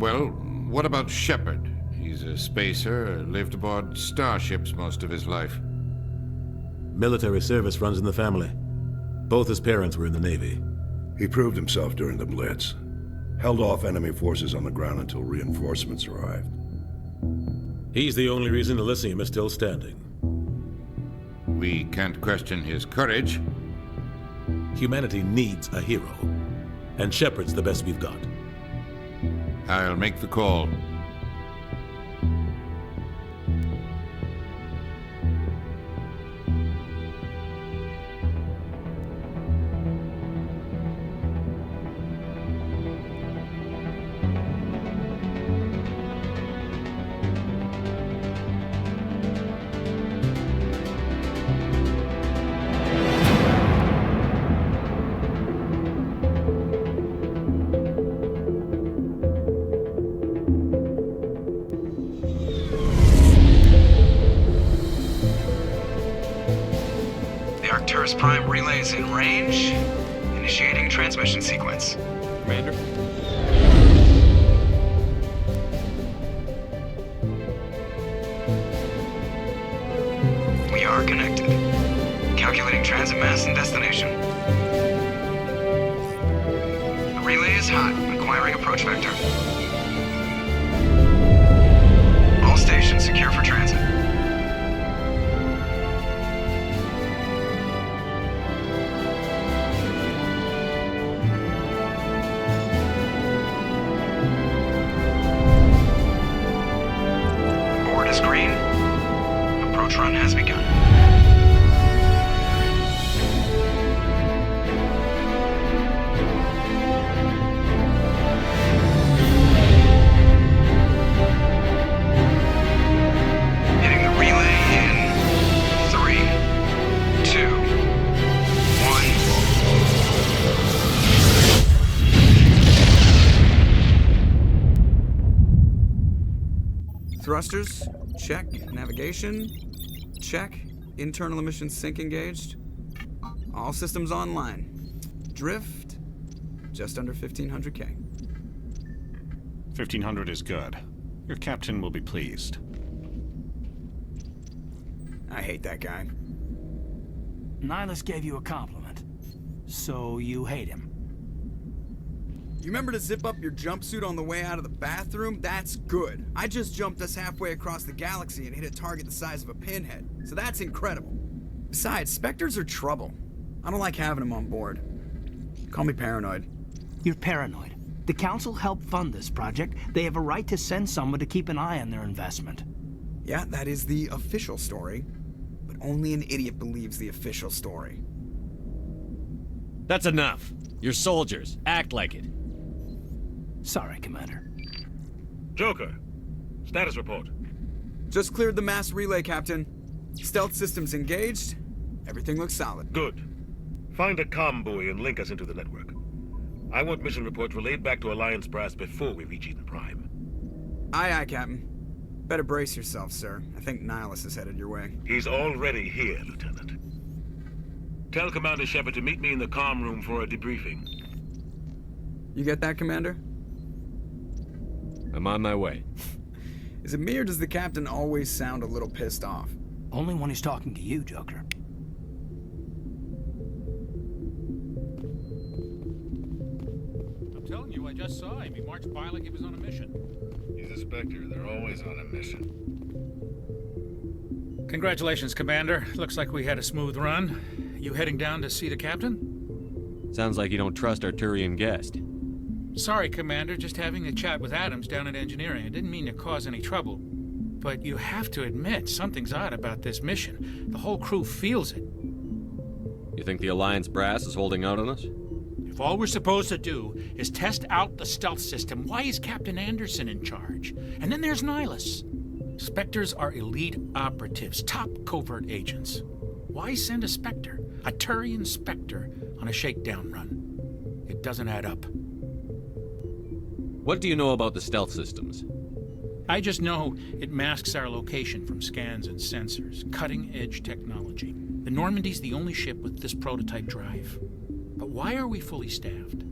Well, what about Shepard? He's a spacer, lived aboard starships most of his life. Military service runs in the family. Both his parents were in the Navy. He proved himself during the Blitz. Held off enemy forces on the ground until reinforcements arrived. He's the only reason Elysium is still standing. We can't question his courage. Humanity needs a hero. And Shepard's the best we've got. I'll make the call. Arcturus Prime relays in range. Initiating transmission sequence. Commander? We are connected. Calculating transit mass and destination. The relay is hot, acquiring approach vector. All stations secure for transit. Board is green. Approach run has begun. Hitting the relay in 3, 2, 1. Thrusters, check. Navigation, check. Internal emission sync engaged. All systems online. Drift, just under 1500K. 1500 is good. Your captain will be pleased. I hate that guy. Nihilus gave you a compliment. So you hate him. You remember to zip up your jumpsuit on the way out of the bathroom? That's good. I just jumped us halfway across the galaxy and hit a target the size of a pinhead. So that's incredible. Besides, Spectres are trouble. I don't like having them on board. Call me paranoid. You're paranoid. The Council helped fund this project. They have a right to send someone to keep an eye on their investment. Yeah, that is the official story. But only an idiot believes the official story. That's enough. You're soldiers. Act like it. Sorry, Commander. Joker, status report. Just cleared the mass relay, Captain. Stealth systems engaged. Everything looks solid. Good. Find a comm buoy and link us into the network. I want mission reports relayed back to Alliance Brass before we reach Eden Prime. Aye, aye, Captain. Better brace yourself, sir. I think Nihilus is headed your way. He's already here, Lieutenant. Tell Commander Shepard to meet me in the comm room for a debriefing. You get that, Commander? I'm on my way. Is it me or does the Captain always sound a little pissed off? Only when he's talking to you, Joker. I'm telling you, I just saw him. He marched by like he was on a mission. He's a Spectre. They're always on a mission. Congratulations, Commander. Looks like we had a smooth run. You heading down to see the Captain? Sounds like you don't trust our Turian guest. Sorry, Commander. Just having a chat with Adams down at Engineering. I didn't mean to cause any trouble. But you have to admit, something's odd about this mission. The whole crew feels it. You think the Alliance brass is holding out on us? If all we're supposed to do is test out the stealth system, why is Captain Anderson in charge? And then there's Nihilus. Spectres are elite operatives, top covert agents. Why send a Spectre, a Turian Spectre, on a shakedown run? It doesn't add up. What do you know about the stealth systems? I just know it masks our location from scans and sensors. Cutting-edge technology. The Normandy's the only ship with this prototype drive. But why are we fully staffed?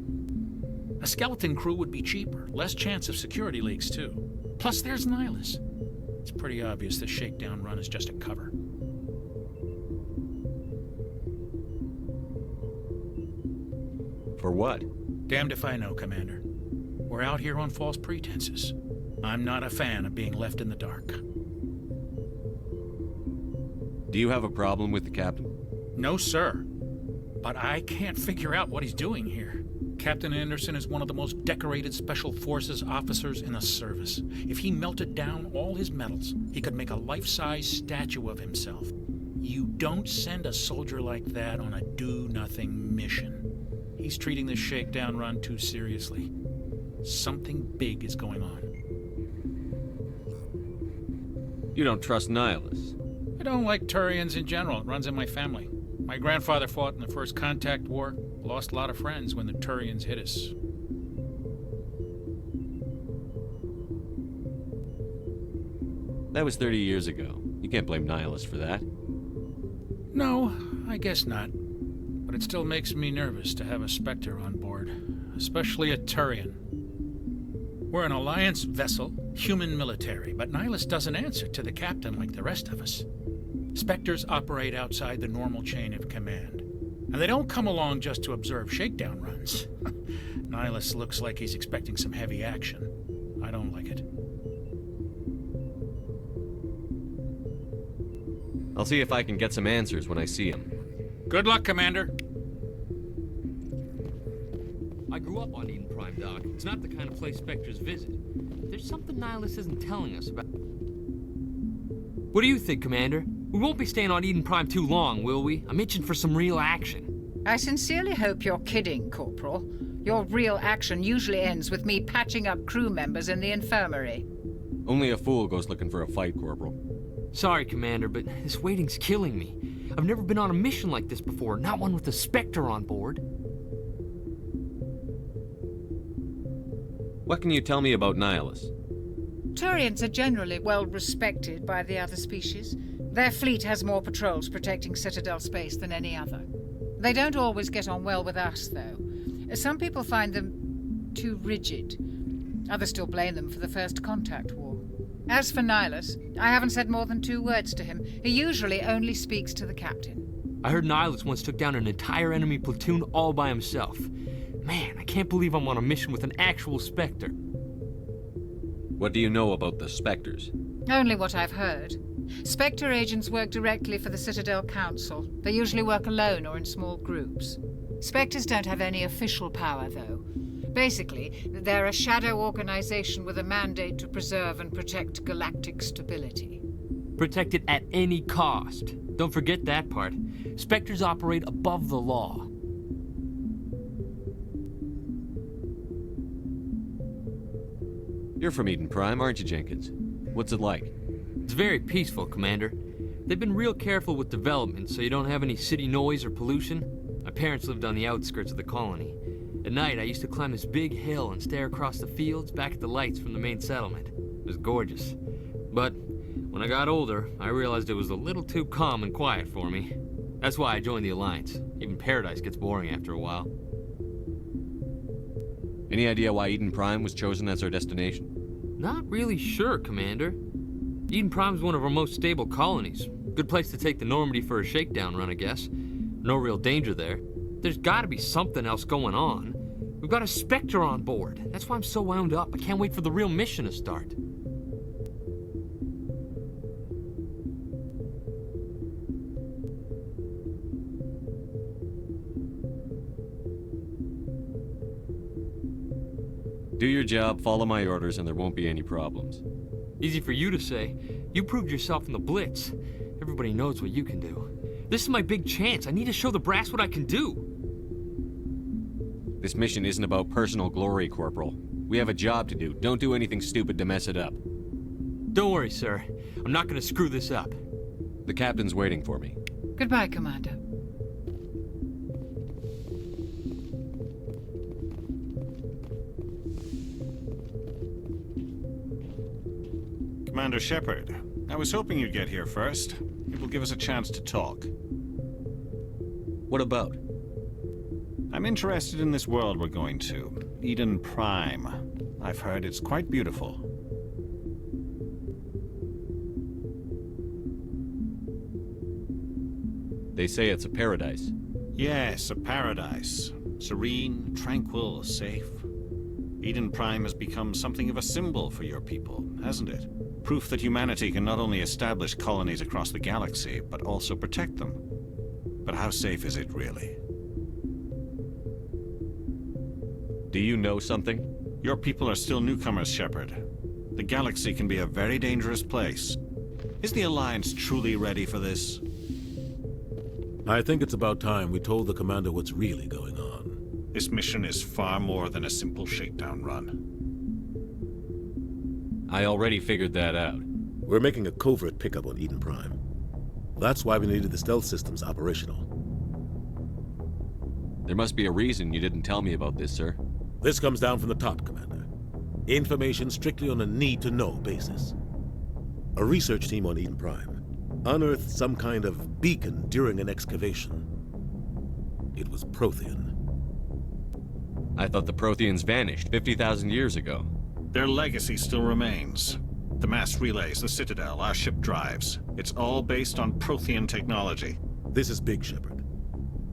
A skeleton crew would be cheaper, less chance of security leaks, too. Plus, there's Nihilus. It's pretty obvious this shakedown run is just a cover. For what? Damned if I know, Commander. We're out here on false pretenses. I'm not a fan of being left in the dark. Do you have a problem with the captain? No, sir. But I can't figure out what he's doing here. Captain Anderson is one of the most decorated Special Forces officers in the service. If he melted down all his medals, he could make a life-size statue of himself. You don't send a soldier like that on a do-nothing mission. He's treating this shakedown run too seriously. Something big is going on. You don't trust Nihilus? I don't like Turians in general. It runs in my family. My grandfather fought in the First Contact War. Lost a lot of friends when the Turians hit us. That was 30 years ago. You can't blame Nihilus for that. No, I guess not. But it still makes me nervous to have a Spectre on board, especially a Turian. We're an Alliance vessel, human military, but Nihilus doesn't answer to the captain like the rest of us. Spectres operate outside the normal chain of command. And they don't come along just to observe shakedown runs. Nihilus looks like he's expecting some heavy action. I don't like it. I'll see if I can get some answers when I see him. Good luck, Commander. I grew up on Eden Prime, Doc. It's not the kind of place Spectres visit. There's something Nihilus isn't telling us about. What do you think, Commander? We won't be staying on Eden Prime too long, will we? I'm itching for some real action. I sincerely hope you're kidding, Corporal. Your real action usually ends with me patching up crew members in the infirmary. Only a fool goes looking for a fight, Corporal. Sorry, Commander, but this waiting's killing me. I've never been on a mission like this before, not one with a Spectre on board. What can you tell me about Nihilus? Turians are generally well respected by the other species. Their fleet has more patrols protecting Citadel space than any other. They don't always get on well with us, though. Some people find them too rigid. Others still blame them for the First Contact War. As for Nihilus, I haven't said more than 2 words to him. He usually only speaks to the captain. I heard Nihilus once took down an entire enemy platoon all by himself. Man, I can't believe I'm on a mission with an actual Spectre. What do you know about the Spectres? Only what I've heard. Spectre agents work directly for the Citadel Council. They usually work alone or in small groups. Spectres don't have any official power, though. Basically, they're a shadow organization with a mandate to preserve and protect galactic stability. Protect it at any cost. Don't forget that part. Spectres operate above the law. You're from Eden Prime, aren't you, Jenkins? What's it like? It's very peaceful, Commander. They've been real careful with development, so you don't have any city noise or pollution. My parents lived on the outskirts of the colony. At night, I used to climb this big hill and stare across the fields back at the lights from the main settlement. It was gorgeous. But when I got older, I realized it was a little too calm and quiet for me. That's why I joined the Alliance. Even Paradise gets boring after a while. Any idea why Eden Prime was chosen as our destination? Not really sure, Commander. Eden Prime's one of our most stable colonies. Good place to take the Normandy for a shakedown run, I guess. No real danger there. There's gotta be something else going on. We've got a Spectre on board. That's why I'm so wound up. I can't wait for the real mission to start. Do your job, follow my orders, and there won't be any problems. Easy for you to say. You proved yourself in the Blitz. Everybody knows what you can do. This is my big chance. I need to show the brass what I can do. This mission isn't about personal glory, Corporal. We have a job to do. Don't do anything stupid to mess it up. Don't worry, sir. I'm not gonna screw this up. The captain's waiting for me. Goodbye, Commander. Commander Shepard, I was hoping you'd get here first. It will give us a chance to talk. What about? I I'm interested in this world we're going to, Eden Prime. I've heard it's quite beautiful. They say it's a paradise. Yes, a paradise. Serene, tranquil, safe. Eden Prime has become something of a symbol for your people, hasn't it? Proof that humanity can not only establish colonies across the galaxy, but also protect them. But how safe is it, really? Do you know something? Your people are still newcomers, Shepard. The galaxy can be a very dangerous place. Is the Alliance truly ready for this? I think it's about time we told the commander what's really going on. This mission is far more than a simple shakedown run. I already figured that out. We're making a covert pickup on Eden Prime. That's why we needed the stealth systems operational. There must be a reason you didn't tell me about this, sir. This comes down from the top, Commander. Information strictly on a need-to-know basis. A research team on Eden Prime unearthed some kind of beacon during an excavation. It was Prothean. I thought the Protheans vanished 50,000 years ago. Their legacy still remains. The mass relays, the Citadel, our ship drives. It's all based on Prothean technology. This is big, Shepard.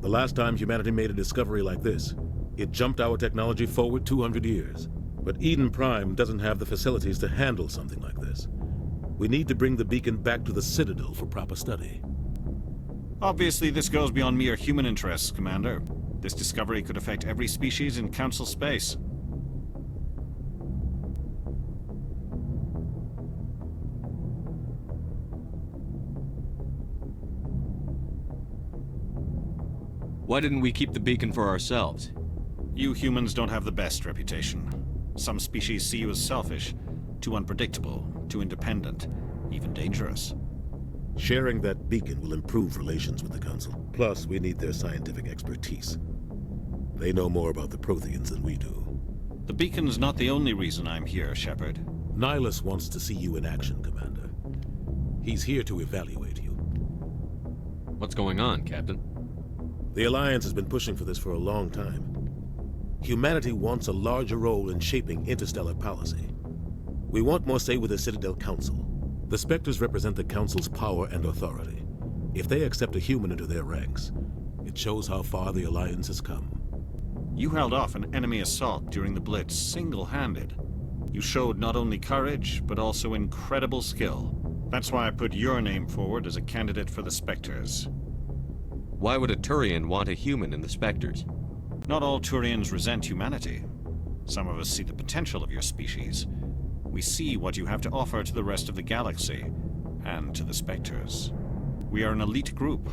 The last time humanity made a discovery like this, it jumped our technology forward 200 years. But Eden Prime doesn't have the facilities to handle something like this. We need to bring the beacon back to the Citadel for proper study. Obviously, this goes beyond mere human interests, Commander. This discovery could affect every species in Council space. Why didn't we keep the beacon for ourselves? You humans don't have the best reputation. Some species see you as selfish, too unpredictable, too independent, even dangerous. Sharing that beacon will improve relations with the Council. Plus, we need their scientific expertise. They know more about the Protheans than we do. The beacon's not the only reason I'm here, Shepard. Nihilus wants to see you in action, Commander. He's here to evaluate you. What's going on, Captain? The Alliance has been pushing for this for a long time. Humanity wants a larger role in shaping interstellar policy. We want more say with the Citadel Council. The Spectres represent the Council's power and authority. If they accept a human into their ranks, it shows how far the Alliance has come. You held off an enemy assault during the Blitz single-handed. You showed not only courage, but also incredible skill. That's why I put your name forward as a candidate for the Spectres. Why would a Turian want a human in the Spectres? Not all Turians resent humanity. Some of us see the potential of your species. We see what you have to offer to the rest of the galaxy, and to the Spectres. We are an elite group.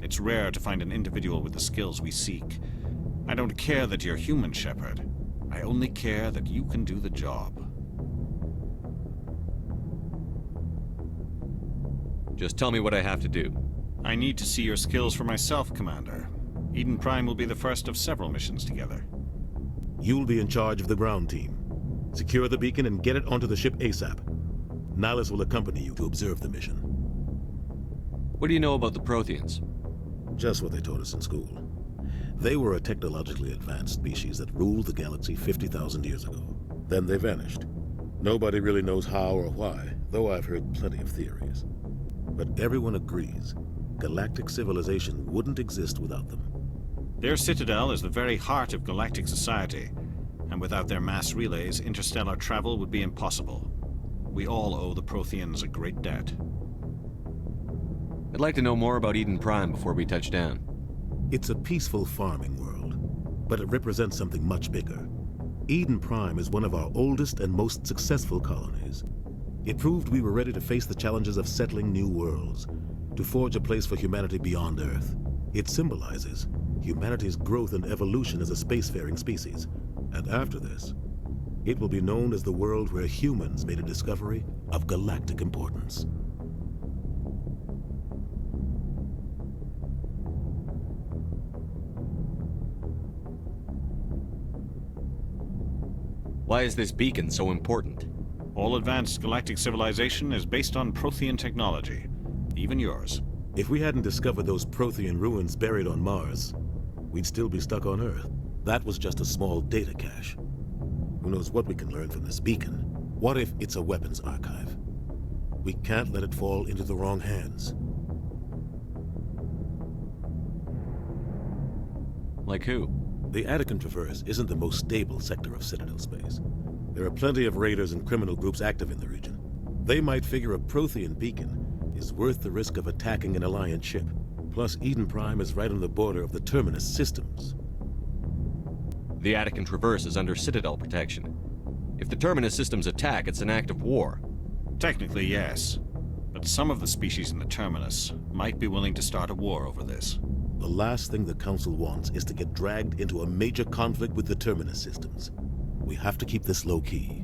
It's rare to find an individual with the skills we seek. I don't care that you're human, Shepard. I only care that you can do the job. Just tell me what I have to do. I need to see your skills for myself, Commander. Eden Prime will be the first of several missions together. You'll be in charge of the ground team. Secure the beacon and get it onto the ship ASAP. Nihilus will accompany you to observe the mission. What do you know about the Protheans? Just what they taught us in school. They were a technologically advanced species that ruled the galaxy 50,000 years ago. Then they vanished. Nobody really knows how or why, though I've heard plenty of theories. But everyone agrees, galactic civilization wouldn't exist without them. Their citadel is the very heart of galactic society, and without their mass relays, interstellar travel would be impossible. We all owe the Protheans a great debt. I'd like to know more about Eden Prime before we touch down. It's a peaceful farming world, but it represents something much bigger. Eden Prime is one of our oldest and most successful colonies. It proved we were ready to face the challenges of settling new worlds, to forge a place for humanity beyond Earth. It symbolizes humanity's growth and evolution as a spacefaring species. And after this, it will be known as the world where humans made a discovery of galactic importance. Why is this beacon so important? All advanced galactic civilization is based on Prothean technology, even yours. If we hadn't discovered those Prothean ruins buried on Mars, we'd still be stuck on Earth. That was just a small data cache. Who knows what we can learn from this beacon? What if it's a weapons archive? We can't let it fall into the wrong hands. Like who? The Attican Traverse isn't the most stable sector of Citadel space. There are plenty of raiders and criminal groups active in the region. They might figure a Prothean beacon is worth the risk of attacking an Alliance ship. Plus, Eden Prime is right on the border of the Terminus systems. The Attican Traverse is under Citadel protection. If the Terminus systems attack, it's an act of war. Technically, yes. But some of the species in the Terminus might be willing to start a war over this. The last thing the Council wants is to get dragged into a major conflict with the Terminus systems. We have to keep this low-key.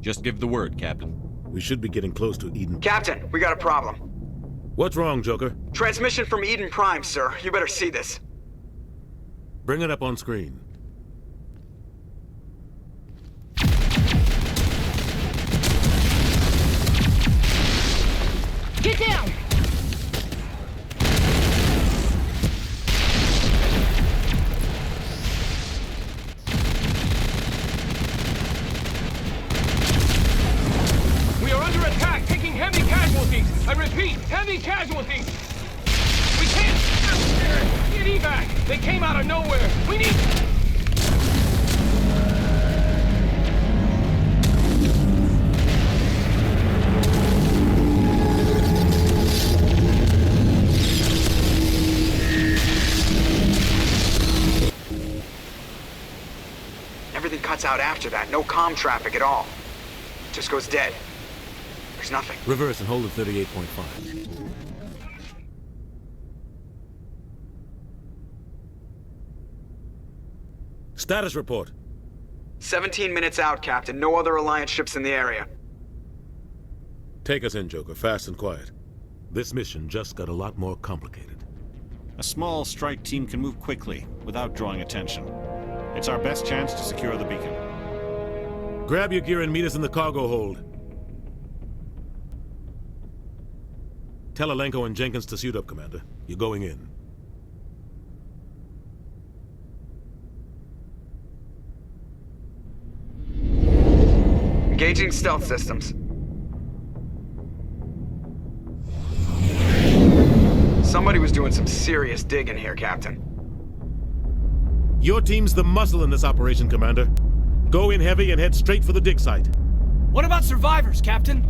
Just give the word, Captain. We should be getting close to Eden. Captain, we got a problem. What's wrong, Joker? Transmission from Eden Prime, sir. You better see this. Bring it up on screen. Get down! We are under attack, taking heavy casualties. I repeat, heavy casualties. We can't get evac. They came out of nowhere. We need... Everything cuts out after that. No comm traffic at all. Just goes dead. There's nothing. Reverse and hold at 38.5. Status report. 17 minutes out, Captain. No other Alliance ships in the area. Take us in, Joker, fast and quiet. This mission just got a lot more complicated. A small strike team can move quickly, without drawing attention. It's our best chance to secure the beacon. Grab your gear and meet us in the cargo hold. Tell Alenko and Jenkins to suit up, Commander. You're going in. Engaging stealth systems. Somebody was doing some serious digging here, Captain. Your team's the muscle in this operation, Commander. Go in heavy and head straight for the dig site. What about survivors, Captain?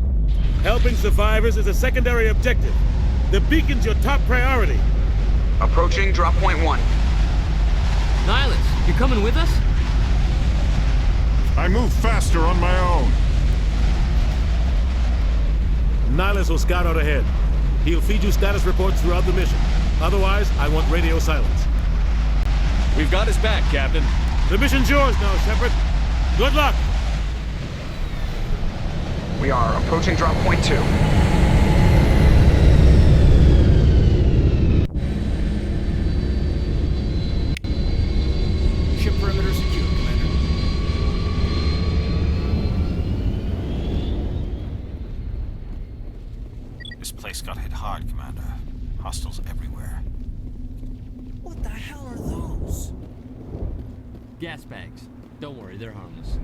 Helping survivors is a secondary objective. The beacon's your top priority. Approaching drop point 1. Nihilus, you coming with us? I move faster on my own. Nihilus will scout out ahead. He'll feed you status reports throughout the mission. Otherwise, I want radio silence. We've got his back, Captain. The mission's yours now, Shepard. Good luck! We are approaching drop point 2. Ship perimeter secure, Commander. This place got hit hard, Commander. Hostiles everywhere. What the hell are those? Gas bags. Don't worry, they're harmless.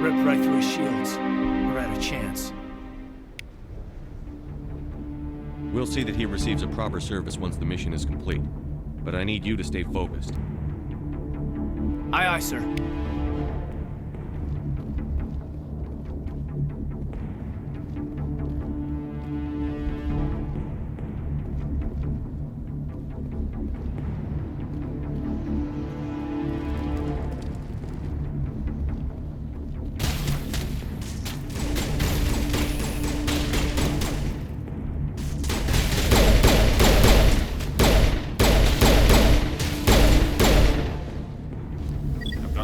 Ripped right through his shields. We're at a chance. We'll see that he receives a proper service once the mission is complete. But I need you to stay focused. Aye, aye, sir.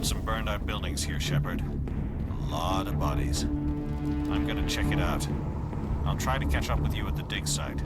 Some burned out buildings here, Shepard. A lot of bodies. I'm gonna check it out. I'll try to catch up with you at the dig site.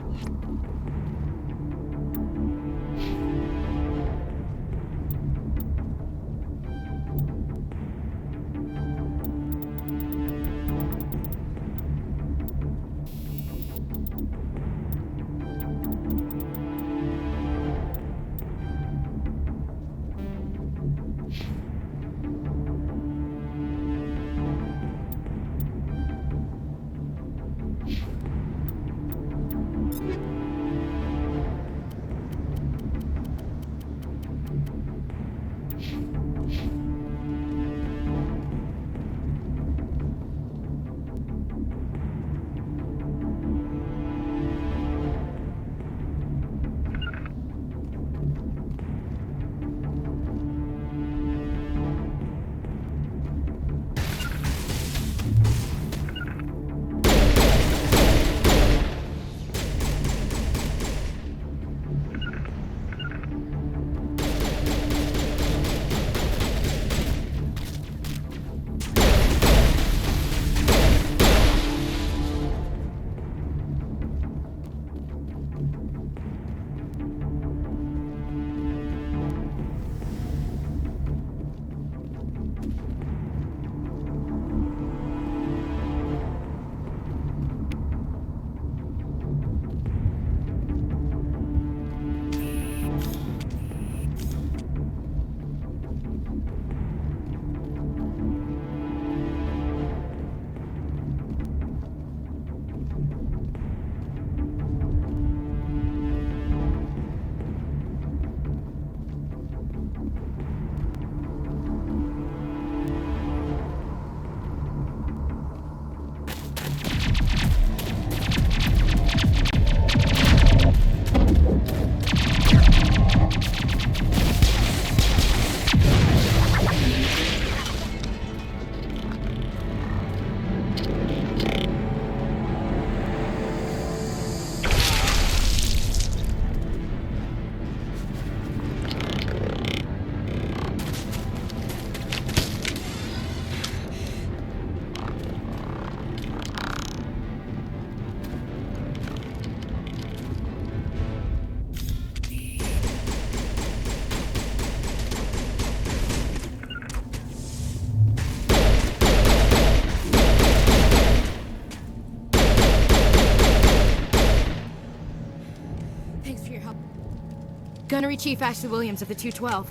Gunnery Chief Ashley Williams of the 212.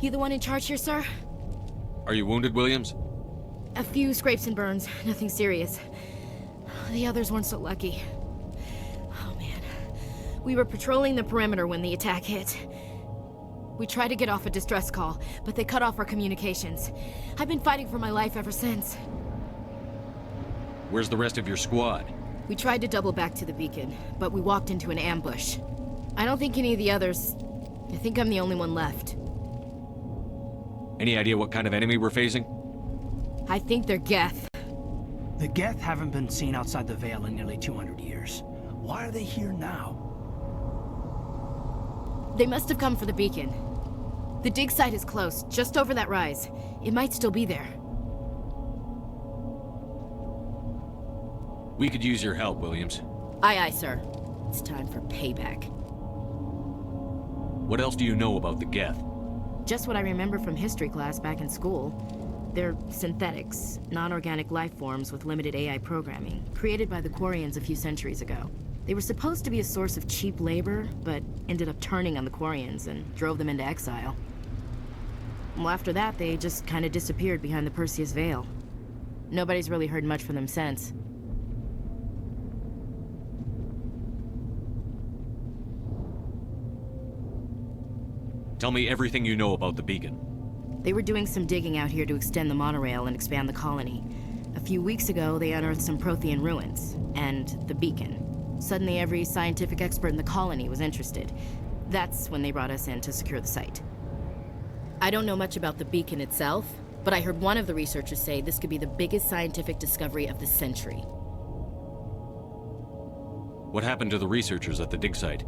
You the one in charge here, sir? Are you wounded, Williams? A few scrapes and burns, nothing serious. The others weren't so lucky. Oh man. We were patrolling the perimeter when the attack hit. We tried to get off a distress call, but they cut off our communications. I've been fighting for my life ever since. Where's the rest of your squad? We tried to double back to the beacon, but we walked into an ambush. I don't think any of the others... I think I'm the only one left. Any idea what kind of enemy we're facing? I think they're Geth. The Geth haven't been seen outside the Veil in nearly 200 years. Why are they here now? They must have come for the beacon. The dig site is close, just over that rise. It might still be there. We could use your help, Williams. Aye, aye, sir. It's time for payback. What else do you know about the Geth? Just what I remember from history class back in school. They're synthetics, non-organic life forms with limited AI programming, created by the Quarians a few centuries ago. They were supposed to be a source of cheap labor, but ended up turning on the Quarians and drove them into exile. Well, after that, they just kind of disappeared behind the Perseus Veil. Nobody's really heard much from them since. Tell me everything you know about the beacon. They were doing some digging out here to extend the monorail and expand the colony. A few weeks ago, they unearthed some Prothean ruins, and the beacon. Suddenly, every scientific expert in the colony was interested. That's when they brought us in to secure the site. I don't know much about the beacon itself, but I heard one of the researchers say this could be the biggest scientific discovery of the century. What happened to the researchers at the dig site?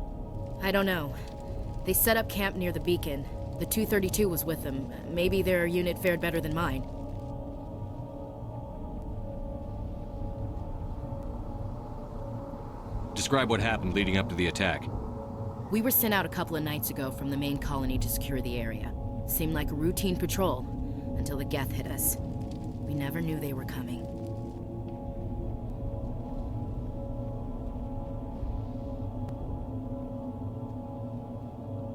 I don't know. They set up camp near the beacon. The 232 was with them. Maybe their unit fared better than mine. Describe what happened leading up to the attack. We were sent out a couple of nights ago from the main colony to secure the area. Seemed like a routine patrol, until the Geth hit us. We never knew they were coming.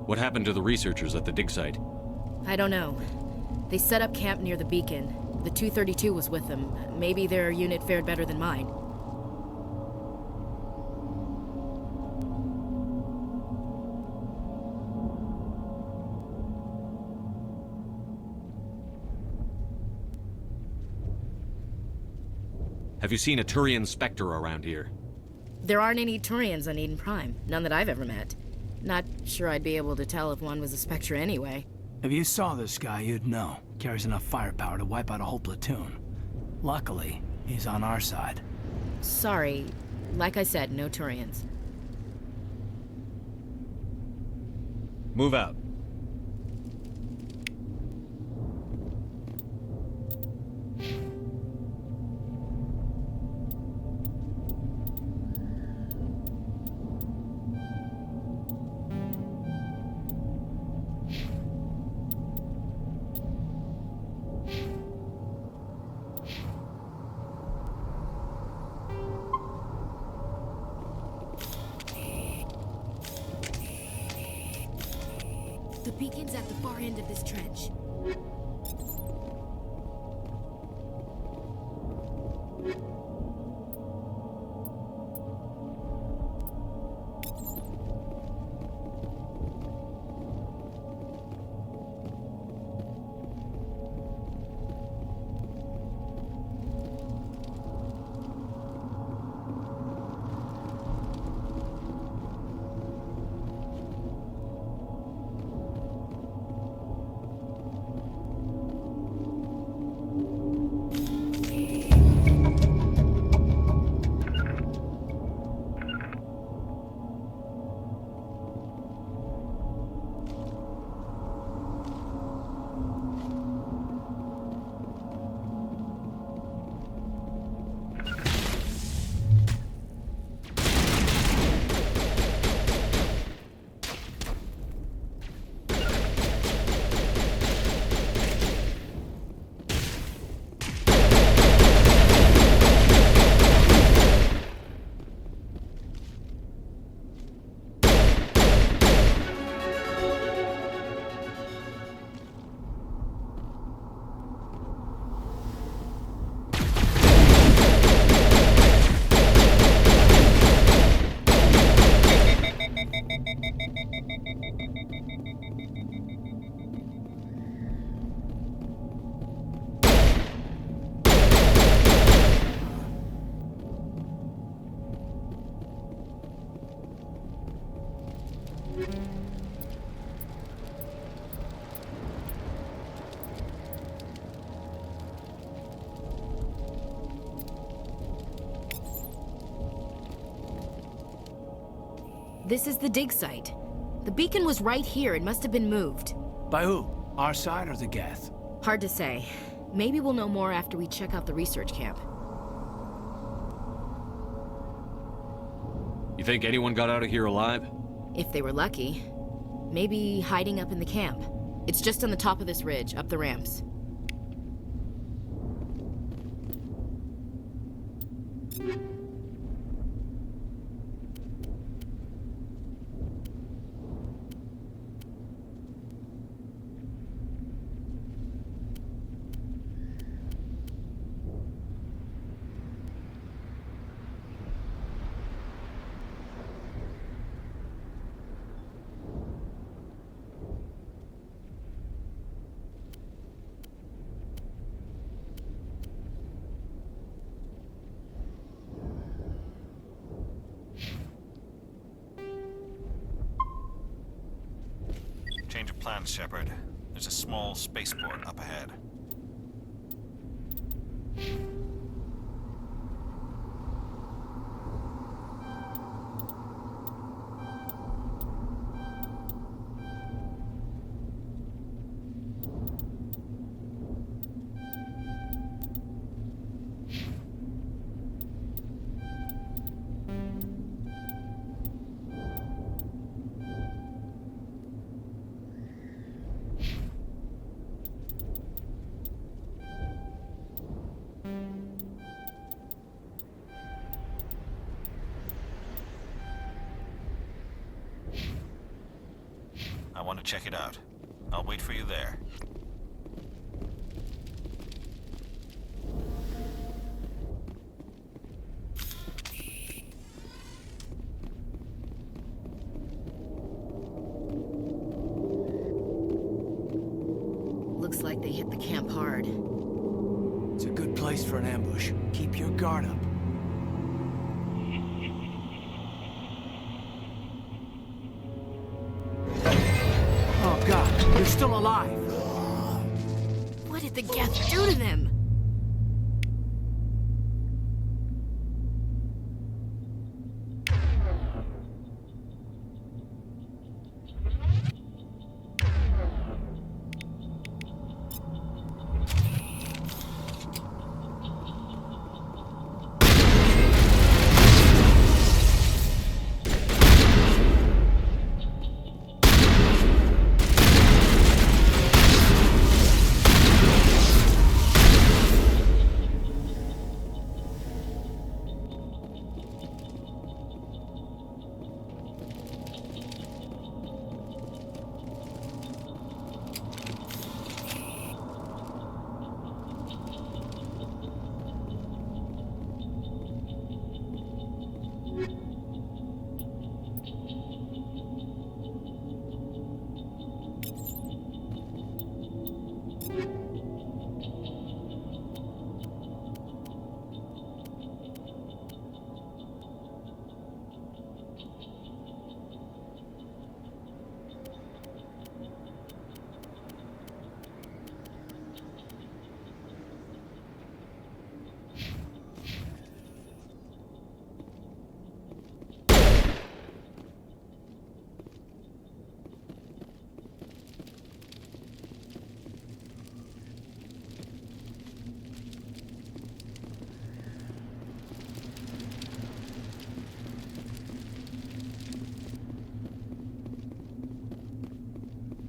What happened to the researchers at the dig site? I don't know. They set up camp near the beacon. The 232 was with them. Maybe their unit fared better than mine. Have you seen a Turian Spectre around here? There aren't any Turians on Eden Prime. None that I've ever met. Not sure I'd be able to tell if one was a Spectre anyway. If you saw this guy, you'd know. Carries enough firepower to wipe out a whole platoon. Luckily, he's on our side. Sorry. Like I said, no Turians. Move out. The beacon's at the far end of this trench. This is the dig site. The beacon was right here. It must have been moved. By who? Our side or the Geth? Hard to say. Maybe we'll know more after we check out the research camp. You think anyone got out of here alive? If they were lucky. Maybe hiding up in the camp. It's just on the top of this ridge, up the ramps. chance, Shepard. There's a small spaceport up ahead. I want to check it out. I'll wait for you there. Looks like they hit the camp hard. It's a good place for an ambush. Keep your guard up. Oh God, you're still alive! What did the Geth do to them?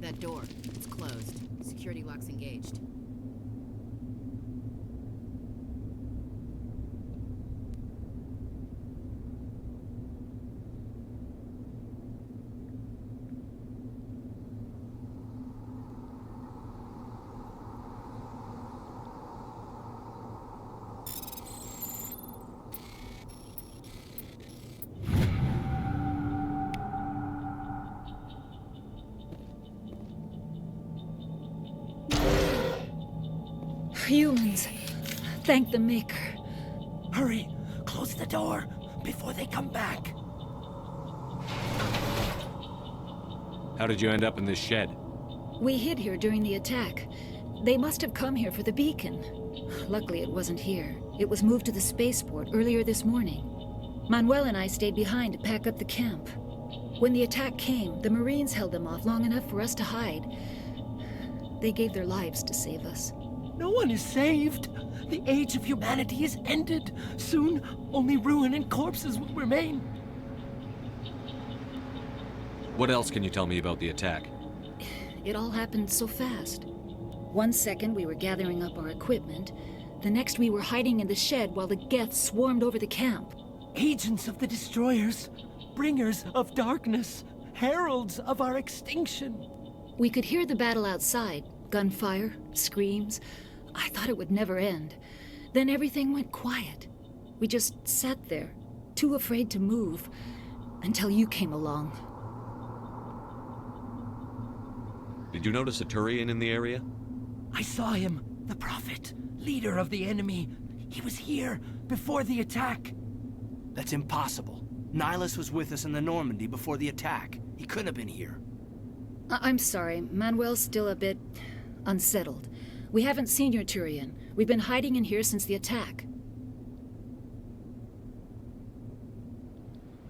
That door, it's closed. Security lock's engaged. Humans. Thank the Maker. Hurry! Close the door before they come back. How did you end up in this shed? We hid here during the attack. They must have come here for the beacon. Luckily, it wasn't here. It was moved to the spaceport earlier this morning. Manuel and I stayed behind to pack up the camp. When the attack came, the Marines held them off long enough for us to hide. They gave their lives to save us. No one is saved. The age of humanity is ended. Soon, only ruin and corpses will remain. What else can you tell me about the attack? It all happened so fast. 1 second we were gathering up our equipment. The next we were hiding in the shed while the Geth swarmed over the camp. Agents of the Destroyers, bringers of darkness, heralds of our extinction. We could hear the battle outside. Gunfire, screams. I thought it would never end. Then everything went quiet. We just sat there, too afraid to move, until you came along. Did you notice a Turian in the area? I saw him, the Prophet, leader of the enemy. He was here before the attack. That's impossible. Nihilus was with us in the Normandy before the attack. He couldn't have been here. I'm sorry. Manuel's still a bit unsettled. We haven't seen your Turian. We've been hiding in here since the attack.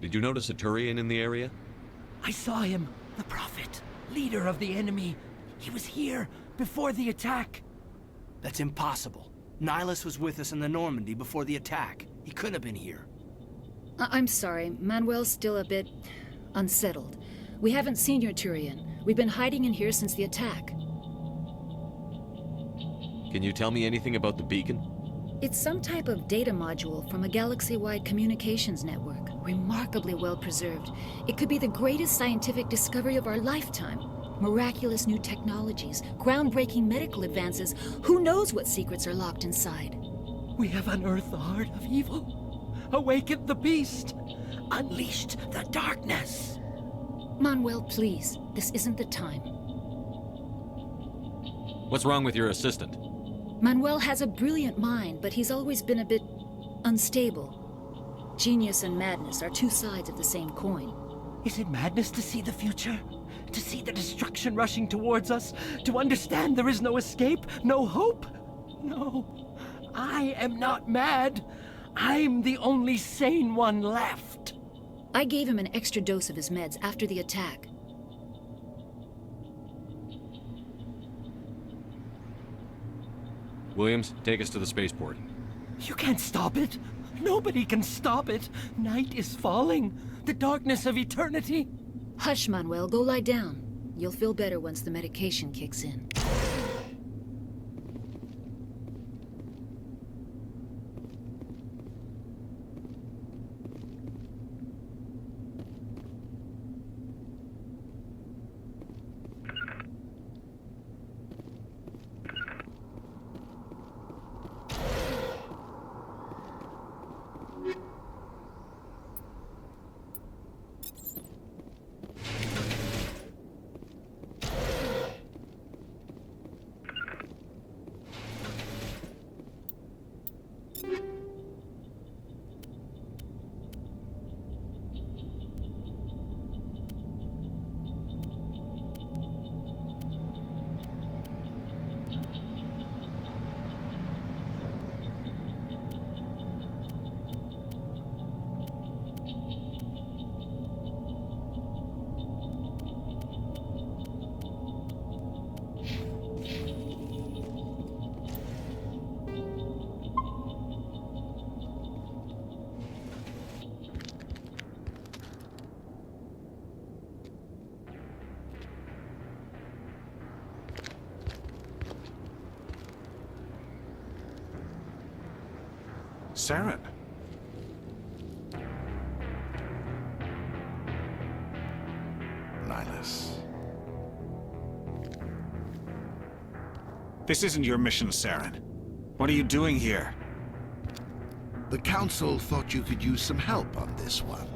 Did you notice a Turian in the area? I saw him. The Prophet. Leader of the enemy. He was here before the attack. That's impossible. Nihilus was with us in the Normandy before the attack. He couldn't have been here. I'm sorry. Manuel's still a bit unsettled. We haven't seen your Turian. We've been hiding in here since the attack. Can you tell me anything about the beacon? It's some type of data module from a galaxy-wide communications network. Remarkably well preserved. It could be the greatest scientific discovery of our lifetime. Miraculous new technologies, groundbreaking medical advances. Who knows what secrets are locked inside? We have unearthed the heart of evil, awakened the beast, unleashed the darkness. Manuel, please. This isn't the time. What's wrong with your assistant? Manuel has a brilliant mind, but he's always been a bit unstable. Genius and madness are two sides of the same coin. Is it madness to see the future? To see the destruction rushing towards us? To understand there is no escape? No hope? No. I am not mad. I'm the only sane one left. I gave him an extra dose of his meds after the attack. Williams, take us to the spaceport. You can't stop it. Nobody can stop it. Night is falling. The darkness of eternity. Hush, Manuel. Go lie down. You'll feel better once the medication kicks in. Saren. Nihilus. This isn't your mission, Saren. What are you doing here? The Council thought you could use some help on this one.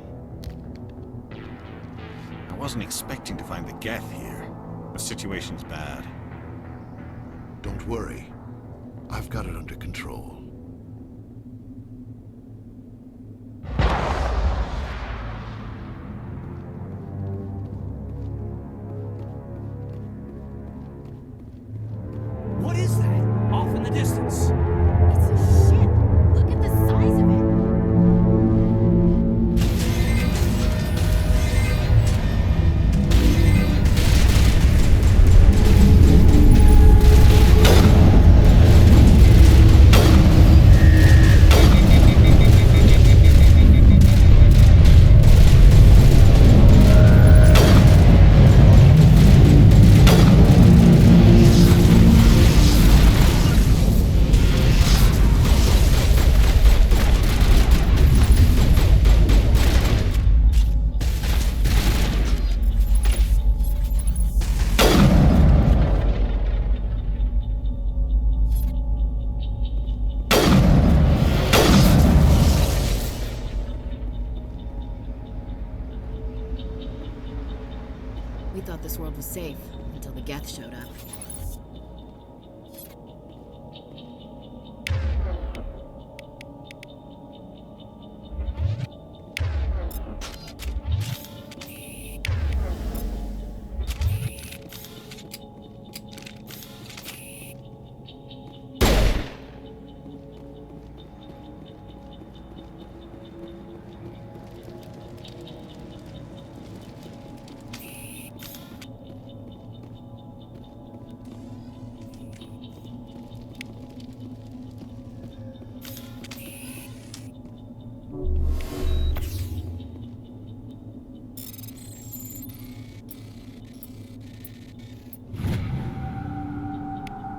I wasn't expecting to find the Geth here. The situation's bad. Don't worry. I've got it under control. What is that? Off in the distance. It's a ship. Look at the size of it. We thought this world was safe until the Geth showed up.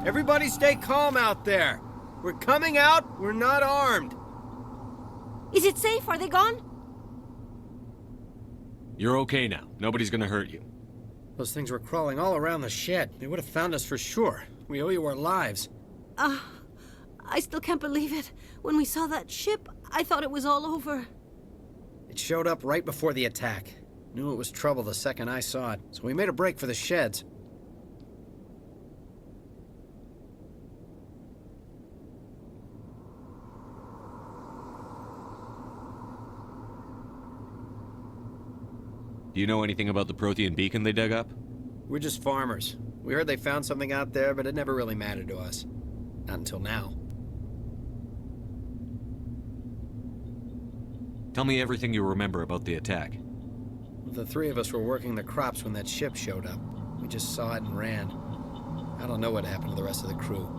Everybody stay calm out there. We're coming out. We're not armed. Is it safe? Are they gone? You're okay now. Nobody's gonna hurt you. Those things were crawling all around the shed. They would have found us for sure. We owe you our lives. I still can't believe it. When we saw that ship, I thought it was all over. It showed up right before the attack. Knew it was trouble the second I saw it, so we made a break for the sheds. Do you know anything about the Prothean beacon they dug up? We're just farmers. We heard they found something out there, but it never really mattered to us. Not until now. Tell me everything you remember about the attack. The three of us were working the crops when that ship showed up. We just saw it and ran. I don't know what happened to the rest of the crew.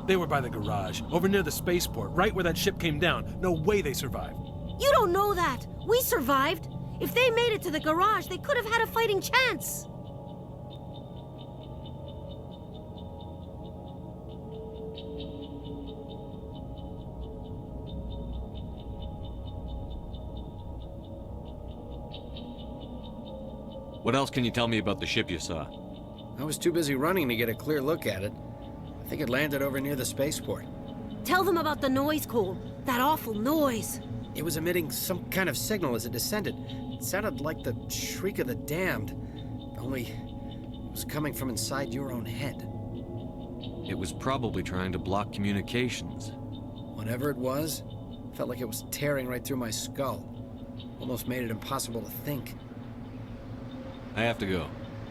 They were by the garage, over near the spaceport, right where that ship came down. No way they survived. You don't know that. We survived. If they made it to the garage, they could have had a fighting chance. What else can you tell me about the ship you saw? I was too busy running to get a clear look at it. I think it landed over near the spaceport. Tell them about the noise, Cole. That awful noise. It was emitting some kind of signal as it descended. It sounded like the shriek of the damned, only it was coming from inside your own head. It was probably trying to block communications. Whatever it was, felt like it was tearing right through my skull. Almost made it impossible to think. I have to go.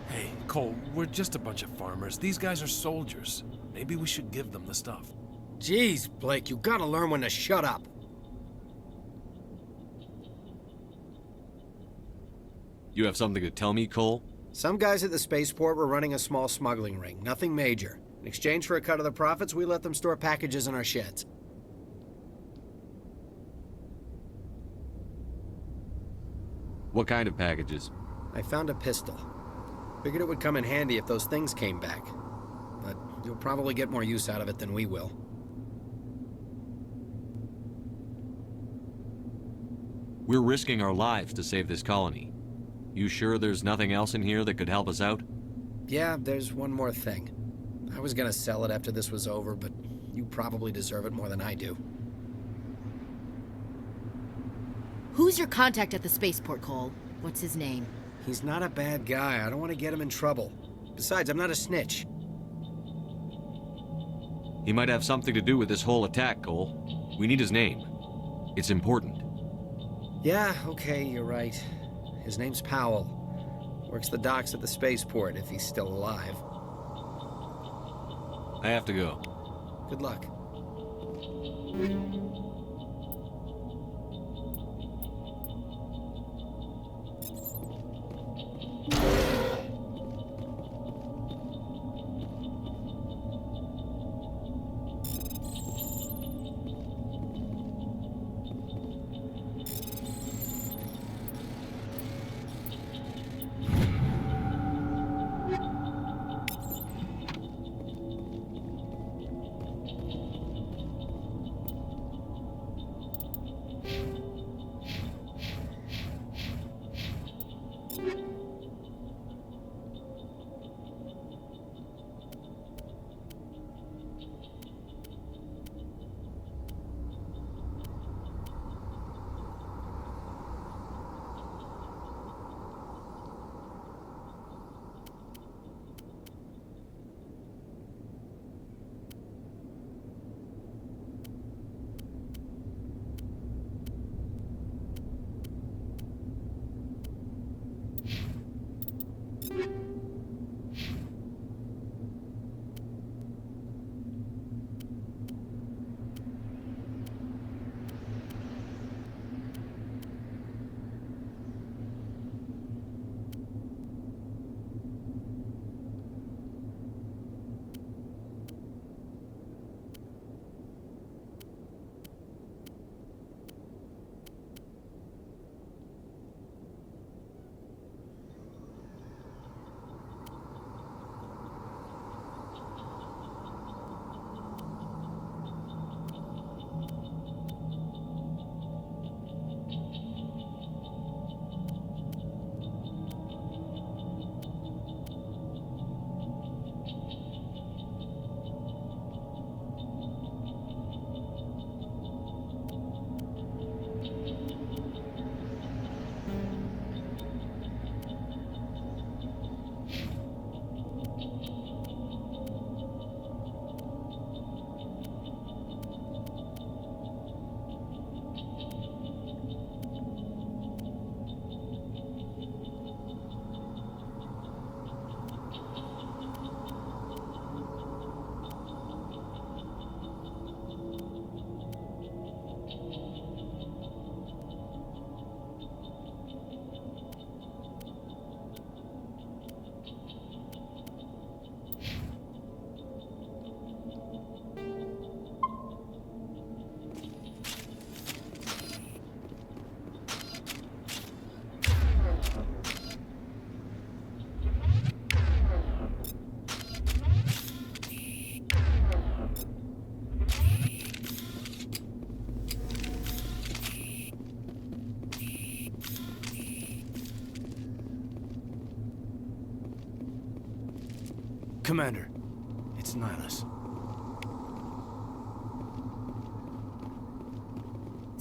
Hey, Cole, we're just a bunch of farmers. These guys are soldiers. Maybe we should give them the stuff. Jeez, Blake, you gotta learn when to shut up. You have something to tell me, Cole? Some guys at the spaceport were running a small smuggling ring, nothing major. In exchange for a cut of the profits, we let them store packages in our sheds. What kind of packages? I found a pistol. Figured it would come in handy if those things came back. But you'll probably get more use out of it than we will. We're risking our lives to save this colony. You sure there's nothing else in here that could help us out? Yeah, there's one more thing. I was gonna sell it after this was over, but you probably deserve it more than I do. Who's your contact at the spaceport, Cole? What's his name? He's not a bad guy. I don't want to get him in trouble. Besides, I'm not a snitch. He might have something to do with this whole attack, Cole. We need his name. It's important. Yeah, okay, you're right. His name's Powell. Works the docks at the spaceport, if he's still alive. I have to go. Good luck. Commander, it's Nihilus.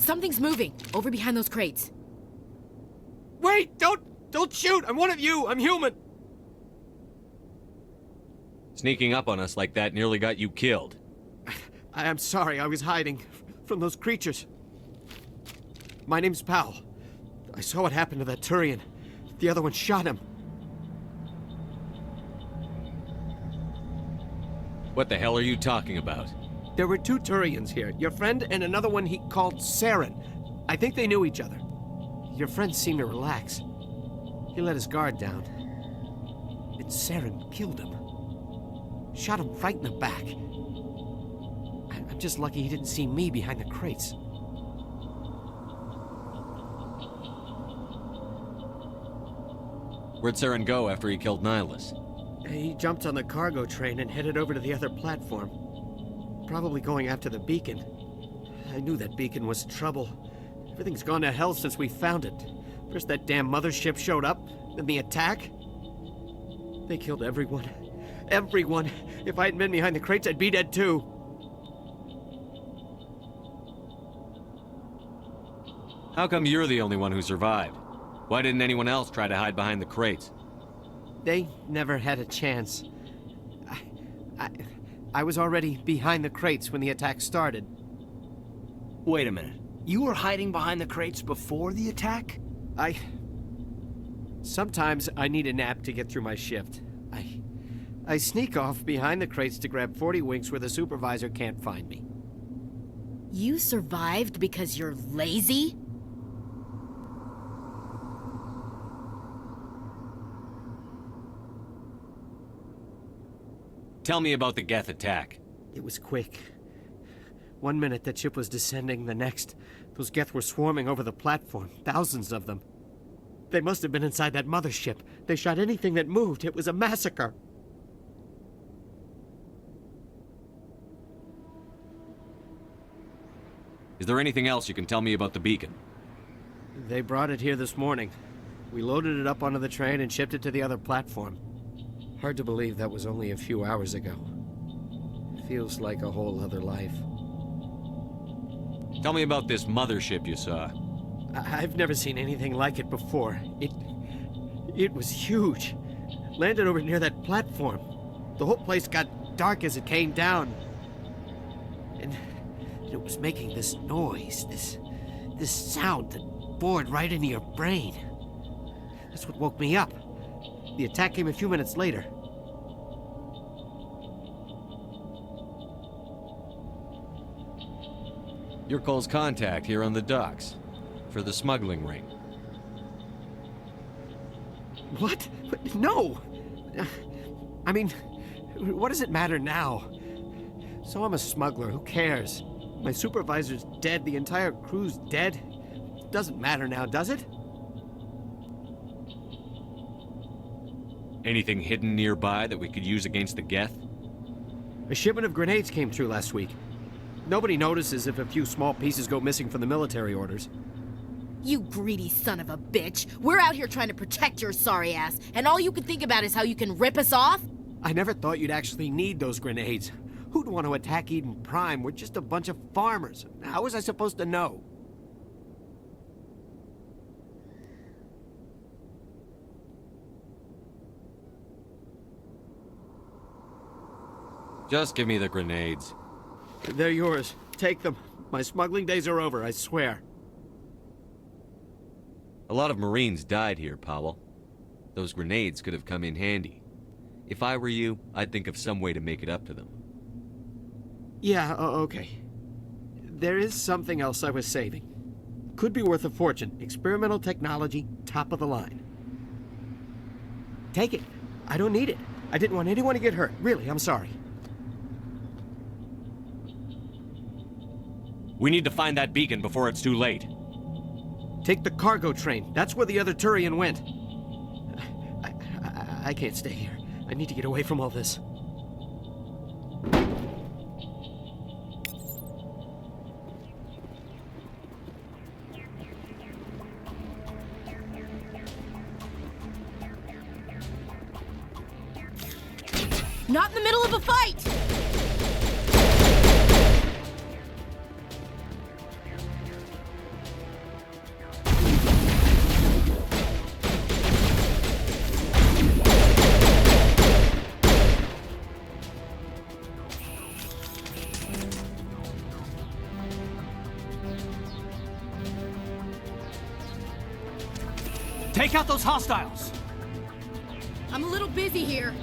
Something's moving, over behind those crates. Wait! Don't shoot! I'm one of you! I'm human! Sneaking up on us like that nearly got you killed. I'm sorry, I was hiding from those creatures. My name's Powell. I saw what happened to that Turian. The other one shot him. What the hell are you talking about? There were 2 Turians here. Your friend and another one he called Saren. I think they knew each other. Your friend seemed to relax. He let his guard down. And Saren killed him. Shot him right in the back. I'm just lucky he didn't see me behind the crates. Where'd Saren go after he killed Nihilus? He jumped on the cargo train and headed over to the other platform. Probably going after the beacon. I knew that beacon was trouble. Everything's gone to hell since we found it. First that damn mothership showed up, then the attack. They killed everyone. Everyone. If I hadn't been behind the crates, I'd be dead too. How come you're the only one who survived? Why didn't anyone else try to hide behind the crates? They never had a chance. I was already behind the crates when the attack started. Wait a minute. You were hiding behind the crates before the attack? Sometimes I need a nap to get through my shift. I sneak off behind the crates to grab 40 winks where the supervisor can't find me. You survived because you're lazy? Tell me about the Geth attack. It was quick. 1 minute that ship was descending, the next, those Geth were swarming over the platform, thousands of them. They must have been inside that mothership. They shot anything that moved. It was a massacre. Is there anything else you can tell me about the beacon? They brought it here this morning. We loaded it up onto the train and shipped it to the other platform. Hard to believe that was only a few hours ago. Feels like a whole other life. Tell me about this mothership you saw. I've never seen anything like it before. It was huge. Landed over near that platform. The whole place got dark as it came down. And it was making this noise, this sound that bored right into your brain. That's what woke me up. The attack came a few minutes later. You're Cole's contact here on the docks for the smuggling ring. What? No! I mean, what does it matter now? So I'm a smuggler, who cares? My supervisor's dead, the entire crew's dead. Doesn't matter now, does it? Anything hidden nearby that we could use against the Geth? A shipment of grenades came through last week. Nobody notices if a few small pieces go missing from the military orders. You greedy son of a bitch. We're out here trying to protect your sorry ass, and all you can think about is how you can rip us off? I never thought you'd actually need those grenades. Who'd want to attack Eden Prime? We're just a bunch of farmers. How was I supposed to know? Just give me the grenades. They're yours. Take them. My smuggling days are over, I swear. A lot of Marines died here, Powell. Those grenades could have come in handy. If I were you, I'd think of some way to make it up to them. Yeah, okay. There is something else I was saving. Could be worth a fortune. Experimental technology, top of the line. Take it. I don't need it. I didn't want anyone to get hurt. Really, I'm sorry. We need to find that beacon before it's too late. Take the cargo train. That's where the other Turian went. I can't stay here. I need to get away from all this. Not in the middle of a fight! Take out those hostiles! I'm a little busy here.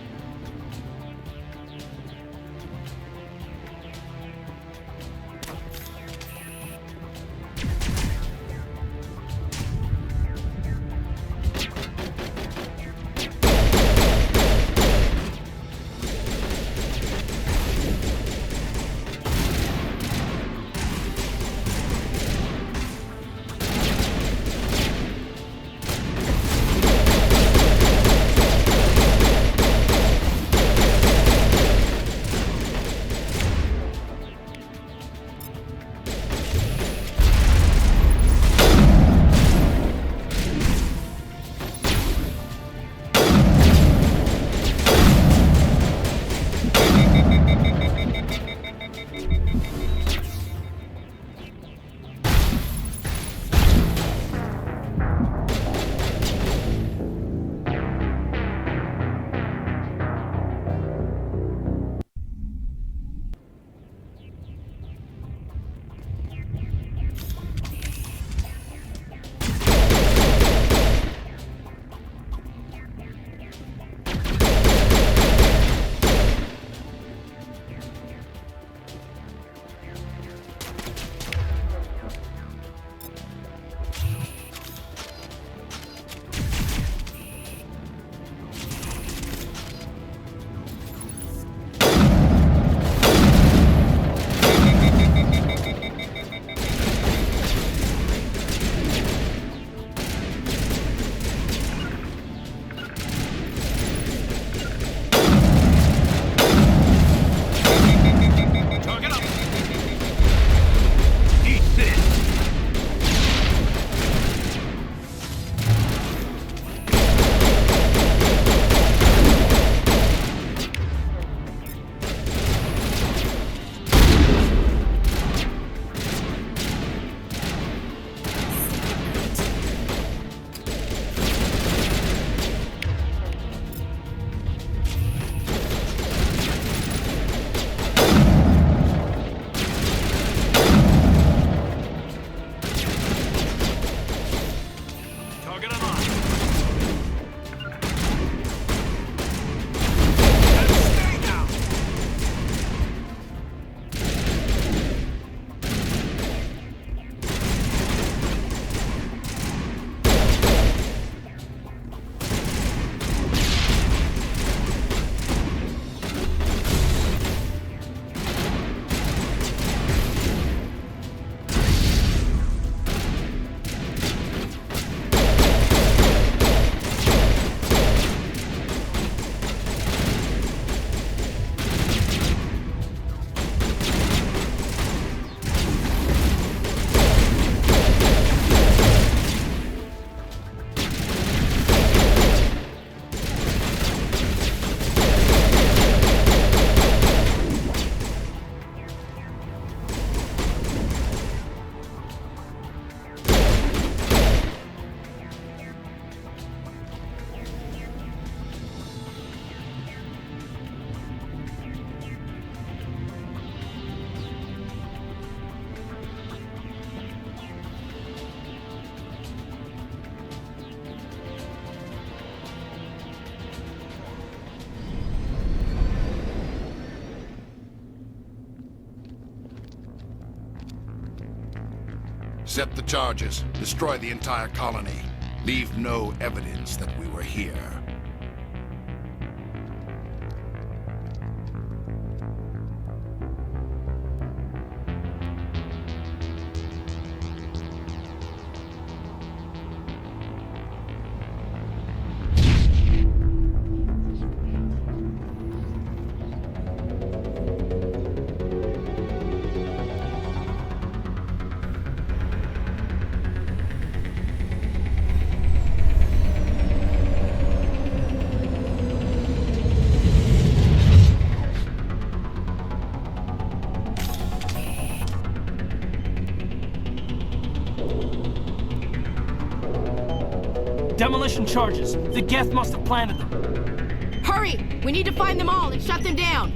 Set the charges. Destroy the entire colony. Leave no evidence that we were here. Demolition charges. The Geth must have planted them. Hurry! We need to find them all and shut them down!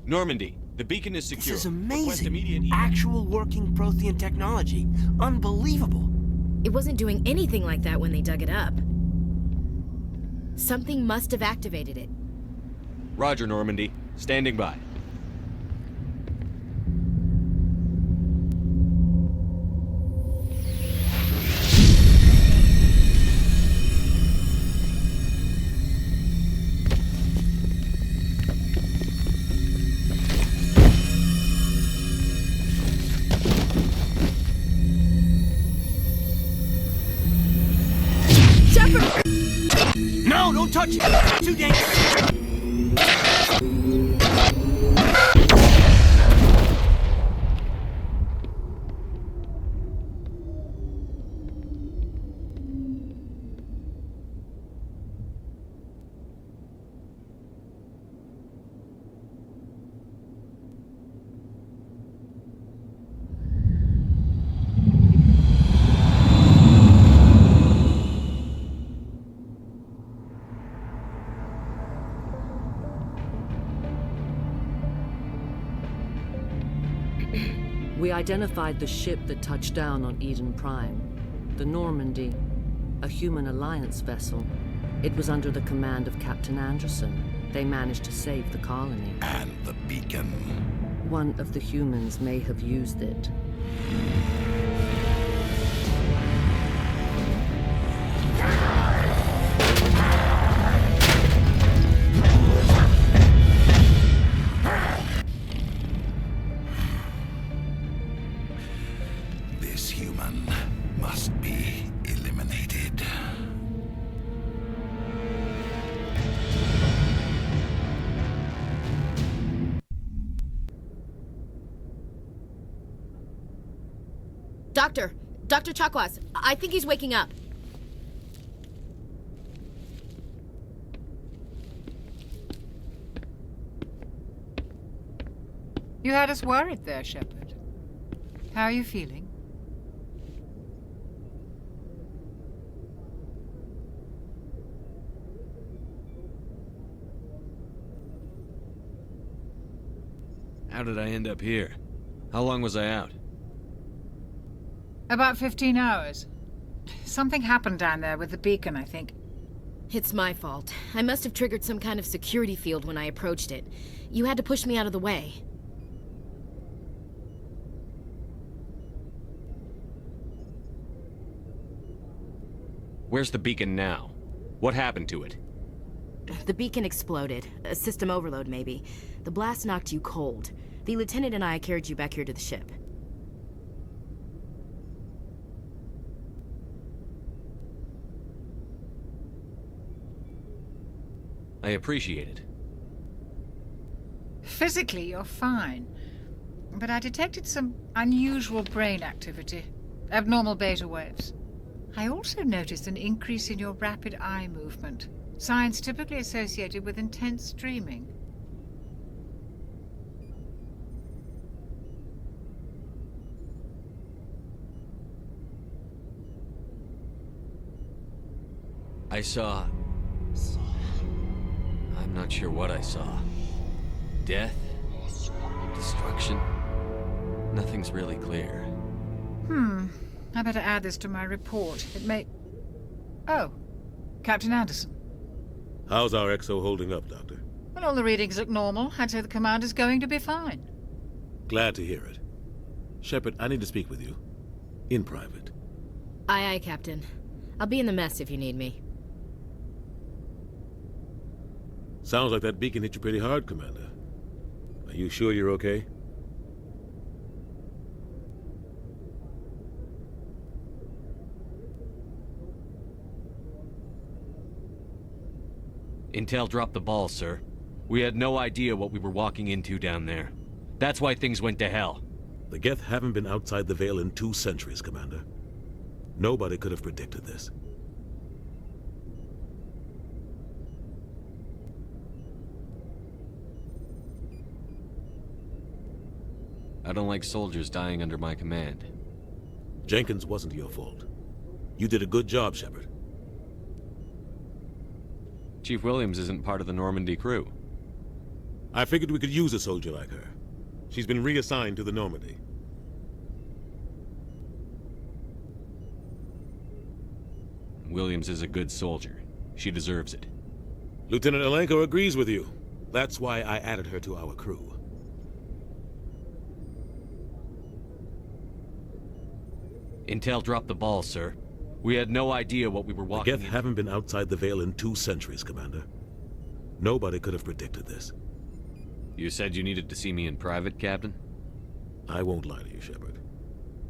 Normandy, the beacon is secure. This is Request amazing. immediate Actual working Prothean technology. Unbelievable. It wasn't doing anything like that when they dug it up. Something must have activated it. Roger, Normandy. Standing by. No, don't touch it! Too dangerous! We identified the ship that touched down on Eden Prime. The Normandy, a human alliance vessel. It was under the command of Captain Anderson. They managed to save the colony. And the beacon. One of the humans may have used it. This human must be eliminated. Dr. Chakwas, I think he's waking up. You had us worried there, Shepard. How are you feeling? How did I end up here? How long was I out? About 15 hours. Something happened down there with the beacon, I think. It's my fault. I must have triggered some kind of security field when I approached it. You had to push me out of the way. Where's the beacon now? What happened to it? The beacon exploded. A system overload, maybe. The blast knocked you cold. The lieutenant and I carried you back here to the ship. I appreciate it. Physically, you're fine. But I detected some unusual brain activity. Abnormal beta waves. I also noticed an increase in your rapid eye movement. Signs typically associated with intense dreaming. I saw... I'm not sure what I saw. Death? Destruction? Nothing's really clear. I better add this to my report. It may... Oh, Captain Anderson. How's our XO holding up, Doctor? Well, all the readings look normal. I'd say the commander's going to be fine. Glad to hear it. Shepard, I need to speak with you. In private. Aye, Captain. I'll be in the mess if you need me. Sounds like that beacon hit you pretty hard, Commander. Are you sure you're okay? Intel dropped the ball, sir. We had no idea what we were walking into down there. That's why things went to hell. The Geth haven't been outside the Veil in 2 centuries, Commander. Nobody could have predicted this. I don't like soldiers dying under my command. Jenkins wasn't your fault. You did a good job, Shepard. Chief Williams isn't part of the Normandy crew. I figured we could use a soldier like her. She's been reassigned to the Normandy. Williams is a good soldier. She deserves it. Lieutenant Alenko agrees with you. That's why I added her to our crew. Intel dropped the ball, sir. We had no idea what we were walking The Geth haven't been outside the Veil in 2 centuries, Commander. Nobody could have predicted this. You said you needed to see me in private, Captain? I won't lie to you, Shepard.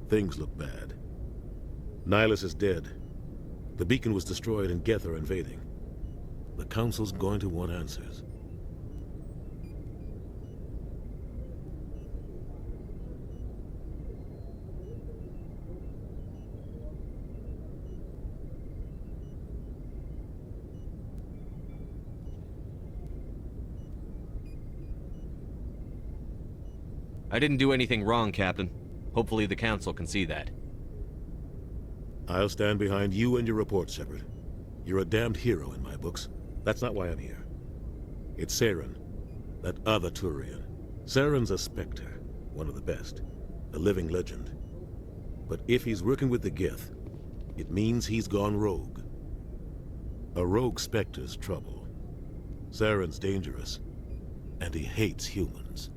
Things look bad. Nihilus is dead. The beacon was destroyed and Geth are invading. The Council's going to want answers. I didn't do anything wrong, Captain. Hopefully the Council can see that. I'll stand behind you and your report, Shepard. You're a damned hero in my books. That's not why I'm here. It's Saren, that other Turian. Saren's a Spectre, one of the best. a living legend. But if he's working with the Geth, it means he's gone rogue. A rogue Spectre's trouble. Saren's dangerous, and he hates humans.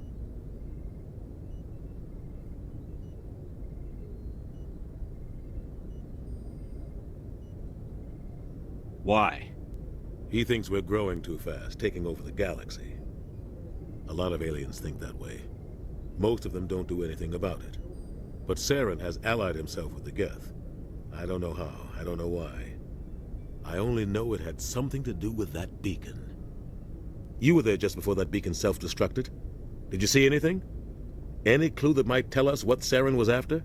Why? He thinks we're growing too fast, taking over the galaxy. A lot of aliens think that way. Most of them don't do anything about it. But Saren has allied himself with the Geth. I don't know how, I don't know why. I only know it had something to do with that beacon. You were there just before that beacon self-destructed. Did you see anything? Any clue that might tell us what Saren was after?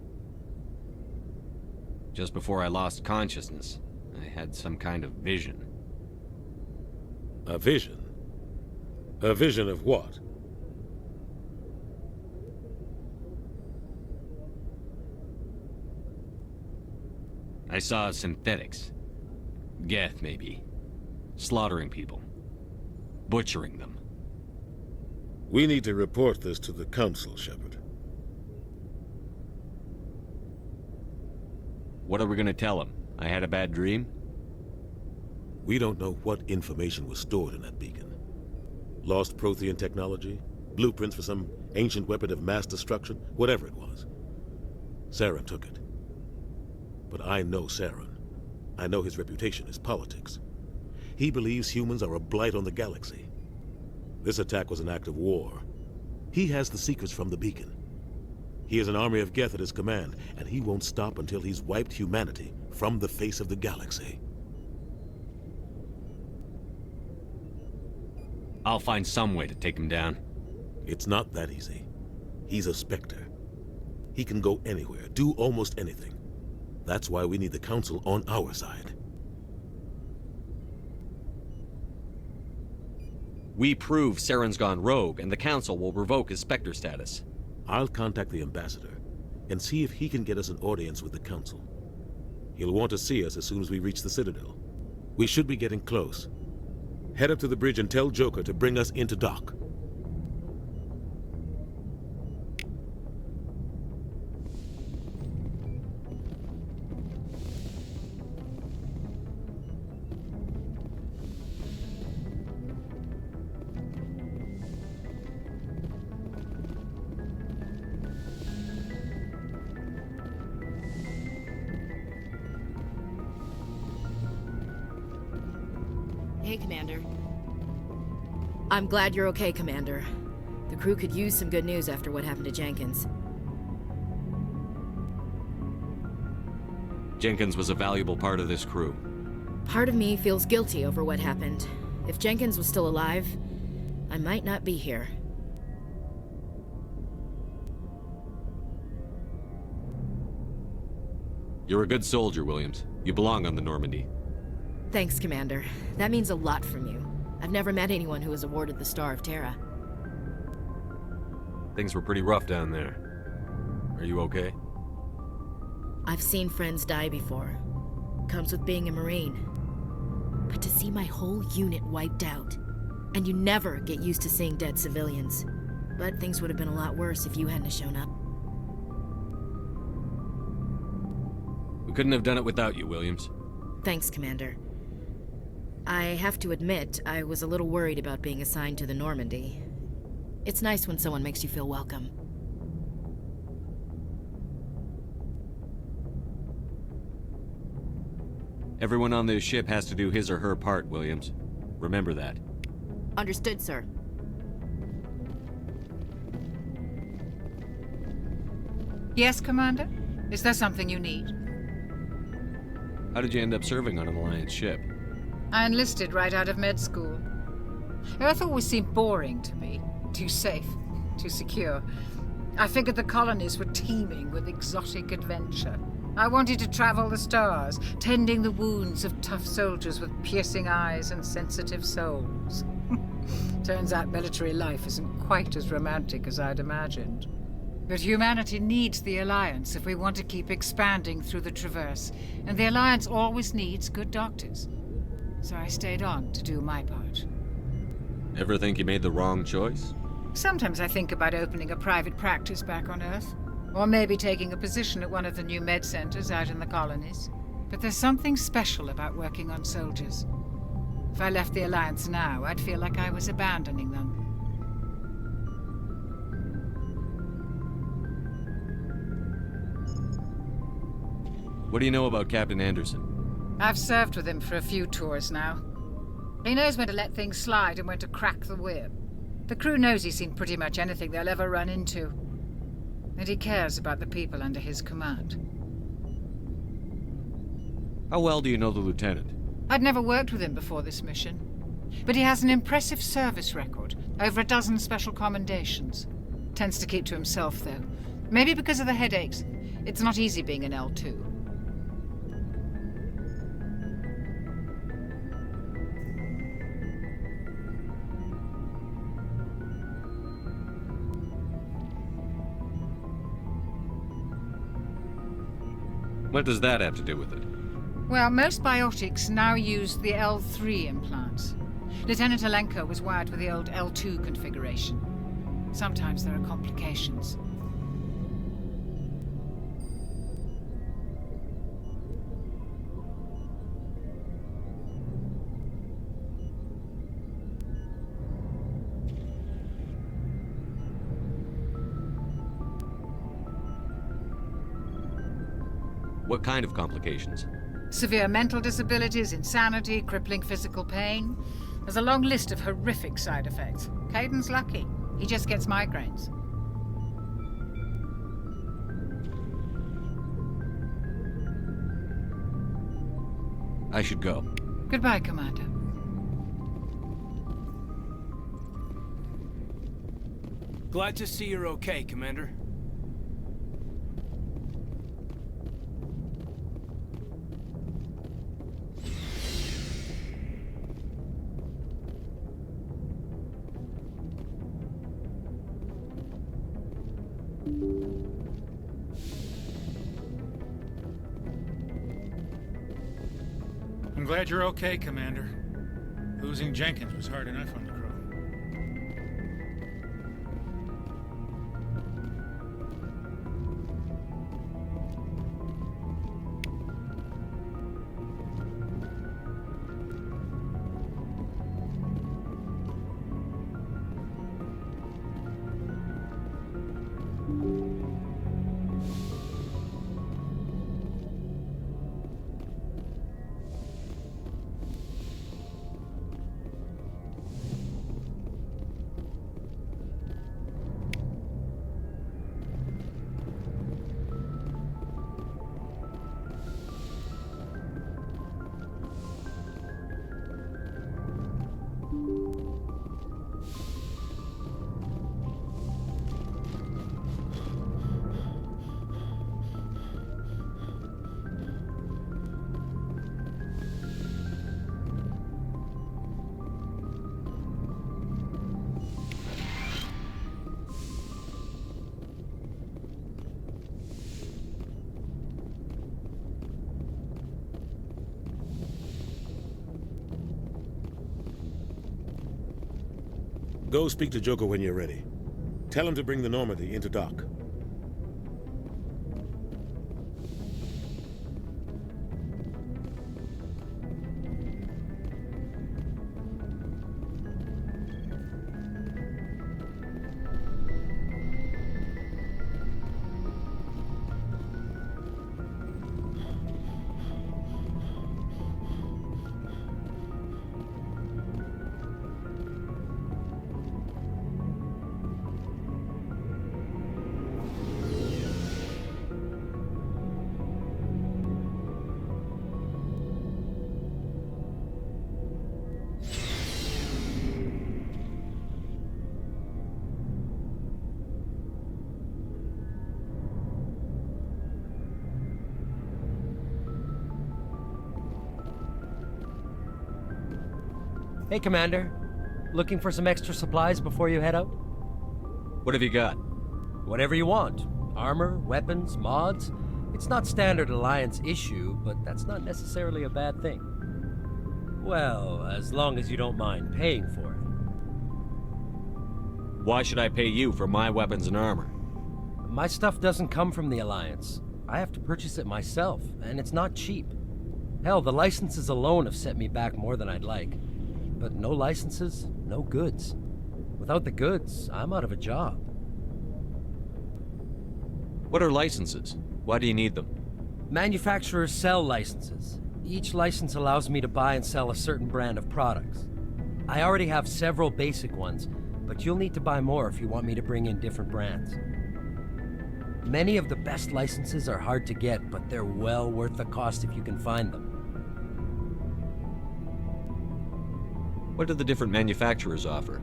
Just before I lost consciousness, I had some kind of vision. A vision? A vision of what? I saw synthetics. Geth, maybe. Slaughtering people. Butchering them. We need to report this to the Council, Shepard. What are we gonna tell them? I had a bad dream? We don't know what information was stored in that beacon. Lost Prothean technology? Blueprints for some ancient weapon of mass destruction? Whatever it was. Saren took it. But I know Saren. I know his reputation is politics. He believes humans are a blight on the galaxy. This attack was an act of war. He has the secrets from the beacon. He has an army of Geth at his command, and he won't stop until he's wiped humanity from the face of the galaxy. I'll find some way to take him down. It's not that easy. He's a Spectre. He can go anywhere, do almost anything. That's why we need the Council on our side. We prove Saren's gone rogue, and the Council will revoke his Spectre status. I'll contact the Ambassador and see if he can get us an audience with the Council. He'll want to see us as soon as we reach the Citadel. We should be getting close. Head up to the bridge and tell Joker to bring us into dock. Hey, Commander. I'm glad you're okay, Commander. The crew could use some good news after what happened to Jenkins. Jenkins was a valuable part of this crew. Part of me feels guilty over what happened. If Jenkins was still alive, I might not be here. You're a good soldier, Williams. You belong on the Normandy. Thanks, Commander. That means a lot from you. I've never met anyone who was awarded the Star of Terra. Things were pretty rough down there. Are you okay? I've seen friends die before. Comes with being a Marine. But to see my whole unit wiped out, and you never get used to seeing dead civilians. But things would have been a lot worse if you hadn't shown up. We couldn't have done it without you, Williams. Thanks, Commander. I have to admit, I was a little worried about being assigned to the Normandy. It's nice when someone makes you feel welcome. Everyone on this ship has to do his or her part, Williams. Remember that. Understood, sir. Yes, Commander? Is there something you need? How did you end up serving on an Alliance ship? I enlisted right out of med school. Earth always seemed boring to me. Too safe, too secure. I figured the colonies were teeming with exotic adventure. I wanted to travel the stars, tending the wounds of tough soldiers with piercing eyes and sensitive souls. Turns out military life isn't quite as romantic as I'd imagined. But humanity needs the Alliance if we want to keep expanding through the Traverse, and the Alliance always needs good doctors. So I stayed on to do my part. Ever think you made the wrong choice? Sometimes I think about opening a private practice back on Earth. Or maybe taking a position at one of the new med centers out in the colonies. But there's something special about working on soldiers. If I left the Alliance now, I'd feel like I was abandoning them. What do you know about Captain Anderson? I've served with him for a few tours now. He knows when to let things slide and when to crack the whip. The crew knows he's seen pretty much anything they'll ever run into. And he cares about the people under his command. How well do you know the lieutenant? I'd never worked with him before this mission. But he has an impressive service record, over a dozen special commendations. Tends to keep to himself, though. Maybe because of the headaches. It's not easy being an L2. What does that have to do with it? Well, most biotics now use the L3 implants. Lieutenant Alenko was wired with the old L2 configuration. Sometimes there are complications. What kind of complications? Severe mental disabilities, insanity, crippling physical pain. There's a long list of horrific side effects. Caden's lucky. He just gets migraines. I should go. Goodbye, Commander. Glad to see you're okay, Commander. I'm glad you're okay, Commander. Losing Jenkins was hard enough on the crew. Go speak to Joker when you're ready. Tell him to bring the Normandy into dock. Hey, Commander. Looking for some extra supplies before you head out? What have you got? Whatever you want. Armor, weapons, mods. It's not standard Alliance issue, but that's not necessarily a bad thing. Well, as long as you don't mind paying for it. Why should I pay you for my weapons and armor? My stuff doesn't come from the Alliance. I have to purchase it myself, and it's not cheap. Hell, the licenses alone have set me back more than I'd like. But no licenses, no goods. Without the goods, I'm out of a job. What are licenses? Why do you need them? Manufacturers sell licenses. Each license allows me to buy and sell a certain brand of products. I already have several basic ones, but you'll need to buy more if you want me to bring in different brands. Many of the best licenses are hard to get, but they're well worth the cost if you can find them. What do the different manufacturers offer?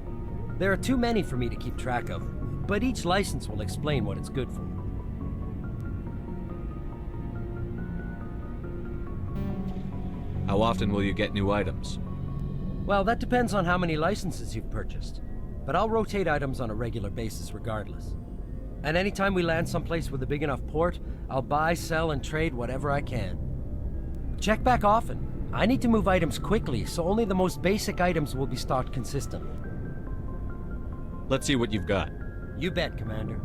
There are too many for me to keep track of, but each license will explain what it's good for. How often will you get new items? Well, that depends on how many licenses you've purchased, but I'll rotate items on a regular basis regardless. And anytime we land someplace with a big enough port, I'll buy, sell, and trade whatever I can. Check back often. I need to move items quickly, so only the most basic items will be stocked consistently. Let's see what you've got. You bet, Commander.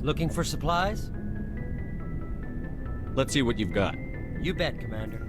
Looking for supplies? Let's see what you've got. You bet, Commander.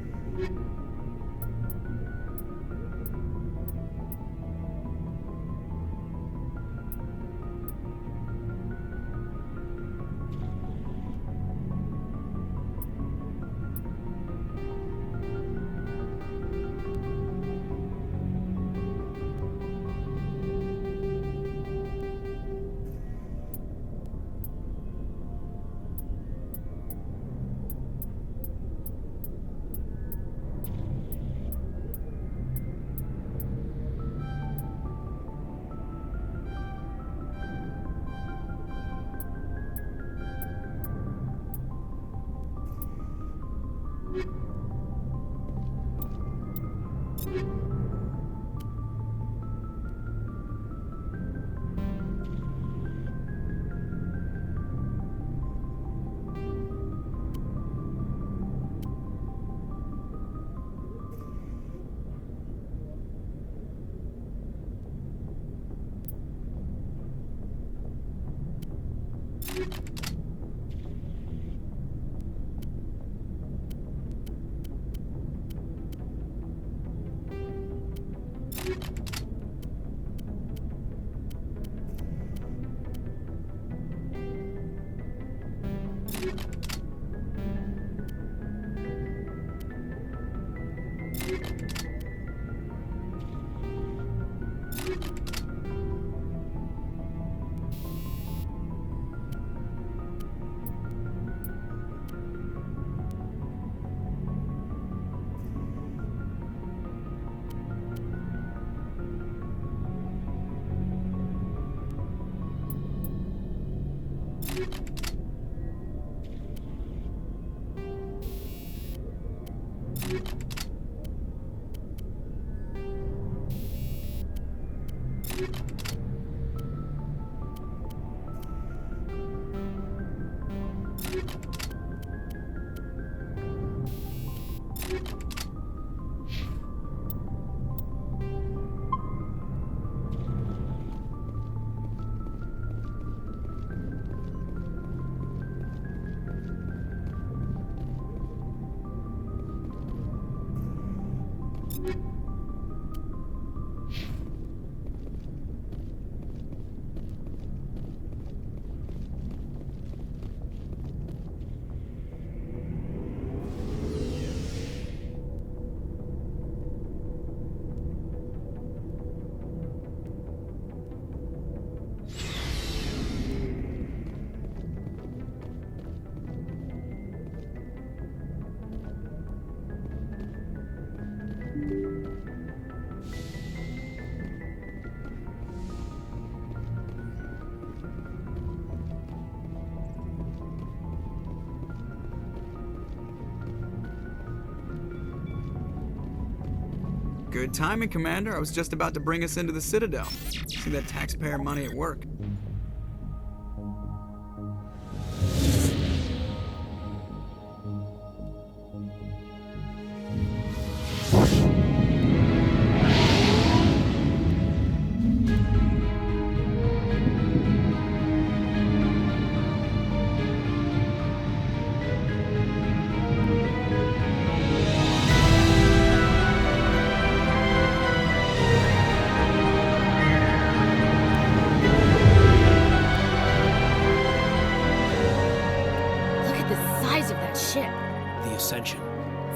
Good timing, Commander. I was just about to bring us into the Citadel. See that taxpayer money at work.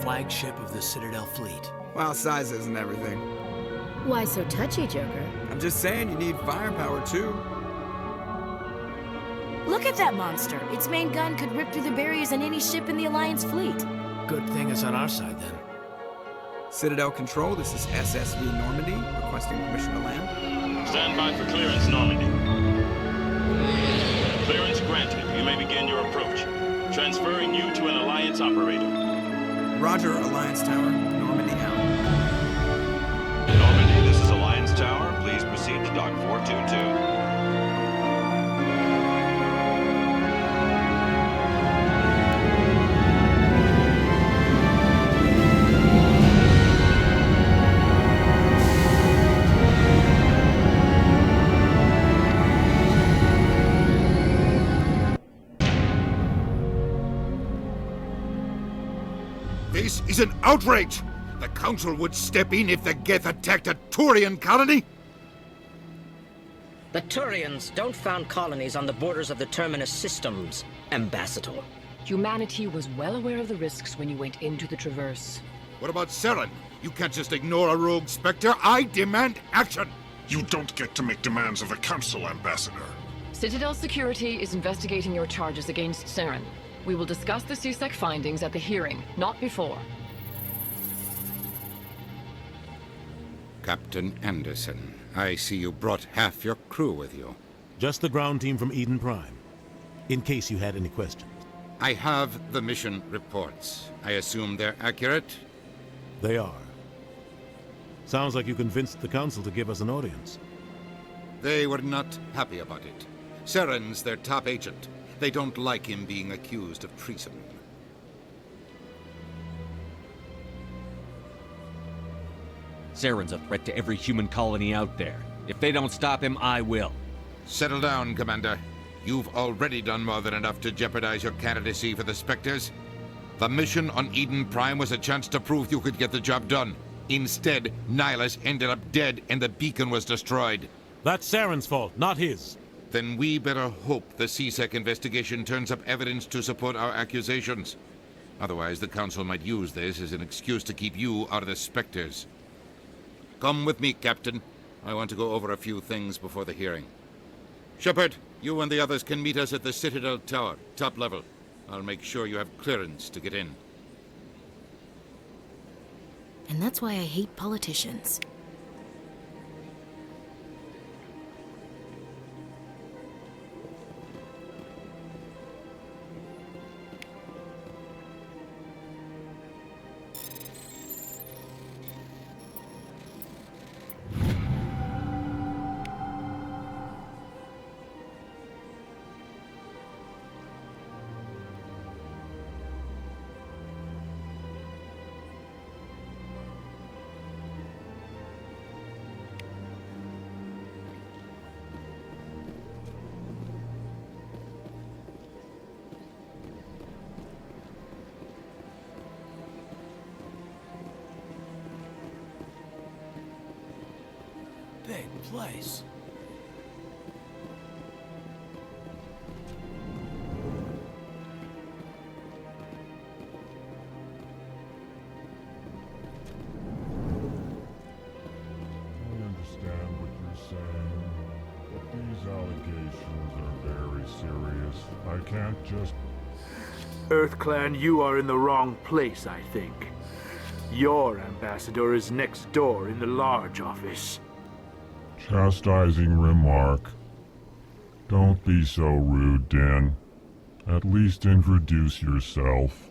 Flagship of the Citadel fleet. Well, size isn't everything. Why so touchy, Joker? I'm just saying you need firepower, too. Look at that monster. Its main gun could rip through the barriers in any ship in the Alliance fleet. Good thing it's on our side, then. Citadel Control, this is SSV Normandy, requesting permission to land. Stand by for clearance, Normandy. Clearance granted. You may begin your approach. Transferring you to an Alliance operator. Roger, Alliance Tower. Normandy out. Normandy, this is Alliance Tower. Please proceed to Dock 422. This is an outrage! The Council would step in if the Geth attacked a Turian colony? The Turians don't found colonies on the borders of the Terminus systems, Ambassador. Humanity was well aware of the risks when you went into the Traverse. What about Saren? You can't just ignore a rogue Spectre. I demand action! You don't get to make demands of the Council, Ambassador. Citadel Security is investigating your charges against Saren. We will discuss the CSEC findings at the hearing, not before. Captain Anderson, I see you brought half your crew with you. Just the ground team from Eden Prime, in case you had any questions. I have the mission reports. I assume they're accurate? They are. Sounds like you convinced the Council to give us an audience. They were not happy about it. Saren's their top agent. They don't like him being accused of treason. Saren's a threat to every human colony out there. If they don't stop him, I will. Settle down, Commander. You've already done more than enough to jeopardize your candidacy for the Spectres. The mission on Eden Prime was a chance to prove you could get the job done. Instead, Nihilus ended up dead and the beacon was destroyed. That's Saren's fault, not his. Then we better hope the CSEC investigation turns up evidence to support our accusations. Otherwise, the Council might use this as an excuse to keep you out of the Spectres. Come with me, Captain. I want to go over a few things before the hearing. Shepard, you and the others can meet us at the Citadel Tower, top level. I'll make sure you have clearance to get in. And that's why I hate politicians. Big place. I understand what you're saying, but these allegations are very serious. I can't just... EarthClan, you are in the wrong place, I think. Your ambassador is next door in the large office. Chastising remark. Don't be so rude, Din. At least introduce yourself.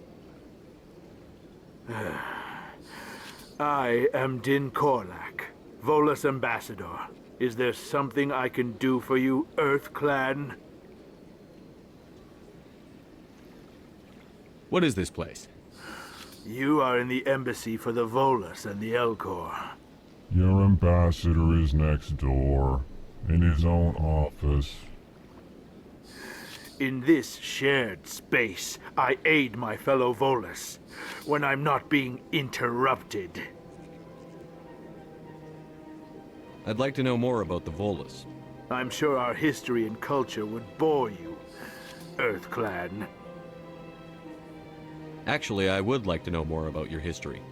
I am Din Korlak, Volus Ambassador. Is there something I can do for you, Earth Clan? What is this place? You are in the embassy for the Volus and the Elcor. Your ambassador is next door, in his own office. In this shared space, I aid my fellow Volus when I'm not being interrupted. I'd like to know more about the Volus. I'm sure our history and culture would bore you, Earth Clan. Actually, I would like to know more about your history.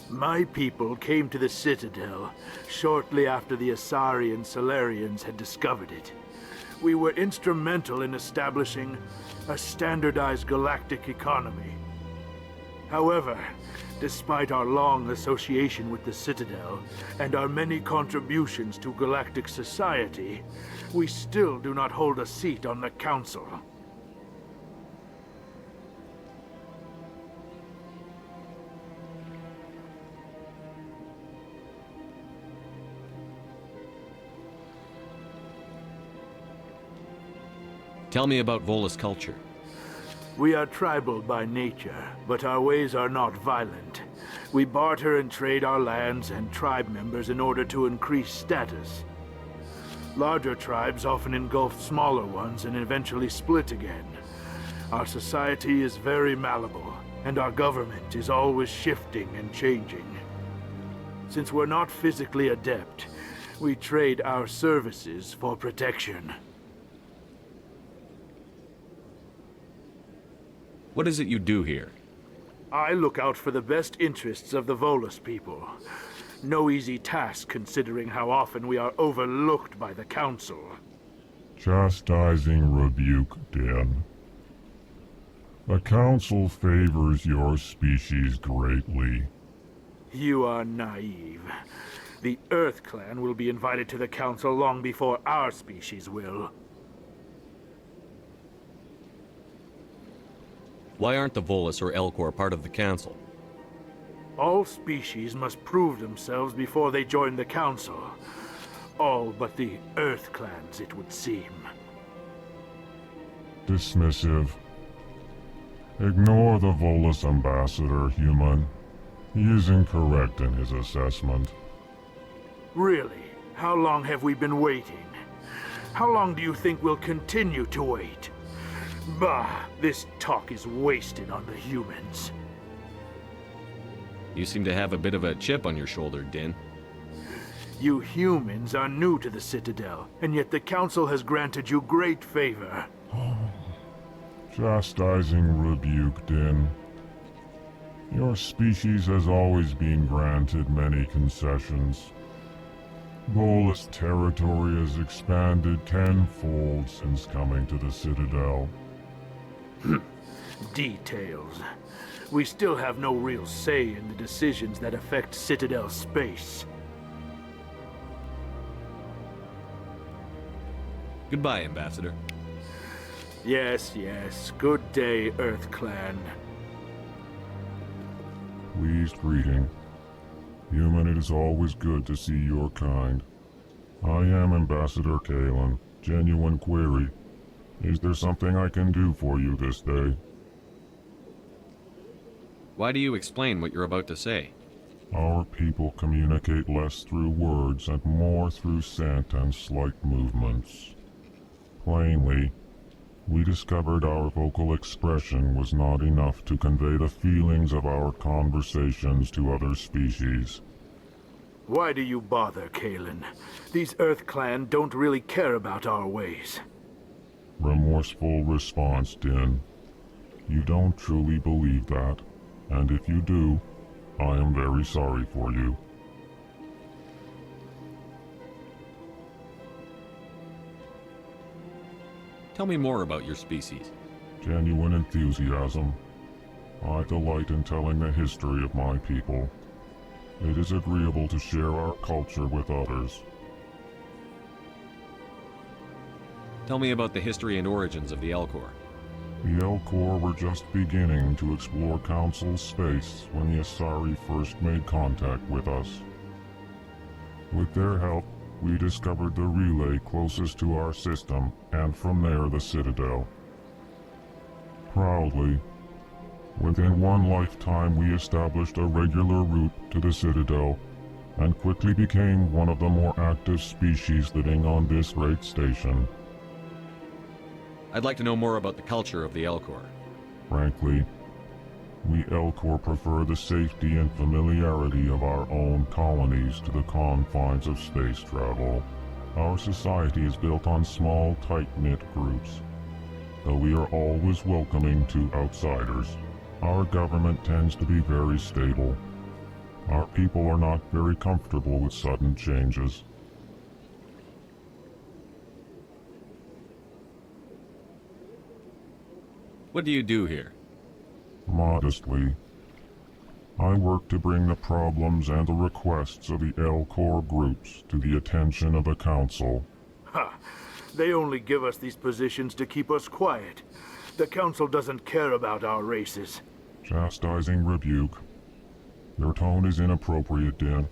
My people came to the Citadel shortly after the Asari and Solarians had discovered it. We were instrumental in establishing a standardized galactic economy. However, despite our long association with the Citadel and our many contributions to galactic society, we still do not hold a seat on the Council. Tell me about Volus culture. We are tribal by nature, but our ways are not violent. We barter and trade our lands and tribe members in order to increase status. Larger tribes often engulf smaller ones and eventually split again. Our society is very malleable, and our government is always shifting and changing. Since we're not physically adept, we trade our services for protection. What is it you do here? I look out for the best interests of the Volus people. No easy task considering how often we are overlooked by the Council. Chastising rebuke, Din. The Council favors your species greatly. You are naive. The Earth Clan will be invited to the Council long before our species will. Why aren't the Volus or Elcor part of the Council? All species must prove themselves before they join the Council. All but the Earth Clans, it would seem. Dismissive. Ignore the Volus ambassador, human. He is incorrect in his assessment. Really? How long have we been waiting? How long do you think we'll continue to wait? Bah, this talk is wasted on the humans. You seem to have a bit of a chip on your shoulder, Din. You humans are new to the Citadel, and yet the Council has granted you great favor. Chastising rebuke, Din. Your species has always been granted many concessions. Volus territory has expanded tenfold since coming to the Citadel. Details. We still have no real say in the decisions that affect Citadel space. Goodbye, Ambassador. Yes, yes. Good day, Earth Clan. Pleased greeting. Human, it is always good to see your kind. I am Ambassador Kalen. Genuine query. Is there something I can do for you this day? Why do you explain what you're about to say? Our people communicate less through words and more through scent and slight movements. Plainly, we discovered our vocal expression was not enough to convey the feelings of our conversations to other species. Why do you bother, Kalen? These Earth Clan don't really care about our ways. Remorseful response, Din. You don't truly believe that, and if you do, I am very sorry for you. Tell me more about your species. Genuine enthusiasm. I delight in telling the history of my people. It is agreeable to share our culture with others. Tell me about the history and origins of the Elcor. The Elcor were just beginning to explore Council space when the Asari first made contact with us. With their help, we discovered the relay closest to our system, and from there the Citadel. Proudly, within one lifetime we established a regular route to the Citadel, and quickly became one of the more active species living on this great station. I'd like to know more about the culture of the Elcor. Frankly, we Elcor prefer the safety and familiarity of our own colonies to the confines of space travel. Our society is built on small, tight-knit groups. Though we are always welcoming to outsiders, our government tends to be very stable. Our people are not very comfortable with sudden changes. What do you do here? Modestly, I work to bring the problems and the requests of the Elcor groups to the attention of the Council. Ha! They only give us these positions to keep us quiet. The Council doesn't care about our races. Chastising rebuke. Your tone is inappropriate, Din.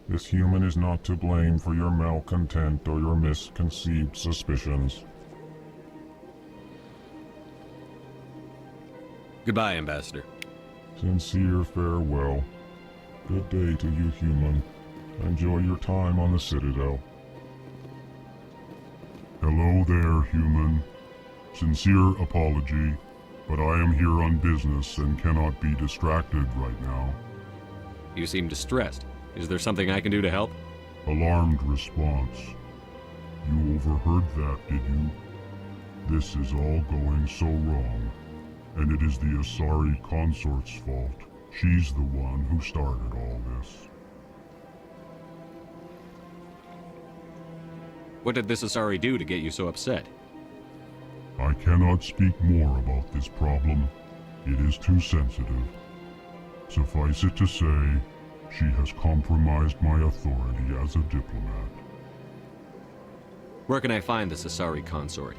This human is not to blame for your malcontent or your misconceived suspicions. Goodbye, Ambassador. Sincere farewell. Good day to you, human. Enjoy your time on the Citadel. Hello there, human. Sincere apology, but I am here on business and cannot be distracted right now. You seem distressed. Is there something I can do to help? Alarmed response. You overheard that, did you? This is all going so wrong. And it is the Asari consort's fault. She's the one who started all this. What did this Asari do to get you so upset? I cannot speak more about this problem. It is too sensitive. Suffice it to say, she has compromised my authority as a diplomat. Where can I find this Asari consort?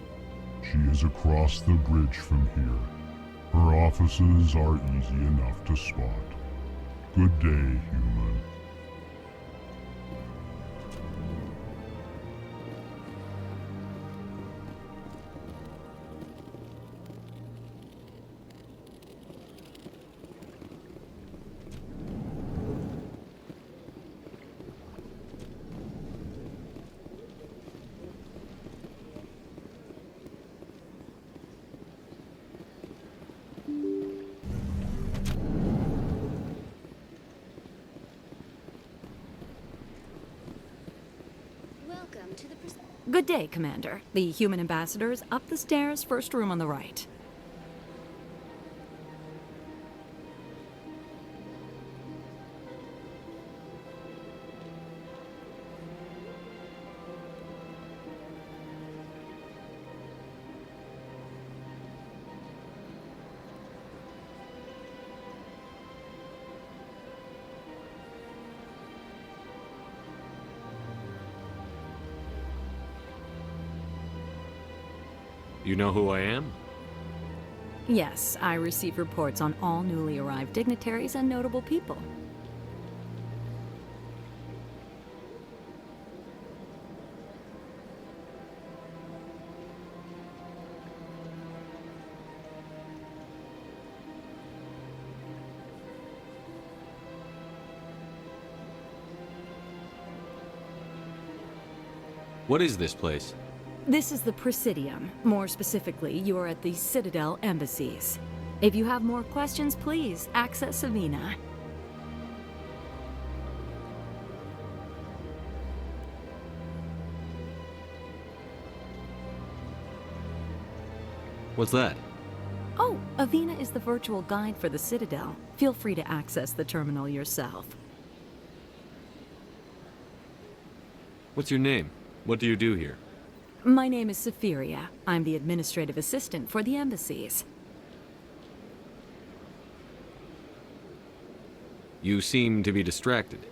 She is across the bridge from here. Her offices are easy enough to spot. Good day, human. Good day, Commander. The human ambassador is up the stairs, first room on the right. You know who I am? Yes, I receive reports on all newly arrived dignitaries and notable people. What is this place? This is the Presidium. More specifically, you are at the Citadel embassies. If you have more questions, please access Savina. What's that? Oh, Avina is the virtual guide for the Citadel. Feel free to access the terminal yourself. What's your name? What do you do here? My name is Sephiria. I'm the administrative assistant for the embassies. You seem to be distracted.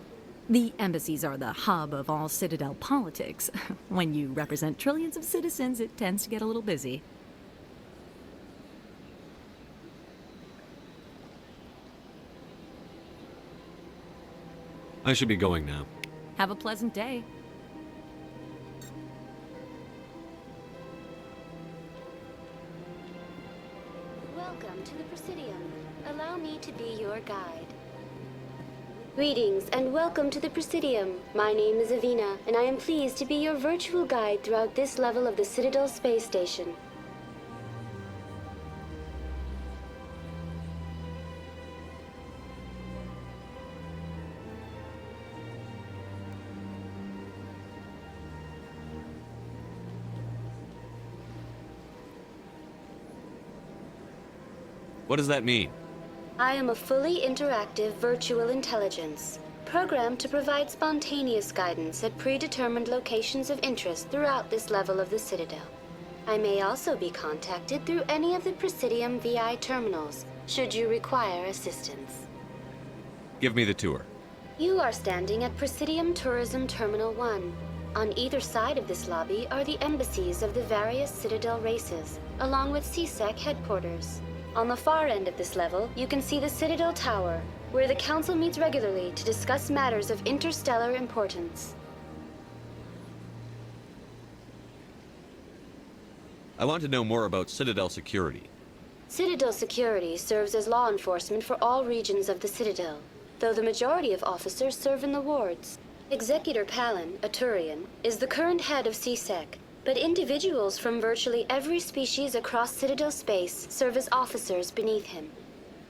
The embassies are the hub of all Citadel politics. When you represent trillions of citizens, it tends to get a little busy. I should be going now. Have a pleasant day. Welcome to the Presidium. Allow me to be your guide. Greetings and welcome to the Presidium. My name is Avina, and I am pleased to be your virtual guide throughout this level of the Citadel Space Station. What does that mean? I am a fully interactive virtual intelligence, programmed to provide spontaneous guidance at predetermined locations of interest throughout this level of the Citadel. I may also be contacted through any of the Presidium VI terminals, should you require assistance. Give me the tour. You are standing at Presidium Tourism Terminal 1. On either side of this lobby are the embassies of the various Citadel races, along with CSEC headquarters. On the far end of this level, you can see the Citadel Tower, where the Council meets regularly to discuss matters of interstellar importance. I want to know more about Citadel security. Citadel security serves as law enforcement for all regions of the Citadel, though the majority of officers serve in the wards. Executor Palin, a Turian, is the current head of CSEC, but individuals from virtually every species across Citadel space serve as officers beneath him.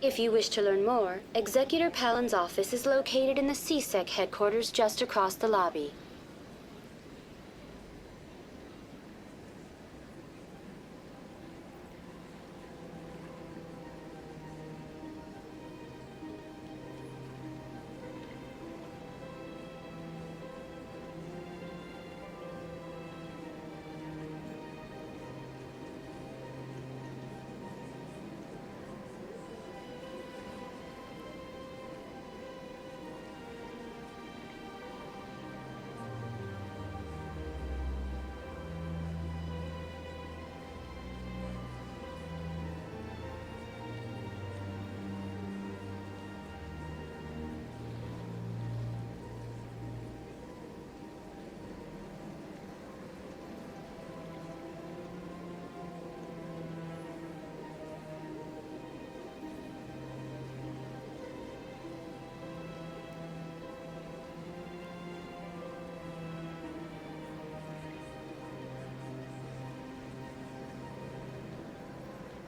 If you wish to learn more, Executor Palin's office is located in the CSEC headquarters just across the lobby.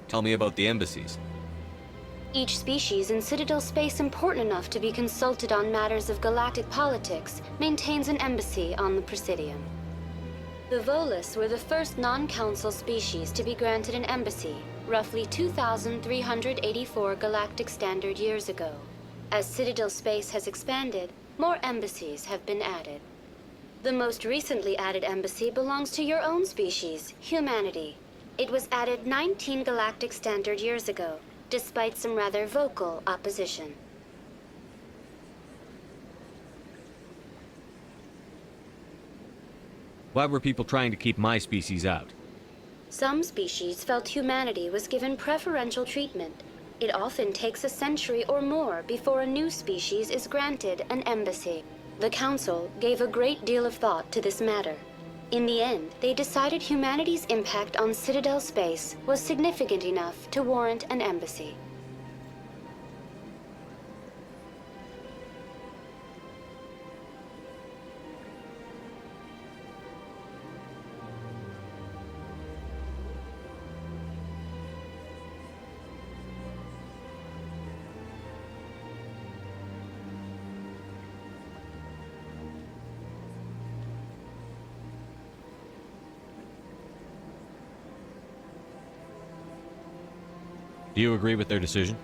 Tell me about the embassies. Each species in Citadel space important enough to be consulted on matters of galactic politics maintains an embassy on the Presidium. The Volus were the first non-council species to be granted an embassy, roughly 2,384 galactic standard years ago. As Citadel space has expanded, more embassies have been added. The most recently added embassy belongs to your own species, humanity. It was added 19 galactic standard years ago, despite some rather vocal opposition. Why were people trying to keep my species out? Some species felt humanity was given preferential treatment. It often takes a century or more before a new species is granted an embassy. The Council gave a great deal of thought to this matter. In the end, they decided humanity's impact on Citadel space was significant enough to warrant an embassy. Do you agree with their decision?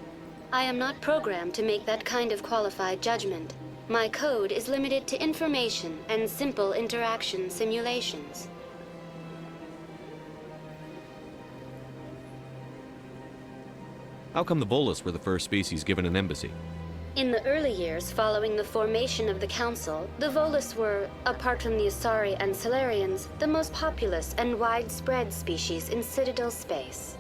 I am not programmed to make that kind of qualified judgment. My code is limited to information and simple interaction simulations. How come the Volus were the first species given an embassy? In the early years following the formation of the Council, the Volus were, apart from the Asari and Solarians, the most populous and widespread species in Citadel space.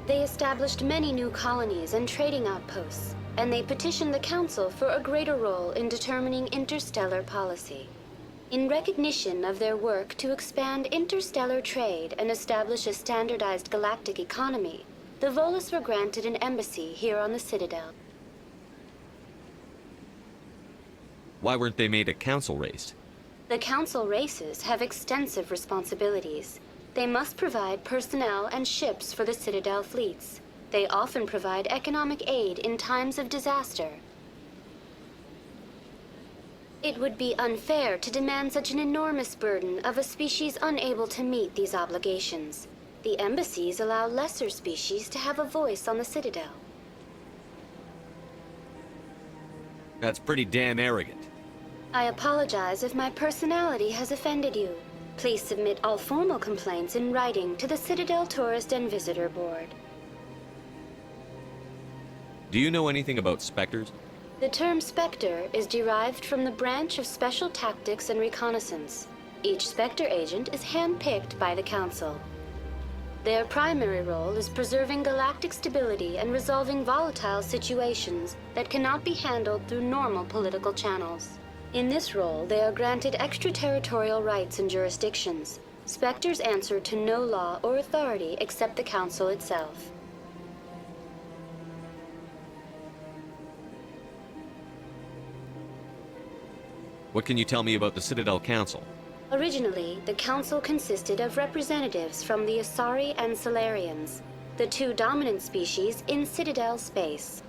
They established many new colonies and trading outposts, and they petitioned the Council for a greater role in determining interstellar policy. In recognition of their work to expand interstellar trade and establish a standardized galactic economy, the Volus were granted an embassy here on the Citadel. Why weren't they made a council race? The Council races have extensive responsibilities. They must provide personnel and ships for the Citadel fleets. They often provide economic aid in times of disaster. It would be unfair to demand such an enormous burden of a species unable to meet these obligations. The embassies allow lesser species to have a voice on the Citadel. That's pretty damn arrogant. I apologize if my personality has offended you. Please submit all formal complaints in writing to the Citadel Tourist and Visitor Board. Do you know anything about Spectres? The term Spectre is derived from the branch of Special Tactics and Reconnaissance. Each Spectre agent is handpicked by the Council. Their primary role is preserving galactic stability and resolving volatile situations that cannot be handled through normal political channels. In this role, they are granted extraterritorial rights and jurisdictions. Spectres answer to no law or authority except the Council itself. What can you tell me about the Citadel Council? Originally, the Council consisted of representatives from the Asari and Solarians, the two dominant species in Citadel space.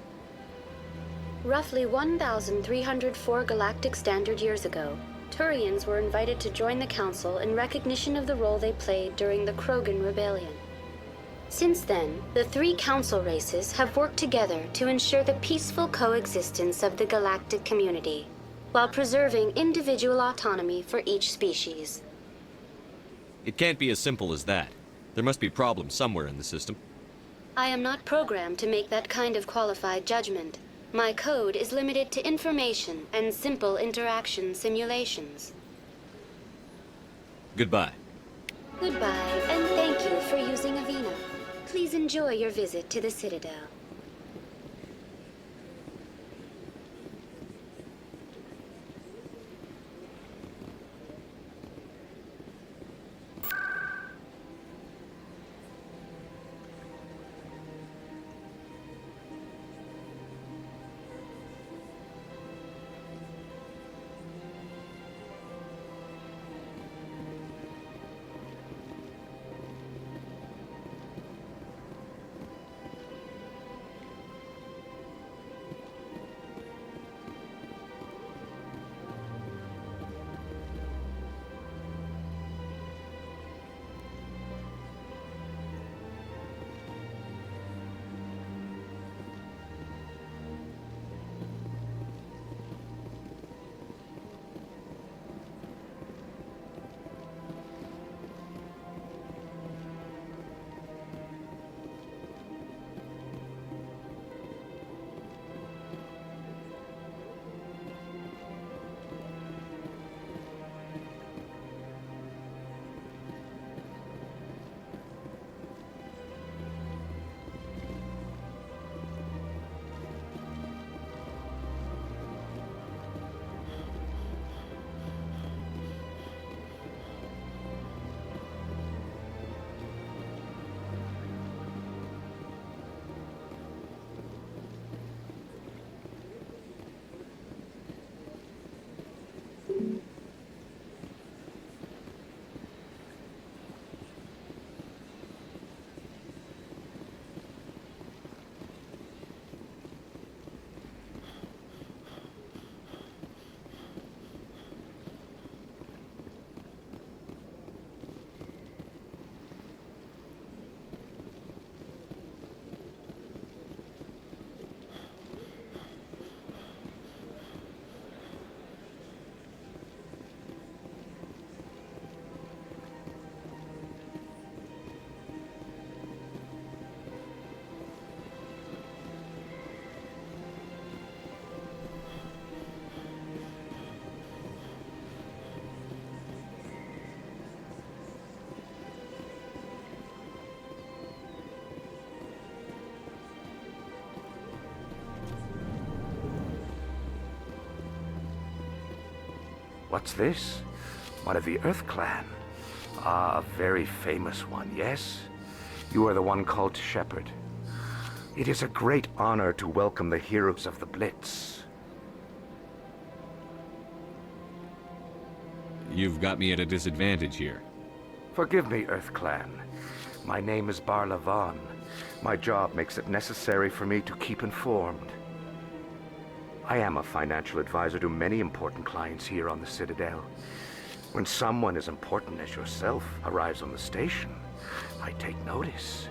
Roughly 1,304 galactic standard years ago, Turians were invited to join the Council in recognition of the role they played during the Krogan Rebellion. Since then, the three Council races have worked together to ensure the peaceful coexistence of the galactic community, while preserving individual autonomy for each species. It can't be as simple as that. There must be problems somewhere in the system. I am not programmed to make that kind of qualified judgment. My code is limited to information and simple interaction simulations. Goodbye. Goodbye, and thank you for using Avina. Please enjoy your visit to the Citadel. What's this? One of the Earth Clan. Ah, a very famous one, yes? You are the one called Shepard. It is a great honor to welcome the heroes of the Blitz. You've got me at a disadvantage here. Forgive me, Earth Clan. My name is Barla Vaughn. My job makes it necessary for me to keep informed. I am a financial advisor to many important clients here on the Citadel. When someone as important as yourself arrives on the station, I take notice.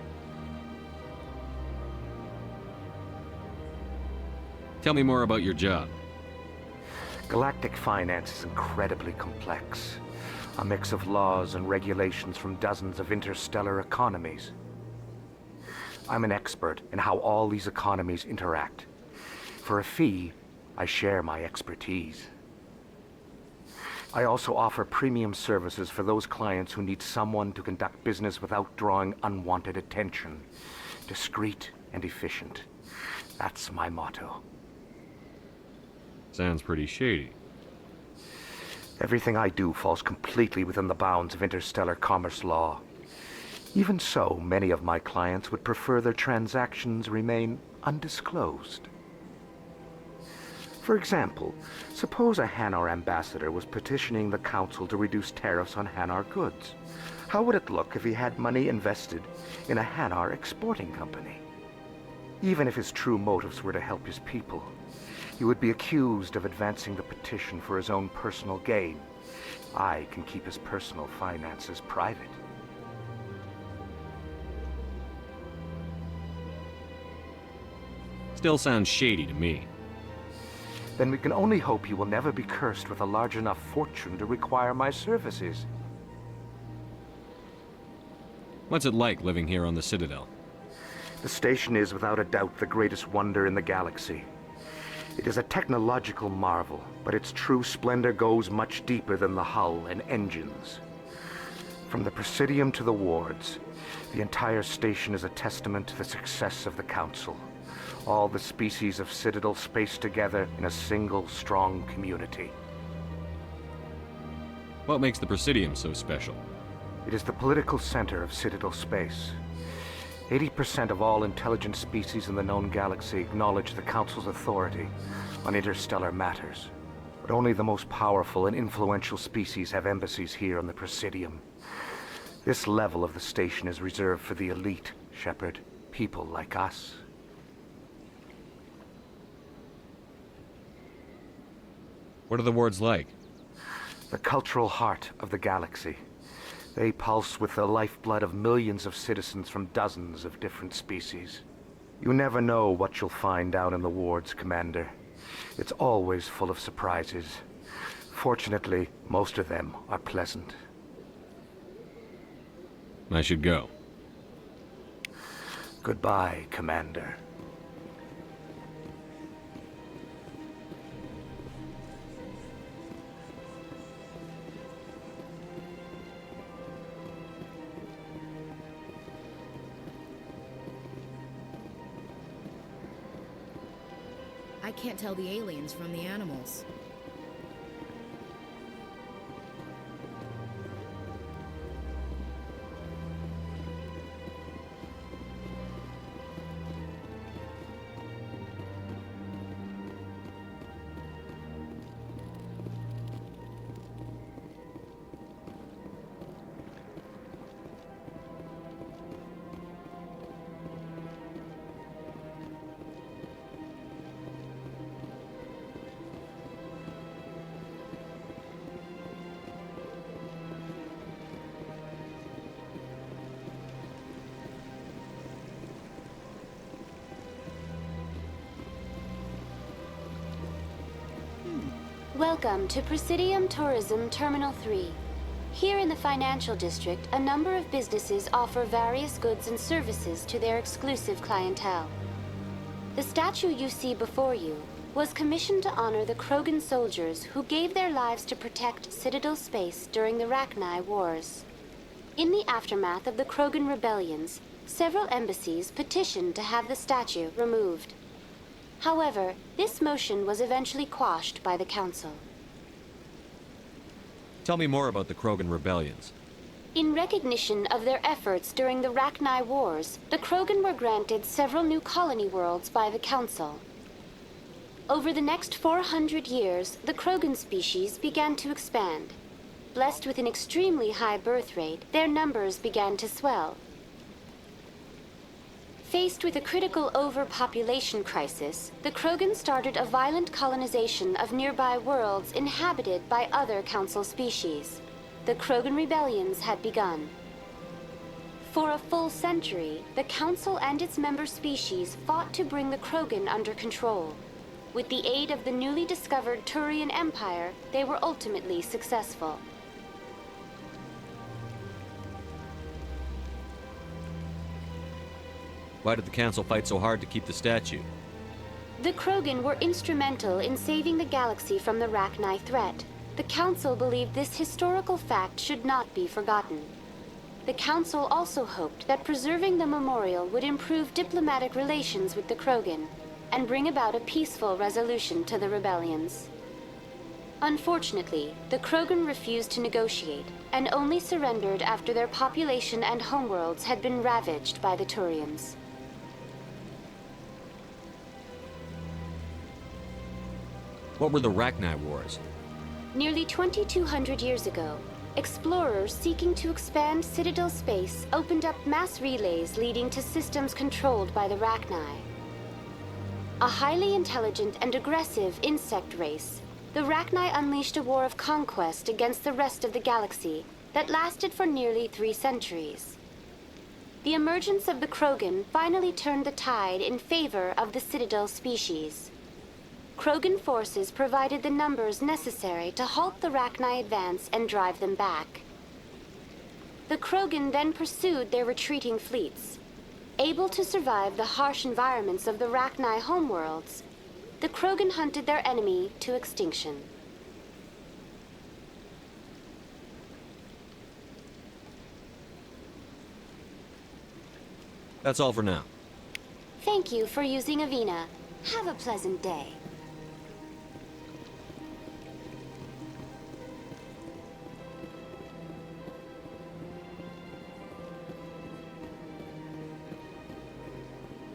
Tell me more about your job. Galactic finance is incredibly complex. A mix of laws and regulations from dozens of interstellar economies. I'm an expert in how all these economies interact. For a fee, I share my expertise. I also offer premium services for those clients who need someone to conduct business without drawing unwanted attention. Discreet and efficient. That's my motto. Sounds pretty shady. Everything I do falls completely within the bounds of interstellar commerce law. Even so, many of my clients would prefer their transactions remain undisclosed. For example, suppose a Hanar ambassador was petitioning the Council to reduce tariffs on Hanar goods. How would it look if he had money invested in a Hanar exporting company? Even if his true motives were to help his people, he would be accused of advancing the petition for his own personal gain. I can keep his personal finances private. Still sounds shady to me. Then we can only hope you will never be cursed with a large enough fortune to require my services. What's it like living here on the Citadel? The station is without a doubt the greatest wonder in the galaxy. It is a technological marvel, but its true splendor goes much deeper than the hull and engines. From the Presidium to the wards, the entire station is a testament to the success of the Council. All the species of Citadel spaced together in a single, strong community. What makes the Presidium so special? It is the political center of Citadel space. 80% of all intelligent species in the known galaxy acknowledge the Council's authority on interstellar matters. But only the most powerful and influential species have embassies here on the Presidium. This level of the station is reserved for the elite, Shepard. People like us. What are the wards like? The cultural heart of the galaxy. They pulse with the lifeblood of millions of citizens from dozens of different species. You never know what you'll find down in the wards, Commander. It's always full of surprises. Fortunately, most of them are pleasant. I should go. Goodbye, Commander. I can't tell the aliens from the animals. Welcome to Presidium Tourism Terminal 3. Here in the financial district, a number of businesses offer various goods and services to their exclusive clientele. The statue you see before you was commissioned to honor the Krogan soldiers who gave their lives to protect Citadel space during the Rachni Wars. In the aftermath of the Krogan rebellions, several embassies petitioned to have the statue removed. However, this motion was eventually quashed by the Council. Tell me more about the Krogan rebellions. In recognition of their efforts during the Rachni Wars, the Krogan were granted several new colony worlds by the Council. Over the next 400 years, the Krogan species began to expand. Blessed with an extremely high birth rate, their numbers began to swell. Faced with a critical overpopulation crisis, the Krogan started a violent colonization of nearby worlds inhabited by other Council species. The Krogan rebellions had begun. For a full century, the Council and its member species fought to bring the Krogan under control. With the aid of the newly discovered Turian Empire, they were ultimately successful. Why did the Council fight so hard to keep the statue? The Krogan were instrumental in saving the galaxy from the Rachni threat. The Council believed this historical fact should not be forgotten. The Council also hoped that preserving the memorial would improve diplomatic relations with the Krogan and bring about a peaceful resolution to the rebellions. Unfortunately, the Krogan refused to negotiate and only surrendered after their population and homeworlds had been ravaged by the Turians. What were the Rachni Wars? Nearly 2,200 years ago, explorers seeking to expand Citadel space opened up mass relays leading to systems controlled by the Rachni. A highly intelligent and aggressive insect race, the Rachni unleashed a war of conquest against the rest of the galaxy that lasted for nearly 3 centuries. The emergence of the Krogan finally turned the tide in favor of the Citadel species. Krogan forces provided the numbers necessary to halt the Rachni advance and drive them back. The Krogan then pursued their retreating fleets. Able to survive the harsh environments of the Rachni homeworlds, the Krogan hunted their enemy to extinction. That's all for now. Thank you for using Avina. Have a pleasant day.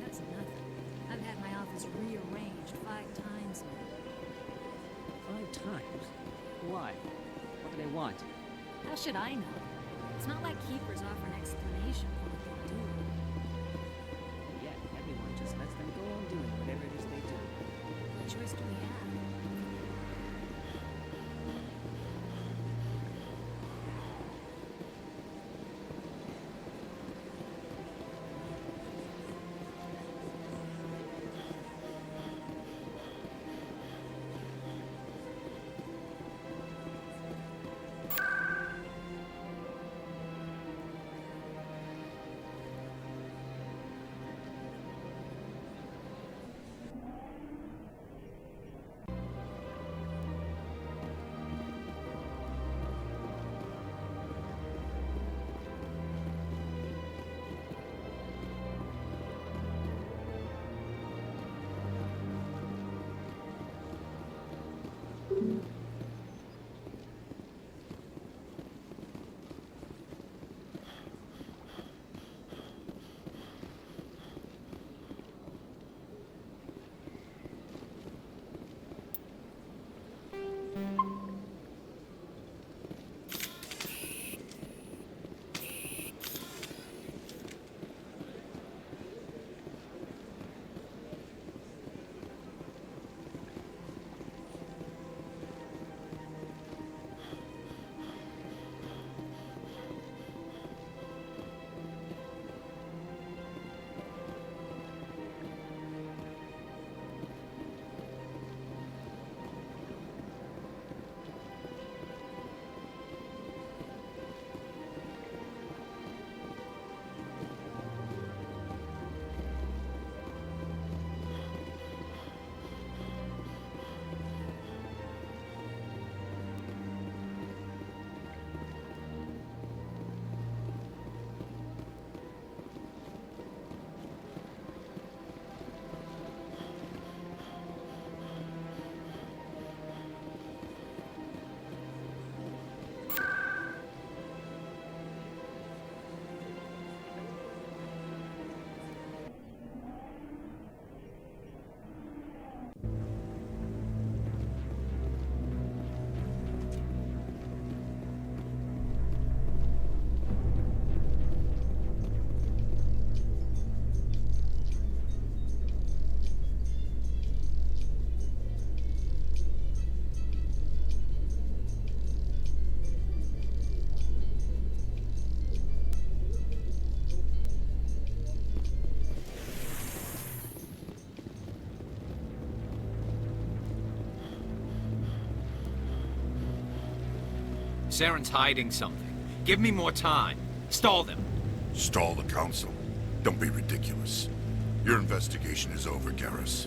That's nothing. I've had my office rearranged 5 times now. 5 times? Why? What do they want? How should I know? It's not like keepers offer an explanation for what they do. Yet, everyone just lets them go on doing whatever it is they do. What choice do we have? Saren's hiding something. Give me more time. Stall them. Stall the Council? Don't be ridiculous. Your investigation is over, Garrus.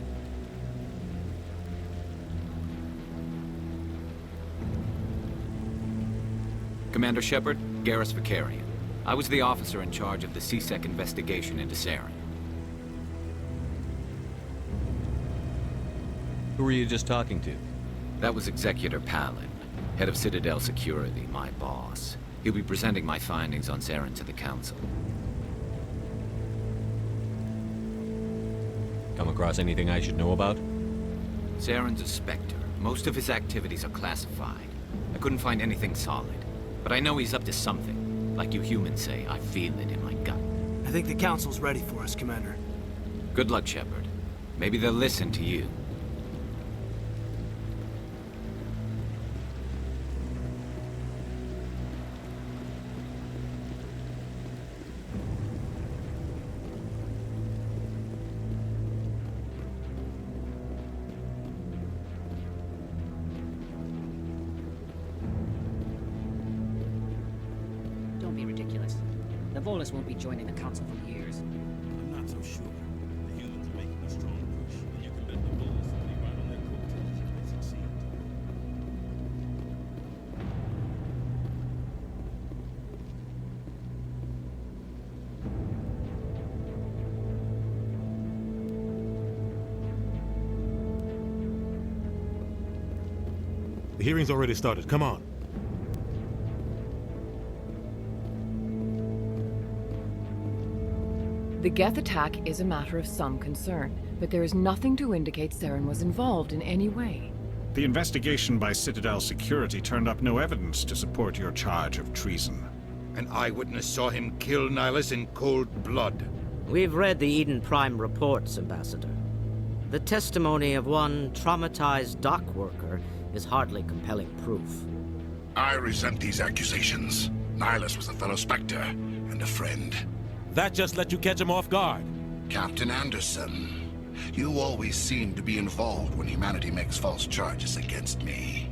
Commander Shepard, Garrus Vakarian. I was the officer in charge of the C-Sec investigation into Saren. Who were you just talking to? That was Executor Palin, head of Citadel Security, my boss. He'll be presenting my findings on Saren to the Council. Come across anything I should know about? Saren's a Spectre. Most of his activities are classified. I couldn't find anything solid. But I know he's up to something. Like you humans say, I feel it in my gut. I think the Council's ready for us, Commander. Good luck, Shepard. Maybe they'll listen to you. Don't be ridiculous. The Volus won't be joining the Council for years. I'm not so sure. The humans are making a strong push, and you can bet the Volus will be right on their coattails if they succeed. The hearing's already started. Come on. The Geth attack is a matter of some concern, but there is nothing to indicate Saren was involved in any way. The investigation by Citadel Security turned up no evidence to support your charge of treason. An eyewitness saw him kill Nihilus in cold blood. We've read the Eden Prime reports, Ambassador. The testimony of one traumatized dock worker is hardly compelling proof. I resent these accusations. Nihilus was a fellow Spectre and a friend. That just let you catch him off guard. Captain Anderson, you always seem to be involved when humanity makes false charges against me.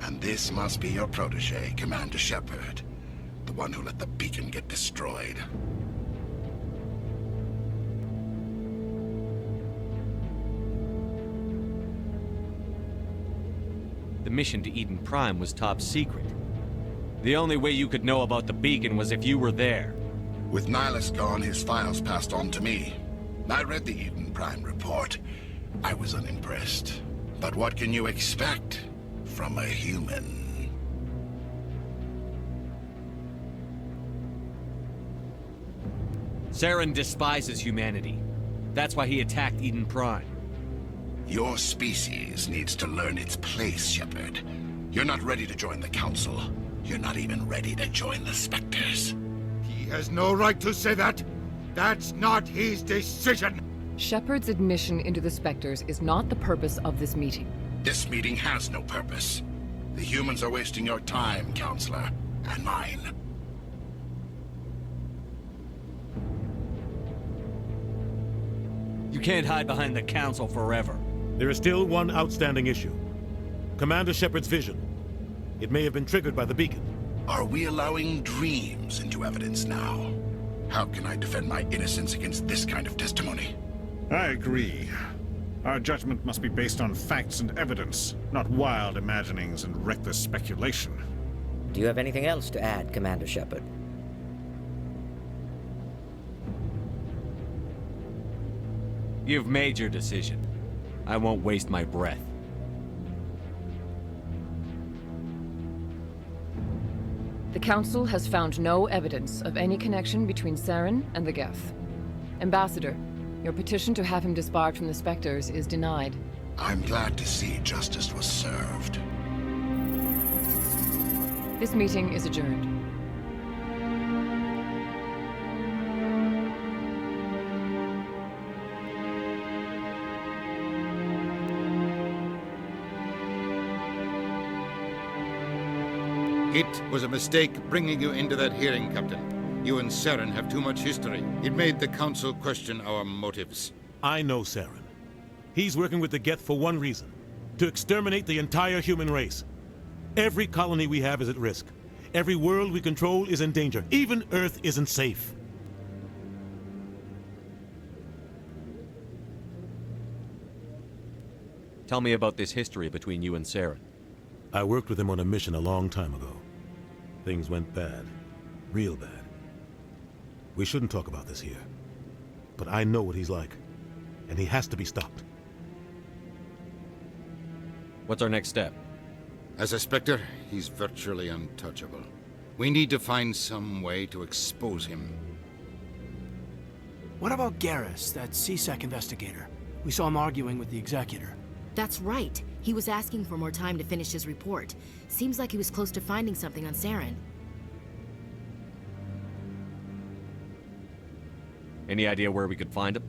And this must be your protege, Commander Shepard, the one who let the beacon get destroyed. The mission to Eden Prime was top secret. The only way you could know about the beacon was if you were there. With Nihilus gone, his files passed on to me. I read the Eden Prime report. I was unimpressed. But what can you expect from a human? Saren despises humanity. That's why he attacked Eden Prime. Your species needs to learn its place, Shepard. You're not ready to join the Council. You're not even ready to join the Spectres. He has no right to say that. That's not his decision. Shepard's admission into the Spectres is not the purpose of this meeting. This meeting has no purpose. The humans are wasting your time, Counselor, and mine. You can't hide behind the Council forever. There is still one outstanding issue. Commander Shepard's vision. It may have been triggered by the beacon. Are we allowing dreams into evidence now? How can I defend my innocence against this kind of testimony? I agree. Our judgment must be based on facts and evidence, not wild imaginings and reckless speculation. Do you have anything else to add, Commander Shepard? You've made your decision. I won't waste my breath. The Council has found no evidence of any connection between Saren and the Geth. Ambassador, your petition to have him disbarred from the Spectres is denied. I'm glad to see justice was served. This meeting is adjourned. It was a mistake bringing you into that hearing, Captain. You and Saren have too much history. It made the Council question our motives. I know Saren. He's working with the Geth for one reason. To exterminate the entire human race. Every colony we have is at risk. Every world we control is in danger. Even Earth isn't safe. Tell me about this history between you and Saren. I worked with him on a mission a long time ago. Things went bad. Real bad. We shouldn't talk about this here. But I know what he's like. And he has to be stopped. What's our next step? As a Spectre, he's virtually untouchable. We need to find some way to expose him. What about Garrus, that CSEC investigator? We saw him arguing with the Executor. That's right. He was asking for more time to finish his report. Seems like he was close to finding something on Saren. Any idea where we could find him?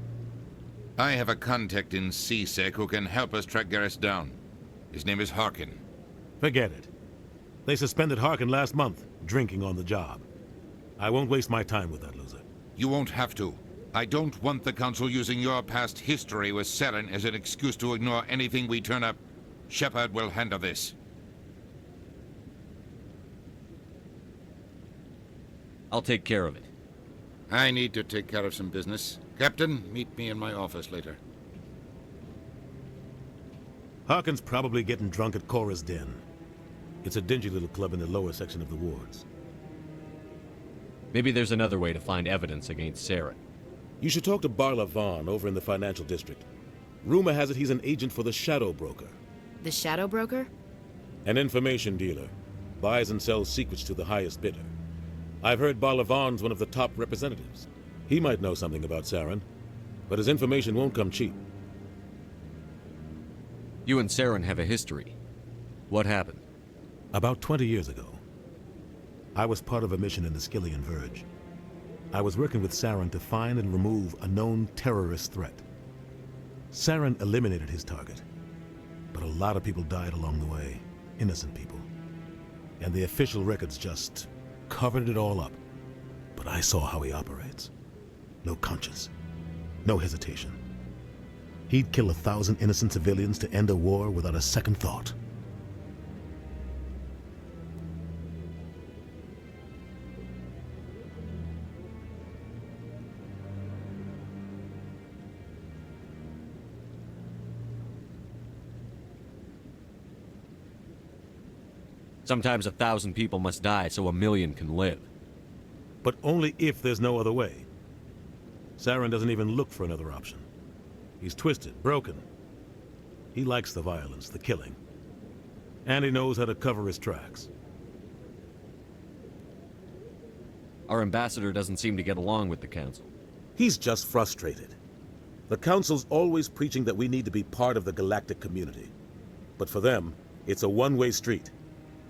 I have a contact in CSEC who can help us track Garrus down. His name is Harkin. Forget it. They suspended Harkin last month, drinking on the job. I won't waste my time with that loser. You won't have to. I don't want the Council using your past history with Saren as an excuse to ignore anything we turn up. Shepard will handle this. I'll take care of it. I need to take care of some business. Captain, meet me in my office later. Harkin's probably getting drunk at Cora's Den. It's a dingy little club in the lower section of the wards. Maybe there's another way to find evidence against Saren. You should talk to Barla Vaughn over in the financial district. Rumor has it he's an agent for the Shadow Broker. The Shadow Broker? An information dealer. Buys and sells secrets to the highest bidder. I've heard Barla Vaughn's one of the top representatives. He might know something about Saren, but his information won't come cheap. You and Saren have a history. What happened? About 20 years ago, I was part of a mission in the Skillian Verge. I was working with Saren to find and remove a known terrorist threat. Saren eliminated his target, but a lot of people died along the way, innocent people. And the official records just covered it all up. But I saw how he operates. No conscience, no hesitation. He'd kill 1,000 innocent civilians to end a war without a second thought. Sometimes 1,000 people must die so 1,000,000 can live. But only if there's no other way. Saren doesn't even look for another option. He's twisted, broken. He likes the violence, the killing. And he knows how to cover his tracks. Our ambassador doesn't seem to get along with the Council. He's just frustrated. The Council's always preaching that we need to be part of the galactic community. But for them, it's a one-way street.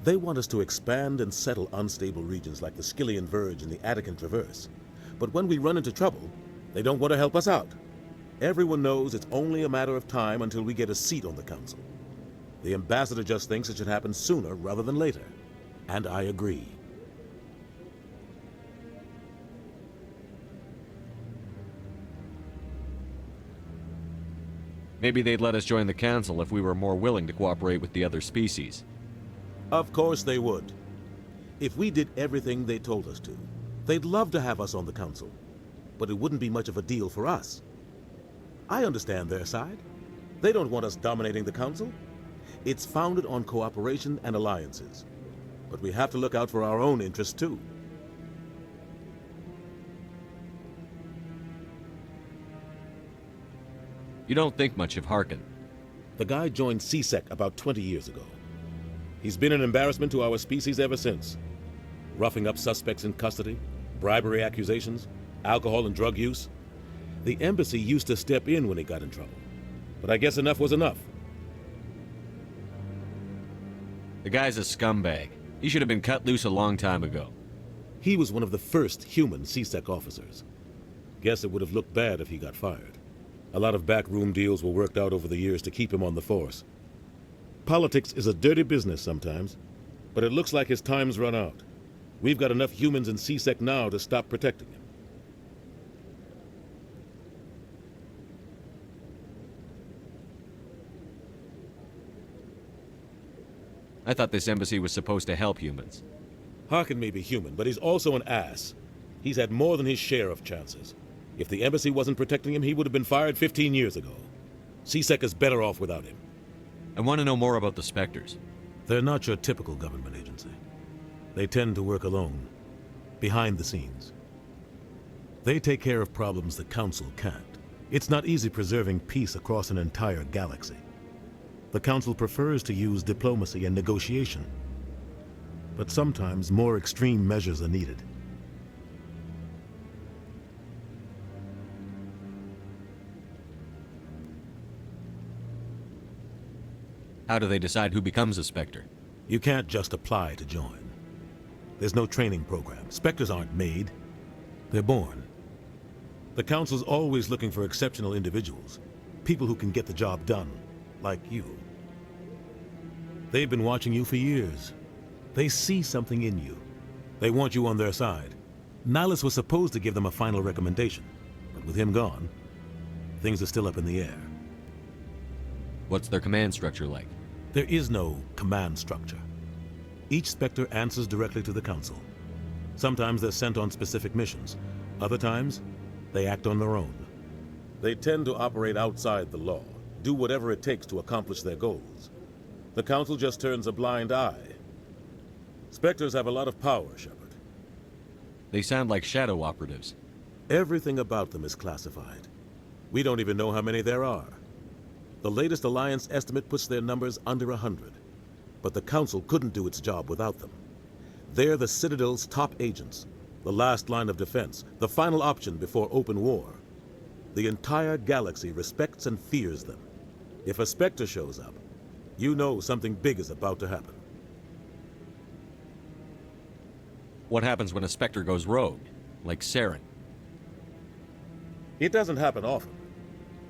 They want us to expand and settle unstable regions like the Skillian Verge and the Attican Traverse. But when we run into trouble, they don't want to help us out. Everyone knows it's only a matter of time until we get a seat on the Council. The ambassador just thinks it should happen sooner rather than later. And I agree. Maybe they'd let us join the Council if we were more willing to cooperate with the other species. Of course they would. If we did everything they told us to, they'd love to have us on the Council. But it wouldn't be much of a deal for us. I understand their side. They don't want us dominating the Council. It's founded on cooperation and alliances. But we have to look out for our own interests too. You don't think much of Harkin. The guy joined CSEC about 20 years ago. He's been an embarrassment to our species ever since. Roughing up suspects in custody, bribery accusations, alcohol and drug use. The embassy used to step in when he got in trouble. But I guess enough was enough. The guy's a scumbag. He should have been cut loose a long time ago. He was one of the first human CSEC officers. Guess it would have looked bad if he got fired. A lot of backroom deals were worked out over the years to keep him on the force. Politics is a dirty business sometimes, but it looks like his time's run out. We've got enough humans in CSEC now to stop protecting him. I thought this embassy was supposed to help humans. Harkin may be human, but he's also an ass. He's had more than his share of chances. If the embassy wasn't protecting him, he would have been fired 15 years ago. C-Sec is better off without him. I want to know more about the Spectres. They're not your typical government agency. They tend to work alone, behind the scenes. They take care of problems the Council can't. It's not easy preserving peace across an entire galaxy. The Council prefers to use diplomacy and negotiation. But sometimes more extreme measures are needed. How do they decide who becomes a Spectre? You can't just apply to join. There's no training program. Spectres aren't made. They're born. The Council's always looking for exceptional individuals. People who can get the job done, like you. They've been watching you for years. They see something in you. They want you on their side. Nihilus was supposed to give them a final recommendation, but with him gone, things are still up in the air. What's their command structure like? There is no command structure. Each Spectre answers directly to the Council. Sometimes they're sent on specific missions. Other times, they act on their own. They tend to operate outside the law, do whatever it takes to accomplish their goals. The Council just turns a blind eye. Spectres have a lot of power, Shepard. They sound like shadow operatives. Everything about them is classified. We don't even know how many there are. The latest Alliance estimate puts their numbers under 100. But the Council couldn't do its job without them. They're the Citadel's top agents, the last line of defense, the final option before open war. The entire galaxy respects and fears them. If a Spectre shows up, you know something big is about to happen. What happens when a Spectre goes rogue, like Saren? It doesn't happen often.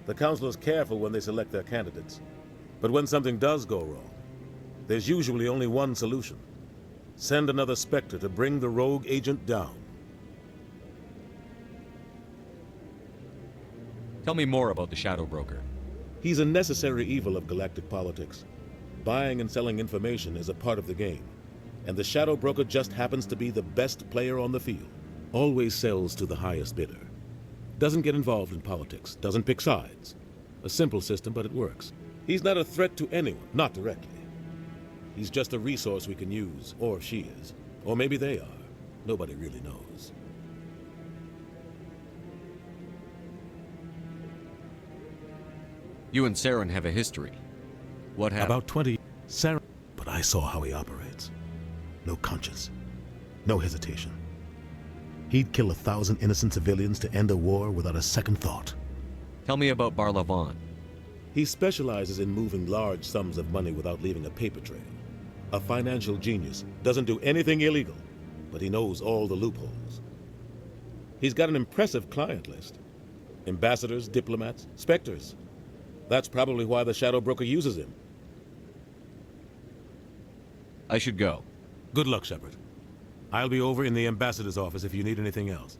The Council is careful when they select their candidates. But when something does go wrong, there's usually only one solution. Send another Spectre to bring the rogue agent down. Tell me more about the Shadow Broker. He's a necessary evil of galactic politics. Buying and selling information is a part of the game. And the Shadow Broker just happens to be the best player on the field. Always sells to the highest bidder. Doesn't get involved in politics, doesn't pick sides. A simple system, but it works. He's not a threat to anyone, not directly. He's just a resource we can use, or she is. Or maybe they are. Nobody really knows. You and Saren have a history. What happened? About 20. Saren. But I saw how he operates. No conscience. No hesitation. He'd kill 1,000 innocent civilians to end a war without a second thought. Tell me about Barlavan. He specializes in moving large sums of money without leaving a paper trail. A financial genius, doesn't do anything illegal, but he knows all the loopholes. He's got an impressive client list. Ambassadors, diplomats, Spectres. That's probably why the Shadow Broker uses him. I should go. Good luck, Shepard. I'll be over in the ambassador's office if you need anything else.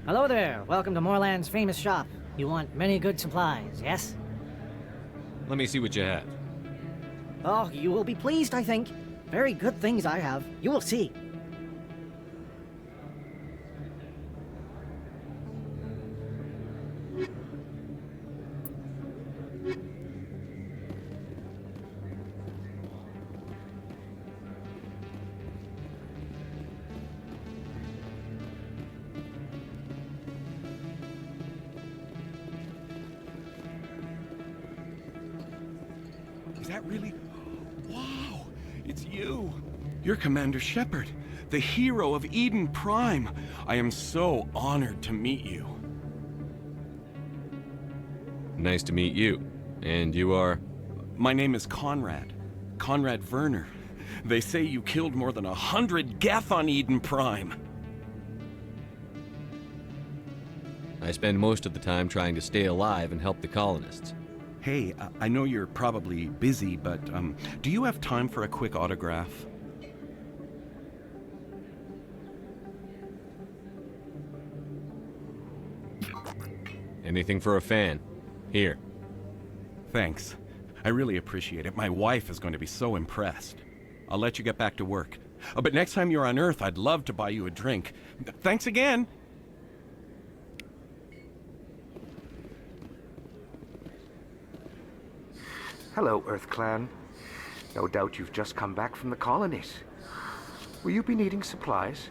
Hello there. Welcome to Moorland's famous shop. You want many good supplies, yes? Let me see what you have. Oh, you will be pleased, I think. Very good things I have. You will see. Is that really? Wow! It's you! You're Commander Shepard, the hero of Eden Prime. I am so honored to meet you. Nice to meet you. And you are? My name is Conrad. Conrad Werner. They say you killed more than 100 Geth on Eden Prime. I spend most of the time trying to stay alive and help the colonists. Hey, I know you're probably busy, but do you have time for a quick autograph? Anything for a fan. Here. Thanks. I really appreciate it. My wife is going to be so impressed. I'll let you get back to work. But next time you're on Earth, I'd love to buy you a drink. Thanks again! Hello, Earth Clan. No doubt you've just come back from the colonies. Will you be needing supplies?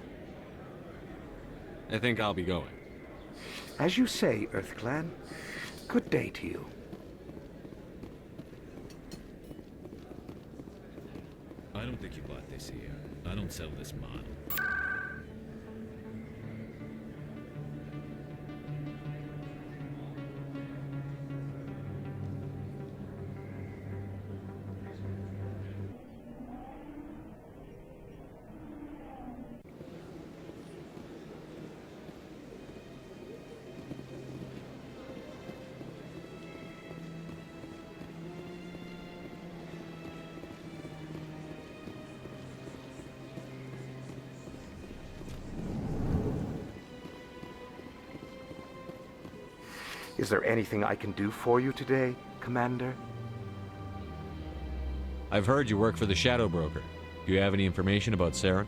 I think I'll be going. As you say, Earth Clan. Good day to you. I don't think you bought this here. I don't sell this model. Is there anything I can do for you today, Commander? I've heard you work for the Shadow Broker. Do you have any information about Saren?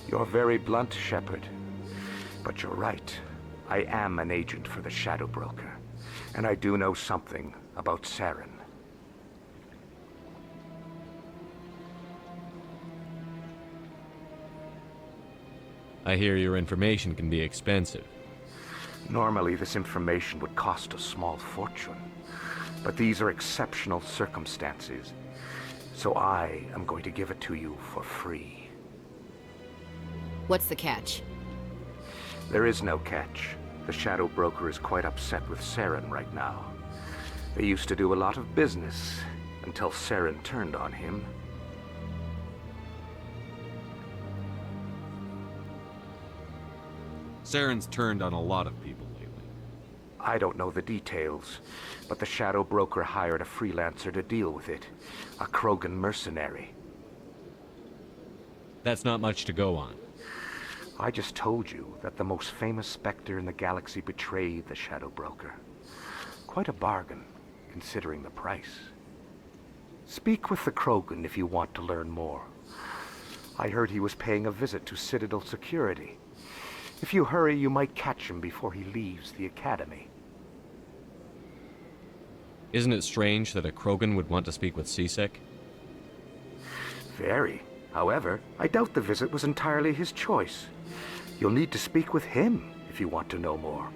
You're very blunt, Shepard. But you're right. I am an agent for the Shadow Broker. And I do know something about Saren. I hear your information can be expensive. Normally, this information would cost a small fortune. But these are exceptional circumstances. So I am going to give it to you for free. What's the catch? There is no catch. The Shadow Broker is quite upset with Saren right now. They used to do a lot of business until Saren turned on him. Saren's turned on a lot of people lately. I don't know the details, but the Shadow Broker hired a freelancer to deal with it. A Krogan mercenary. That's not much to go on. I just told you that the most famous Spectre in the galaxy betrayed the Shadow Broker. Quite a bargain, considering the price. Speak with the Krogan if you want to learn more. I heard he was paying a visit to Citadel Security. If you hurry, you might catch him before he leaves the Academy. Isn't it strange that a Krogan would want to speak with C-Sec? Very. However, I doubt the visit was entirely his choice. You'll need to speak with him if you want to know more.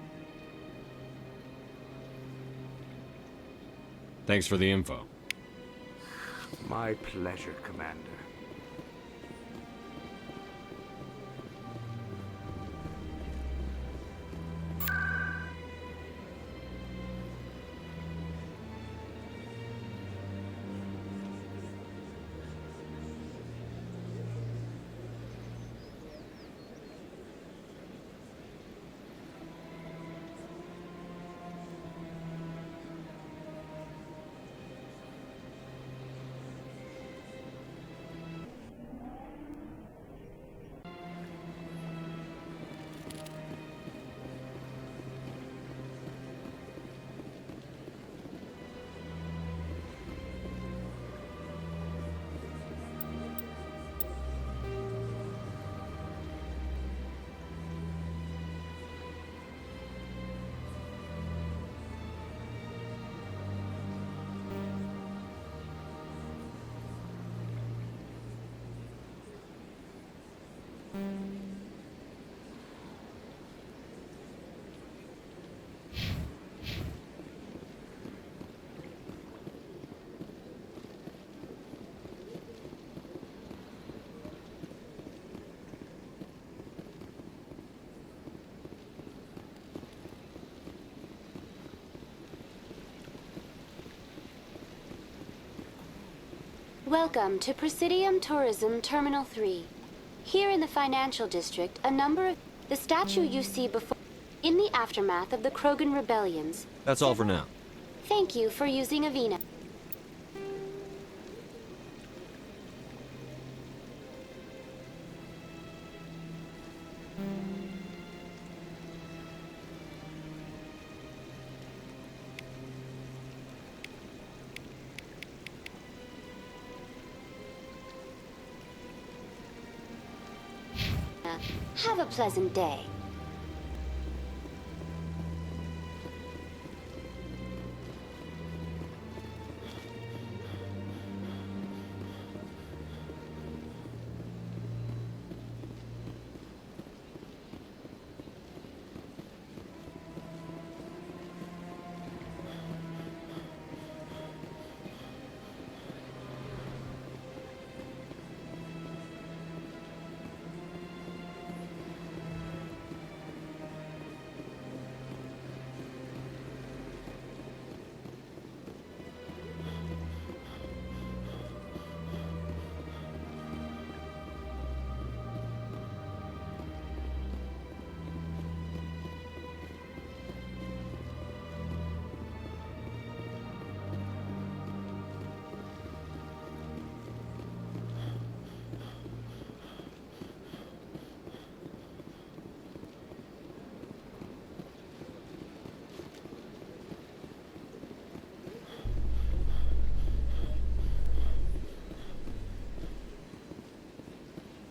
Thanks for the info. My pleasure, Commander. Welcome to Presidium Tourism Terminal 3. Here in the financial district, a number of... The statue you see before... In the aftermath of the Krogan rebellions. That's all for now. Thank you for using Avina. Have a pleasant day.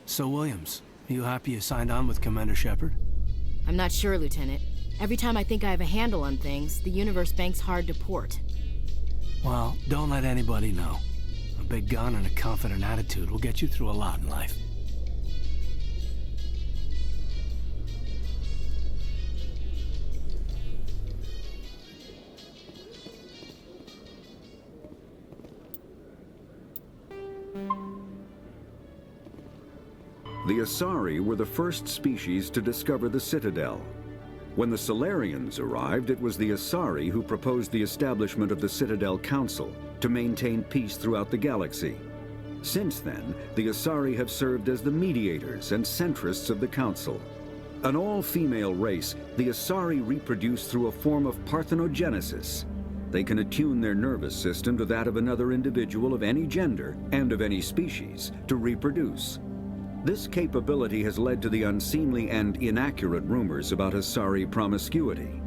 So, Williams, are you happy you signed on with Commander Shepard? I'm not sure, Lieutenant. Every time I think I have a handle on things, the Universe Bank's hard to port. Well, don't let anybody know. A big gun and a confident attitude will get you through a lot in life. The Asari were the first species to discover the Citadel. When the Salarians arrived, it was the Asari who proposed the establishment of the Citadel Council to maintain peace throughout the galaxy. Since then, the Asari have served as the mediators and centrists of the Council. An all-female race, the Asari reproduce through a form of parthenogenesis. They can attune their nervous system to that of another individual of any gender and of any species to reproduce. This capability has led to the unseemly and inaccurate rumors about Asari promiscuity.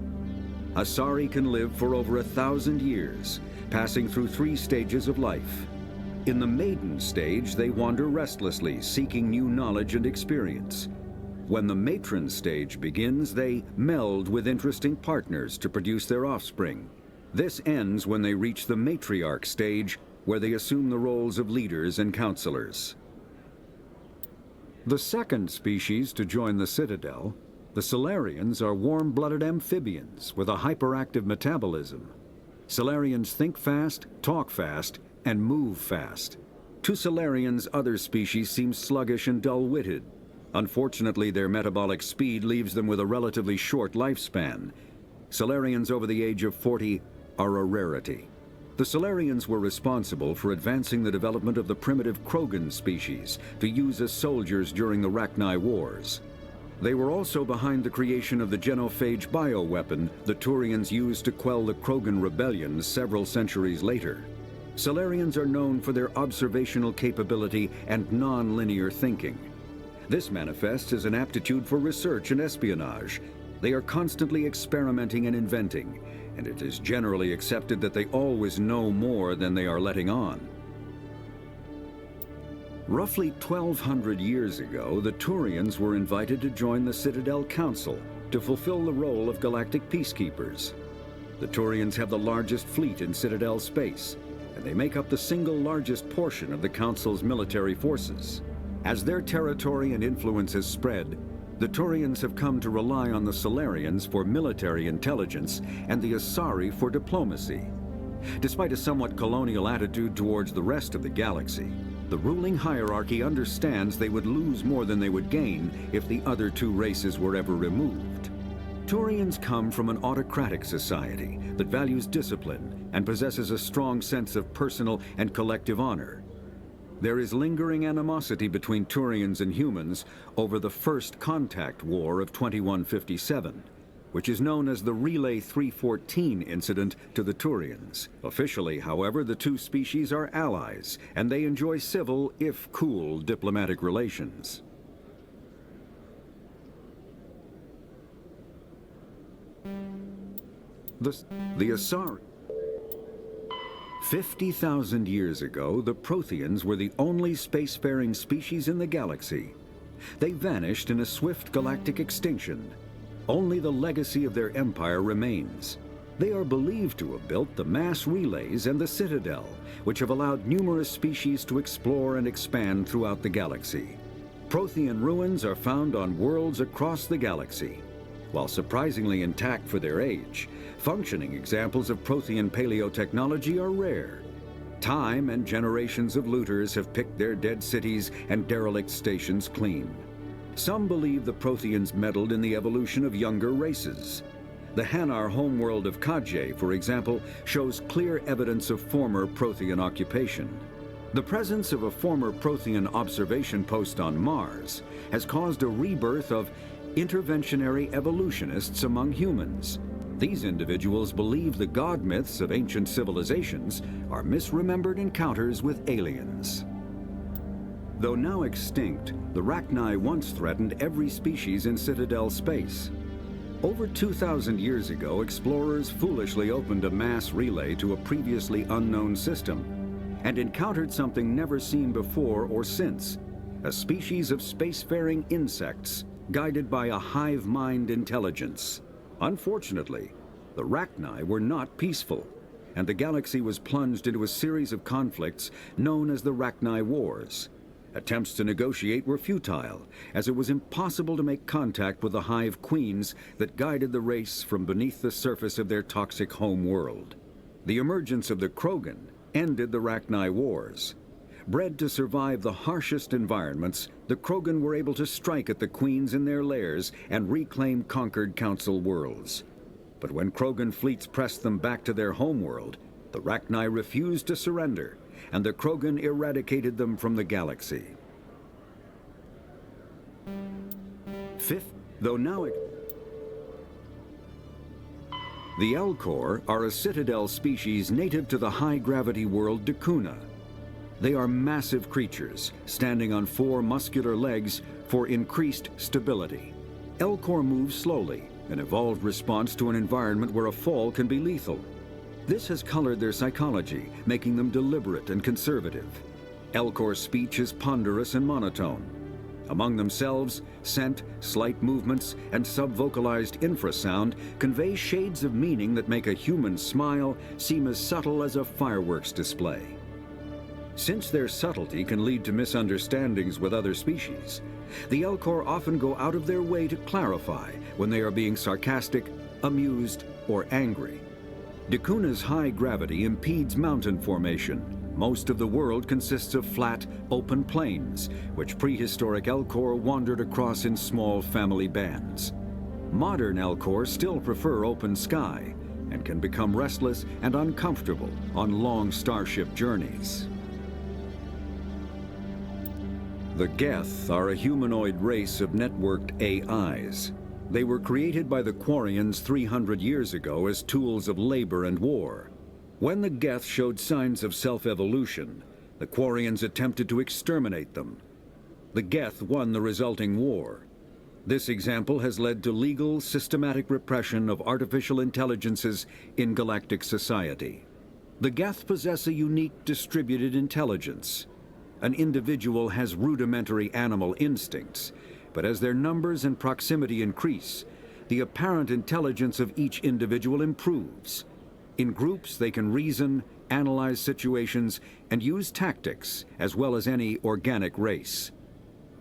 Asari can live for over 1,000 years, passing through 3 stages of life. In the maiden stage, they wander restlessly, seeking new knowledge and experience. When the matron stage begins, they meld with interesting partners to produce their offspring. This ends when they reach the matriarch stage, where they assume the roles of leaders and counselors. The second species to join the Citadel, the Salarians, are warm-blooded amphibians with a hyperactive metabolism. Salarians think fast, talk fast, and move fast. To Salarians, other species seem sluggish and dull-witted. Unfortunately, their metabolic speed leaves them with a relatively short lifespan. Salarians over the age of 40 are a rarity. The Salarians were responsible for advancing the development of the primitive Krogan species to use as soldiers during the Rachni Wars. They were also behind the creation of the genophage bioweapon the Turians used to quell the Krogan rebellions several centuries later. Salarians are known for their observational capability and non-linear thinking. This manifests as an aptitude for research and espionage. They are constantly experimenting and inventing, and it is generally accepted that they always know more than they are letting on. Roughly 1,200 years ago, the Turians were invited to join the Citadel Council to fulfill the role of galactic peacekeepers. The Turians have the largest fleet in Citadel space, and they make up the single largest portion of the Council's military forces. As their territory and influence has spread, the Turians have come to rely on the Salarians for military intelligence and the Asari for diplomacy. Despite a somewhat colonial attitude towards the rest of the galaxy, the ruling hierarchy understands they would lose more than they would gain if the other 2 races were ever removed. Turians come from an autocratic society that values discipline and possesses a strong sense of personal and collective honor. There is lingering animosity between Turians and humans over the First Contact War of 2157, which is known as the Relay 314 incident to the Turians. Officially, however, the two species are allies, and they enjoy civil, if cool, diplomatic relations. The Asari. 50,000 years ago, the Protheans were the only spacefaring species in the galaxy. They vanished in a swift galactic extinction. Only the legacy of their empire remains. They are believed to have built the mass relays and the Citadel, which have allowed numerous species to explore and expand throughout the galaxy. Prothean ruins are found on worlds across the galaxy. While surprisingly intact for their age, functioning examples of Prothean paleotechnology are rare. Time and generations of looters have picked their dead cities and derelict stations clean. Some believe the Protheans meddled in the evolution of younger races. The Hanar homeworld of Kaj'e, for example, shows clear evidence of former Prothean occupation. The presence of a former Prothean observation post on Mars has caused a rebirth of interventionary evolutionists among humans. These individuals believe the god myths of ancient civilizations are misremembered encounters with aliens. Though now extinct, the Rachni once threatened every species in Citadel space. Over 2,000 years ago, explorers foolishly opened a mass relay to a previously unknown system and encountered something never seen before or since, a species of spacefaring insects guided by a hive mind intelligence. Unfortunately, the Rachni were not peaceful, and the galaxy was plunged into a series of conflicts known as the Rachni Wars. Attempts to negotiate were futile, as it was impossible to make contact with the hive queens that guided the race from beneath the surface of their toxic home world. The emergence of the Krogan ended the Rachni Wars. Bred to survive the harshest environments, the Krogan were able to strike at the queens in their lairs and reclaim conquered council worlds. But when Krogan fleets pressed them back to their homeworld, the Rachni refused to surrender, and the Krogan eradicated them from the galaxy. The Elcor are a Citadel species native to the high-gravity world D'Kuna. They are massive creatures, standing on 4 muscular legs for increased stability. Elcor move slowly, an evolved response to an environment where a fall can be lethal. This has colored their psychology, making them deliberate and conservative. Elcor's speech is ponderous and monotone. Among themselves, scent, slight movements, and sub-vocalized infrasound convey shades of meaning that make a human smile seem as subtle as a fireworks display. Since their subtlety can lead to misunderstandings with other species, the Elcor often go out of their way to clarify when they are being sarcastic, amused, or angry. D'Kuna's high gravity impedes mountain formation. Most of the world consists of flat, open plains, which prehistoric Elcor wandered across in small family bands. Modern Elcor still prefer open sky, and can become restless and uncomfortable on long starship journeys. The Geth are a humanoid race of networked AIs. They were created by the Quarians 300 years ago as tools of labor and war. When the Geth showed signs of self-evolution, the Quarians attempted to exterminate them. The Geth won the resulting war. This example has led to legal, systematic repression of artificial intelligences in galactic society. The Geth possess a unique distributed intelligence. An individual has rudimentary animal instincts, but as their numbers and proximity increase, the apparent intelligence of each individual improves. In groups, they can reason, analyze situations, and use tactics, as well as any organic race.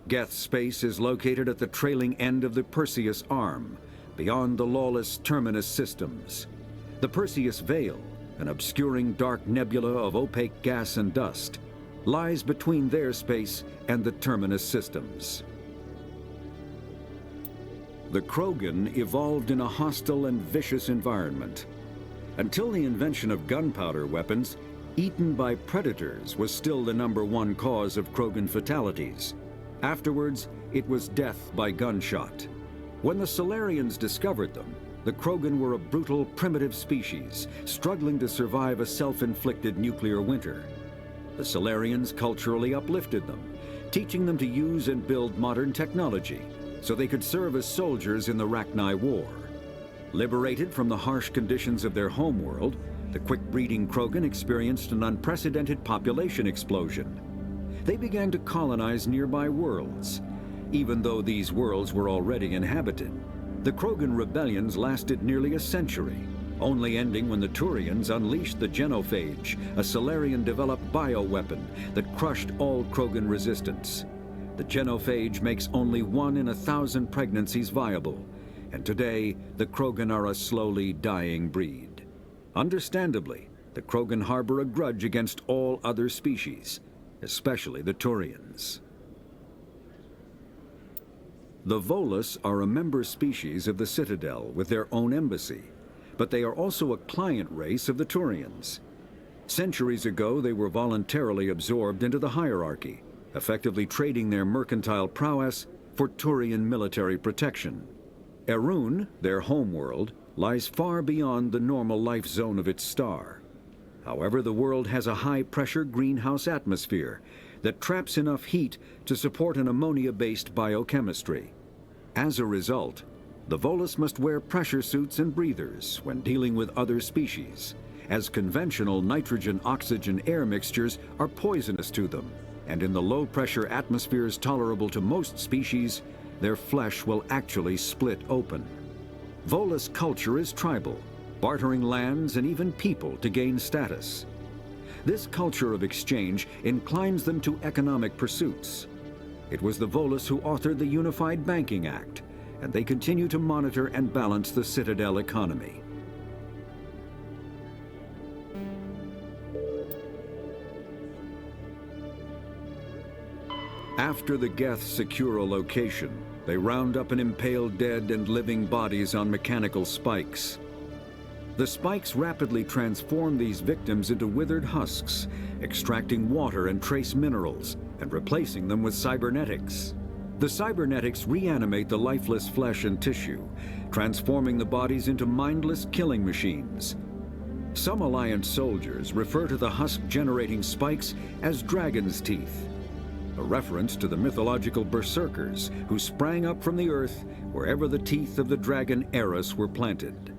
Geth space is located at the trailing end of the Perseus Arm, beyond the lawless Terminus systems. The Perseus Veil, an obscuring dark nebula of opaque gas and dust, lies between their space and the Terminus systems. The Krogan evolved in a hostile and vicious environment. Until the invention of gunpowder weapons, eaten by predators was still the #1 cause of Krogan fatalities. Afterwards, it was death by gunshot. When the Salarians discovered them, the Krogan were a brutal, primitive species, struggling to survive a self-inflicted nuclear winter. The Salarians culturally uplifted them, teaching them to use and build modern technology, so they could serve as soldiers in the Rachni War. Liberated from the harsh conditions of their homeworld, the quick-breeding Krogan experienced an unprecedented population explosion. They began to colonize nearby worlds. Even though these worlds were already inhabited, the Krogan rebellions lasted nearly a century, only ending when the Turians unleashed the Genophage, a Salarian-developed bioweapon that crushed all Krogan resistance. The Genophage makes only 1 in 1,000 pregnancies viable, and today the Krogan are a slowly dying breed. Understandably, the Krogan harbor a grudge against all other species, especially the Turians. The Volus are a member species of the Citadel with their own embassy, but they are also a client race of the Turians. Centuries ago, they were voluntarily absorbed into the hierarchy, effectively trading their mercantile prowess for Turian military protection. Erun, their homeworld, lies far beyond the normal life zone of its star. However, the world has a high-pressure greenhouse atmosphere that traps enough heat to support an ammonia-based biochemistry. As a result, the Volus must wear pressure suits and breathers when dealing with other species, as conventional nitrogen-oxygen air mixtures are poisonous to them, and in the low-pressure atmospheres tolerable to most species, their flesh will actually split open. Volus culture is tribal, bartering lands and even people to gain status. This culture of exchange inclines them to economic pursuits. It was the Volus who authored the Unified Banking Act, and they continue to monitor and balance the Citadel economy. After the Geth secure a location, they round up and impale dead and living bodies on mechanical spikes. The spikes rapidly transform these victims into withered husks, extracting water and trace minerals, and replacing them with cybernetics. The cybernetics reanimate the lifeless flesh and tissue, transforming the bodies into mindless killing machines. Some Alliance soldiers refer to the husk-generating spikes as dragon's teeth, a reference to the mythological berserkers who sprang up from the earth wherever the teeth of the dragon Eris were planted.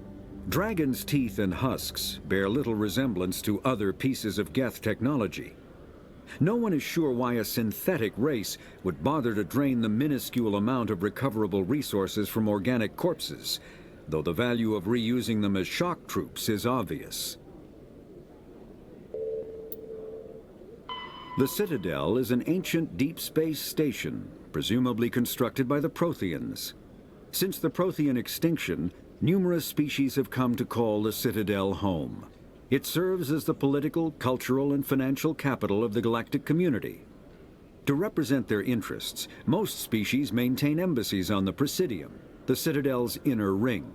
Dragon's teeth and husks bear little resemblance to other pieces of Geth technology. No one is sure why a synthetic race would bother to drain the minuscule amount of recoverable resources from organic corpses, though the value of reusing them as shock troops is obvious. The Citadel is an ancient deep space station, presumably constructed by the Protheans. Since the Prothean extinction, numerous species have come to call the Citadel home. It serves as the political, cultural, and financial capital of the galactic community. To represent their interests, most species maintain embassies on the Presidium, the Citadel's inner ring.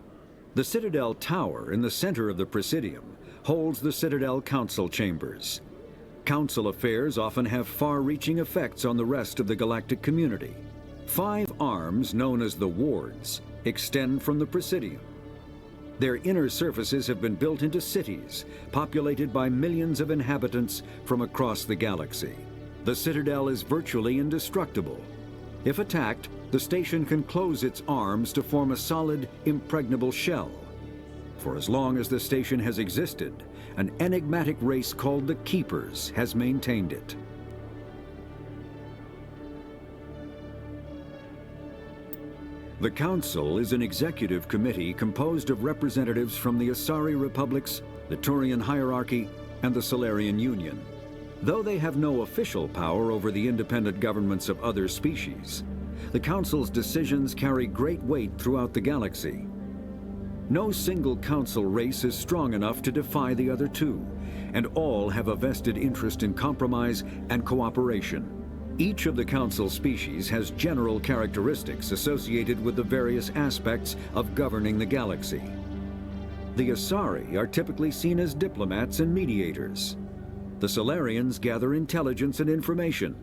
The Citadel Tower in the center of the Presidium holds the Citadel Council Chambers. Council affairs often have far-reaching effects on the rest of the galactic community. 5 arms, known as the Wards, extend from the Presidium. Their inner surfaces have been built into cities, populated by millions of inhabitants from across the galaxy. The Citadel is virtually indestructible. If attacked, the station can close its arms to form a solid, impregnable shell. For as long as the station has existed, an enigmatic race called the Keepers has maintained it. The Council is an executive committee composed of representatives from the Asari Republics, the Turian Hierarchy, and the Salarian Union. Though they have no official power over the independent governments of other species, the Council's decisions carry great weight throughout the galaxy. No single Council race is strong enough to defy the other two, and all have a vested interest in compromise and cooperation. Each of the Council species has general characteristics associated with the various aspects of governing the galaxy. The Asari are typically seen as diplomats and mediators. The Solarians gather intelligence and information.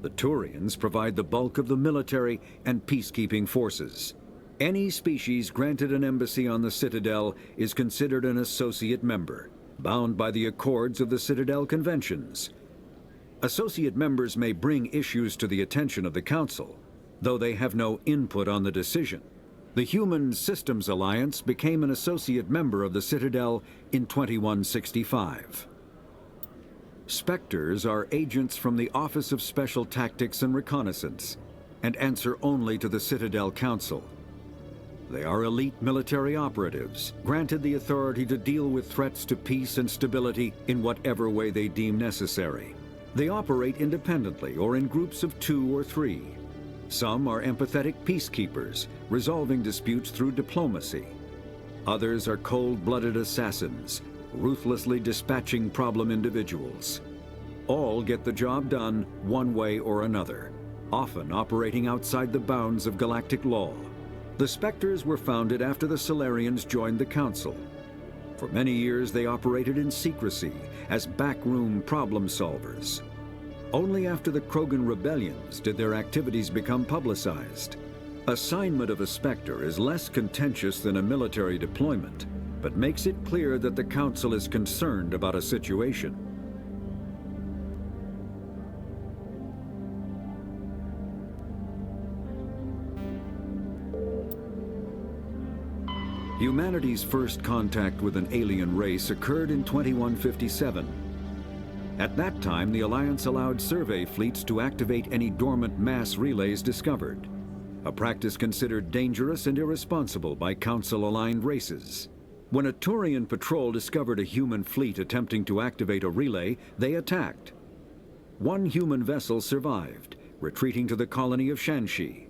The Turians provide the bulk of the military and peacekeeping forces. Any species granted an embassy on the Citadel is considered an associate member, bound by the accords of the Citadel Conventions. Associate members may bring issues to the attention of the Council, though they have no input on the decision. The Human Systems Alliance became an associate member of the Citadel in 2165. Spectres are agents from the Office of Special Tactics and Reconnaissance, and answer only to the Citadel Council. They are elite military operatives, granted the authority to deal with threats to peace and stability in whatever way they deem necessary. They operate independently or in groups of 2 or 3. Some are empathetic peacekeepers, resolving disputes through diplomacy. Others are cold-blooded assassins, ruthlessly dispatching problem individuals. All get the job done one way or another, often operating outside the bounds of galactic law. The Spectres were founded after the Solarians joined the Council. For many years they operated in secrecy as backroom problem solvers. Only after the Krogan rebellions did their activities become publicized. Assignment of a Spectre is less contentious than a military deployment, but makes it clear that the Council is concerned about a situation. Humanity's first contact with an alien race occurred in 2157. At that time, the Alliance allowed survey fleets to activate any dormant mass relays discovered, a practice considered dangerous and irresponsible by Council-aligned races. When a Turian patrol discovered a human fleet attempting to activate a relay, they attacked. One human vessel survived, retreating to the colony of Shanxi.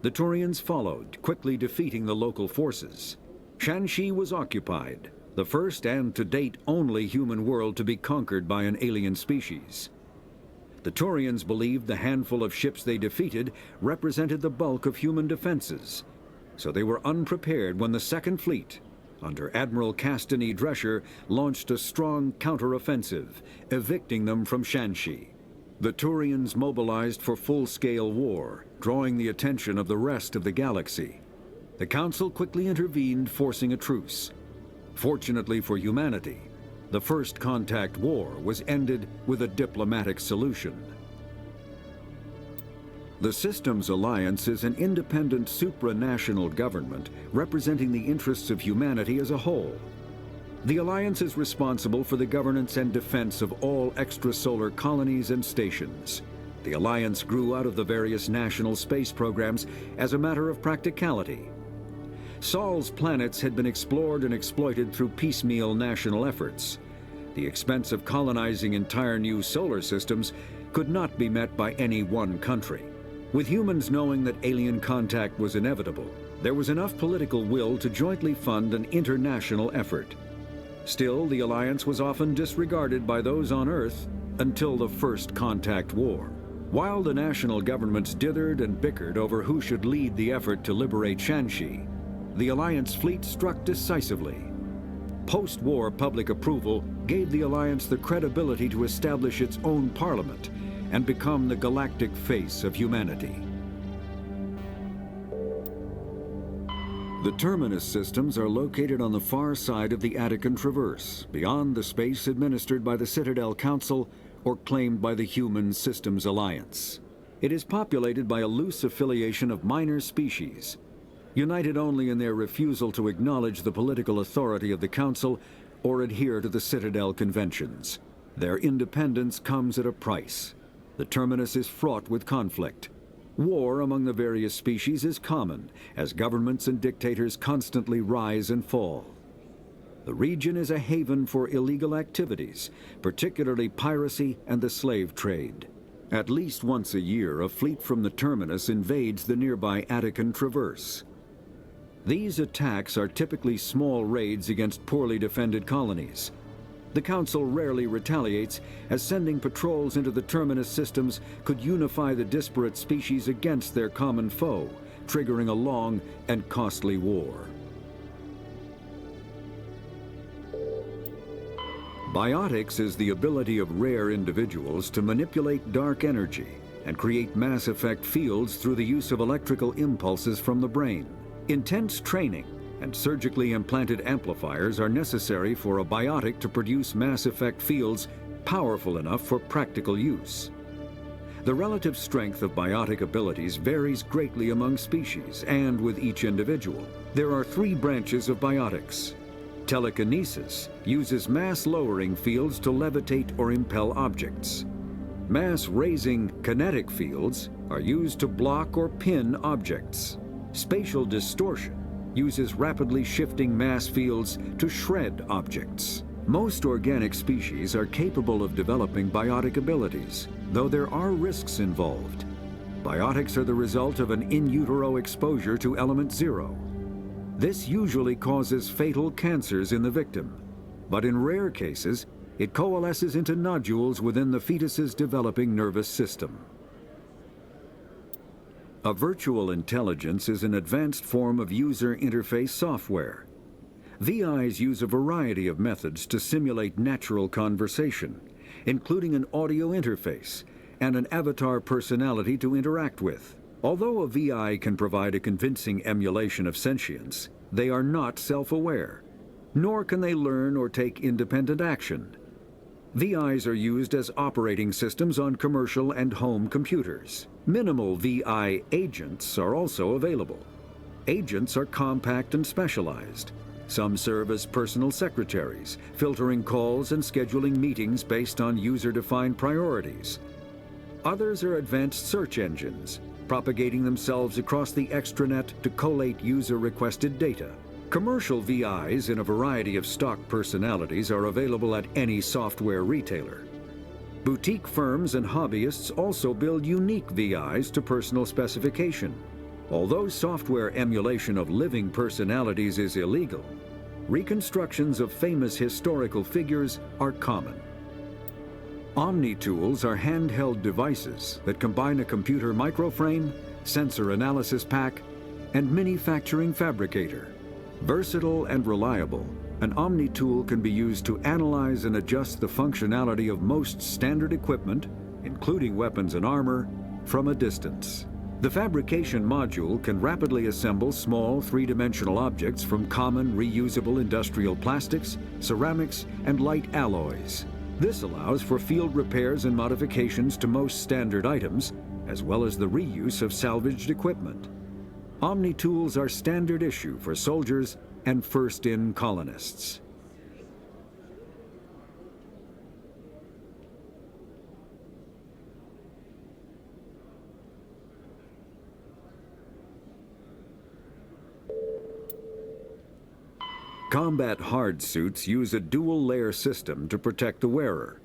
The Turians followed, quickly defeating the local forces. Shanxi was occupied, the first and to date only human world to be conquered by an alien species. The Turians believed the handful of ships they defeated represented the bulk of human defenses, so they were unprepared when the Second Fleet, under Admiral Castany Drescher, launched a strong counteroffensive, evicting them from Shanxi. The Turians mobilized for full-scale war, drawing the attention of the rest of the galaxy. The Council quickly intervened, forcing a truce. Fortunately for humanity, the First Contact War was ended with a diplomatic solution. The Systems Alliance is an independent supranational government representing the interests of humanity as a whole. The Alliance is responsible for the governance and defense of all extrasolar colonies and stations. The Alliance grew out of the various national space programs as a matter of practicality. Sol's planets had been explored and exploited through piecemeal national efforts. The expense of colonizing entire new solar systems could not be met by any one country. With humans knowing that alien contact was inevitable, there was enough political will to jointly fund an international effort. Still, the Alliance was often disregarded by those on Earth until the First Contact War. While the national governments dithered and bickered over who should lead the effort to liberate Shanxi, the Alliance fleet struck decisively. Post-war public approval gave the Alliance the credibility to establish its own parliament and become the galactic face of humanity. The Terminus systems are located on the far side of the Attican Traverse, beyond the space administered by the Citadel Council or claimed by the Human Systems Alliance. It is populated by a loose affiliation of minor species, united only in their refusal to acknowledge the political authority of the Council or adhere to the Citadel Conventions. Their independence comes at a price. The Terminus is fraught with conflict. War among the various species is common, as governments and dictators constantly rise and fall. The region is a haven for illegal activities, particularly piracy and the slave trade. At least once a year, a fleet from the Terminus invades the nearby Attican Traverse. These attacks are typically small raids against poorly defended colonies. The Council rarely retaliates, as sending patrols into the Terminus systems could unify the disparate species against their common foe, triggering a long and costly war. Biotics is the ability of rare individuals to manipulate dark energy and create mass effect fields through the use of electrical impulses from the brain. Intense training and surgically implanted amplifiers are necessary for a biotic to produce mass effect fields powerful enough for practical use. The relative strength of biotic abilities varies greatly among species and with each individual. There are 3 branches of biotics. Telekinesis uses mass-lowering fields to levitate or impel objects. Mass-raising kinetic fields are used to block or pin objects. Spatial distortion uses rapidly shifting mass fields to shred objects. Most organic species are capable of developing biotic abilities, though there are risks involved. Biotics are the result of an in utero exposure to element 0. This usually causes fatal cancers in the victim, but in rare cases, it coalesces into nodules within the fetus's developing nervous system. A virtual intelligence is an advanced form of user interface software. VIs use a variety of methods to simulate natural conversation, including an audio interface and an avatar personality to interact with. Although a VI can provide a convincing emulation of sentience, they are not self-aware, nor can they learn or take independent action. VIs are used as operating systems on commercial and home computers. Minimal VI agents are also available. Agents are compact and specialized. Some serve as personal secretaries, filtering calls and scheduling meetings based on user-defined priorities. Others are advanced search engines, propagating themselves across the extranet to collate user-requested data. Commercial VIs in a variety of stock personalities are available at any software retailer. Boutique firms and hobbyists also build unique VIs to personal specification. Although software emulation of living personalities is illegal, reconstructions of famous historical figures are common. Omni-tools are handheld devices that combine a computer microframe, sensor analysis pack, and manufacturing fabricator. Versatile and reliable, an Omni-tool can be used to analyze and adjust the functionality of most standard equipment, including weapons and armor, from a distance. The fabrication module can rapidly assemble small three-dimensional objects from common reusable industrial plastics, ceramics, and light alloys. This allows for field repairs and modifications to most standard items, as well as the reuse of salvaged equipment. Omni-tools are standard issue for soldiers and first-in colonists. Combat hard suits use a dual-layer system to protect the wearer.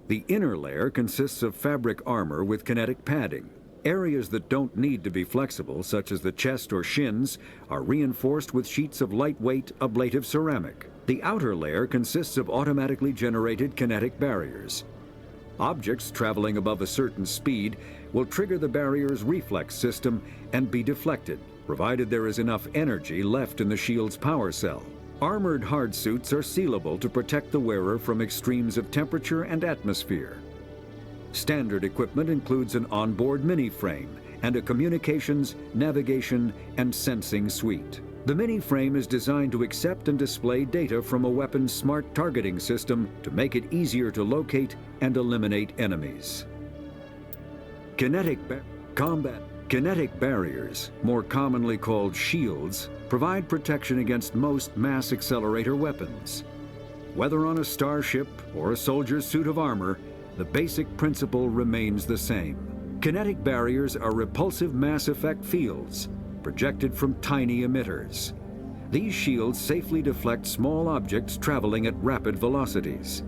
The inner layer consists of fabric armor with kinetic padding. Areas that don't need to be flexible, such as the chest or shins, are reinforced with sheets of lightweight, ablative ceramic. The outer layer consists of automatically generated kinetic barriers. Objects traveling above a certain speed will trigger the barrier's reflex system and be deflected, provided there is enough energy left in the shield's power cell. Armored hard suits are sealable to protect the wearer from extremes of temperature and atmosphere. Standard equipment includes an onboard mini-frame and a communications, navigation, and sensing suite. The mini-frame is designed to accept and display data from a weapon's smart targeting system to make it easier to locate and eliminate enemies. Kinetic barriers, more commonly called shields, provide protection against most mass accelerator weapons. Whether on a starship or a soldier's suit of armor, the basic principle remains the same. Kinetic barriers are repulsive mass effect fields, projected from tiny emitters. These shields safely deflect small objects traveling at rapid velocities.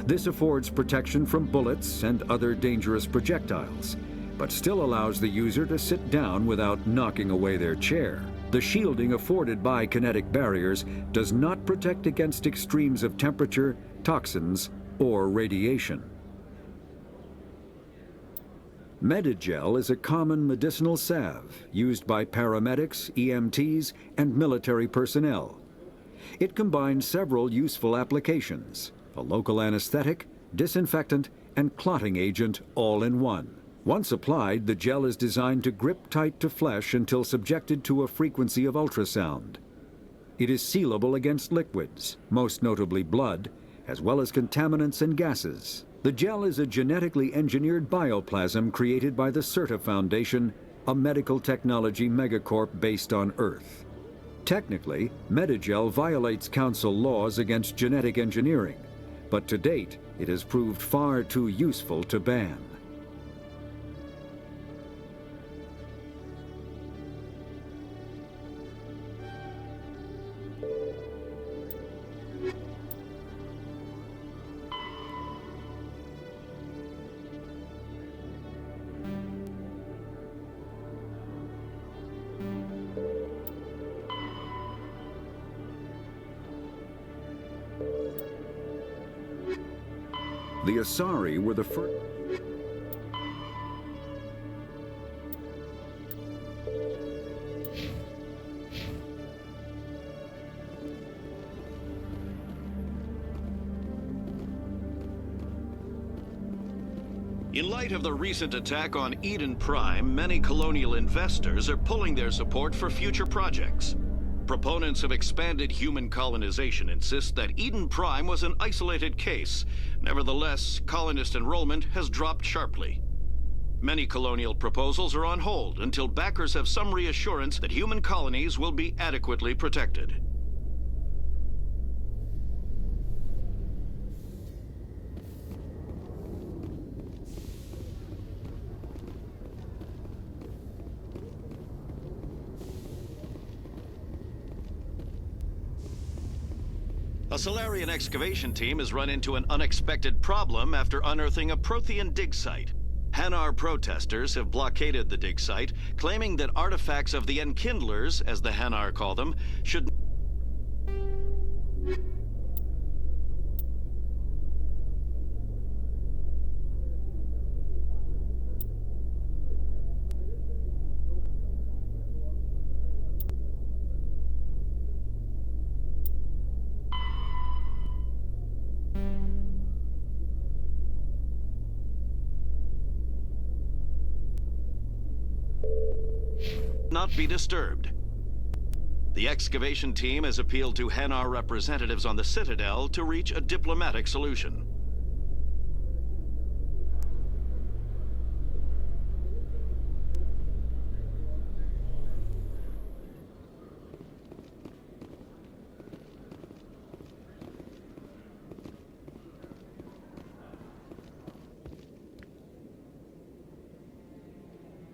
This affords protection from bullets and other dangerous projectiles, but still allows the user to sit down without knocking away their chair. The shielding afforded by kinetic barriers does not protect against extremes of temperature, toxins, or radiation. Medigel is a common medicinal salve used by paramedics, EMTs, and military personnel. It combines several useful applications. a local anesthetic, disinfectant, and clotting agent all in one. Once applied, the gel is designed to grip tight to flesh until subjected to a frequency of ultrasound. It is sealable against liquids, most notably blood, as well as contaminants and gases. The gel is a genetically engineered bioplasm created by the CERTA Foundation, a medical technology megacorp based on Earth. Technically, Medigel violates Council laws against genetic engineering, but to date, it has proved far too useful to ban. The Asari were the first. In light of the recent attack on Eden Prime, many colonial investors are pulling their support for future projects. Proponents of expanded human colonization insist that Eden Prime was an isolated case. Nevertheless, colonist enrollment has dropped sharply. Many colonial proposals are on hold until backers have some reassurance that human colonies will be adequately protected. A Solarian excavation team has run into an unexpected problem after unearthing a Prothean dig site. Hanar protesters have blockaded the dig site, claiming that artifacts of the Enkindlers, as the Hanar call them, should not be disturbed. The excavation team has appealed to Hanar representatives on the Citadel to reach a diplomatic solution.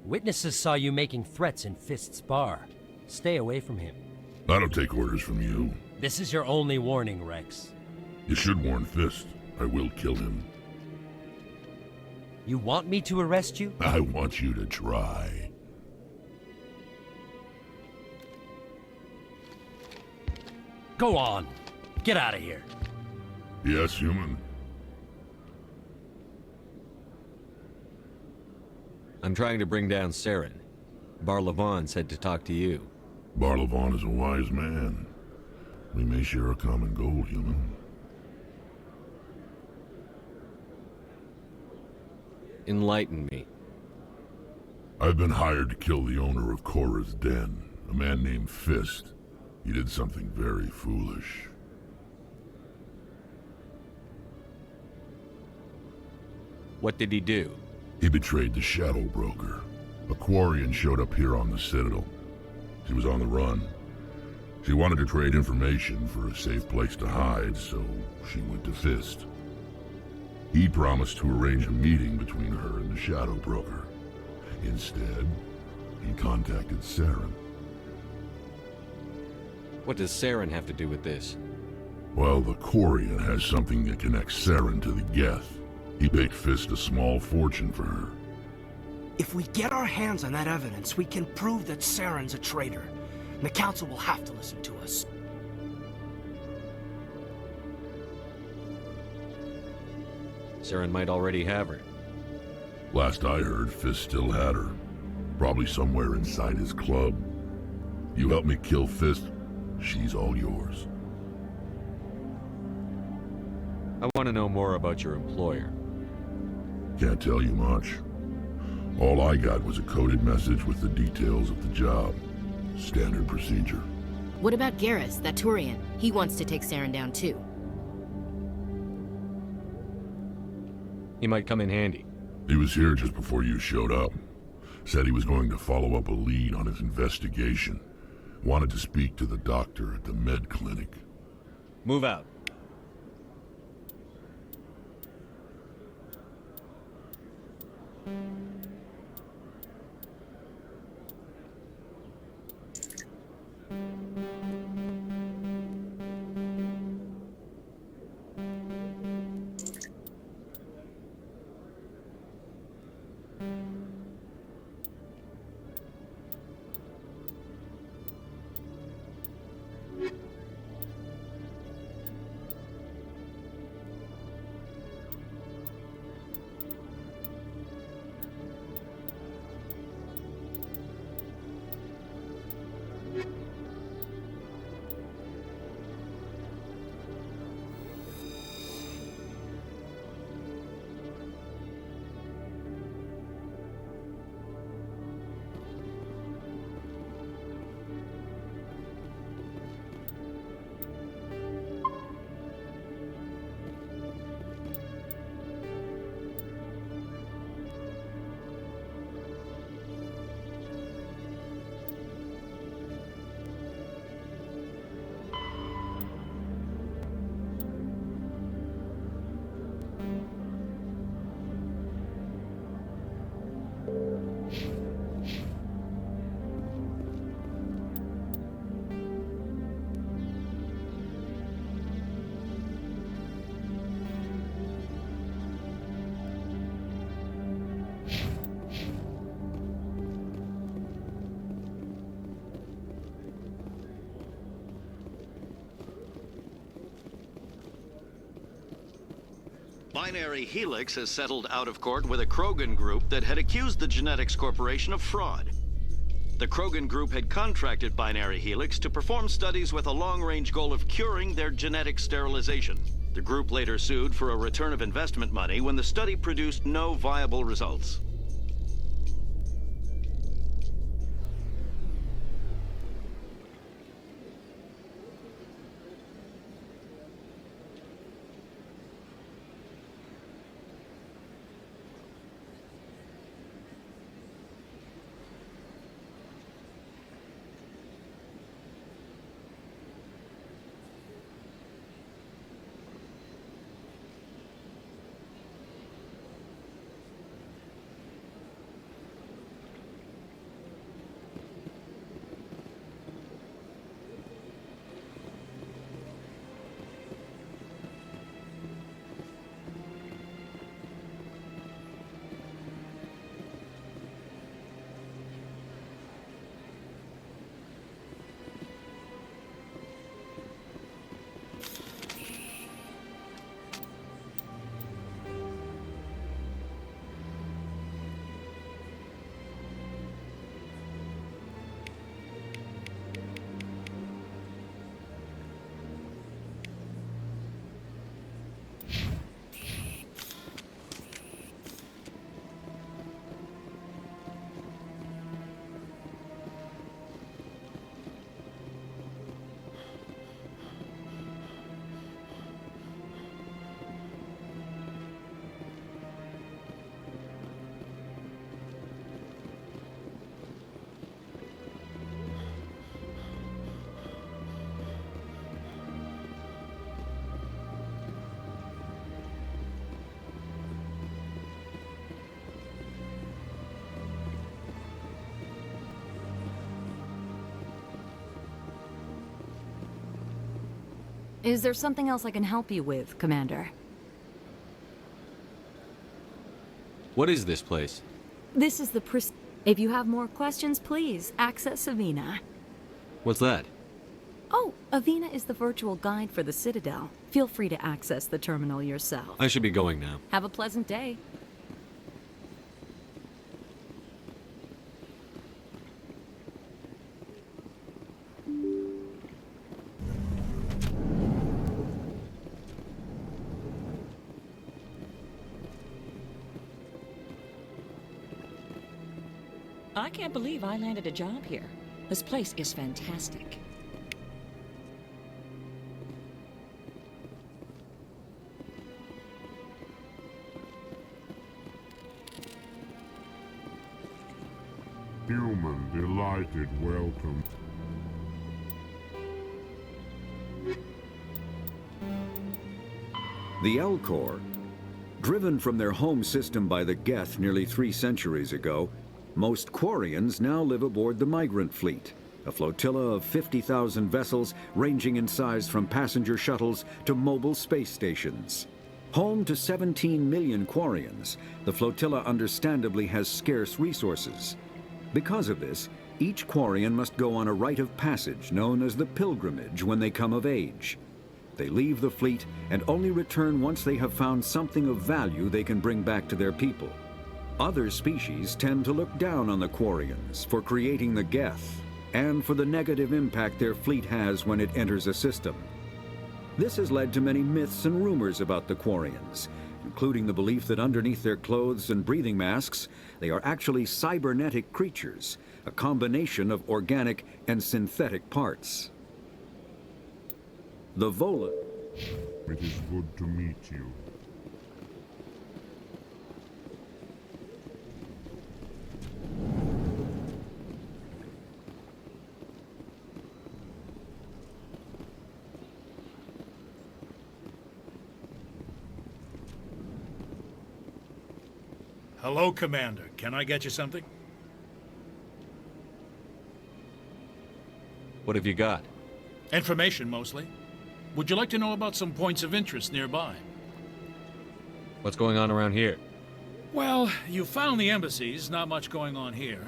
Witnesses saw you making threats in Fist's bar. Stay away from him. I don't take orders from you. This is your only warning, Rex. You should warn Fist. I will kill him. You want me to arrest you? I want you to try. Go on. Get out of here. Yes, human. I'm trying to bring down Saren. Barlavon said to talk to you. Barlavon is a wise man. We may share a common goal, human. Enlighten me. I've been hired to kill the owner of Korra's Den, a man named Fist. He did something very foolish. What did he do? He betrayed the Shadow Broker. A Quarian showed up here on the Citadel. She was on the run. She wanted to trade information for a safe place to hide, so she went to Fist. He promised to arrange a meeting between her and the Shadow Broker. Instead, he contacted Saren. What does Saren have to do with this? Well, the Quarian has something that connects Saren to the Geth. He paid Fist a small fortune for her. If we get our hands on that evidence, we can prove that Saren's a traitor. And the Council will have to listen to us. Saren might already have her. Last I heard, Fist still had her. Probably somewhere inside his club. You help me kill Fist, she's all yours. I want to know more about your employer. Can't tell you much. All I got was a coded message with the details of the job. Standard procedure. What about Garrus, that Turian? He wants to take Saren down too. He might come in handy. He was here just before you showed up. Said he was going to follow up a lead on his investigation. Wanted to speak to the doctor at the med clinic. Move out. Binary Helix has settled out of court with a Krogan group that had accused the Genetics Corporation of fraud. The Krogan group had contracted Binary Helix to perform studies with a long-range goal of curing their genetic sterilization. The group later sued for a return of investment money when the study produced no viable results. Is there something else I can help you with, Commander? What is this place? This is the If you have more questions, please access Avina. What's that? Oh, Avina is the virtual guide for the Citadel. Feel free to access the terminal yourself. I should be going now. Have a pleasant day. I can't believe I landed a job here. This place is fantastic. Human, delighted welcome. The Elcor, driven from their home system by the Geth nearly 3 centuries ago, most Quarians now live aboard the Migrant Fleet, a flotilla of 50,000 vessels ranging in size from passenger shuttles to mobile space stations. Home to 17 million Quarians, the flotilla understandably has scarce resources. Because of this, each Quarian must go on a rite of passage known as the Pilgrimage when they come of age. They leave the fleet and only return once they have found something of value they can bring back to their people. Other species tend to look down on the Quarians for creating the Geth and for the negative impact their fleet has when it enters a system. This has led to many myths and rumors about the Quarians, including the belief that underneath their clothes and breathing masks, they are actually cybernetic creatures, a combination of organic and synthetic parts. The Vola. It is good to meet you. Hello, Commander. Can I get you something? What have you got? Information, mostly. Would you like to know about some points of interest nearby? What's going on around here? Well, you found the embassies, not much going on here.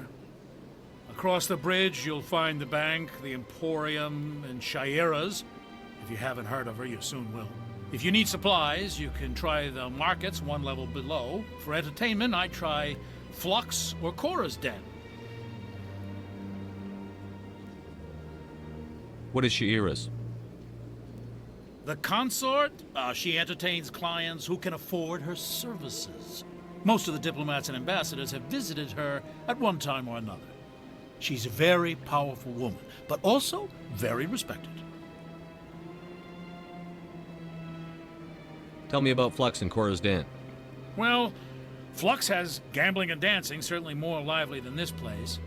Across the bridge, you'll find the bank, the Emporium, and Shayera's. If you haven't heard of her, you soon will. If you need supplies, you can try the markets one level below. For entertainment, I'd try Flux or Cora's Den. What is Shayera's? The consort? She entertains clients who can afford her services. Most of the diplomats and ambassadors have visited her at one time or another. She's a very powerful woman, but also very respected. Tell me about Flux and Cora's Den. Well, Flux has gambling and dancing, certainly more lively than this place.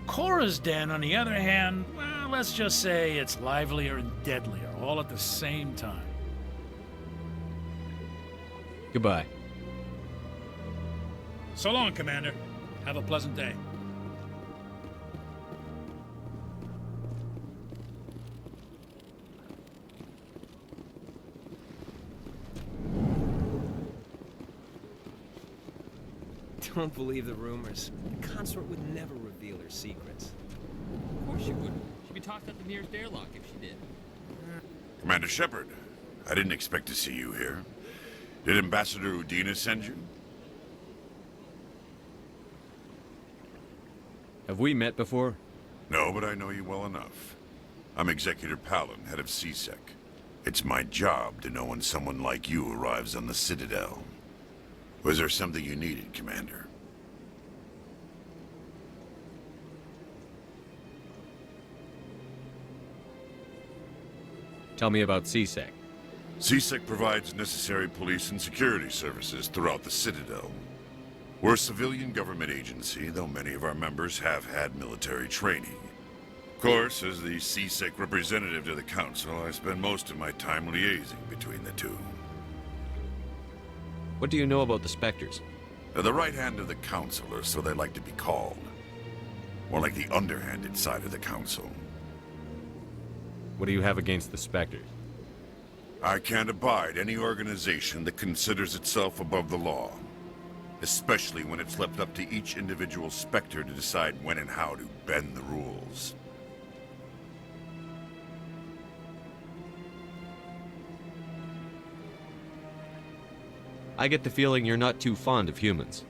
Cora's Den, on the other hand, well, let's just say it's livelier and deadlier, all at the same time. Goodbye. So long, Commander. Have a pleasant day. Don't believe the rumors. The consort would never reveal her secrets. Of course she wouldn't. She'd be tossed at the nearest airlock if she did. Commander Shepard, I didn't expect to see you here. Did Ambassador Udina send you? Have we met before? No, but I know you well enough. I'm Executor Palin, head of CSEC. It's my job to know when someone like you arrives on the Citadel. Was there something you needed, Commander? Tell me about CSEC. CSEC provides necessary police and security services throughout the Citadel. We're a civilian government agency, though many of our members have had military training. Of course, as the CSEC representative to the Council, I spend most of my time liaising between the two. What do you know about the Spectres? They're the right hand of the Council, or so they like to be called. More like the underhanded side of the Council. What do you have against the Spectres? I can't abide any organization that considers itself above the law. Especially when it's left up to each individual Spectre to decide when and how to bend the rules. I get the feeling you're not too fond of humans.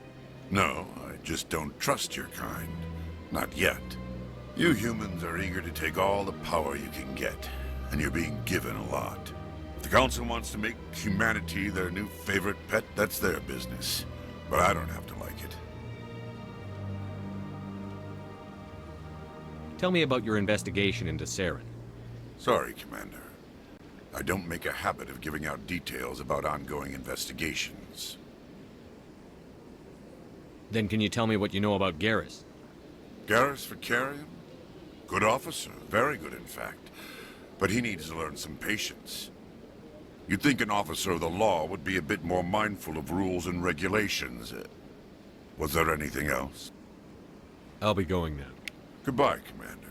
No, I just don't trust your kind. Not yet. You humans are eager to take all the power you can get, and you're being given a lot. If the Council wants to make humanity their new favorite pet, that's their business. But I don't have to like it. Tell me about your investigation into Saren. Sorry, Commander. I don't make a habit of giving out details about ongoing investigations. Then can you tell me what you know about Garrus? Garrus Vakarian? Good officer, very good in fact. But he needs to learn some patience. You'd think an officer of the law would be a bit more mindful of rules and regulations. Was there anything else? I'll be going now. Goodbye, Commander.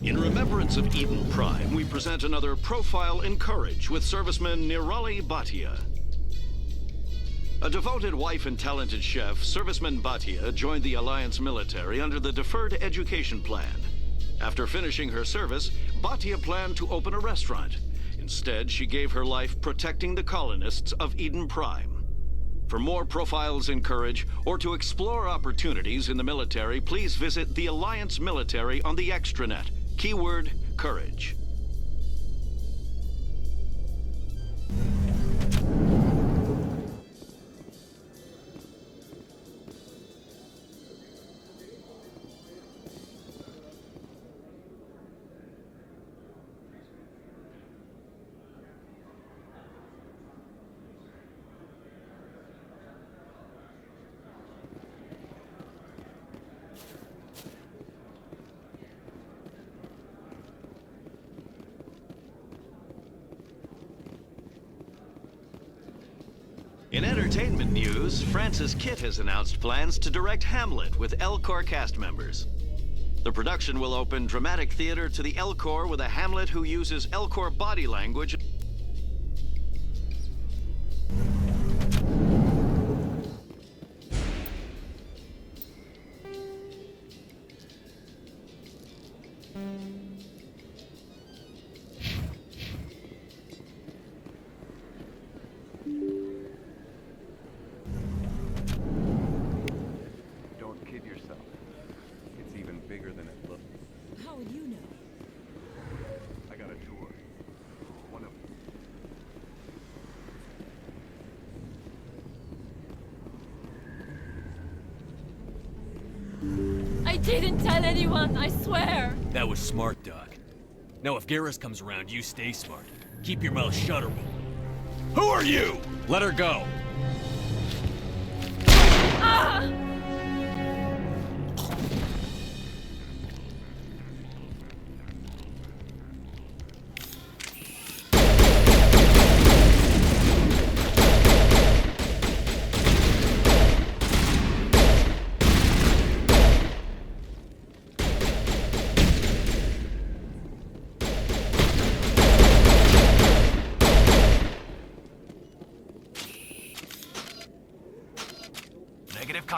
In remembrance of Eden Prime, we present another Profile in Courage with serviceman Nirali Bhatia. A devoted wife and talented chef, serviceman Bhatia joined the Alliance military under the Deferred Education Plan. After finishing her service, Bhatia planned to open a restaurant. Instead, she gave her life protecting the colonists of Eden Prime. For more Profiles in Courage, or to explore opportunities in the military, please visit the Alliance military on the extranet. Keyword, Courage. In entertainment news, Francis Kitt has announced plans to direct Hamlet with Elcor cast members. The production will open dramatic theater to the Elcor with a Hamlet who uses Elcor body language. I didn't tell anyone, I swear! That was smart, Doc. Now if Garrus comes around, you stay smart. Keep your mouth shut or we'll... Who are you? Let her go! Ah!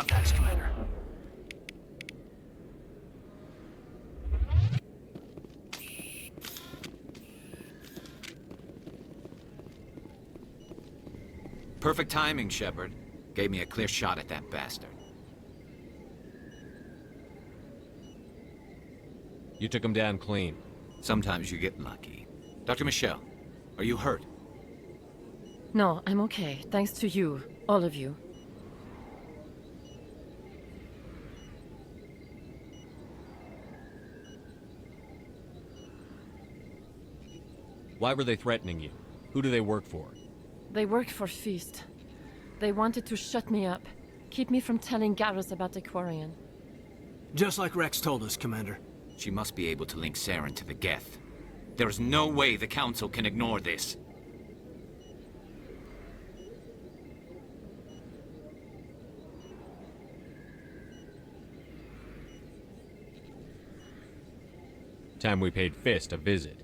contacts, Commander. Perfect timing, Shepard. Gave me a clear shot at that bastard. You took him down clean. Sometimes you get lucky. Dr. Michelle, are you hurt? No, I'm okay. Thanks to you. All of you. Why were they threatening you? Who do they work for? They worked for Feast. They wanted to shut me up. Keep me from telling Garrus about the Quarian. Just like Rex told us, Commander. She must be able to link Saren to the Geth. There is no way the Council can ignore this. Time we paid Fist a visit.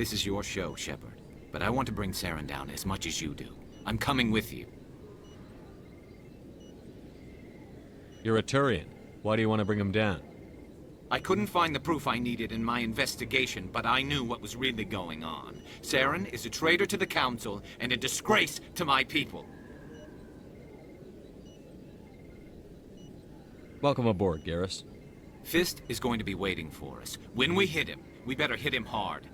This is your show, Shepard. But I want to bring Saren down as much as you do. I'm coming with you. You're a Turian. Why do you want to bring him down? I couldn't find the proof I needed in my investigation, but I knew what was really going on. Saren is a traitor to the Council and a disgrace to my people. Welcome aboard, Garrus. Fist is going to be waiting for us. When we hit him, we better hit him hard.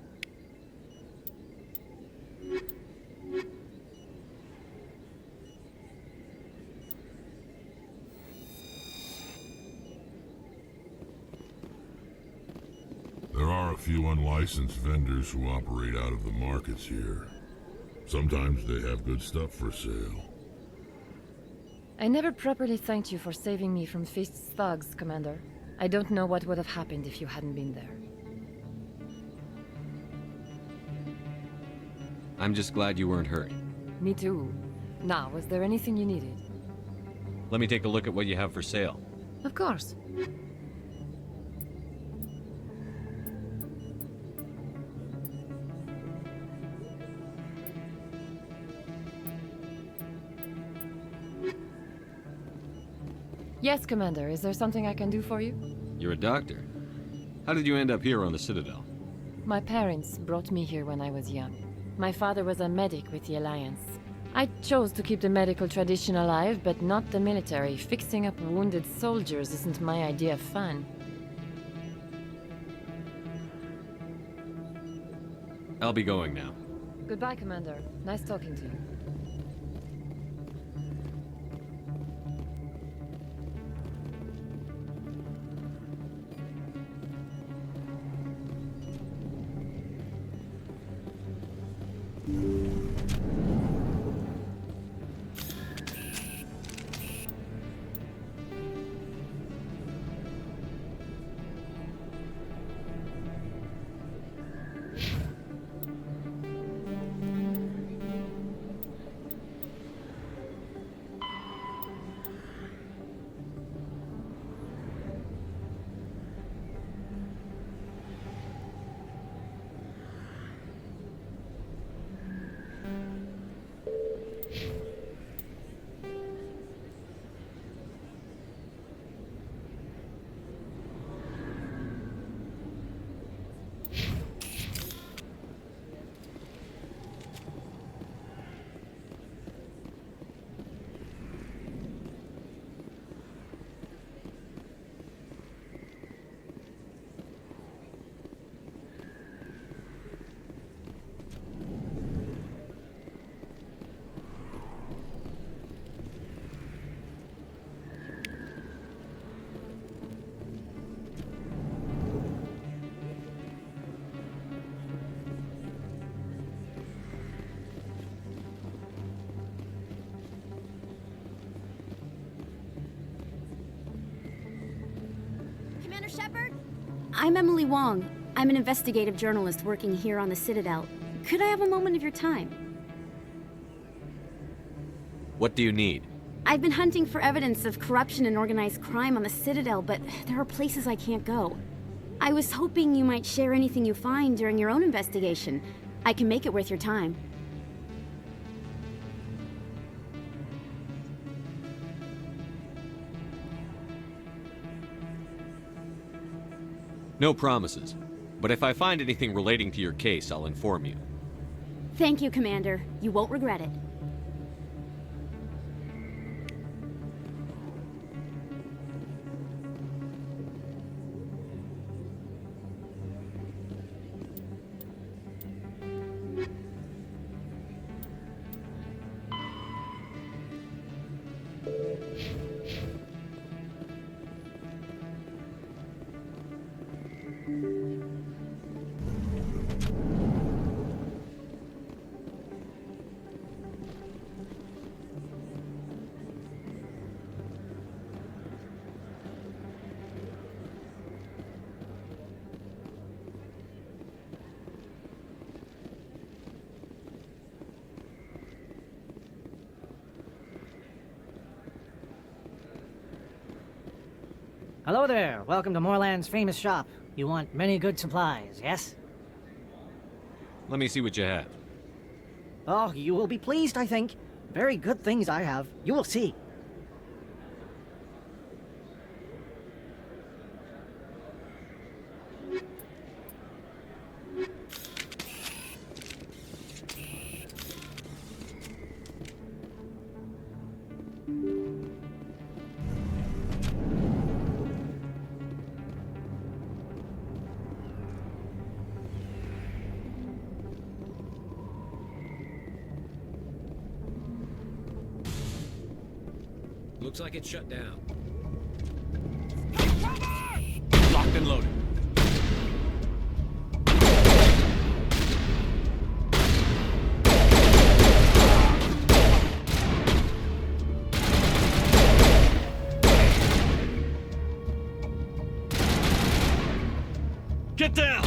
There are a few unlicensed vendors who operate out of the markets here. Sometimes they have good stuff for sale. I never properly thanked you for saving me from Feast's thugs, Commander. I don't know what would have happened if you hadn't been there. I'm just glad you weren't hurt. Me too. Now, was there anything you needed? Let me take a look at what you have for sale. Of course. Yes, Commander. Is there something I can do for you? You're a doctor. How did you end up here on the Citadel? My parents brought me here when I was young. My father was a medic with the Alliance. I chose to keep the medical tradition alive, but not the military. Fixing up wounded soldiers isn't my idea of fun. I'll be going now. Goodbye, Commander. Nice talking to you. Commander Shepard? I'm Emily Wong. I'm an investigative journalist working here on the Citadel. Could I have a moment of your time? What do you need? I've been hunting for evidence of corruption and organized crime on the Citadel, but there are places I can't go. I was hoping you might share anything you find during your own investigation. I can make it worth your time. No promises. But if I find anything relating to your case, I'll inform you. Thank you, Commander. You won't regret it. Hello there. Welcome to Moorland's famous shop. You want many good supplies, yes? Let me see what you have. Oh, you will be pleased, I think. Very good things I have. You will see. Looks like it's shut down. Locked and loaded. Get down!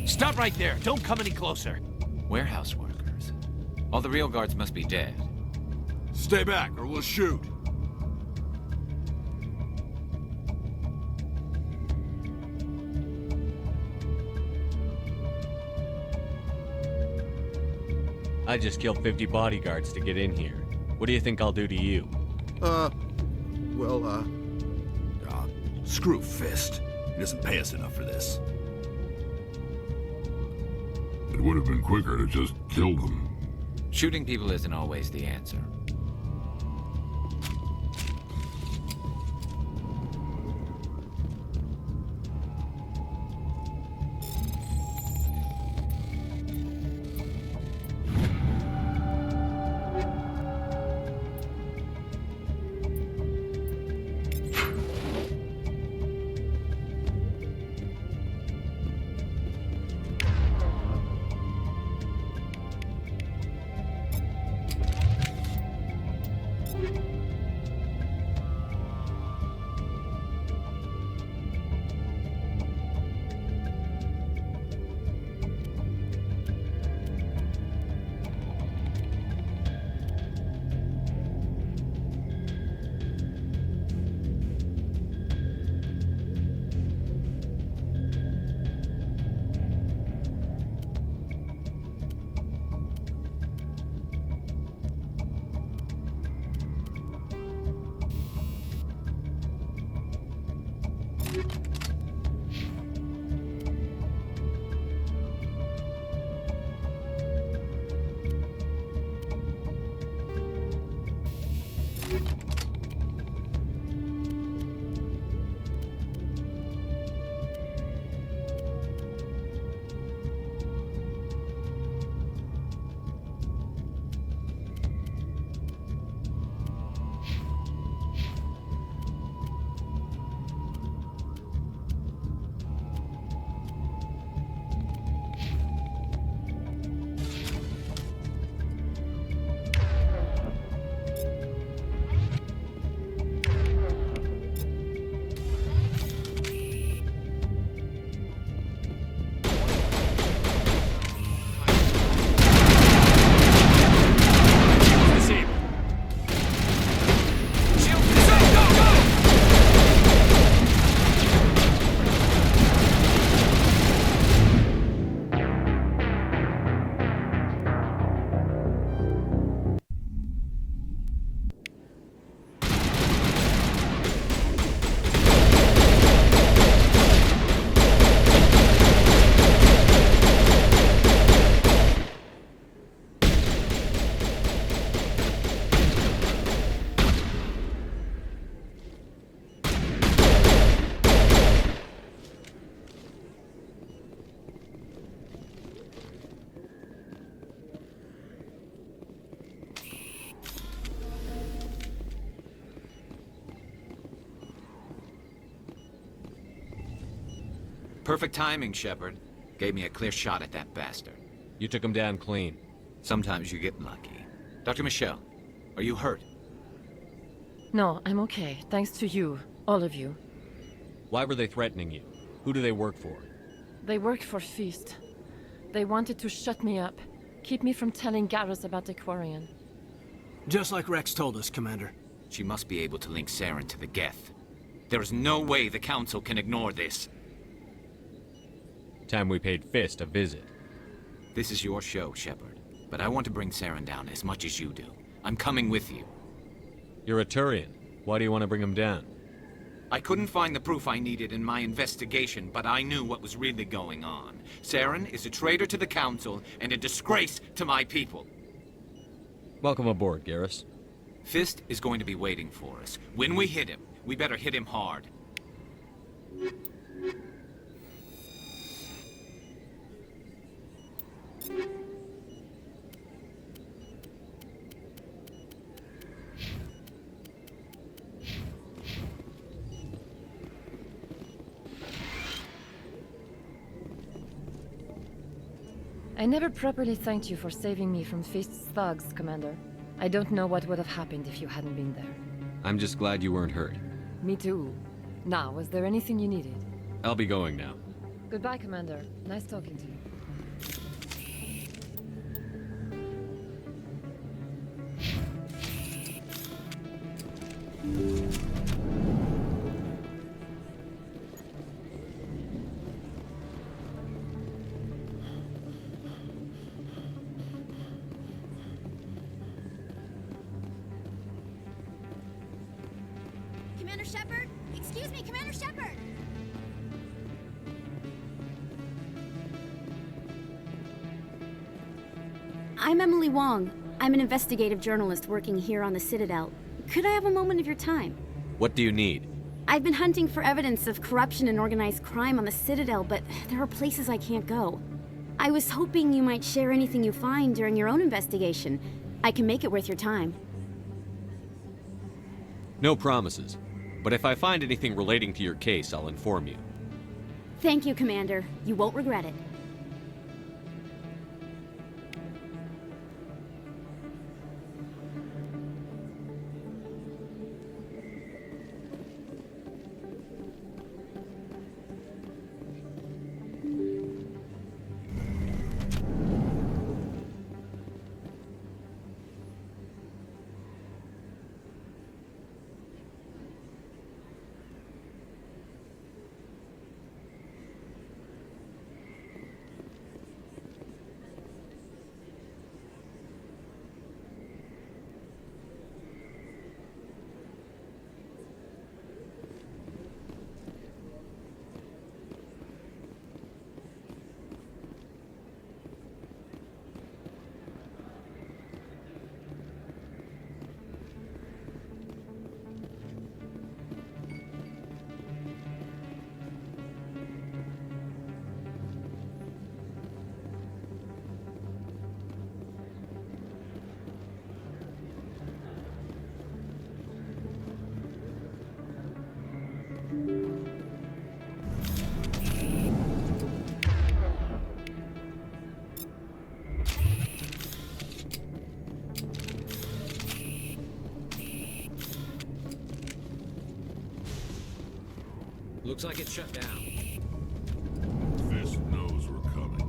Stop right there! Don't come any closer! Warehouse workers. All the real guards must be dead. Stay back, or we'll shoot. I just killed 50 bodyguards to get in here. What do you think I'll do to you? Screw Fist. He doesn't pay us enough for this. It would have been quicker to just kill them. Shooting people isn't always the answer. Perfect timing, Shepard. Gave me a clear shot at that bastard. You took him down clean. Sometimes you get lucky. Dr. Michelle, are you hurt? No, I'm okay. Thanks to you. All of you. Why were they threatening you? Who do they work for? They work for Feast. They wanted to shut me up. Keep me from telling Garrus about the Quarian. Just like Rex told us, Commander. She must be able to link Saren to the Geth. There is no way the Council can ignore this. Time we paid Fist a visit. This is your show, Shepard. But I want to bring Saren down as much as you do. I'm coming with you. You're a Turian. Why do you want to bring him down? I couldn't find the proof I needed in my investigation, but I knew what was really going on. Saren is a traitor to the Council and a disgrace to my people. Welcome aboard, Garrus. Fist is going to be waiting for us. When we hit him, we better hit him hard. I never properly thanked you for saving me from Fist's thugs, Commander. I don't know what would have happened if you hadn't been there. I'm just glad you weren't hurt. Me too. Now, was there anything you needed? I'll be going now. Goodbye, Commander. Nice talking to you. Commander Shepard? Excuse me, Commander Shepard! I'm Emily Wong. I'm an investigative journalist working here on the Citadel. Could I have a moment of your time? What do you need? I've been hunting for evidence of corruption and organized crime on the Citadel, but there are places I can't go. I was hoping you might share anything you find during your own investigation. I can make it worth your time. No promises. But if I find anything relating to your case, I'll inform you. Thank you, Commander. You won't regret it. Looks like it's shut down. Fist knows we're coming.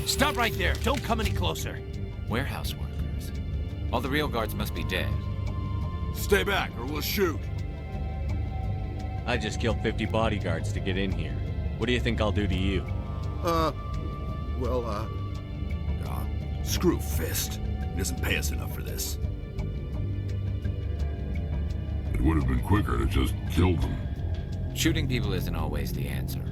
Stop right there! Don't come any closer! Warehouse workers. All the real guards must be dead. Stay back, or we'll shoot. I just killed 50 bodyguards to get in here. What do you think I'll do to you? Screw Fist. He doesn't pay us enough for this. It would have been quicker to just kill them. Shooting people isn't always the answer.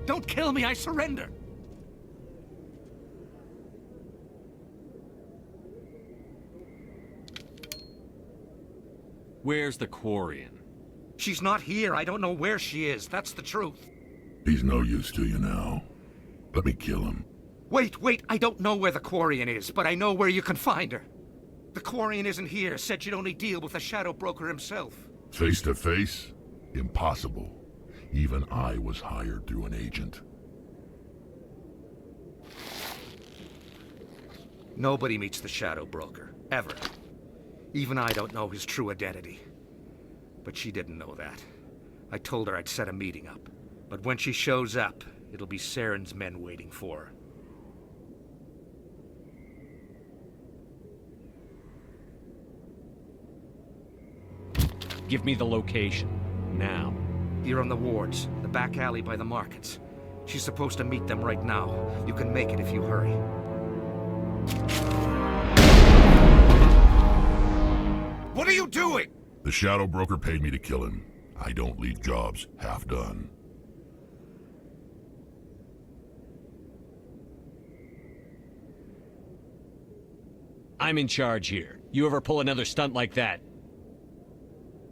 Don't kill me, I surrender! Where's the Quarian? She's not here. I don't know where she is. That's the truth. He's no use to you now. Let me kill him. Wait, I don't know where the Quarian is, but I know where you can find her. The Quarian isn't here. Said she'd only deal with the Shadow Broker himself. Face to face? Impossible. Even I was hired through an agent. Nobody meets the Shadow Broker, ever. Even I don't know his true identity. But she didn't know that. I told her I'd set a meeting up. But when she shows up, it'll be Saren's men waiting for her. Give me the location. Now. Here on the wards, the back alley by the markets. She's supposed to meet them right now. You can make it if you hurry. What are you doing? The Shadow Broker paid me to kill him. I don't leave jobs half done. I'm in charge here. You ever pull another stunt like that?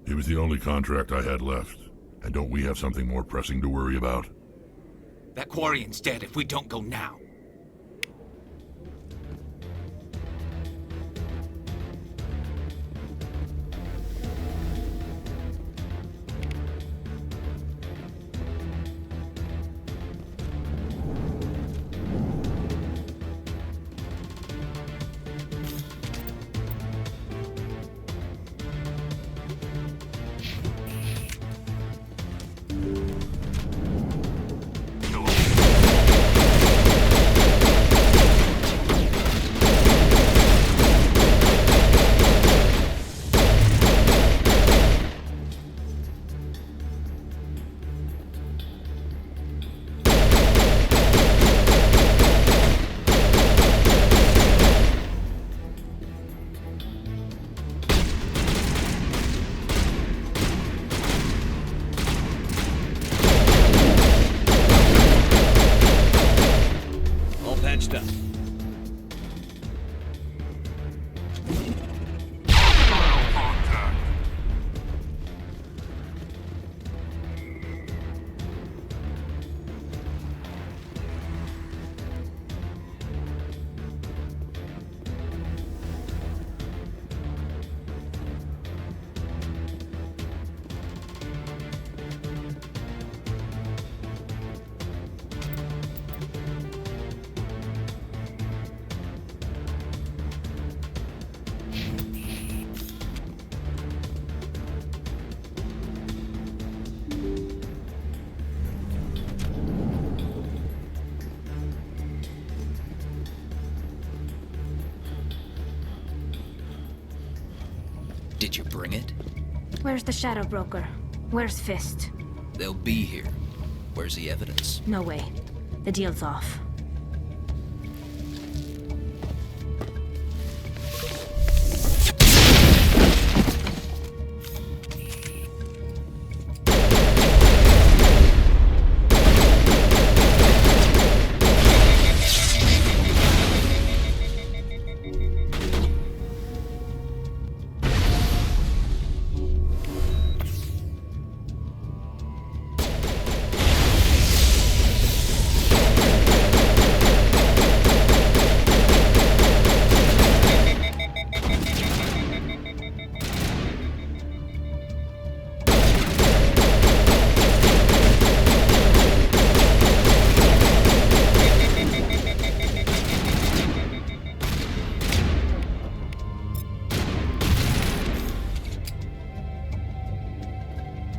It was the only contract I had left. And don't we have something more pressing to worry about? That Quarian's dead if we don't go now. Did you bring it? Where's the Shadow Broker? Where's Fist? They'll be here. Where's the evidence? No way. The deal's off.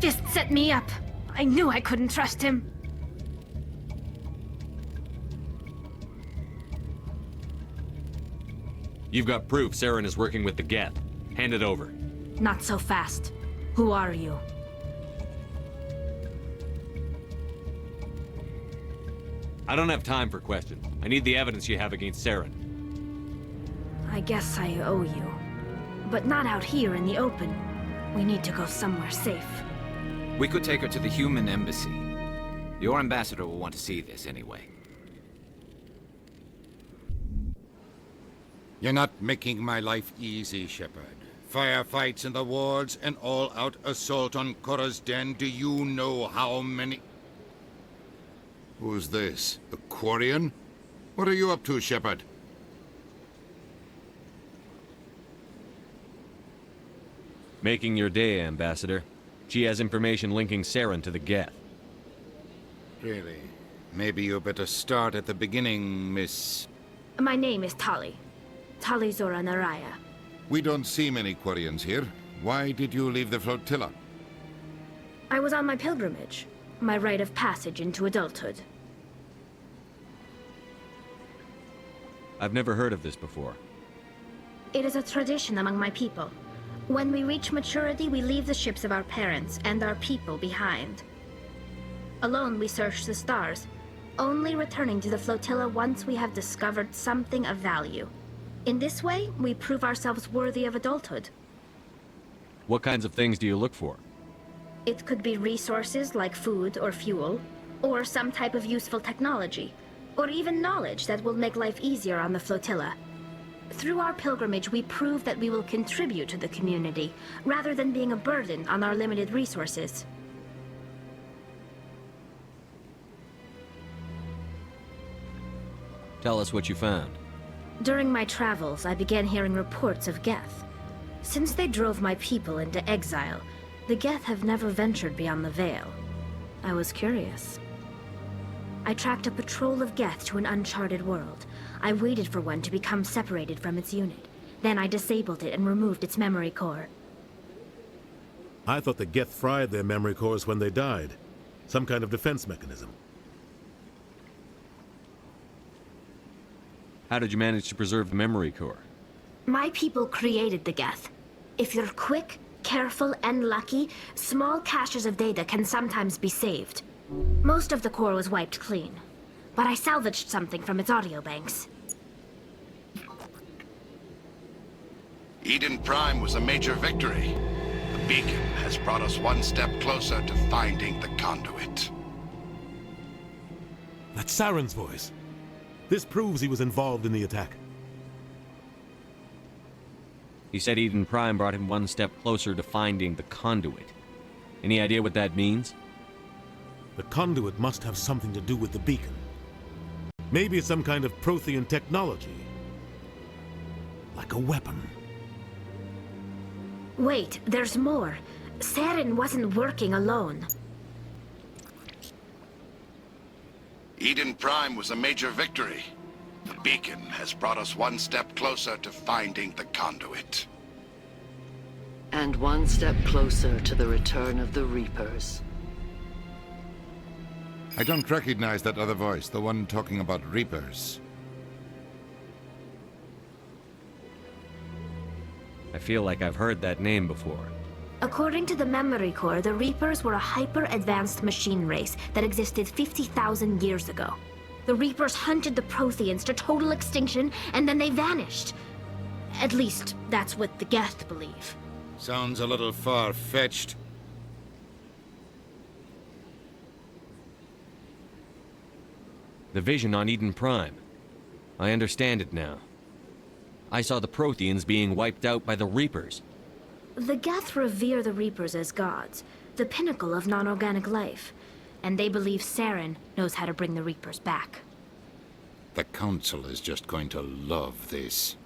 Fist set me up. I knew I couldn't trust him. You've got proof Saren is working with the Geth. Hand it over. Not so fast. Who are you? I don't have time for questions. I need the evidence you have against Saren. I guess I owe you. But not out here in the open. We need to go somewhere safe. We could take her to the human embassy. Your ambassador will want to see this anyway. You're not making my life easy, Shepard. Firefights in the wards, an all-out assault on Korra's den. Do you know how many... Who's this? A Quarian? What are you up to, Shepard? Making your day, Ambassador. She has information linking Saren to the Geth. Really? Maybe you better start at the beginning, Miss... My name is Tali. Tali Zora Naraya. We don't see many Quarians here. Why did you leave the flotilla? I was on my pilgrimage. My rite of passage into adulthood. I've never heard of this before. It is a tradition among my people. When we reach maturity, we leave the ships of our parents and our people behind. Alone, we search the stars, only returning to the flotilla once we have discovered something of value. In this way, we prove ourselves worthy of adulthood. What kinds of things do you look for? It could be resources like food or fuel, or some type of useful technology, or even knowledge that will make life easier on the flotilla. Through our pilgrimage, we prove that we will contribute to the community, rather than being a burden on our limited resources. Tell us what you found. During my travels, I began hearing reports of Geth. Since they drove my people into exile, the Geth have never ventured beyond the Veil. I was curious. I tracked a patrol of Geth to an uncharted world. I waited for one to become separated from its unit. Then I disabled it and removed its memory core. I thought the Geth fried their memory cores when they died. Some kind of defense mechanism. How did you manage to preserve the memory core? My people created the Geth. If you're quick, careful, and lucky, small caches of data can sometimes be saved. Most of the core was wiped clean, but I salvaged something from its audio banks. Eden Prime was a major victory. The beacon has brought us one step closer to finding the conduit. That's Saren's voice. This proves he was involved in the attack. He said Eden Prime brought him one step closer to finding the conduit. Any idea what that means? The conduit must have something to do with the beacon. Maybe it's some kind of Prothean technology. Like a weapon. Wait, there's more. Saren wasn't working alone. Eden Prime was a major victory. The beacon has brought us one step closer to finding the conduit. And one step closer to the return of the Reapers. I don't recognize that other voice, the one talking about Reapers. I feel like I've heard that name before. According to the memory core, the Reapers were a hyper-advanced machine race that existed 50,000 years ago. The Reapers hunted the Protheans to total extinction, and then they vanished. At least, that's what the Geth believe. Sounds a little far-fetched. The vision on Eden Prime. I understand it now. I saw the Protheans being wiped out by the Reapers. The Geth revere the Reapers as gods, the pinnacle of non-organic life, and they believe Saren knows how to bring the Reapers back. The Council is just going to love this.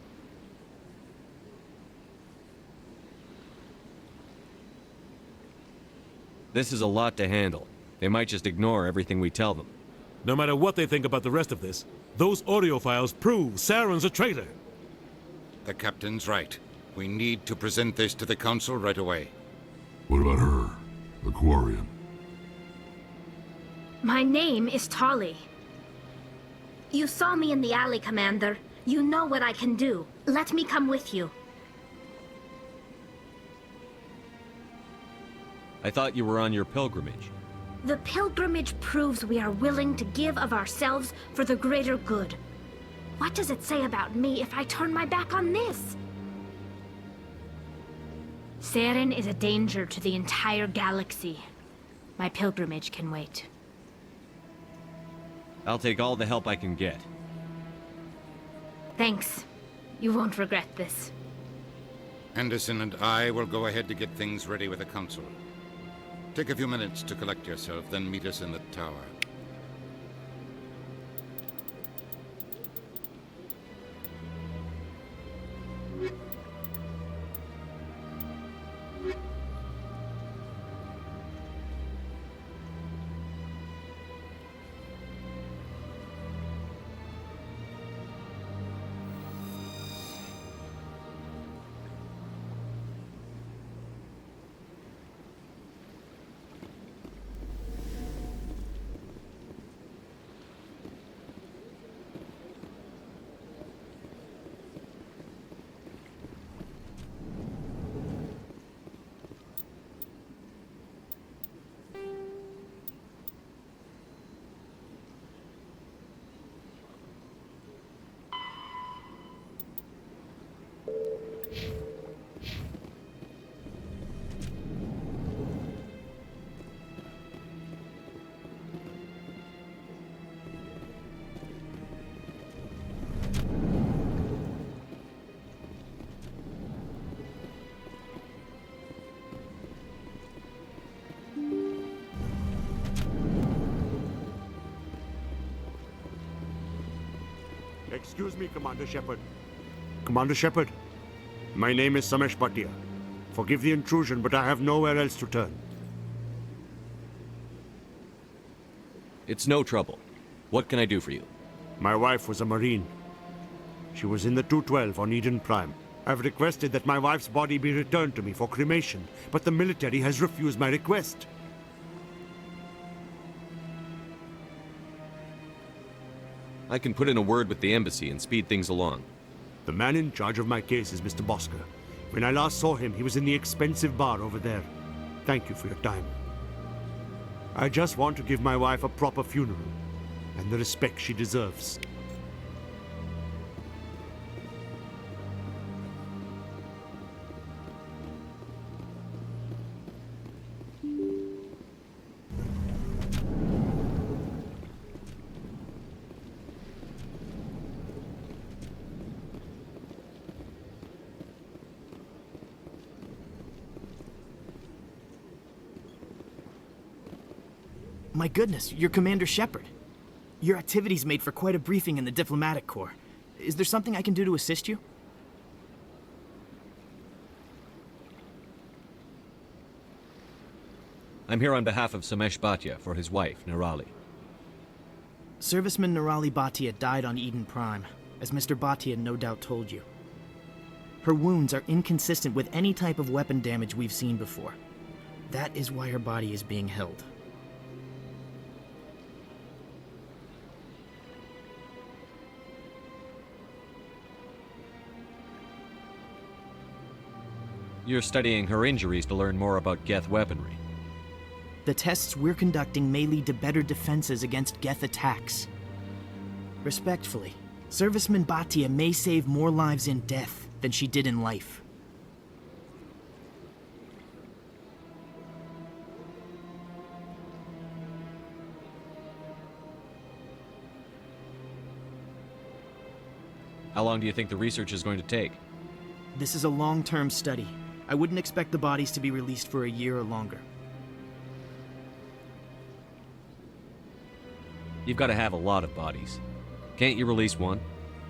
This is a lot to handle. They might just ignore everything we tell them. No matter what they think about the rest of this, those audio files prove Saren's a traitor. The Captain's right. We need to present this to the Council right away. What about her? The Quarian? My name is Tali. You saw me in the alley, Commander. You know what I can do. Let me come with you. I thought you were on your pilgrimage. The pilgrimage proves we are willing to give of ourselves for the greater good. What does it say about me if I turn my back on this? Saren is a danger to the entire galaxy. My pilgrimage can wait. I'll take all the help I can get. Thanks. You won't regret this. Anderson and I will go ahead to get things ready with the Council. Take a few minutes to collect yourself, then meet us in the tower. Excuse me, Commander Shepard. Commander Shepard, my name is Samesh Bhatia. Forgive the intrusion, but I have nowhere else to turn. It's no trouble. What can I do for you? My wife was a Marine. She was in the 212 on Eden Prime. I've requested that my wife's body be returned to me for cremation, but the military has refused my request. I can put in a word with the embassy and speed things along. The man in charge of my case is Mr. Bosker. When I last saw him, he was in the expensive bar over there. Thank you for your time. I just want to give my wife a proper funeral, and the respect she deserves. My goodness, you're Commander Shepard. Your activities made for quite a briefing in the Diplomatic Corps. Is there something I can do to assist you? I'm here on behalf of Samesh Bhatia for his wife, Nirali. Serviceman Nirali Bhatia died on Eden Prime, as Mr. Bhatia no doubt told you. Her wounds are inconsistent with any type of weapon damage we've seen before. That is why her body is being held. You're studying her injuries to learn more about Geth weaponry. The tests we're conducting may lead to better defenses against Geth attacks. Respectfully, Serviceman Bhatia may save more lives in death than she did in life. How long do you think the research is going to take? This is a long-term study. I wouldn't expect the bodies to be released for a year or longer. You've got to have a lot of bodies. Can't you release one?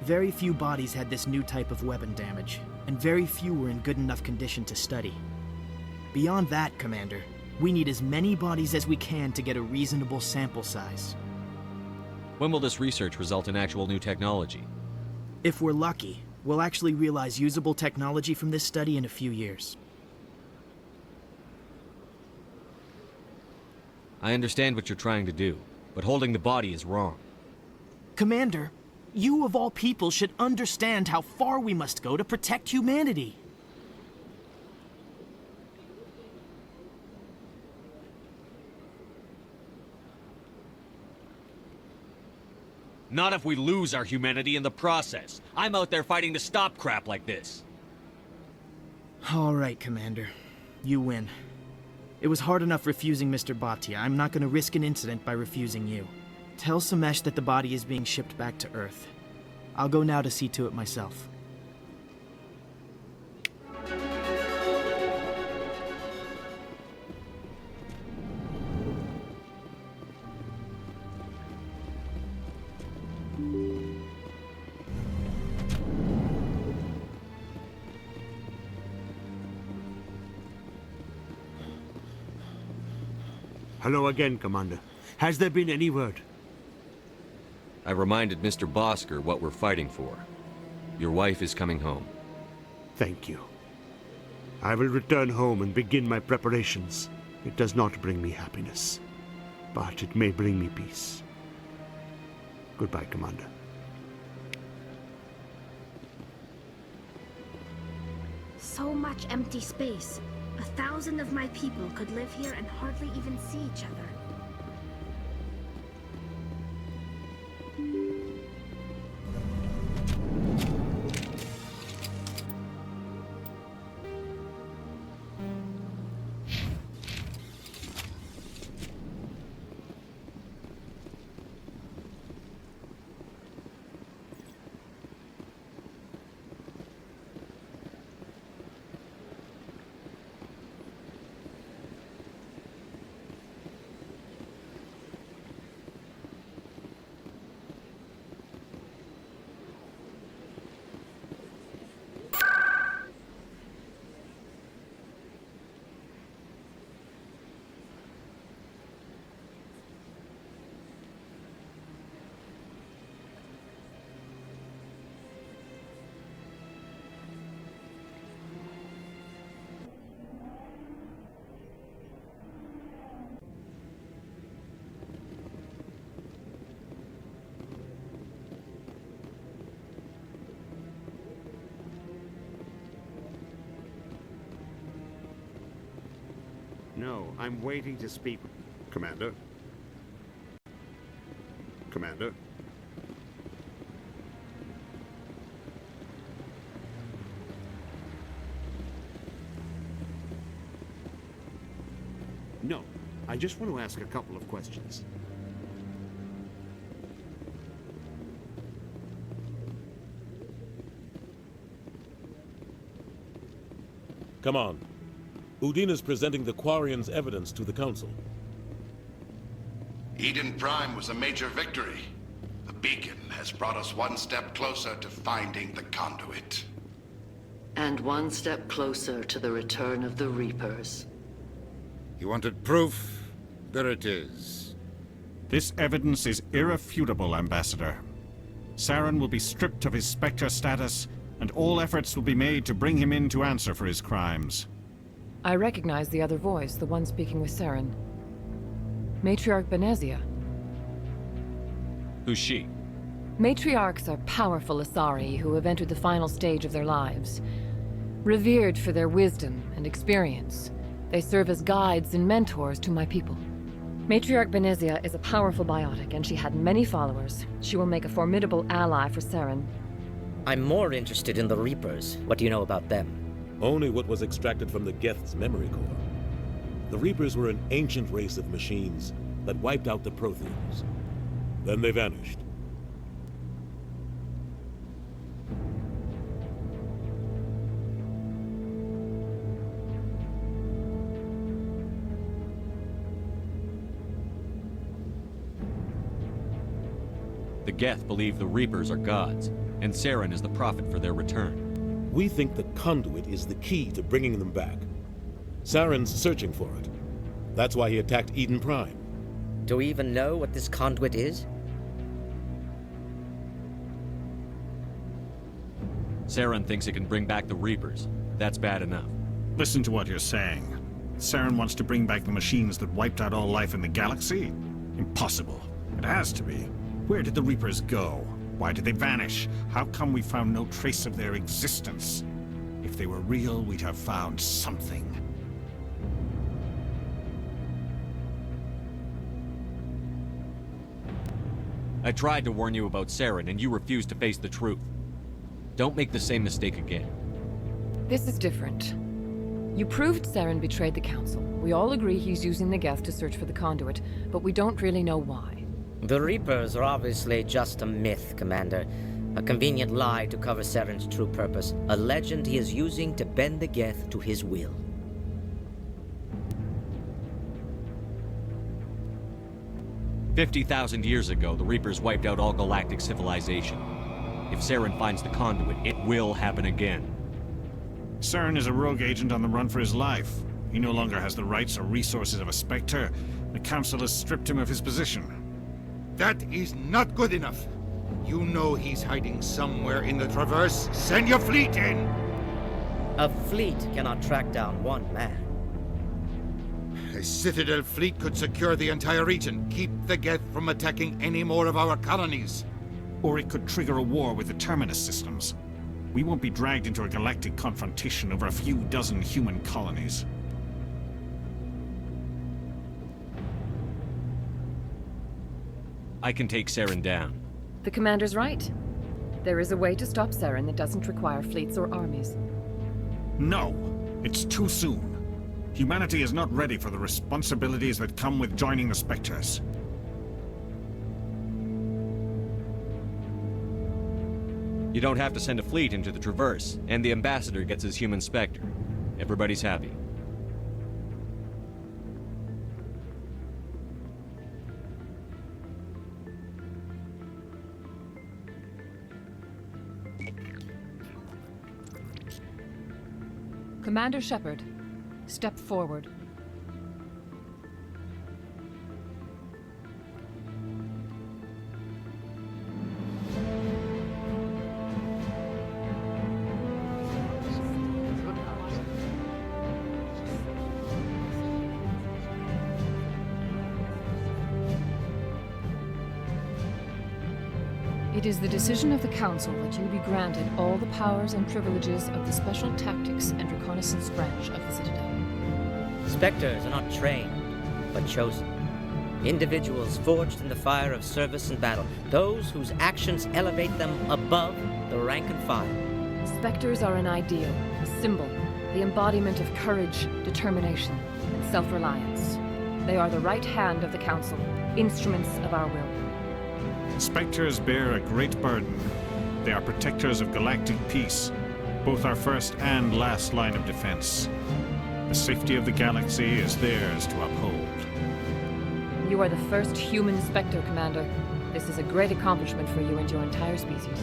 Very few bodies had this new type of weapon damage, and very few were in good enough condition to study. Beyond that, Commander, we need as many bodies as we can to get a reasonable sample size. When will this research result in actual new technology? If we're lucky, we'll actually realize usable technology from this study in a few years. I understand what you're trying to do, but holding the body is wrong. Commander, you of all people should understand how far we must go to protect humanity. Not if we lose our humanity in the process. I'm out there fighting to stop crap like this. All right, Commander. You win. It was hard enough refusing Mr. Bhatia. I'm not going to risk an incident by refusing you. Tell Samesh that the body is being shipped back to Earth. I'll go now to see to it myself. Hello again, Commander. Has there been any word? I reminded Mr. Bosker what we're fighting for. Your wife is coming home. Thank you. I will return home and begin my preparations. It does not bring me happiness, but it may bring me peace. Goodbye, Commander. So much empty space. 1,000 of my people could live here and hardly even see each other. No, I'm waiting to speak. Commander? Commander? No, I just want to ask a couple of questions. Come on. Udina's presenting the Quarians' evidence to the Council. Eden Prime was a major victory. The beacon has brought us one step closer to finding the conduit. And one step closer to the return of the Reapers. You wanted proof? There it is. This evidence is irrefutable, Ambassador. Saren will be stripped of his Spectre status, and all efforts will be made to bring him in to answer for his crimes. I recognize the other voice, the one speaking with Saren. Matriarch Benezia. Who's she? Matriarchs are powerful Asari who have entered the final stage of their lives. Revered for their wisdom and experience, they serve as guides and mentors to my people. Matriarch Benezia is a powerful biotic, and she had many followers. She will make a formidable ally for Saren. I'm more interested in the Reapers. What do you know about them? Only what was extracted from the Geth's memory core. The Reapers were an ancient race of machines that wiped out the Protheans. Then they vanished. The Geth believe the Reapers are gods, and Saren is the prophet for their return. We think the conduit is the key to bringing them back. Saren's searching for it. That's why he attacked Eden Prime. Do we even know what this conduit is? Saren thinks it can bring back the Reapers. That's bad enough. Listen to what you're saying. Saren wants to bring back the machines that wiped out all life in the galaxy? Impossible. It has to be. Where did the Reapers go? Why did they vanish? How come we found no trace of their existence? If they were real, we'd have found something. I tried to warn you about Saren, and you refused to face the truth. Don't make the same mistake again. This is different. You proved Saren betrayed the Council. We all agree he's using the Geth to search for the conduit, but we don't really know why. The Reapers are obviously just a myth, Commander. A convenient lie to cover Saren's true purpose. A legend he is using to bend the Geth to his will. "50,000 years ago, the Reapers wiped out all galactic civilization. If Saren finds the conduit, it will happen again." Saren is a rogue agent on the run for his life. He no longer has the rights or resources of a Spectre. The Council has stripped him of his position. That is not good enough. You know he's hiding somewhere in the Traverse. Send your fleet in! A fleet cannot track down one man. A Citadel fleet could secure the entire region, keep the Geth from attacking any more of our colonies. Or it could trigger a war with the Terminus systems. We won't be dragged into a galactic confrontation over a few dozen human colonies. I can take Saren down. The Commander's right. There is a way to stop Saren that doesn't require fleets or armies. No, it's too soon. Humanity is not ready for the responsibilities that come with joining the Spectres. You don't have to send a fleet into the Traverse, and the Ambassador gets his human Spectre. Everybody's happy. Commander Shepard, step forward. It is the decision of the Council that you be granted all the powers and privileges of the Special Tactics and Reconnaissance Branch of the Citadel. Spectres are not trained, but chosen. Individuals forged in the fire of service and battle. Those whose actions elevate them above the rank and file. Spectres are an ideal, a symbol, the embodiment of courage, determination, and self-reliance. They are the right hand of the Council, instruments of our will. Spectres bear a great burden. They are protectors of galactic peace, both our first and last line of defense. The safety of the galaxy is theirs to uphold. You are the first human Spectre, Commander. This is a great accomplishment for you and your entire species.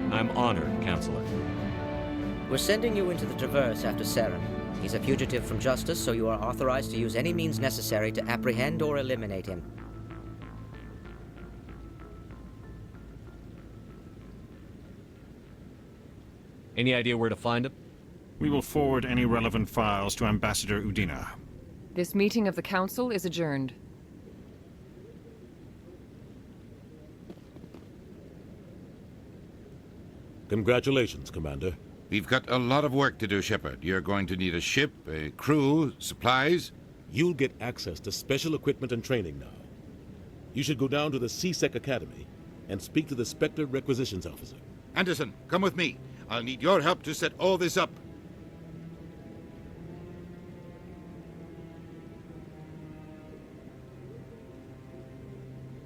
I'm honored, Counselor. We're sending you into the Traverse after Saren. He's a fugitive from justice, so you are authorized to use any means necessary to apprehend or eliminate him. Any idea where to find him? We will forward any relevant files to Ambassador Udina. This meeting of the Council is adjourned. Congratulations, Commander. We've got a lot of work to do, Shepard. You're going to need a ship, a crew, supplies. You'll get access to special equipment and training now. You should go down to the C-Sec Academy and speak to the Spectre Requisitions Officer. Anderson, come with me. I'll need your help to set all this up.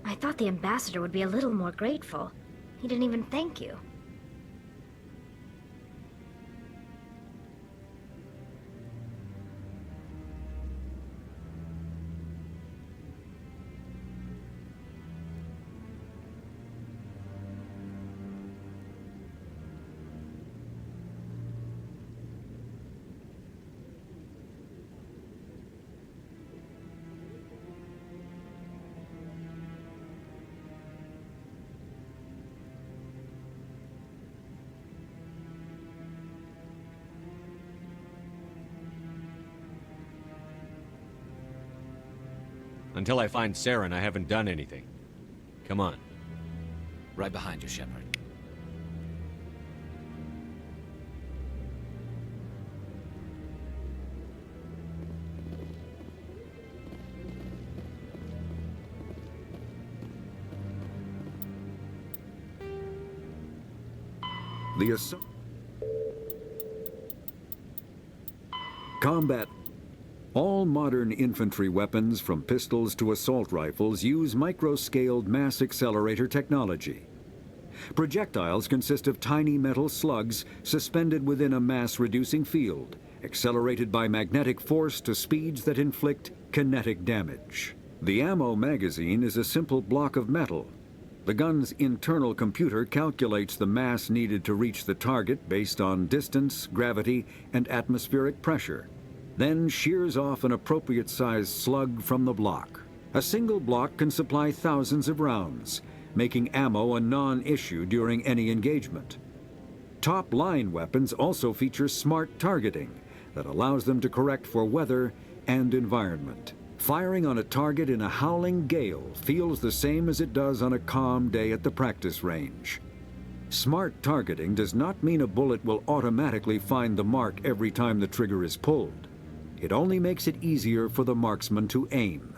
I thought the ambassador would be a little more grateful. He didn't even thank you. Until I find Saren, I haven't done anything. Come on. Right behind you, Shepard. The assault. Combat. All modern infantry weapons, from pistols to assault rifles, use micro-scaled mass accelerator technology. Projectiles consist of tiny metal slugs suspended within a mass-reducing field, accelerated by magnetic force to speeds that inflict kinetic damage. The ammo magazine is a simple block of metal. The gun's internal computer calculates the mass needed to reach the target based on distance, gravity, and atmospheric pressure, then shears off an appropriate-sized slug from the block. A single block can supply thousands of rounds, making ammo a non-issue during any engagement. Top-line weapons also feature smart targeting that allows them to correct for weather and environment. Firing on a target in a howling gale feels the same as it does on a calm day at the practice range. Smart targeting does not mean a bullet will automatically find the mark every time the trigger is pulled. It only makes it easier for the marksman to aim.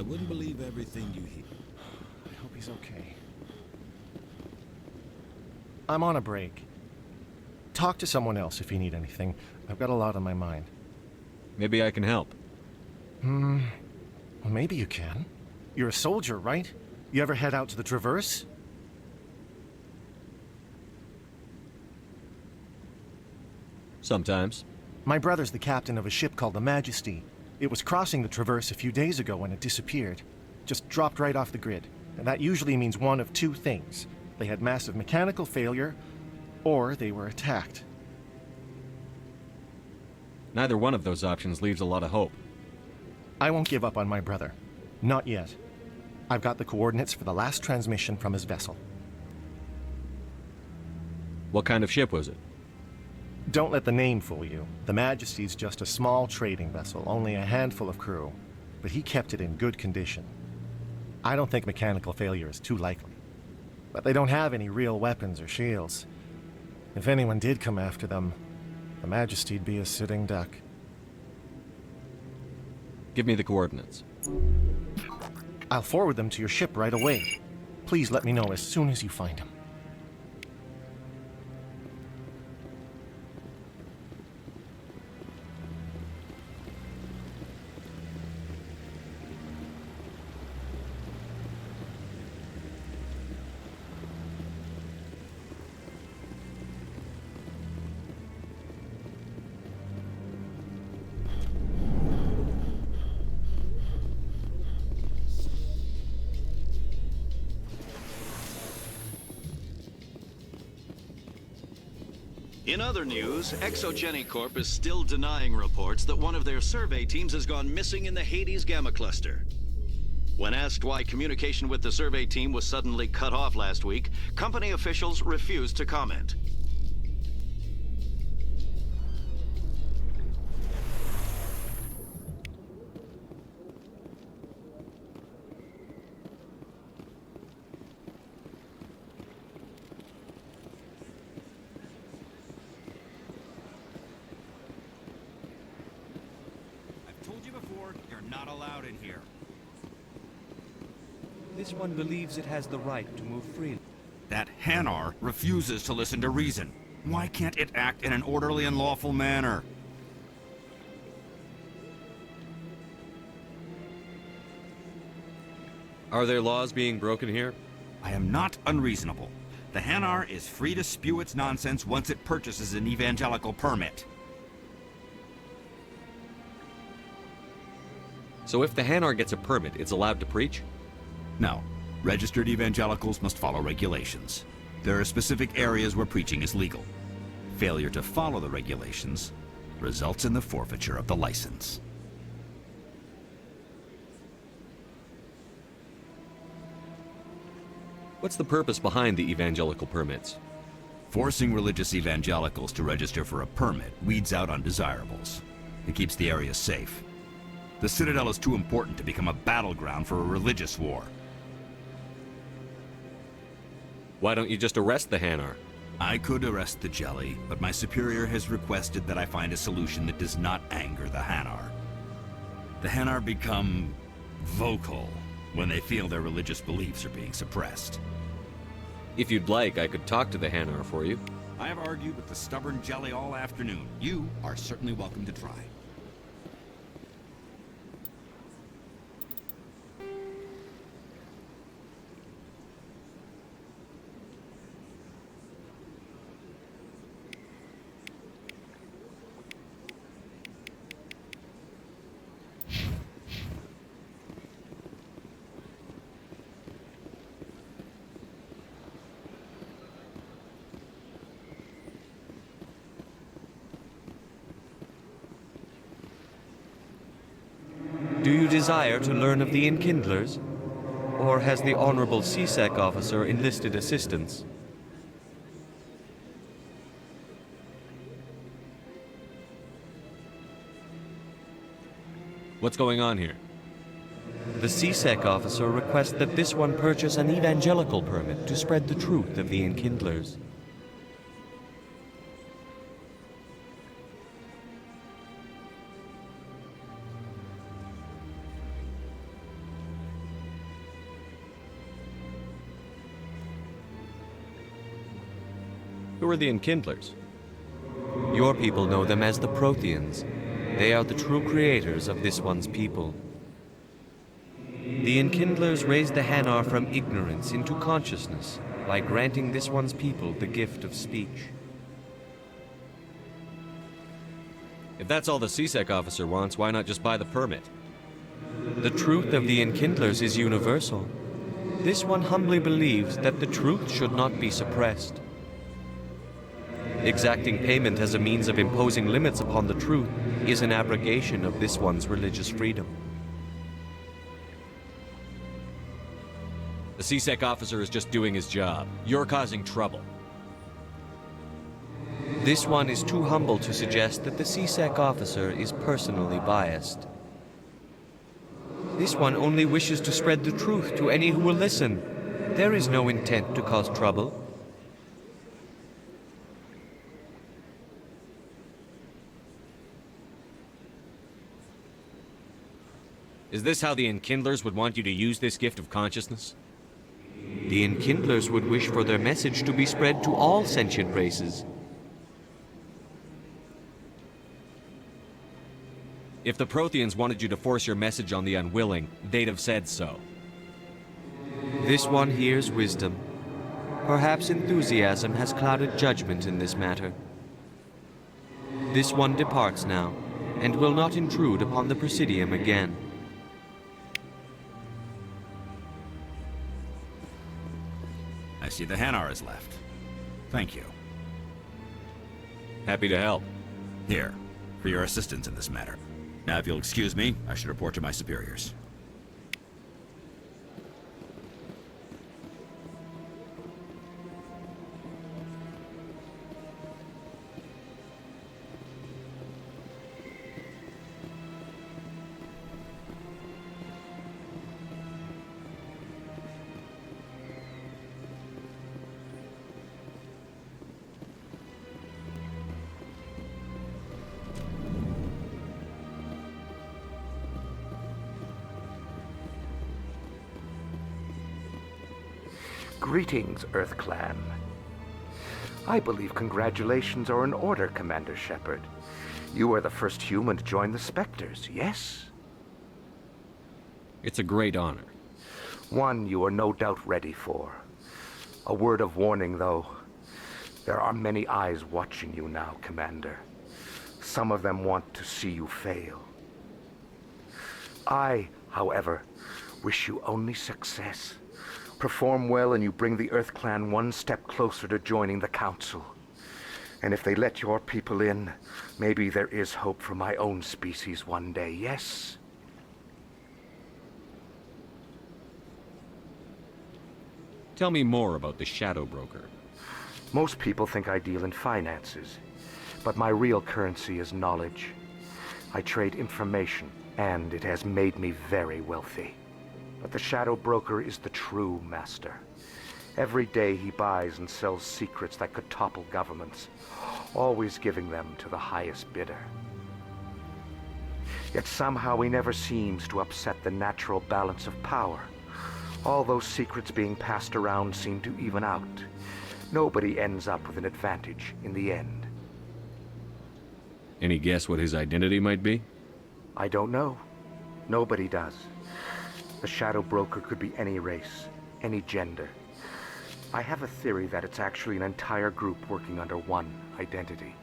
I wouldn't believe everything you hear. I hope he's okay. I'm on a break. Talk to someone else if you need anything. I've got a lot on my mind. Maybe I can help. Well, maybe you can. You're a soldier, right? You ever head out to the Traverse? Sometimes. My brother's the captain of a ship called the Majesty. It was crossing the Traverse a few days ago when it disappeared. Just dropped right off the grid. And that usually means one of two things. They had massive mechanical failure, or they were attacked. Neither one of those options leaves a lot of hope. I won't give up on my brother. Not yet. I've got the coordinates for the last transmission from his vessel. What kind of ship was it? Don't let the name fool you. The Majesty's just a small trading vessel, only a handful of crew. But he kept it in good condition. I don't think mechanical failure is too likely. But they don't have any real weapons or shields. If anyone did come after them, the Majesty'd be a sitting duck. Give me the coordinates. I'll forward them to your ship right away. Please let me know as soon as you find them. In other news, Exogeny Corp is still denying reports that one of their survey teams has gone missing in the Hades Gamma Cluster. When asked why communication with the survey team was suddenly cut off last week, company officials refused to comment. This one believes it has the right to move freely. That Hanar refuses to listen to reason. Why can't it act in an orderly and lawful manner? Are there laws being broken here? I am not unreasonable. The Hanar is free to spew its nonsense once it purchases an evangelical permit. So if the Hanar gets a permit, it's allowed to preach? No. Registered evangelicals must follow regulations. There are specific areas where preaching is legal. Failure to follow the regulations results in the forfeiture of the license. What's the purpose behind the evangelical permits? Forcing religious evangelicals to register for a permit weeds out undesirables. It keeps the area safe. The Citadel is too important to become a battleground for a religious war. Why don't you just arrest the Hanar? I could arrest the Jelly, but my superior has requested that I find a solution that does not anger the Hanar. The Hanar become vocal when they feel their religious beliefs are being suppressed. If you'd like, I could talk to the Hanar for you. I have argued with the stubborn Jelly all afternoon. You are certainly welcome to try. Do you desire to learn of the Enkindlers? Or has the Honorable CSEC officer enlisted assistance? What's going on here? The CSEC officer requests that this one purchase an evangelical permit to spread the truth of the Enkindlers. Who are the Enkindlers? Your people know them as the Protheans. They are the true creators of this one's people. The Enkindlers raised the Hanar from ignorance into consciousness by granting this one's people the gift of speech. If that's all the CSEC officer wants, why not just buy the permit? The truth of the Enkindlers is universal. This one humbly believes that the truth should not be suppressed. Exacting payment as a means of imposing limits upon the truth is an abrogation of this one's religious freedom. The CSEC officer is just doing his job. You're causing trouble. This one is too humble to suggest that the CSEC officer is personally biased. This one only wishes to spread the truth to any who will listen. There is no intent to cause trouble. Is this how the Enkindlers would want you to use this gift of consciousness? The Enkindlers would wish for their message to be spread to all sentient races. If the Protheans wanted you to force your message on the unwilling, they'd have said so. This one hears wisdom. Perhaps enthusiasm has clouded judgment in this matter. This one departs now, and will not intrude upon the Presidium again. I see the Hanar is left. Thank you. Happy to help. Here, for your assistance in this matter. Now, if you'll excuse me, I should report to my superiors. Greetings, Earth Clan. I believe congratulations are in order, Commander Shepard. You are the first human to join the Spectres, yes? It's a great honor. One you are no doubt ready for. A word of warning, though. There are many eyes watching you now, Commander. Some of them want to see you fail. I, however, wish you only success. Perform well and you bring the Earth Clan one step closer to joining the Council. And if they let your people in, maybe there is hope for my own species one day, yes? Tell me more about the Shadow Broker. Most people think I deal in finances, but my real currency is knowledge. I trade information, and it has made me very wealthy. But the Shadow Broker is the true master. Every day he buys and sells secrets that could topple governments, always giving them to the highest bidder. Yet somehow he never seems to upset the natural balance of power. All those secrets being passed around seem to even out. Nobody ends up with an advantage in the end. Any guess what his identity might be? I don't know. Nobody does. The Shadow Broker could be any race, any gender. I have a theory that it's actually an entire group working under one identity.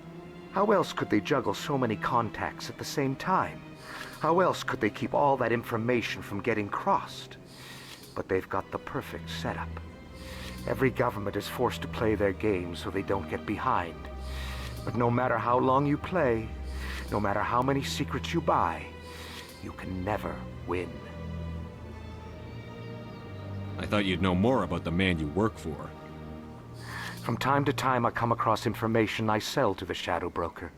How else could they juggle so many contacts at the same time? How else could they keep all that information from getting crossed? But they've got the perfect setup. Every government is forced to play their game so they don't get behind. But no matter how long you play, no matter how many secrets you buy, you can never win. I thought you'd know more about the man you work for. From time to time I come across information I sell to the Shadow Broker.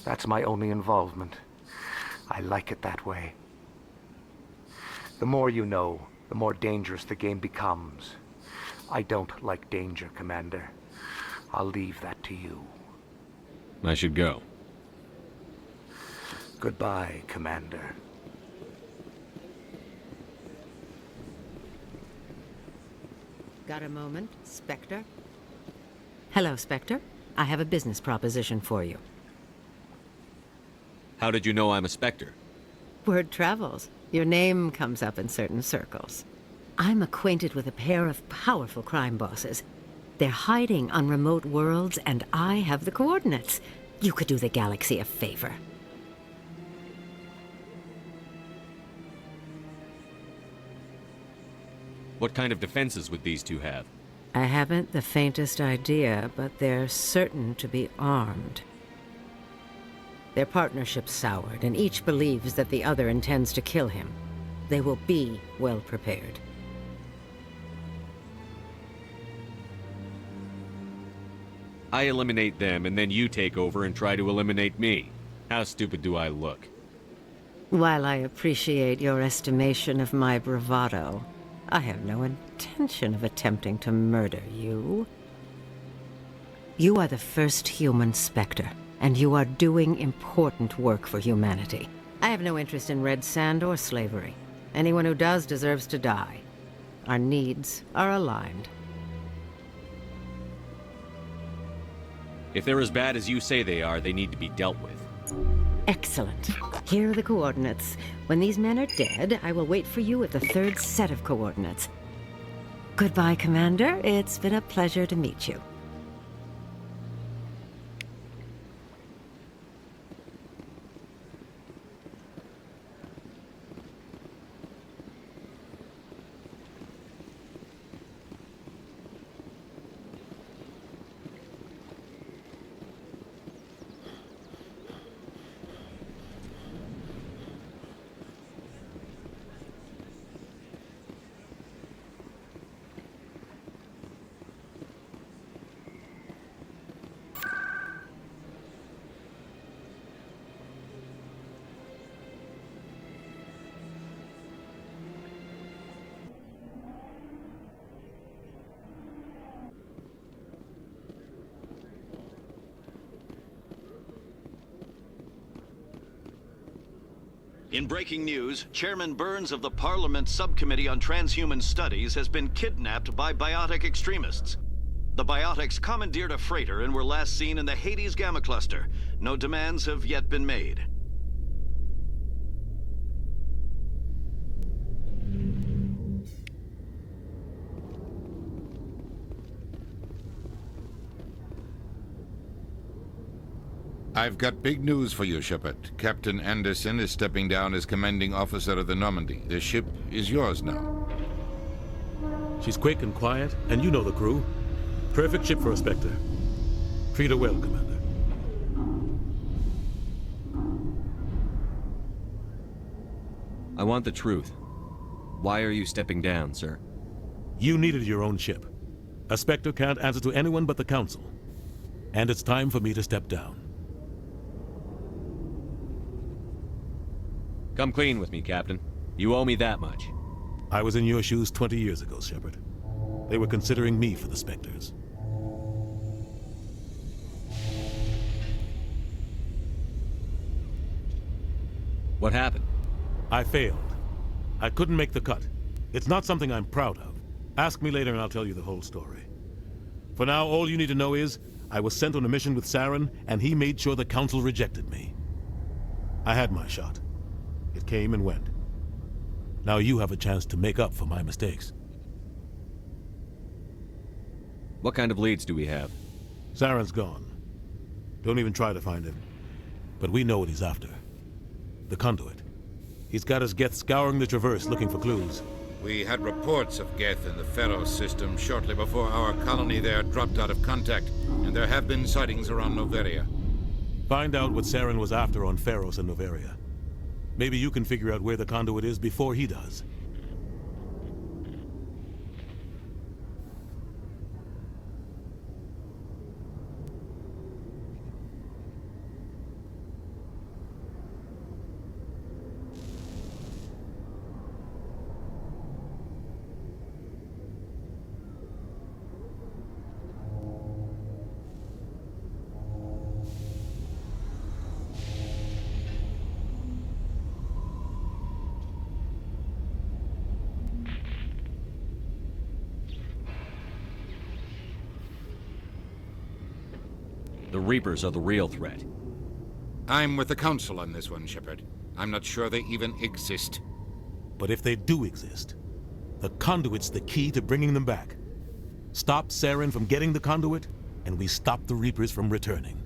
That's my only involvement. I like it that way. The more you know, the more dangerous the game becomes. I don't like danger, Commander. I'll leave that to you. I should go. Goodbye, Commander. Got a moment, Spectre? Hello, Spectre. I have a business proposition for you. How did you know I'm a Spectre? Word travels. Your name comes up in certain circles. I'm acquainted with a pair of powerful crime bosses. They're hiding on remote worlds, and I have the coordinates. You could do the galaxy a favor. What kind of defenses would these two have? I haven't the faintest idea, but they're certain to be armed. Their partnership's soured, and each believes that the other intends to kill him. They will be well prepared. I eliminate them, and then you take over and try to eliminate me. How stupid do I look? While I appreciate your estimation of my bravado, I have no intention of attempting to murder you. You are the first human Spectre, and you are doing important work for humanity. I have no interest in red sand or slavery. Anyone who does deserves to die. Our needs are aligned. If they're as bad as you say they are, they need to be dealt with. Excellent. Here are the coordinates. When these men are dead, I will wait for you at the third set of coordinates. Goodbye, Commander. It's been a pleasure to meet you. In breaking news, Chairman Burns of the Parliament Subcommittee on Transhuman Studies has been kidnapped by biotic extremists. The biotics commandeered a freighter and were last seen in the Hades Gamma Cluster. No demands have yet been made. I've got big news for you, Shepard. Captain Anderson is stepping down as commanding officer of the Normandy. The ship is yours now. She's quick and quiet, and you know the crew. Perfect ship for a Spectre. Treat her well, Commander. I want the truth. Why are you stepping down, sir? You needed your own ship. A Spectre can't answer to anyone but the Council. And it's time for me to step down. Come clean with me, Captain. You owe me that much. I was in your shoes 20 years ago, Shepard. They were considering me for the Spectres. What happened? I failed. I couldn't make the cut. It's not something I'm proud of. Ask me later and I'll tell you the whole story. For now, all you need to know is, I was sent on a mission with Saren, and he made sure the Council rejected me. I had my shot. It came and went. Now you have a chance to make up for my mistakes. What kind of leads do we have? Saren's gone. Don't even try to find him. But we know what he's after. The Conduit. He's got his Geth scouring the Traverse looking for clues. We had reports of Geth in the Pharaoh system shortly before our colony there dropped out of contact, and there have been sightings around Noveria. Find out what Saren was after on Pharos and Noveria. Maybe you can figure out where the Conduit is before he does. Reapers are the real threat. I'm with the Council on this one, Shepard. I'm not sure they even exist. But if they do exist, the conduit's the key to bringing them back. Stop Saren from getting the conduit, and we stop the Reapers from returning.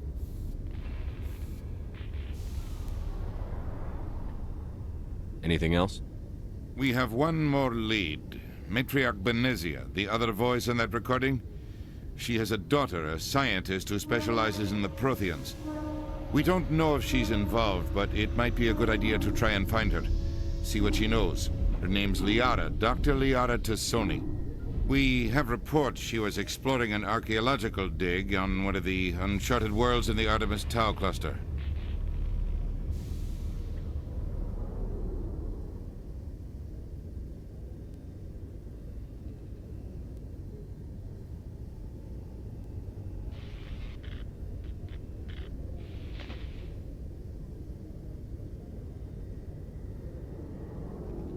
Anything else? We have one more lead. Matriarch Benezia, the other voice in that recording. She has a daughter, a scientist who specializes in the Protheans. We don't know if she's involved, but it might be a good idea to try and find her. See what she knows. Her name's Liara, Dr. Liara Tassoni. We have reports she was exploring an archaeological dig on one of the uncharted worlds in the Artemis Tau cluster.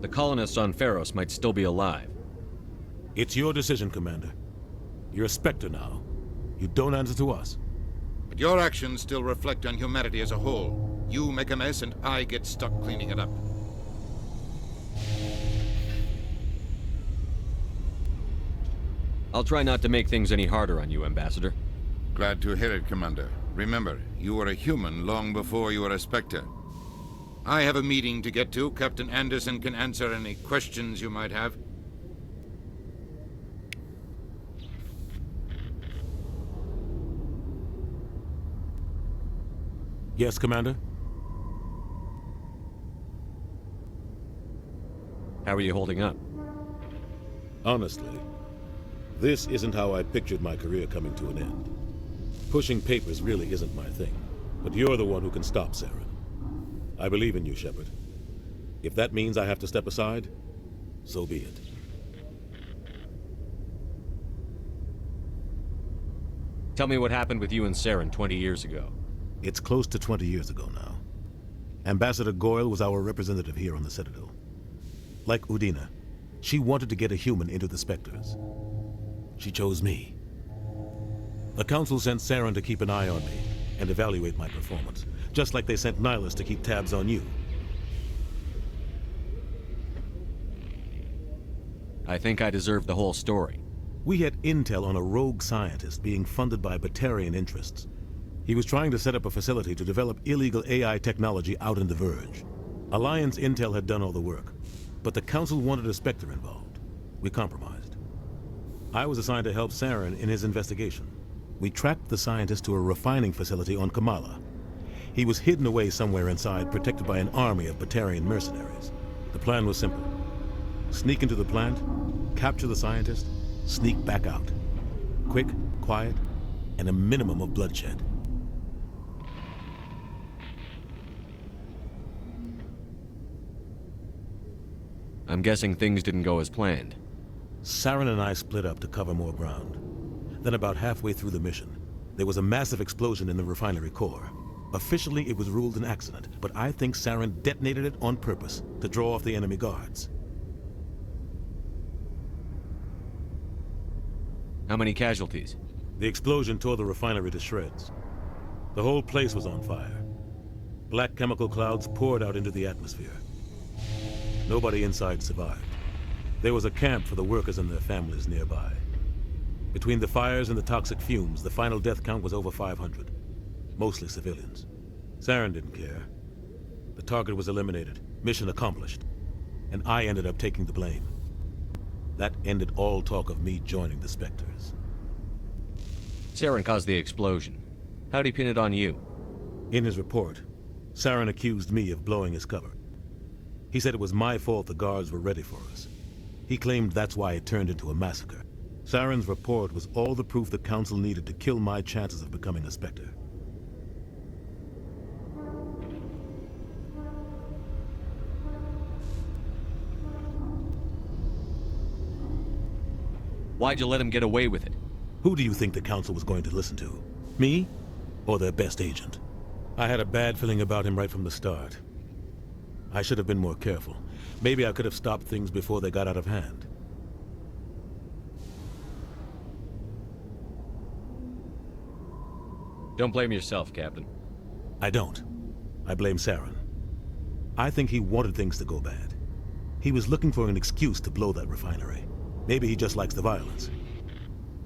The colonists on Pharos might still be alive. It's your decision, Commander. You're a Spectre now. You don't answer to us. But your actions still reflect on humanity as a whole. You make a mess and I get stuck cleaning it up. I'll try not to make things any harder on you, Ambassador. Glad to hear it, Commander. Remember, you were a human long before you were a Spectre. I have a meeting to get to. Captain Anderson can answer any questions you might have. Yes, Commander? How are you holding up? Honestly, this isn't how I pictured my career coming to an end. Pushing papers really isn't my thing, but you're the one who can stop Saren. I believe in you, Shepard. If that means I have to step aside, so be it. Tell me what happened with you and Saren 20 years ago. It's close to 20 years ago now. Ambassador Goyle was our representative here on the Citadel. Like Udina, she wanted to get a human into the Spectres. She chose me. The Council sent Saren to keep an eye on me and evaluate my performance, just like they sent Nihilus to keep tabs on you. I think I deserve the whole story. We had intel on a rogue scientist being funded by Batarian interests. He was trying to set up a facility to develop illegal AI technology out in the Verge. Alliance intel had done all the work, but the Council wanted a Spectre involved. We compromised. I was assigned to help Saren in his investigation. We tracked the scientist to a refining facility on Kamala. He was hidden away somewhere inside, protected by an army of Batarian mercenaries. The plan was simple. Sneak into the plant, capture the scientist, sneak back out. Quick, quiet, and a minimum of bloodshed. I'm guessing things didn't go as planned. Saren and I split up to cover more ground. Then about halfway through the mission, there was a massive explosion in the refinery core. Officially, it was ruled an accident, but I think Saren detonated it on purpose to draw off the enemy guards. How many casualties? The explosion tore the refinery to shreds. The whole place was on fire. Black chemical clouds poured out into the atmosphere. Nobody inside survived. There was a camp for the workers and their families nearby. Between the fires and the toxic fumes, the final death count was over 500. Mostly civilians. Saren didn't care. The target was eliminated, mission accomplished, and I ended up taking the blame. That ended all talk of me joining the Spectres. Saren caused the explosion. How'd he pin it on you? In his report, Saren accused me of blowing his cover. He said it was my fault the guards were ready for us. He claimed that's why it turned into a massacre. Saren's report was all the proof the Council needed to kill my chances of becoming a Spectre. Why'd you let him get away with it? Who do you think the Council was going to listen to? Me? Or their best agent? I had a bad feeling about him right from the start. I should have been more careful. Maybe I could have stopped things before they got out of hand. Don't blame yourself, Captain. I don't. I blame Saren. I think he wanted things to go bad. He was looking for an excuse to blow that refinery. Maybe he just likes the violence.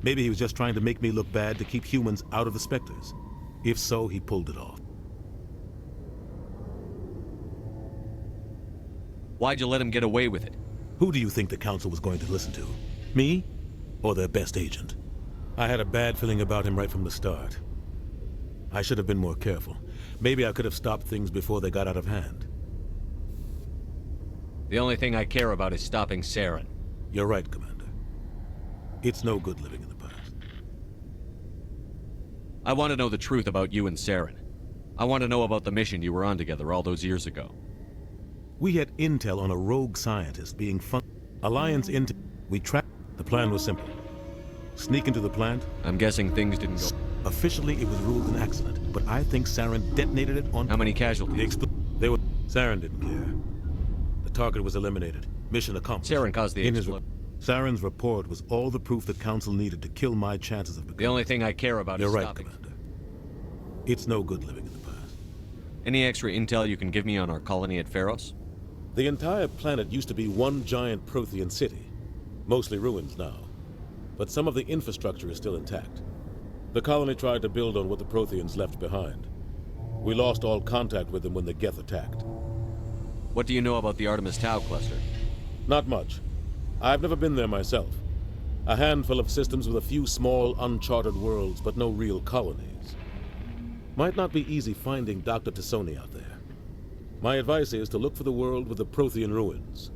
Maybe he was just trying to make me look bad to keep humans out of the Spectres. If so, he pulled it off. Why'd you let him get away with it? Who do you think the Council was going to listen to? Me? Or their best agent? I had a bad feeling about him right from the start. I should have been more careful. Maybe I could have stopped things before they got out of hand. The only thing I care about is stopping Saren. You're right, Commander. It's no good living in the past. I want to know the truth about you and Saren. I want to know about the mission you were on together all those years ago. We had intel on a rogue scientist being Alliance intel. We tracked. The plan was simple. Sneak into the plant. I'm guessing things didn't go... Officially, it was ruled an accident, but I think Saren detonated it on... How many casualties? Saren didn't care. The target was eliminated. Mission accomplished. Saren caused the explosion. Saren's report was all the proof the Council needed to kill my chances of becoming... The only thing I care about is stopping. You're right, Commander. It's no good living in the past. Any extra intel you can give me on our colony at Pharos? The entire planet used to be one giant Prothean city. Mostly ruins now. But some of the infrastructure is still intact. The colony tried to build on what the Protheans left behind. We lost all contact with them when the Geth attacked. What do you know about the Artemis Tau cluster? Not much. I've never been there myself. A handful of systems with a few small, uncharted worlds, but no real colonies. Might not be easy finding Dr. T'Soni out there. My advice is to look for the world with the Prothean ruins.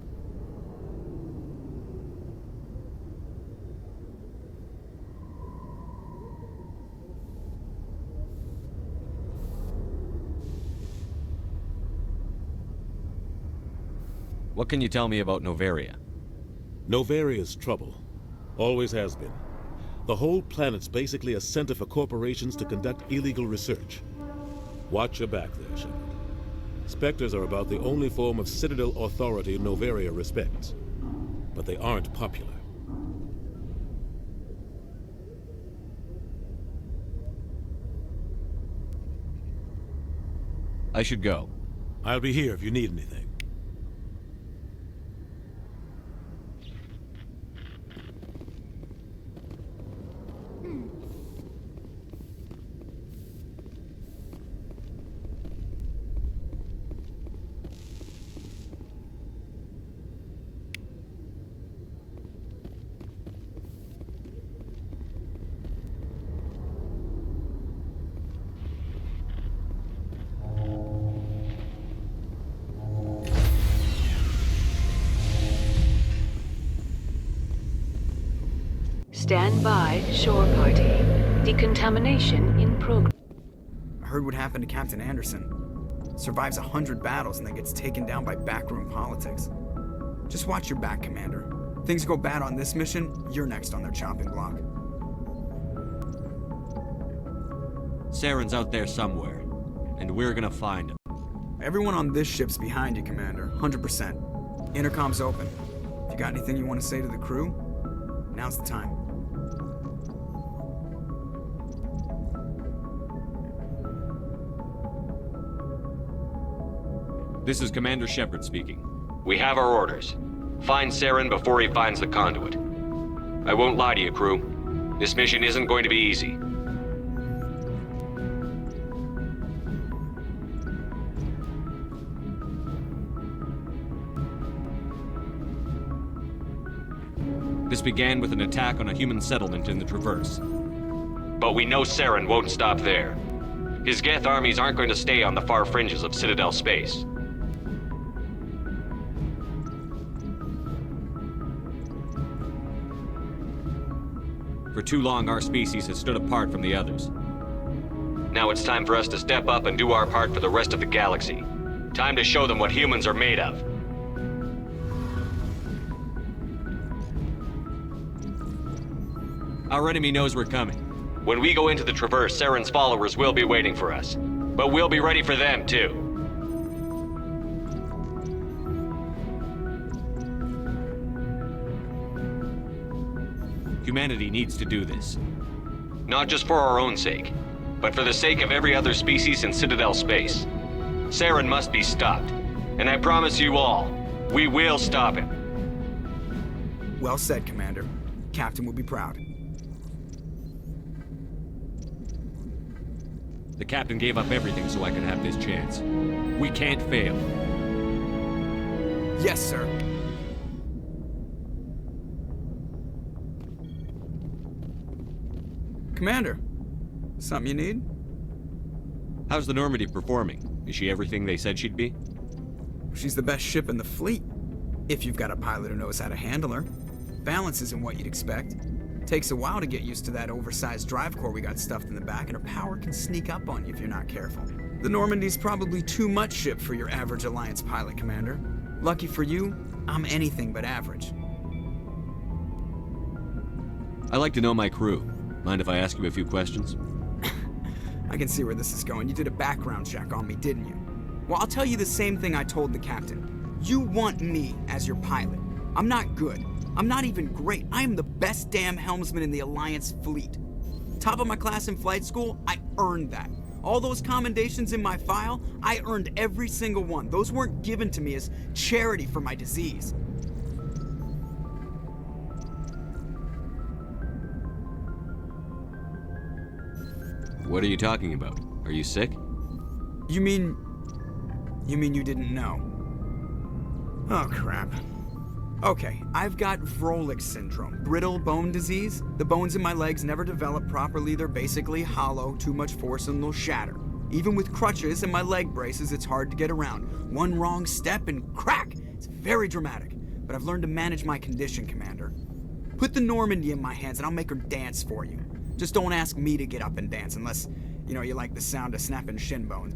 What can you tell me about Noveria? Novaria's trouble. Always has been. The whole planet's basically a center for corporations to conduct illegal research. Watch your back there, Shepard. Spectres are about the only form of Citadel authority Noveria respects. But they aren't popular. I should go. I'll be here if you need anything. Stand by, shore party. Decontamination in progress. I heard what happened to Captain Anderson. Survives 100 battles and then gets taken down by backroom politics. Just watch your back, Commander. Things go bad on this mission, you're next on their chopping block. Saren's out there somewhere, and we're gonna find him. Everyone on this ship's behind you, Commander. 100%. Intercom's open. If you got anything you want to say to the crew, now's the time. This is Commander Shepard speaking. We have our orders. Find Saren before he finds the conduit. I won't lie to you, crew. This mission isn't going to be easy. This began with an attack on a human settlement in the Traverse. But we know Saren won't stop there. His Geth armies aren't going to stay on the far fringes of Citadel space. For too long, our species has stood apart from the others. Now it's time for us to step up and do our part for the rest of the galaxy. Time to show them what humans are made of. Our enemy knows we're coming. When we go into the Traverse, Saren's followers will be waiting for us. But we'll be ready for them, too. Humanity needs to do this. Not just for our own sake. but for the sake of every other species in Citadel space. Saren must be stopped, and I promise you all, we will stop him. Well said, Commander. Captain will be proud. The captain gave up everything so I could have this chance. We can't fail. Yes, sir. Commander, something you need? How's the Normandy performing? Is she everything they said she'd be? She's the best ship in the fleet, if you've got a pilot who knows how to handle her. Balance isn't what you'd expect. Takes a while to get used to that oversized drive core we got stuffed in the back, and her power can sneak up on you if you're not careful. The Normandy's probably too much ship for your average Alliance pilot, Commander. Lucky for you, I'm anything but average. I like to know my crew. Mind if I ask you a few questions? I can see where this is going. You did a background check on me, didn't you? Well, I'll tell you the same thing I told the captain. You want me as your pilot. I'm not good. I'm not even great. I am the best damn helmsman in the Alliance fleet. Top of my class in flight school, I earned that. All those commendations in my file, I earned every single one. Those weren't given to me as charity for my disease. What are you talking about? Are you sick? You mean you didn't know? Oh, crap. Okay, I've got Vrolik syndrome, brittle bone disease. The bones in my legs never develop properly. They're basically hollow, too much force and they'll shatter. Even with crutches and my leg braces, it's hard to get around. One wrong step and crack! It's very dramatic, but I've learned to manage my condition, Commander. Put the Normandy in my hands and I'll make her dance for you. Just don't ask me to get up and dance unless, you like the sound of snapping shin bones.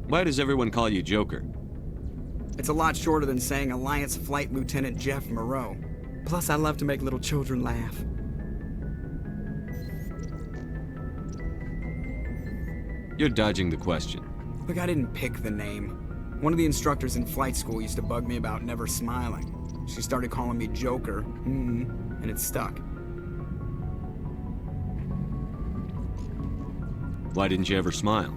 Why does everyone call you Joker? It's a lot shorter than saying Alliance Flight Lieutenant Jeff Moreau. Plus, I love to make little children laugh. You're dodging the question. Look, I didn't pick the name. One of the instructors in flight school used to bug me about never smiling. She started calling me Joker, and it stuck. Why didn't you ever smile?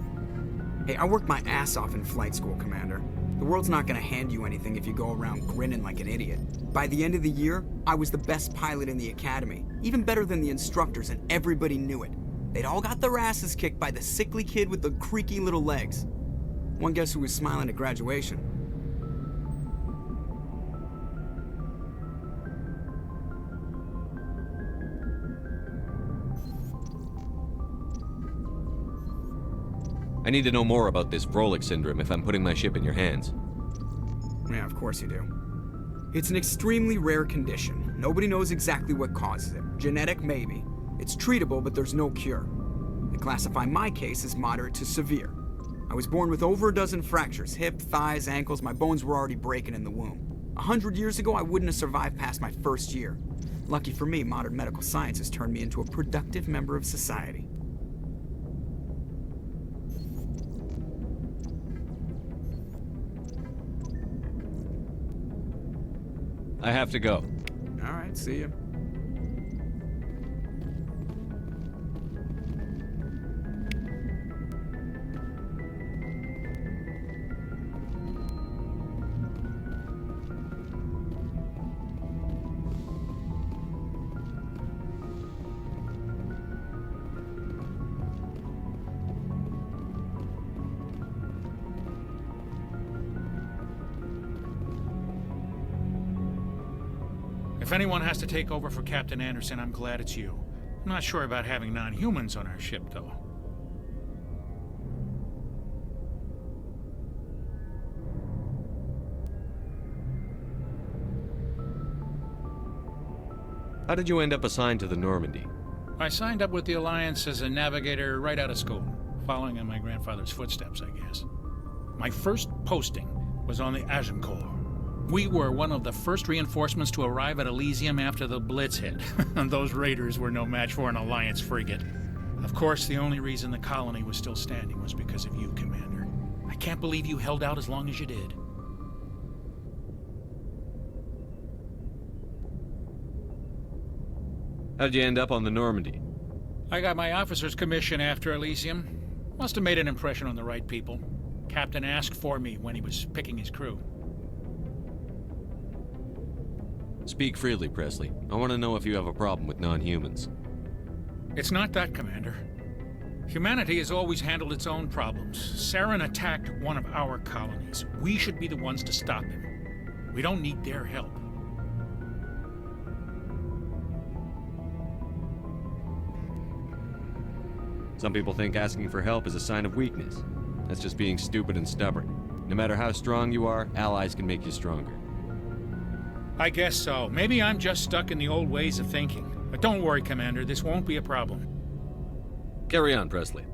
Hey, I worked my ass off in flight school, Commander. The world's not gonna hand you anything if you go around grinning like an idiot. By the end of the year, I was the best pilot in the academy, even better than the instructors, and everybody knew it. They'd all got their asses kicked by the sickly kid with the creaky little legs. One guess who was smiling at graduation? I need to know more about this Vrolik syndrome if I'm putting my ship in your hands. Yeah, of course you do. It's an extremely rare condition. Nobody knows exactly what causes it. Genetic, maybe. It's treatable, but there's no cure. They classify my case as moderate to severe. I was born with over a dozen fractures, hip, thighs, ankles. My bones were already breaking in the womb. 100 years ago, I wouldn't have survived past my first year. Lucky for me, modern medical science has turned me into a productive member of society. I have to go. All right, see ya. If anyone has to take over for Captain Anderson, I'm glad it's you. I'm not sure about having non-humans on our ship, though. How did you end up assigned to the Normandy? I signed up with the Alliance as a navigator right out of school, following in my grandfather's footsteps, I guess. My first posting was on the Agincourt. We were one of the first reinforcements to arrive at Elysium after the Blitz hit, and those raiders were no match for an Alliance frigate. Of course, the only reason the colony was still standing was because of you, Commander. I can't believe you held out as long as you did. How'd you end up on the Normandy? I got my officer's commission after Elysium. Must have made an impression on the right people. Captain asked for me when he was picking his crew. Speak freely, Presley. I want to know if you have a problem with non-humans. It's not that, Commander. Humanity has always handled its own problems. Saren attacked one of our colonies. We should be the ones to stop him. We don't need their help. Some people think asking for help is a sign of weakness. That's just being stupid and stubborn. No matter how strong you are, allies can make you stronger. I guess so. Maybe I'm just stuck in the old ways of thinking. But don't worry, Commander. This won't be a problem. Carry on, Presley.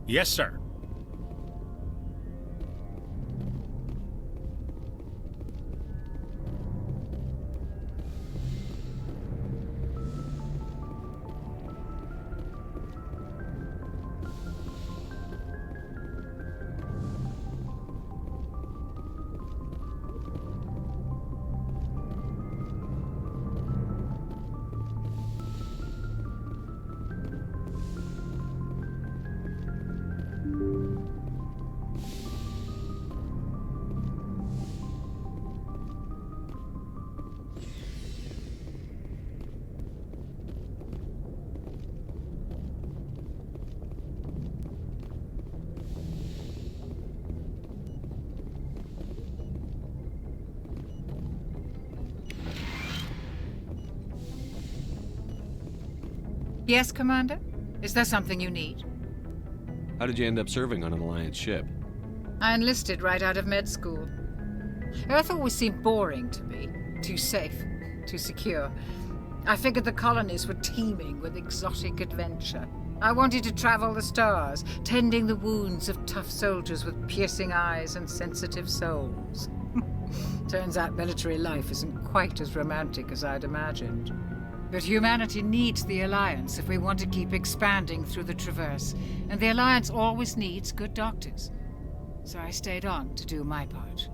Yes, sir. Yes, Commander? Is there something you need? How did you end up serving on an Alliance ship? I enlisted right out of med school. Earth always seemed boring to me. Too safe, too secure. I figured the colonies were teeming with exotic adventure. I wanted to travel the stars, tending the wounds of tough soldiers with piercing eyes and sensitive souls. Turns out military life isn't quite as romantic as I'd imagined. But humanity needs the Alliance if we want to keep expanding through the Traverse, and the Alliance always needs good doctors. So I stayed on to do my part.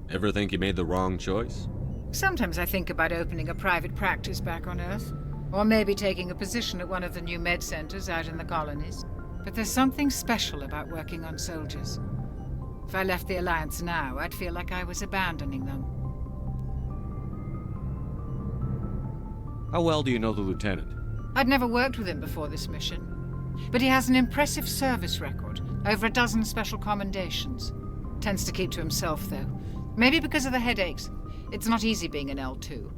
Ever think you made the wrong choice? Sometimes I think about opening a private practice back on Earth, or maybe taking a position at one of the new med centers out in the colonies. But there's something special about working on soldiers. If I left the Alliance now, I'd feel like I was abandoning them. How well do you know the Lieutenant? I'd never worked with him before this mission. But he has an impressive service record, over a dozen special commendations. Tends to keep to himself, though. Maybe because of the headaches. It's not easy being an L2.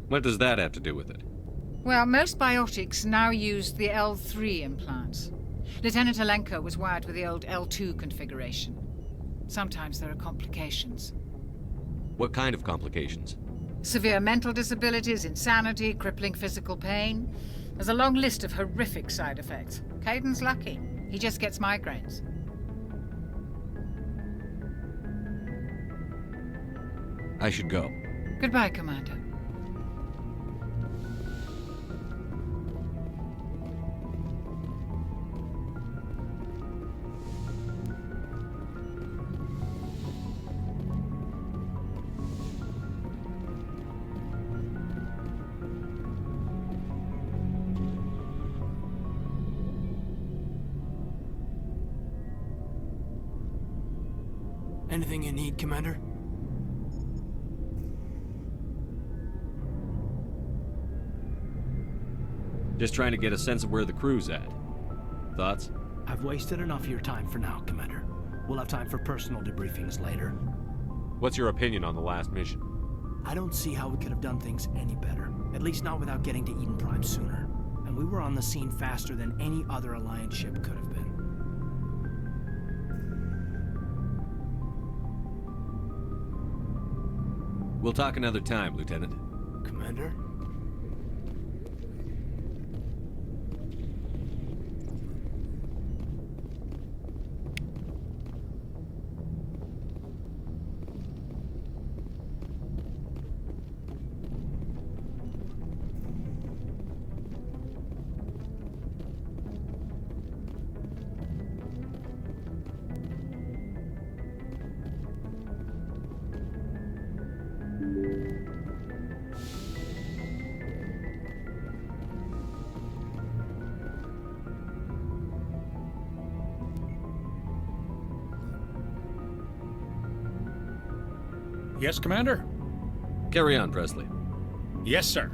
What does that have to do with it? Well, most biotics now use the L3 implants. Lieutenant Alenko was wired with the old L2 configuration. Sometimes there are complications. What kind of complications? Severe mental disabilities, insanity, crippling physical pain. There's a long list of horrific side effects. Caden's lucky. He just gets migraines. I should go. Goodbye, Commander. Anything you need, Commander? Just trying to get a sense of where the crew's at. Thoughts? I've wasted enough of your time for now, Commander. We'll have time for personal debriefings later. What's your opinion on the last mission? I don't see how we could have done things any better. At least not without getting to Eden Prime sooner. And we were on the scene faster than any other Alliance ship could have been. We'll talk another time, Lieutenant. Commander? Yes, Commander? Carry on, Presley. Yes, sir.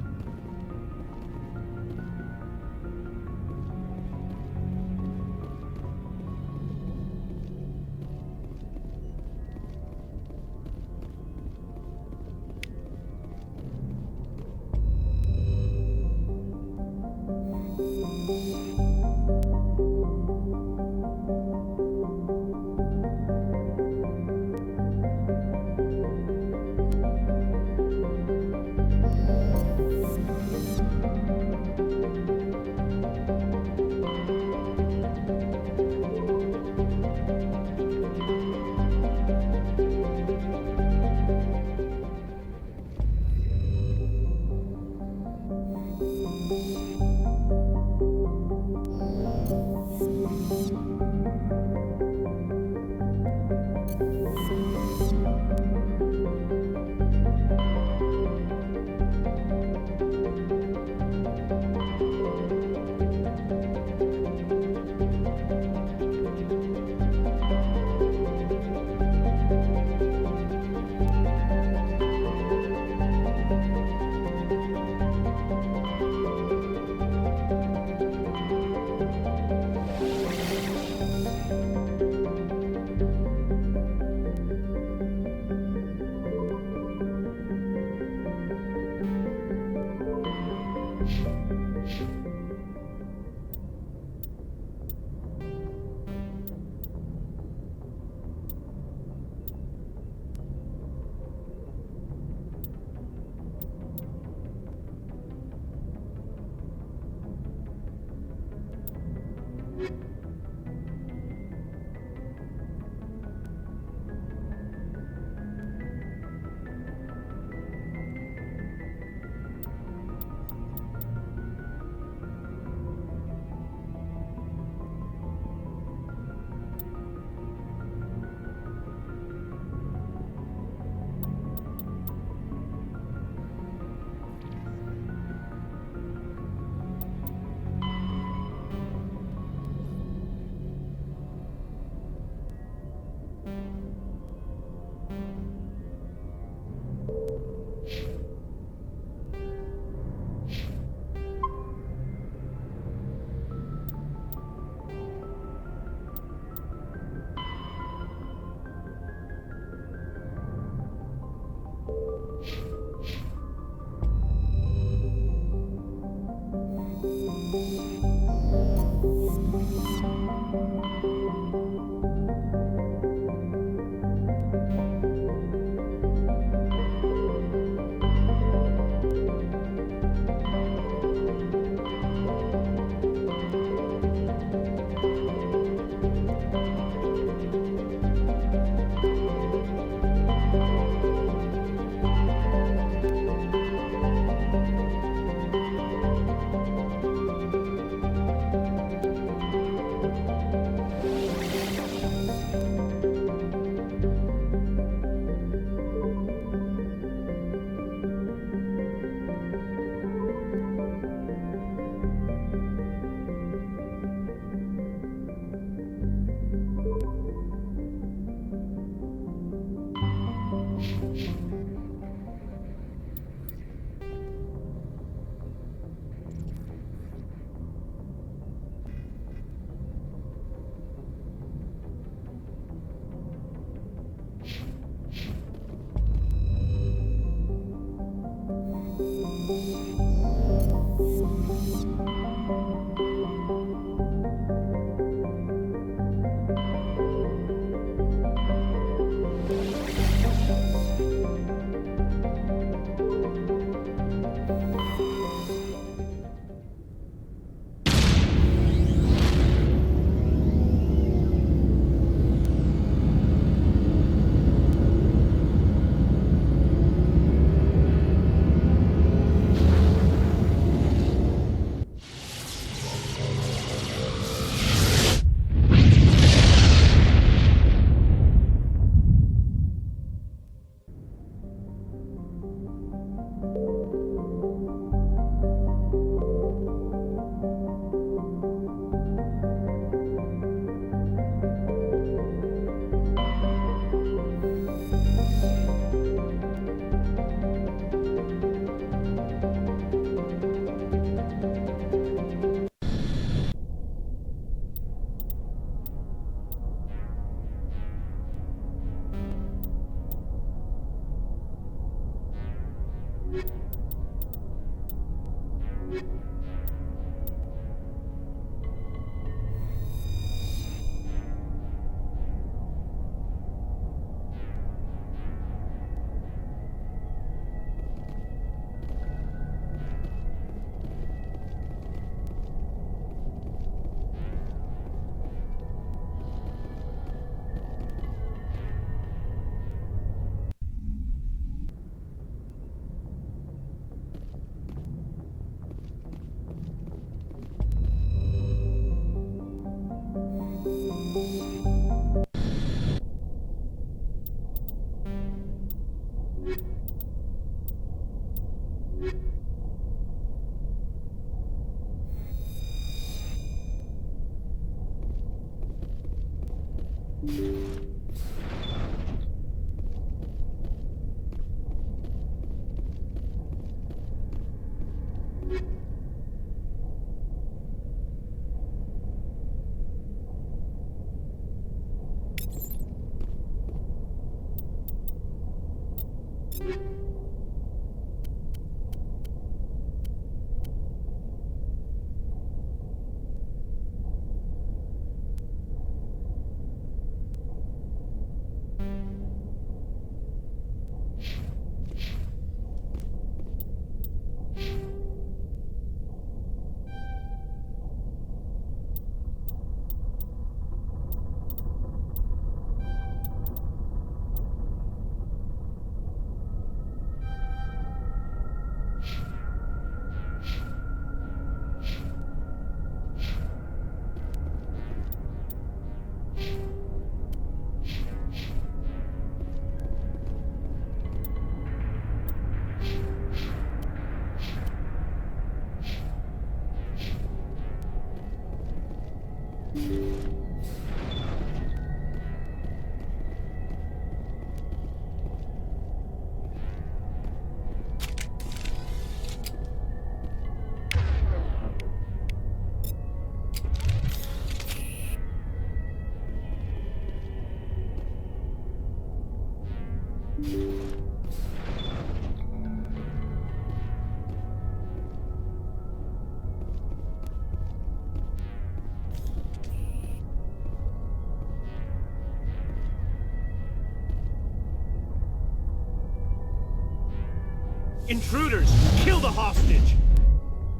Intruders! Kill the hostage!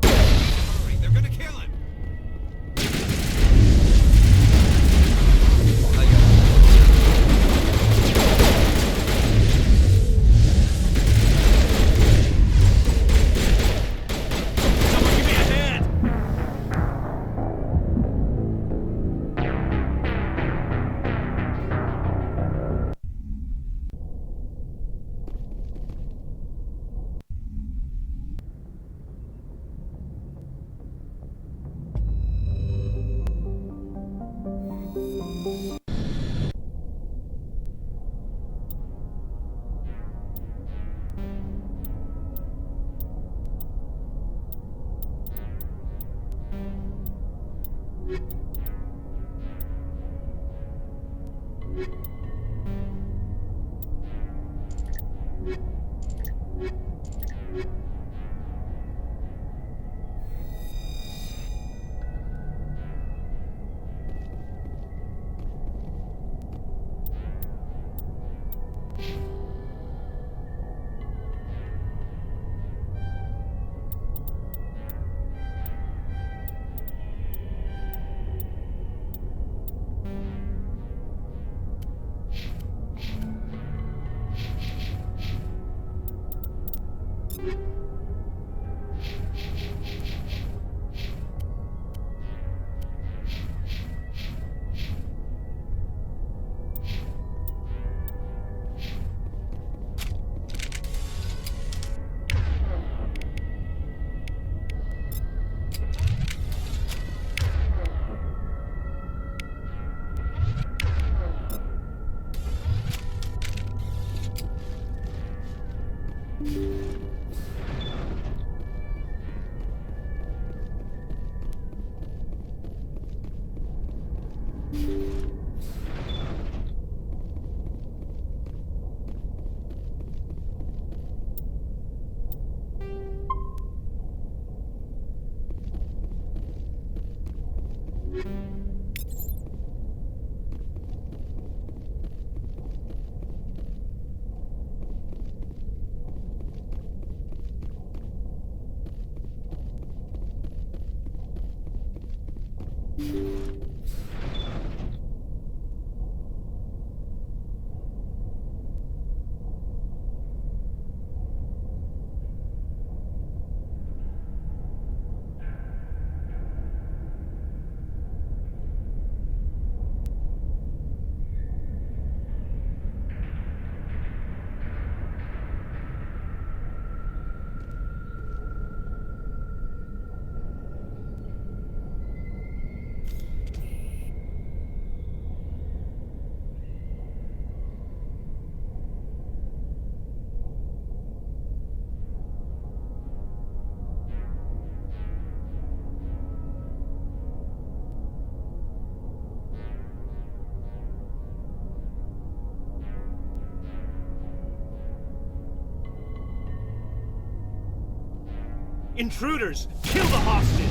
They're gonna kill him! Someone give me a hand! Intruders! Kill the hostage!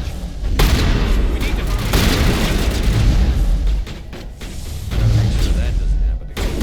We need to hurry. Make sure that doesn't happen again.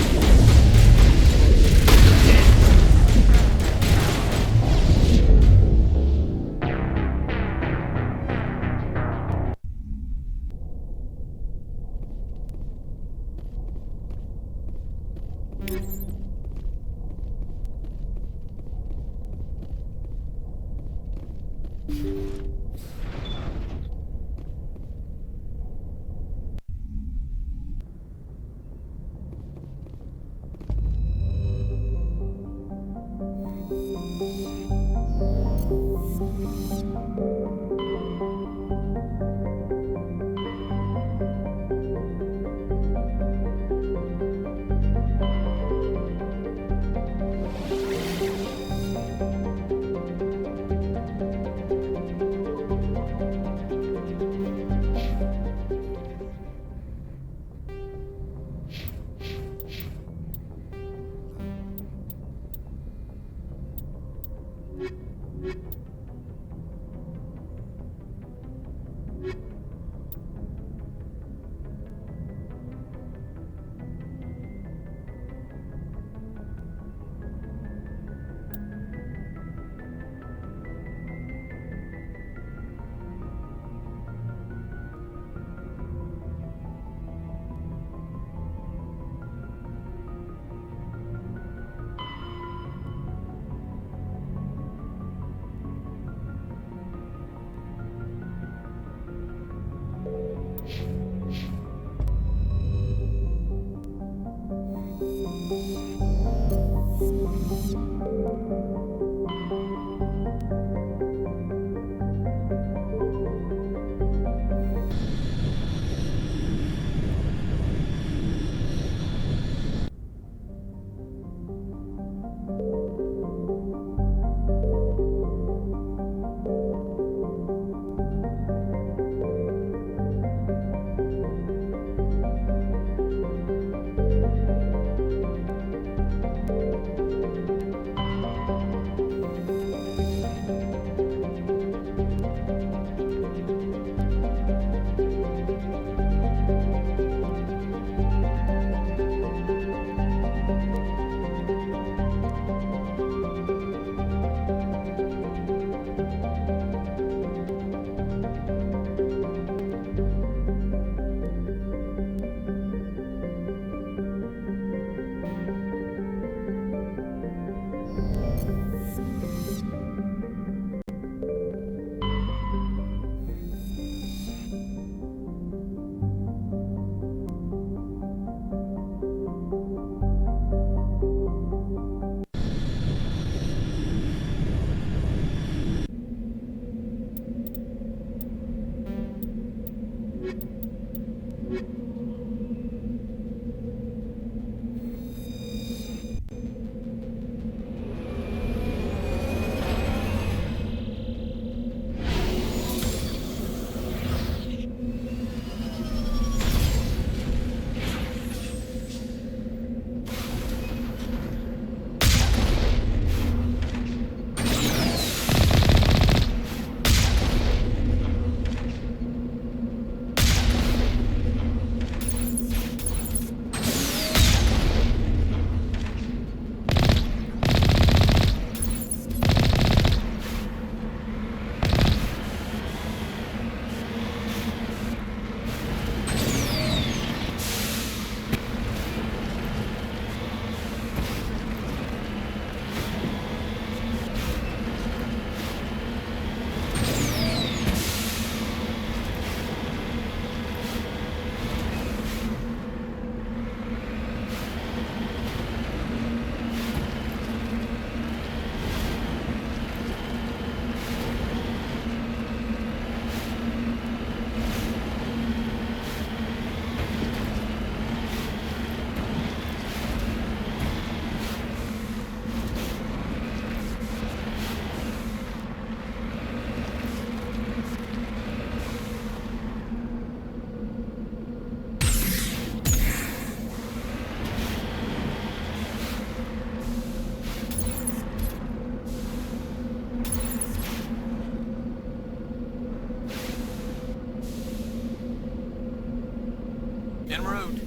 en route.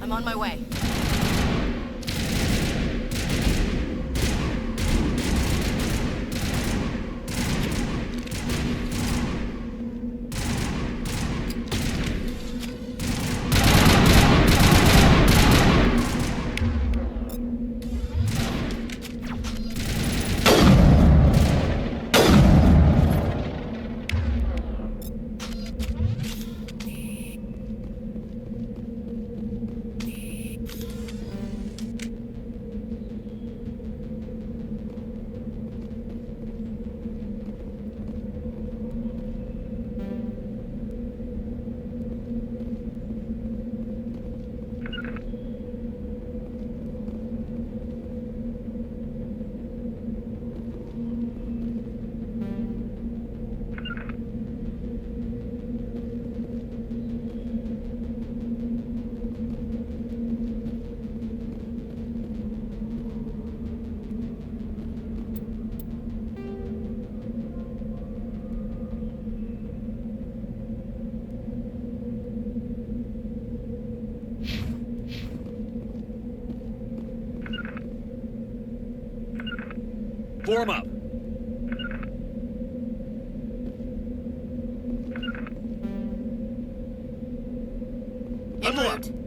I'm on my way. Form up. En route.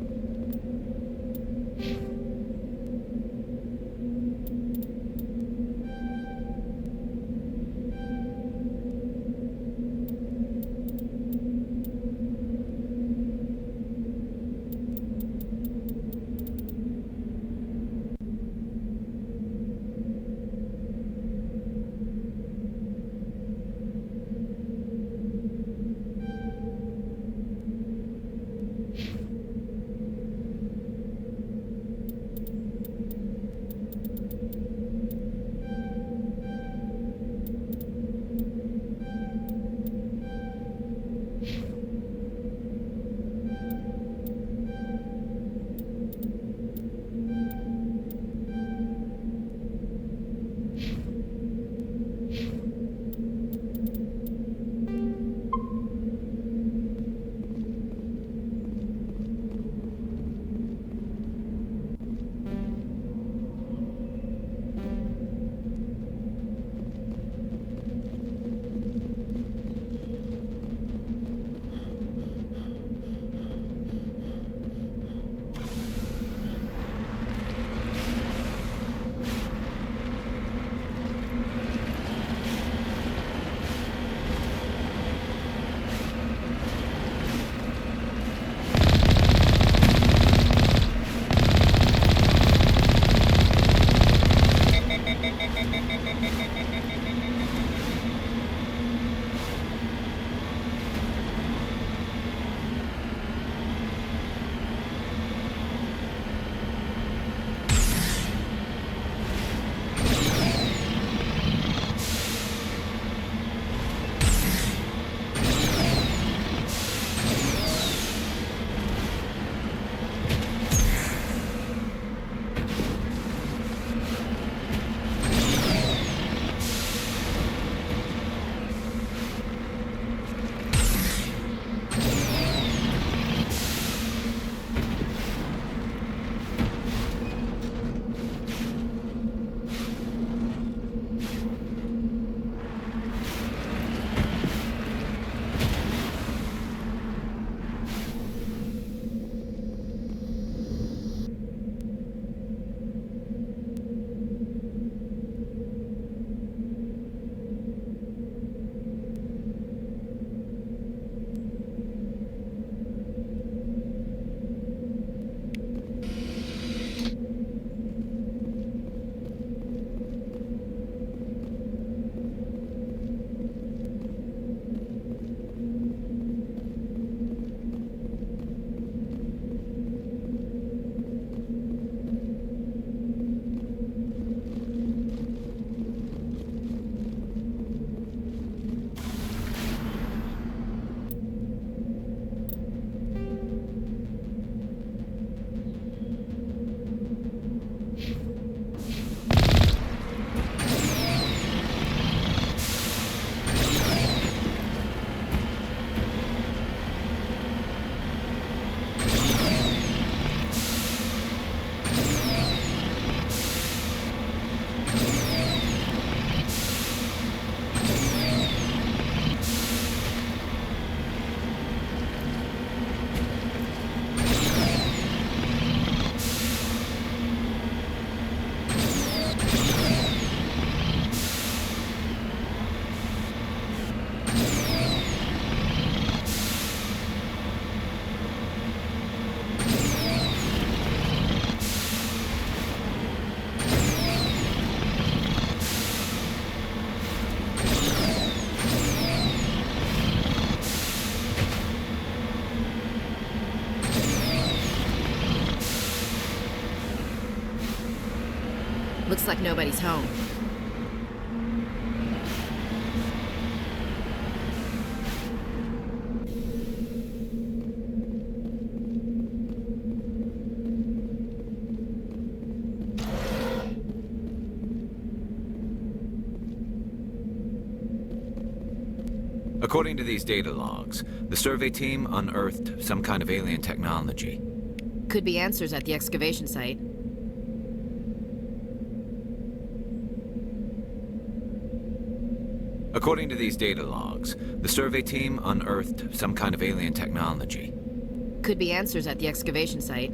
Looks like nobody's home. According to these data logs, the survey team unearthed some kind of alien technology. Could be answers at the excavation site. According to these data logs, the survey team unearthed some kind of alien technology. Could be answers at the excavation site.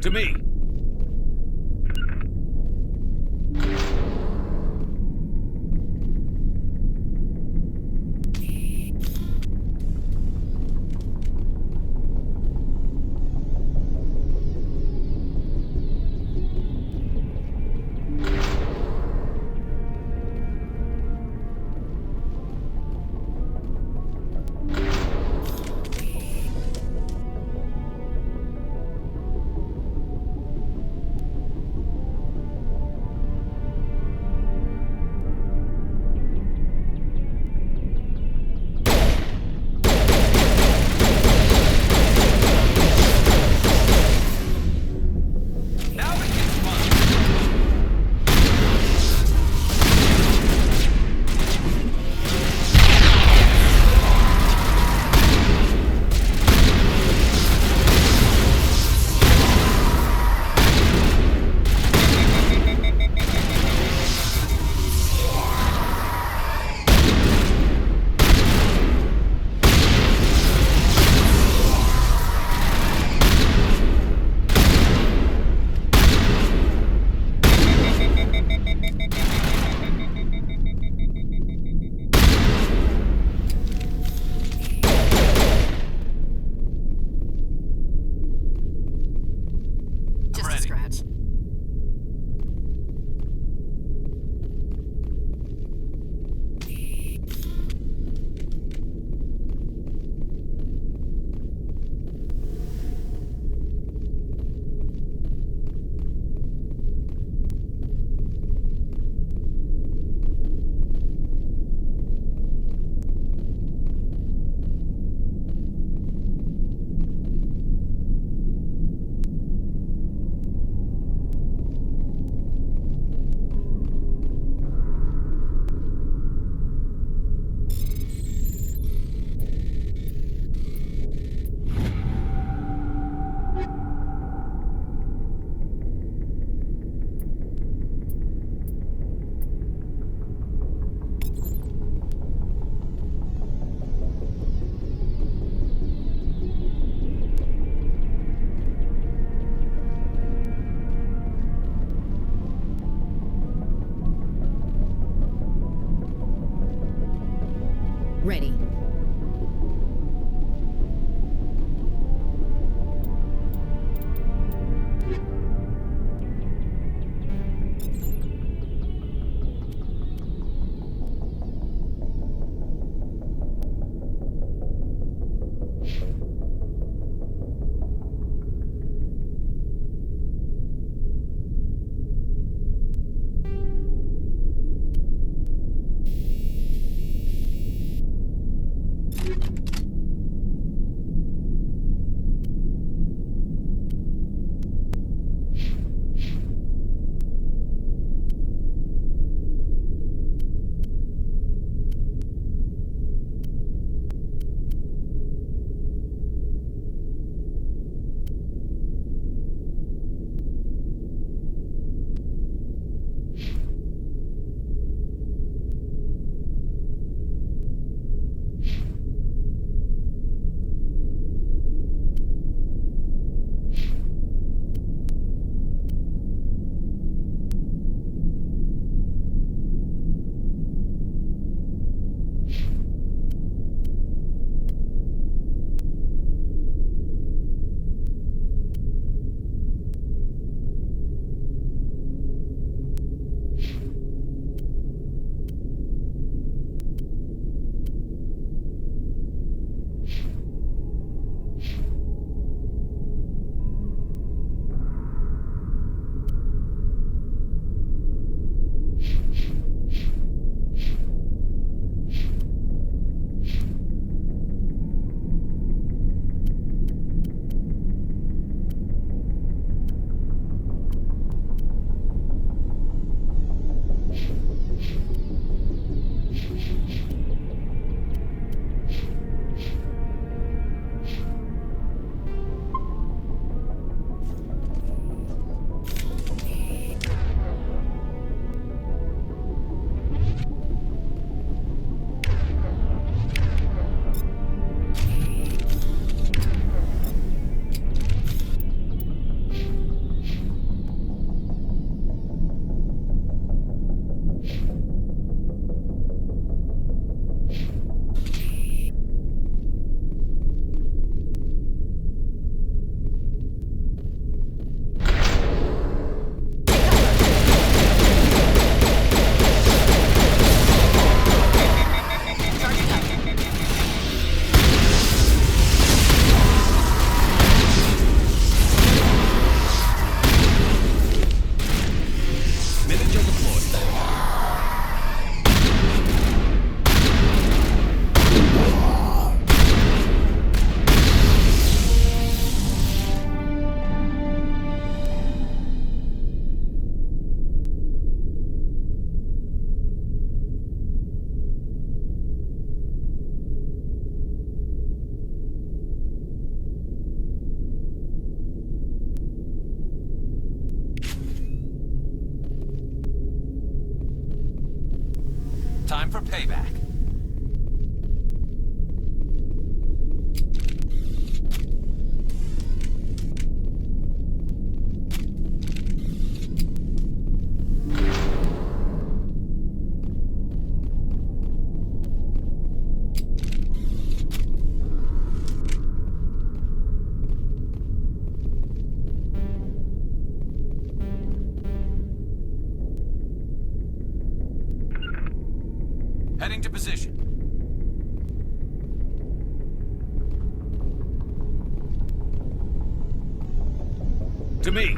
To me! payback. Heading to position. To me.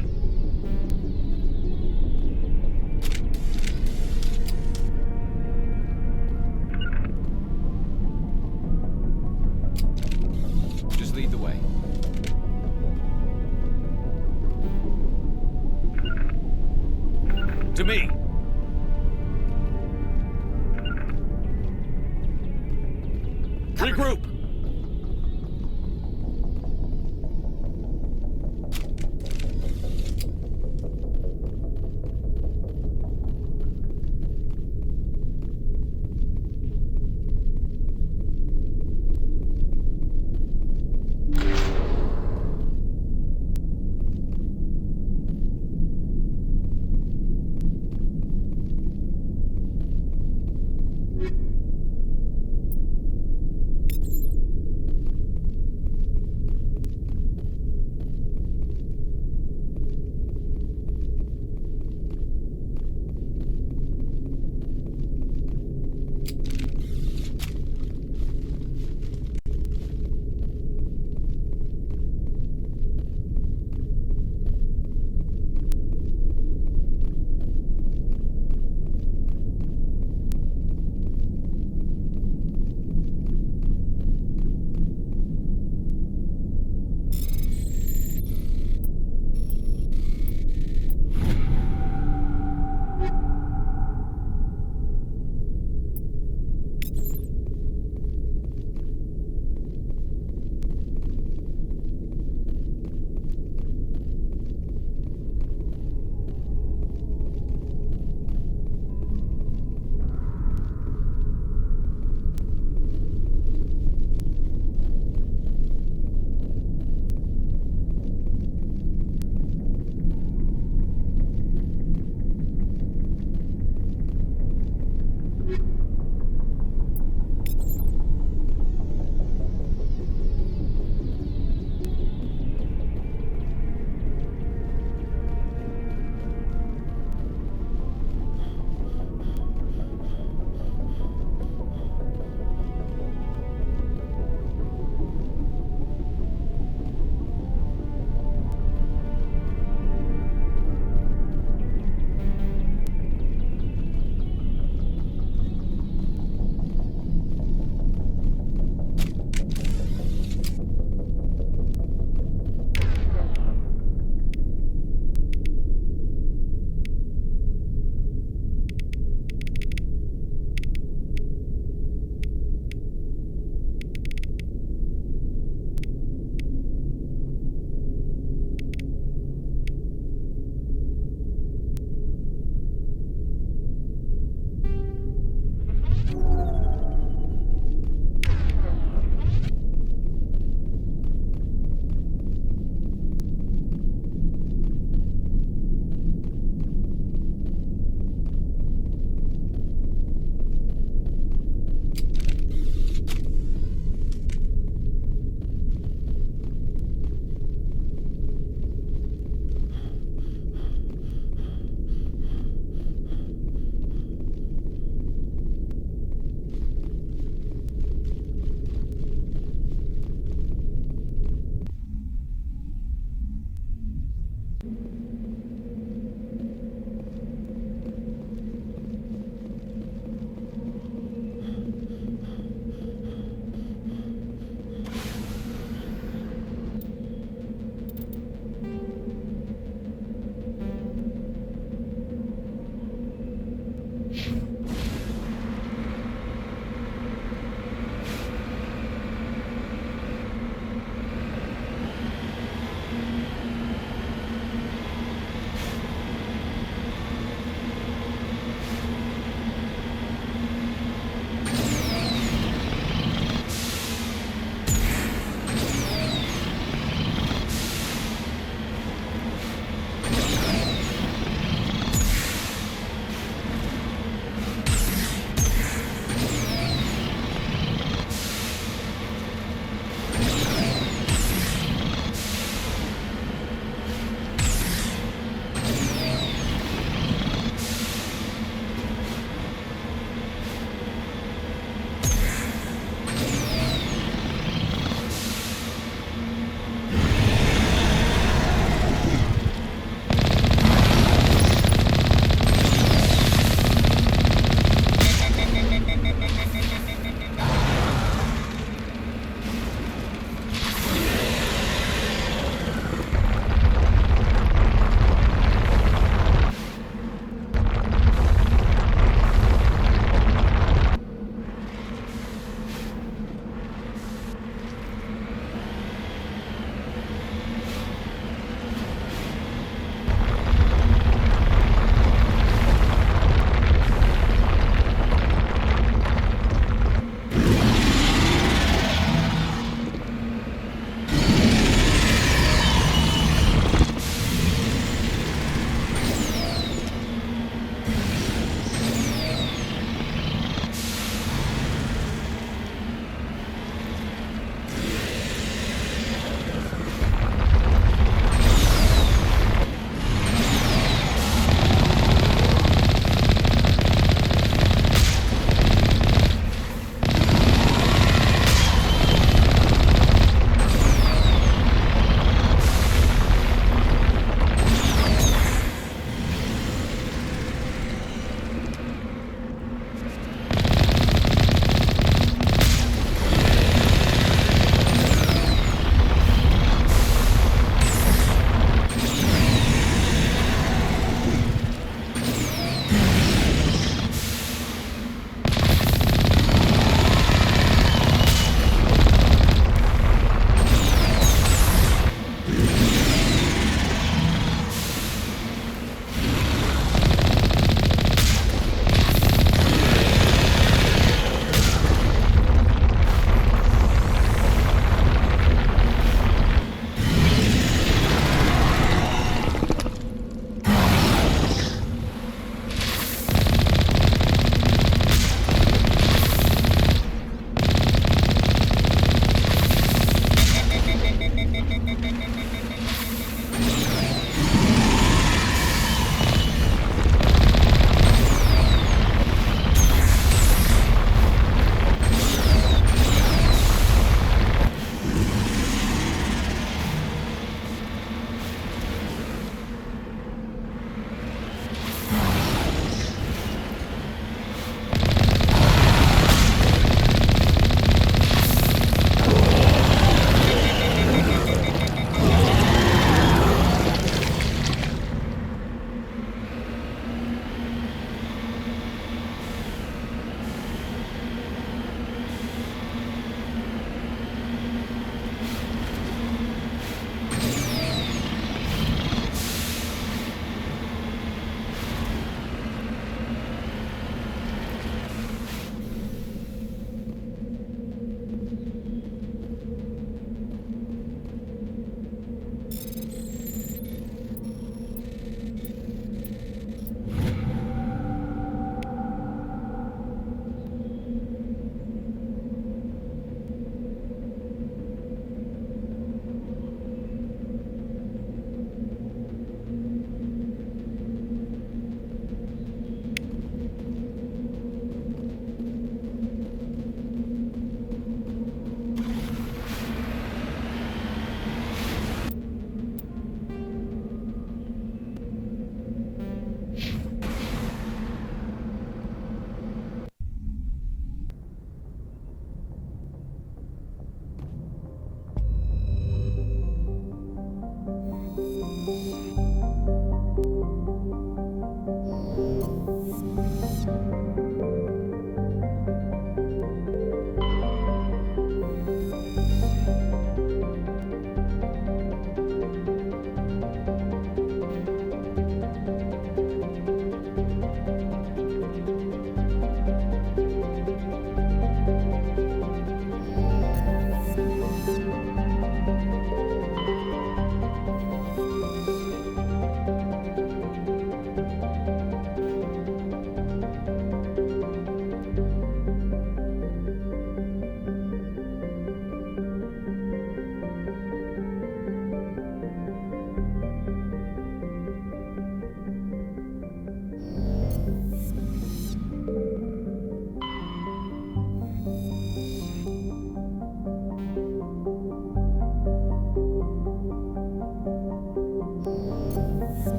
Just lead the way. To me. Regroup!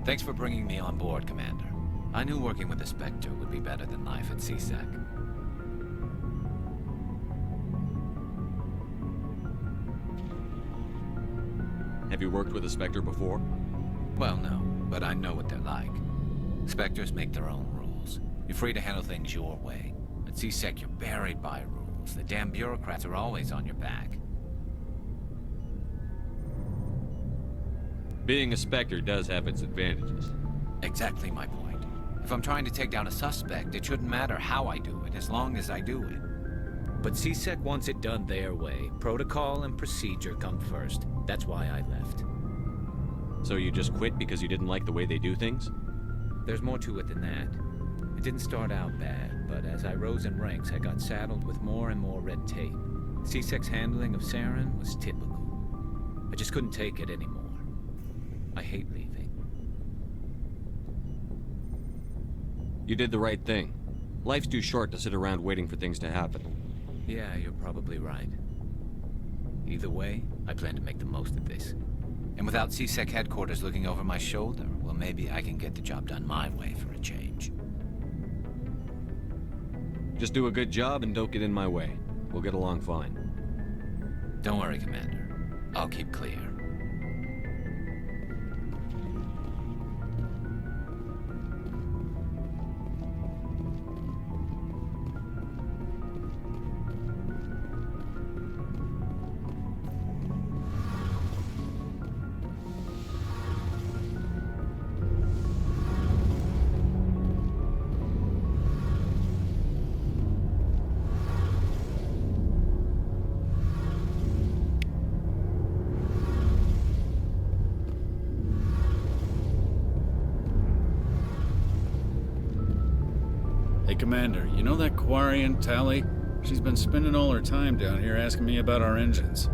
Thanks for bringing me on board, Commander. I knew working with the Spectre would be better than life at CSEC. Have you worked with a Spectre before? Well, no, but I know what they're like. Spectres make their own rules. You're free to handle things your way. At CSEC, you're buried by rules. The damn bureaucrats are always on your back. Being a Spectre does have its advantages. Exactly my point. If I'm trying to take down a suspect, it shouldn't matter how I do it, as long as I do it. But CSEC wants it done their way. Protocol and procedure come first. That's why I left. So you just quit because you didn't like the way they do things? There's more to it than that. It didn't start out bad, but as I rose in ranks, I got saddled with more and more red tape. CSEC's handling of Saren was typical. I just couldn't take it anymore. I hate leaving. You did the right thing. Life's too short to sit around waiting for things to happen. Yeah, you're probably right. Either way, I plan to make the most of this. And without CSEC headquarters looking over my shoulder, well, maybe I can get the job done my way for a change. Just do a good job and don't get in my way. We'll get along fine. Don't worry, Commander. I'll keep clear. Commander, you know that Quarian, Tally? She's been spending all her time down here asking me about our engines.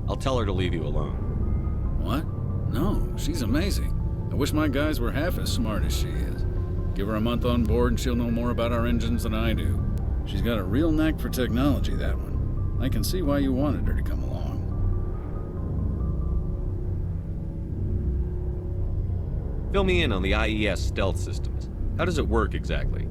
I'll tell her to leave you alone. What? No, she's amazing. I wish my guys were half as smart as she is. Give her a month on board and she'll know more about our engines than I do. She's got a real knack for technology, that one. I can see why you wanted her to come along. Fill me in on the IES stealth systems. How does it work exactly?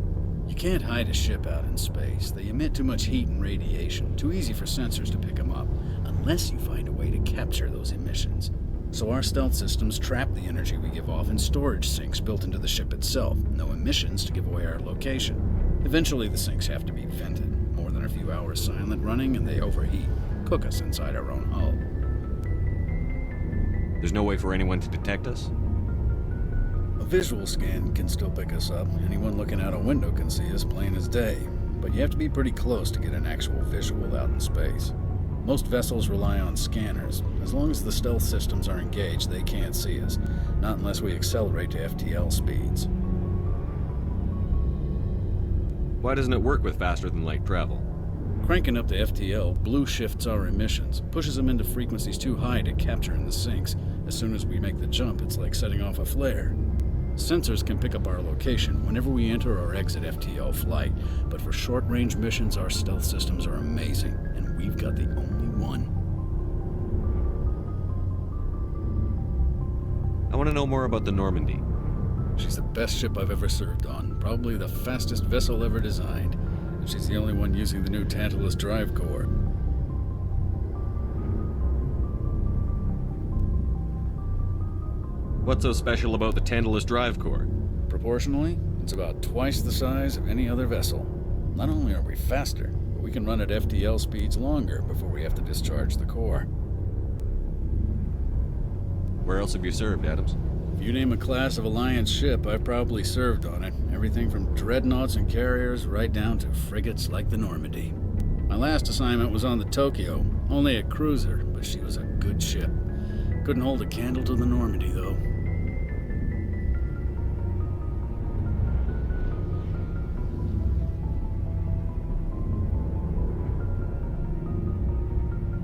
You can't hide a ship out in space. They emit too much heat and radiation. Too easy for sensors to pick them up, unless you find a way to capture those emissions. So our stealth systems trap the energy we give off in storage sinks built into the ship itself. No emissions to give away our location. Eventually the sinks have to be vented. More than a few hours silent running and they overheat. Cook us inside our own hull. There's no way for anyone to detect us? A visual scan can still pick us up. Anyone looking out a window can see us plain as day. But you have to be pretty close to get an actual visual out in space. Most vessels rely on scanners. As long as the stealth systems are engaged, they can't see us. Not unless we accelerate to FTL speeds. Why doesn't it work with faster-than-light travel? Cranking up to FTL blue shifts our emissions, pushes them into frequencies too high to capture in the sinks. As soon as we make the jump, it's like setting off a flare. Sensors can pick up our location whenever we enter or exit FTL flight, but for short-range missions, our stealth systems are amazing, and we've got the only one. I want to know more about the Normandy. She's the best ship I've ever served on, probably the fastest vessel ever designed, and she's the only one using the new Tantalus drive core. What's so special about the Tantalus drive core? Proportionally, it's about twice the size of any other vessel. Not only are we faster, but we can run at FTL speeds longer before we have to discharge the core. Where else have you served, Adams? If you name a class of Alliance ship, I've probably served on it. Everything from dreadnoughts and carriers right down to frigates like the Normandy. My last assignment was on the Tokyo, only a cruiser, but she was a good ship. Couldn't hold a candle to the Normandy, though.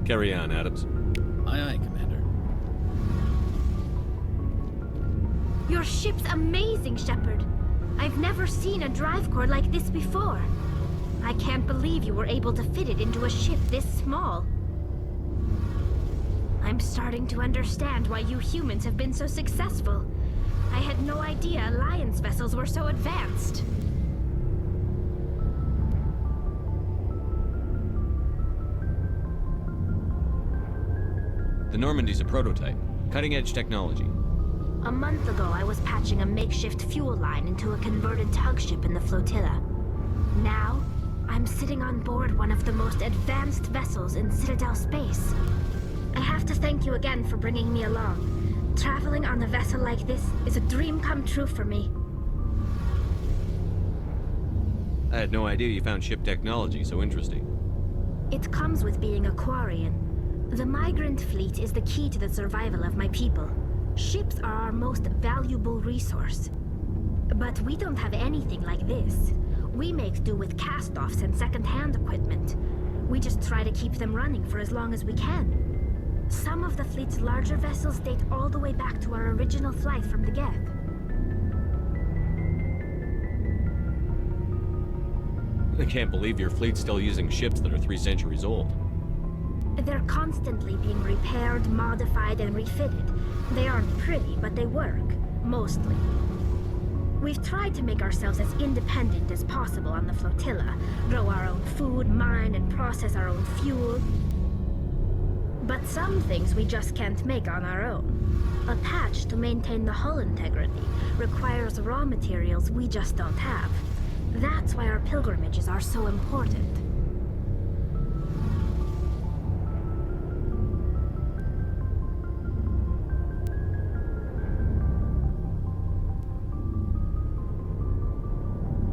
Carry on, Adams. Aye, aye, Commander. Your ship's amazing, Shepard. I've never seen a drive core like this before. I can't believe you were able to fit it into a ship this small. I'm starting to understand why you humans have been so successful. I had no idea Alliance vessels were so advanced. The Normandy's a prototype. Cutting-edge technology. A month ago, I was patching a makeshift fuel line into a converted tug ship in the flotilla. Now, I'm sitting on board one of the most advanced vessels in Citadel space. I have to thank you again for bringing me along. Traveling on a vessel like this is a dream come true for me. I had no idea you found ship technology so interesting. It comes with being a Quarian. The migrant fleet is the key to the survival of my people. Ships are our most valuable resource. But we don't have anything like this. We make do with cast-offs and second-hand equipment. We just try to keep them running for as long as we can. Some of the fleet's larger vessels date all the way back to our original flight from the Geth. I can't believe your fleet's still using ships that are 3 centuries old. They're constantly being repaired, modified, and refitted. They aren't pretty, but they work. Mostly. We've tried to make ourselves as independent as possible on the flotilla. Grow our own food, mine, and process our own fuel. But some things we just can't make on our own. A patch to maintain the hull integrity requires raw materials we just don't have. That's why our pilgrimages are so important.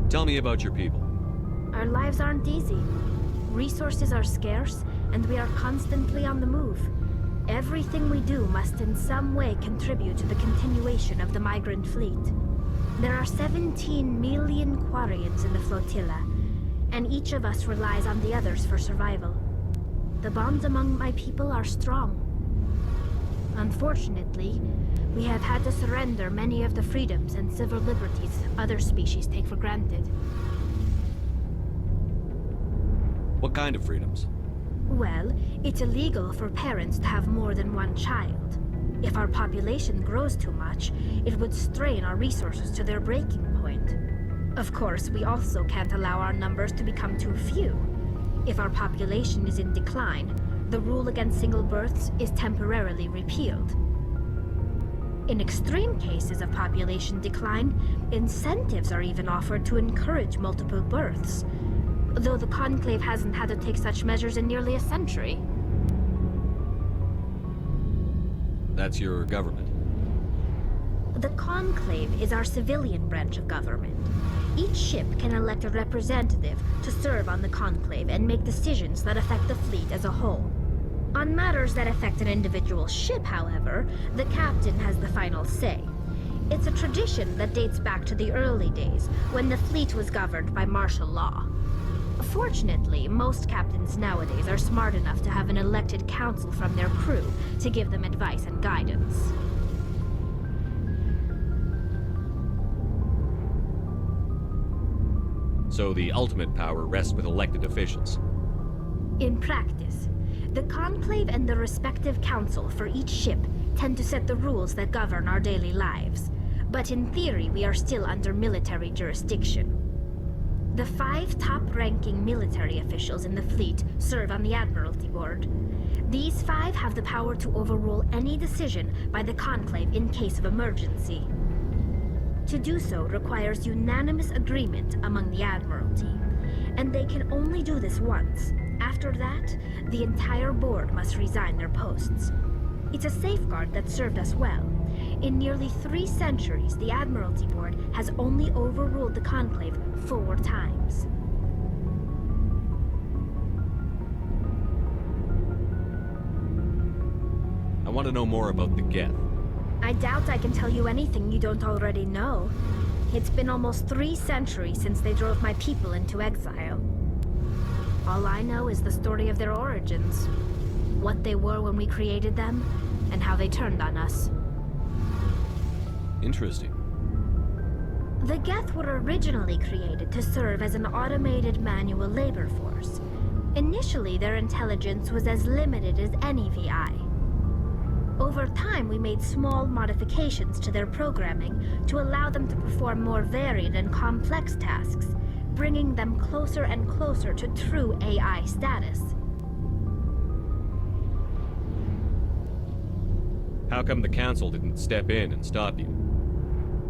Tell me about your people. Our lives aren't easy. Resources are scarce, and we are constantly on the move. Everything we do must in some way contribute to the continuation of the migrant fleet. There are 17 million Quarians in the flotilla, and each of us relies on the others for survival. The bonds among my people are strong. Unfortunately, we have had to surrender many of the freedoms and civil liberties other species take for granted. What kind of freedoms? Well, it's illegal for parents to have more than one child. If our population grows too much, it would strain our resources to their breaking point. Of course, we also can't allow our numbers to become too few. If our population is in decline, the rule against single births is temporarily repealed. In extreme cases of population decline, incentives are even offered to encourage multiple births, though the Conclave hasn't had to take such measures in nearly a century. That's your government. The Conclave is our civilian branch of government. Each ship can elect a representative to serve on the Conclave and make decisions that affect the fleet as a whole. On matters that affect an individual ship, however, the captain has the final say. It's a tradition that dates back to the early days, when the fleet was governed by martial law. Fortunately, most captains nowadays are smart enough to have an elected council from their crew to give them advice and guidance. So the ultimate power rests with elected officials. In practice, the Conclave and the respective council for each ship tend to set the rules that govern our daily lives. But in theory, we are still under military jurisdiction. The 5 top-ranking military officials in the fleet serve on the Admiralty Board. These 5 have the power to overrule any decision by the Conclave in case of emergency. To do so requires unanimous agreement among the Admiralty, and they can only do this once. After that, the entire board must resign their posts. It's a safeguard that served us well. In nearly 3 centuries, the Admiralty Board has only overruled the Conclave 4 times. I want to know more about the Geth. I doubt I can tell you anything you don't already know. It's been almost 3 centuries since they drove my people into exile. All I know is the story of their origins, what they were when we created them, and how they turned on us. Interesting. The Geth were originally created to serve as an automated manual labor force. Initially, their intelligence was as limited as any VI. Over time, we made small modifications to their programming to allow them to perform more varied and complex tasks, bringing them closer and closer to true AI status. How come the Council didn't step in and stop you?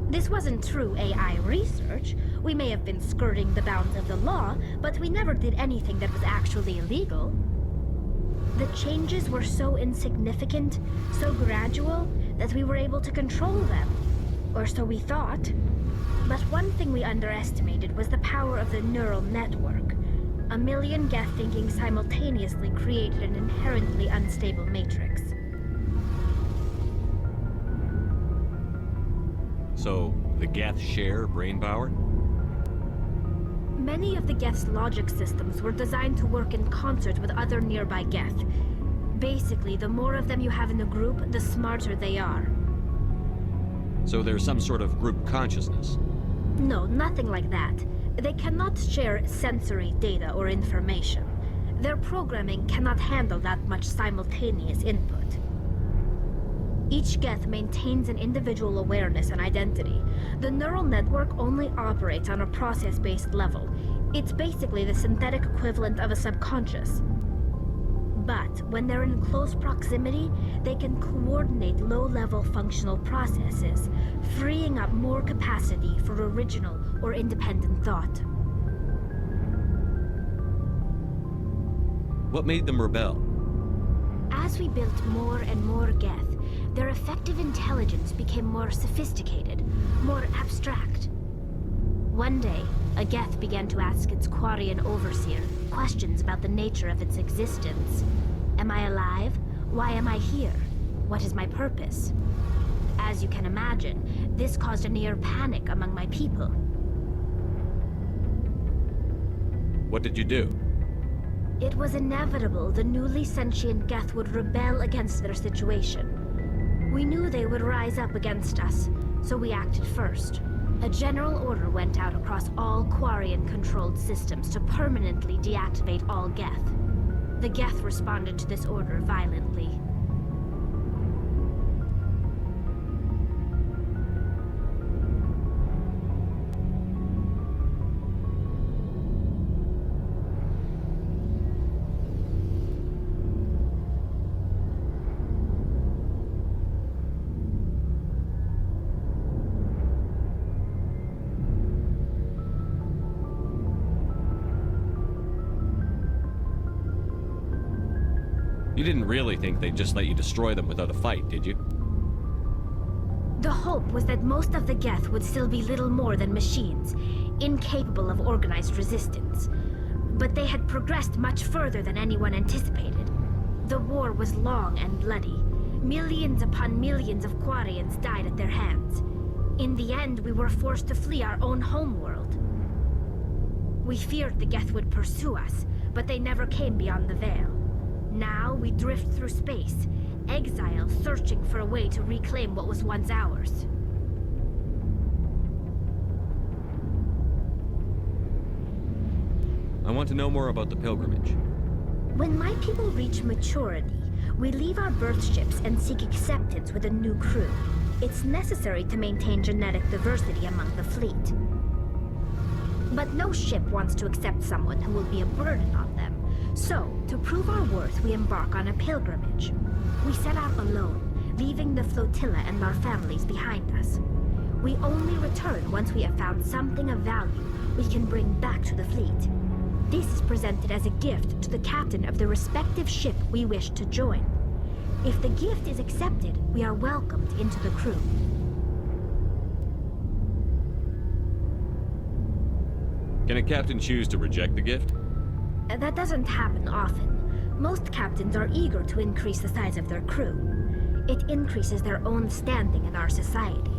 This wasn't true AI research. We may have been skirting the bounds of the law, but we never did anything that was actually illegal. The changes were so insignificant, so gradual, that we were able to control them. Or so we thought. But one thing we underestimated was the power of the neural network. A million Geth thinking simultaneously created an inherently unstable matrix. So, the Geth share brain power? Many of the Geth's logic systems were designed to work in concert with other nearby Geth. Basically, the more of them you have in a group, the smarter they are. So there's some sort of group consciousness? No, nothing like that. They cannot share sensory data or information. Their programming cannot handle that much simultaneous input. Each Geth maintains an individual awareness and identity. The neural network only operates on a process-based level. It's basically the synthetic equivalent of a subconscious. But when they're in close proximity, they can coordinate low-level functional processes, freeing up more capacity for original or independent thought. What made them rebel? As we built more and more Geth, their effective intelligence became more sophisticated, more abstract. One day, a Geth began to ask its Quarian overseer questions about the nature of its existence. Am I alive? Why am I here? What is my purpose? As you can imagine, this caused a near panic among my people. What did you do? It was inevitable the newly sentient Geth would rebel against their situation. We knew they would rise up against us, so we acted first. A general order went out across all Quarian-controlled systems to permanently deactivate all Geth. The Geth responded to this order violently. You didn't really think they'd just let you destroy them without a fight, did you? The hope was that most of the Geth would still be little more than machines, incapable of organized resistance. But they had progressed much further than anyone anticipated. The war was long and bloody. Millions upon millions of Quarians died at their hands. In the end, we were forced to flee our own homeworld. We feared the Geth would pursue us, but they never came beyond the Veil. Now we drift through space, exile searching for a way to reclaim what was once ours. I want to know more about the pilgrimage. When my people reach maturity, we leave our birth ships and seek acceptance with a new crew. It's necessary to maintain genetic diversity among the fleet. But no ship wants to accept someone who will be a burden on them. So, to prove our worth, we embark on a pilgrimage. We set out alone, leaving the flotilla and our families behind us. We only return once we have found something of value we can bring back to the fleet. This is presented as a gift to the captain of the respective ship we wish to join. If the gift is accepted, we are welcomed into the crew. Can a captain choose to reject the gift? That doesn't happen often. Most captains are eager to increase the size of their crew. It increases their own standing in our society.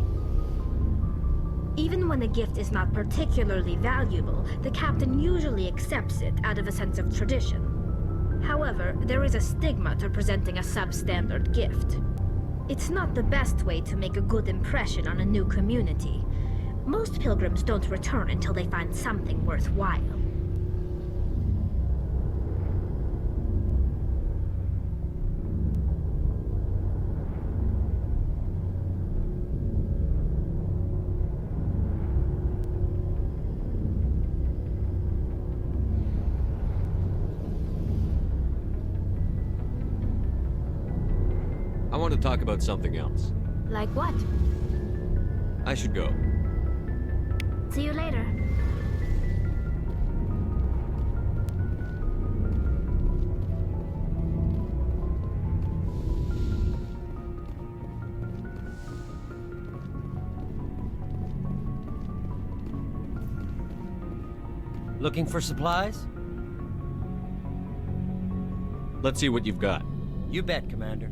Even when a gift is not particularly valuable, the captain usually accepts it out of a sense of tradition. However, there is a stigma to presenting a substandard gift. It's not the best way to make a good impression on a new community. Most pilgrims don't return until they find something worthwhile. I want to talk about something else. Like what? I should go. See you later. Looking for supplies? Let's see what you've got. You bet, Commander.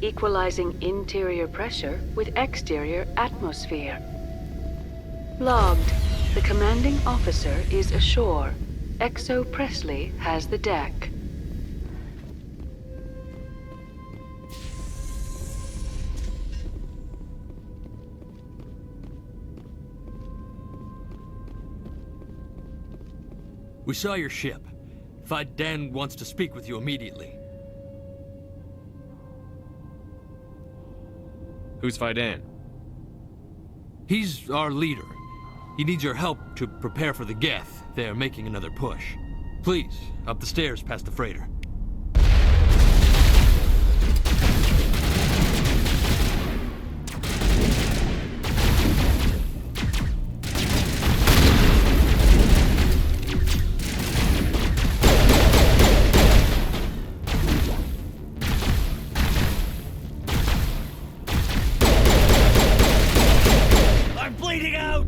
equalizing interior pressure with exterior atmosphere. Logged. The commanding officer is ashore. Exo Presley has the deck. We saw your ship. Faidan wants to speak with you immediately. Who's Faidan? He's our leader. He needs your help to prepare for the Geth. They're making another push. Please, up the stairs past the freighter. I'm bleeding out!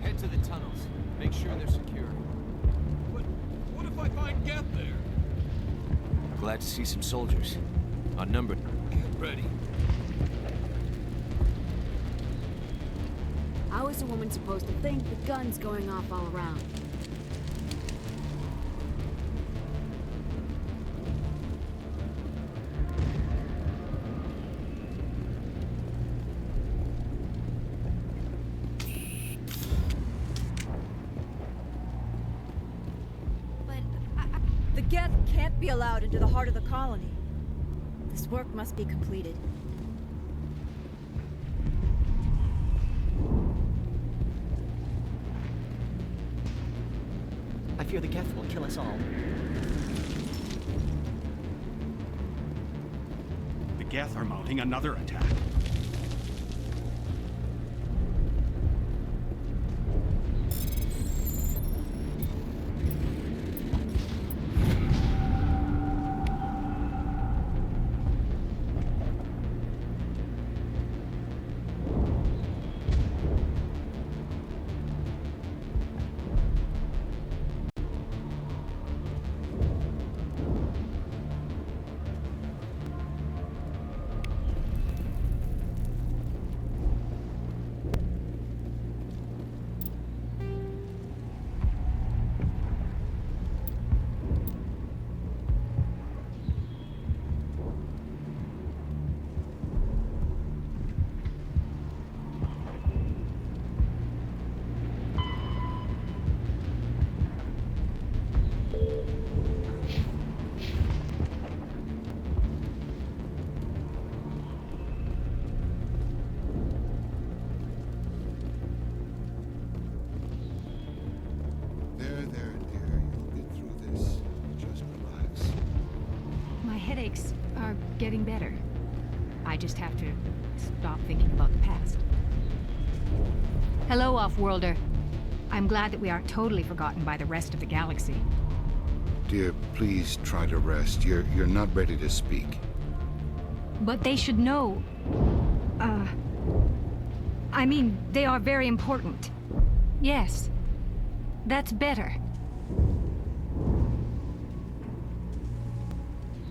Head to the tunnels. Make sure they're secure. What if I find Geth there? Glad to see some soldiers. Outnumbered. Get ready. How is a woman supposed to think with guns going off all around? The Geth can't be allowed into the heart of the colony. This work must be completed. I fear the Geth will kill us all. The Geth are mounting another attack. getting better. I just have to stop thinking about the past. Hello, Off-Worlder. I'm glad that we aren't totally forgotten by the rest of the galaxy. Dear, please try to rest. You're not ready to speak. But they should know. I mean, they are very important. Yes. That's better.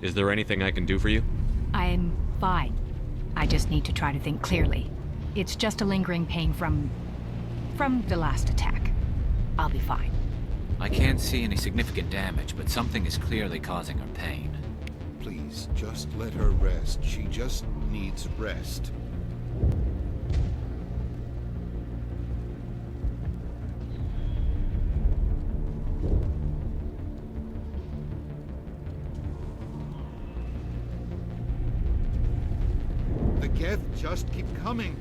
Is there anything I can do for you? I'm fine. I just need to try to think clearly. It's just a lingering pain from the last attack. I'll be fine. I can't see any significant damage, but something is clearly causing her pain. Please, just let her rest. She just needs rest. The Geth just keep coming.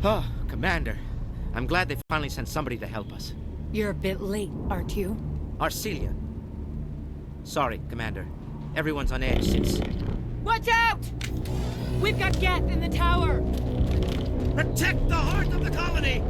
Oh, Commander. I'm glad they finally sent somebody to help us. You're a bit late, aren't you? Arcelia. Sorry, Commander. Everyone's on edge since... Watch out! We've got Geth in the tower! Protect the heart of the colony!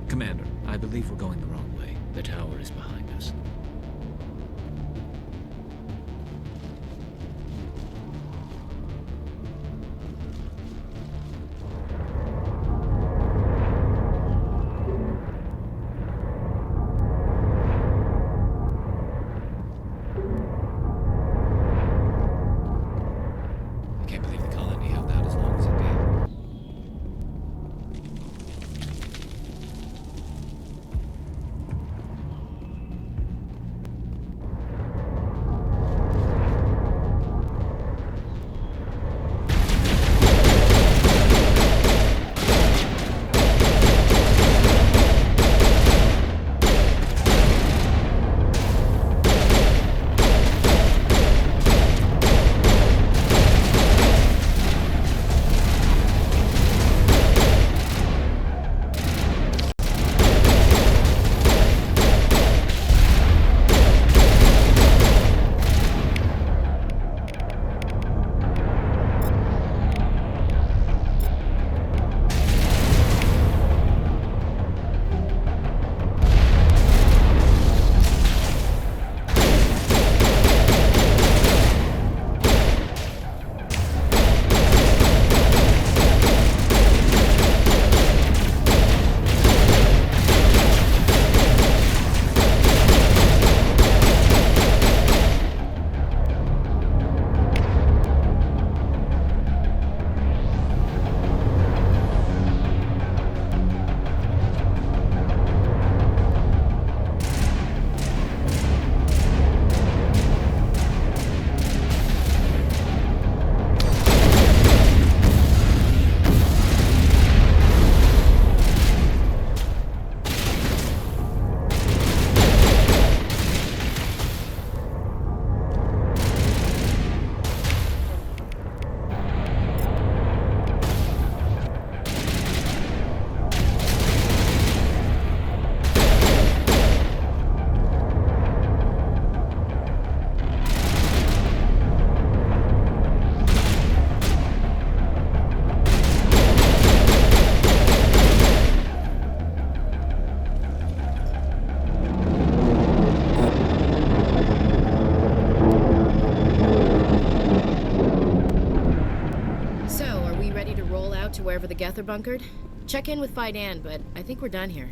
Commander, I believe we're going the wrong way. The tower is behind us. I can't believe the colony held out as long as it did. Geth are bunkered? Check in with Fidan, but I think we're done here.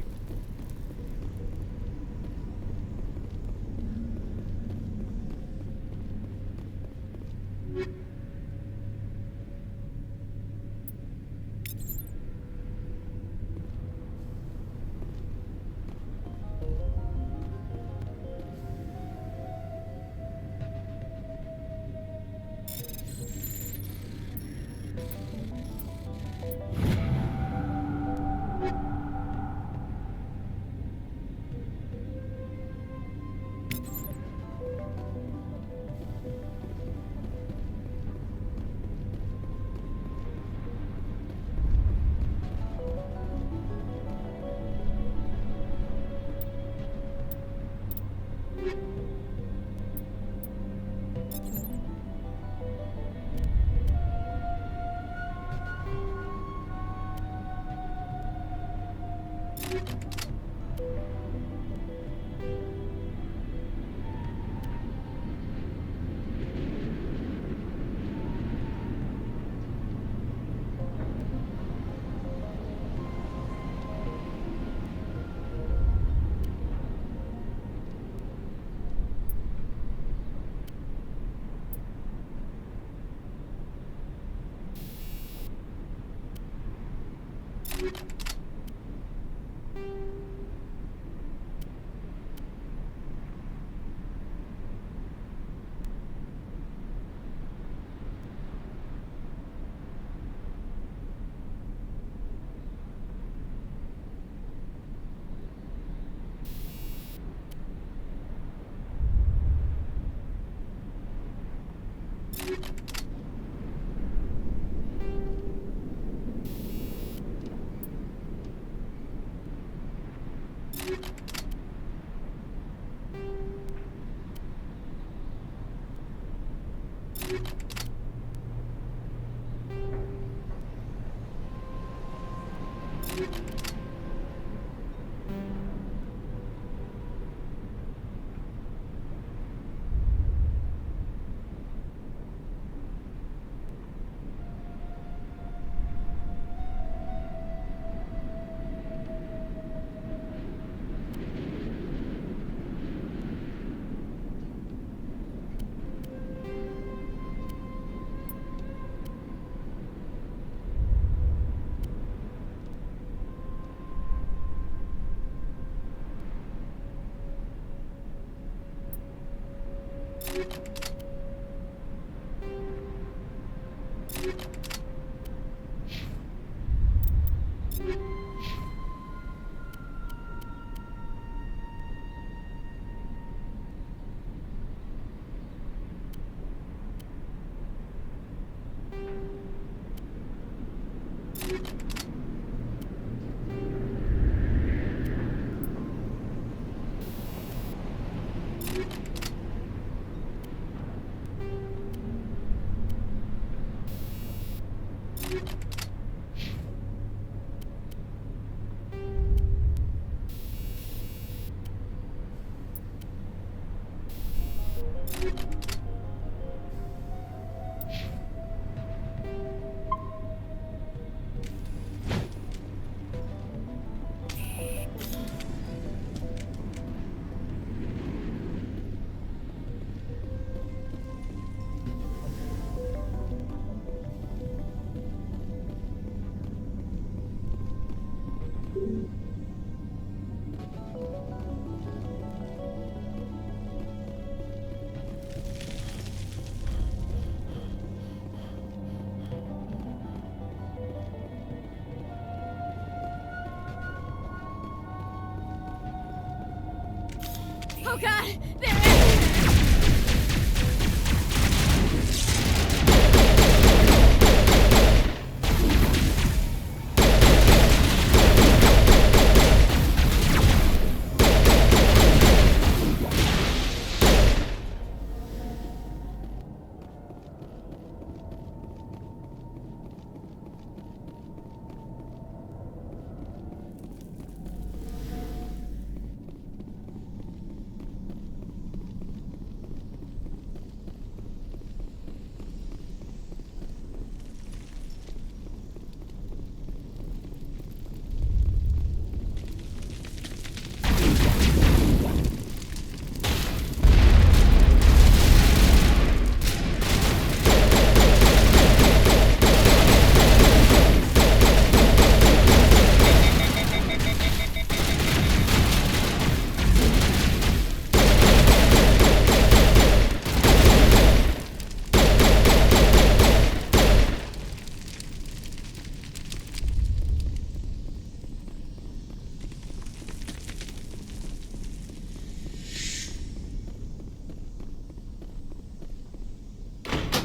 Oh god! They're in!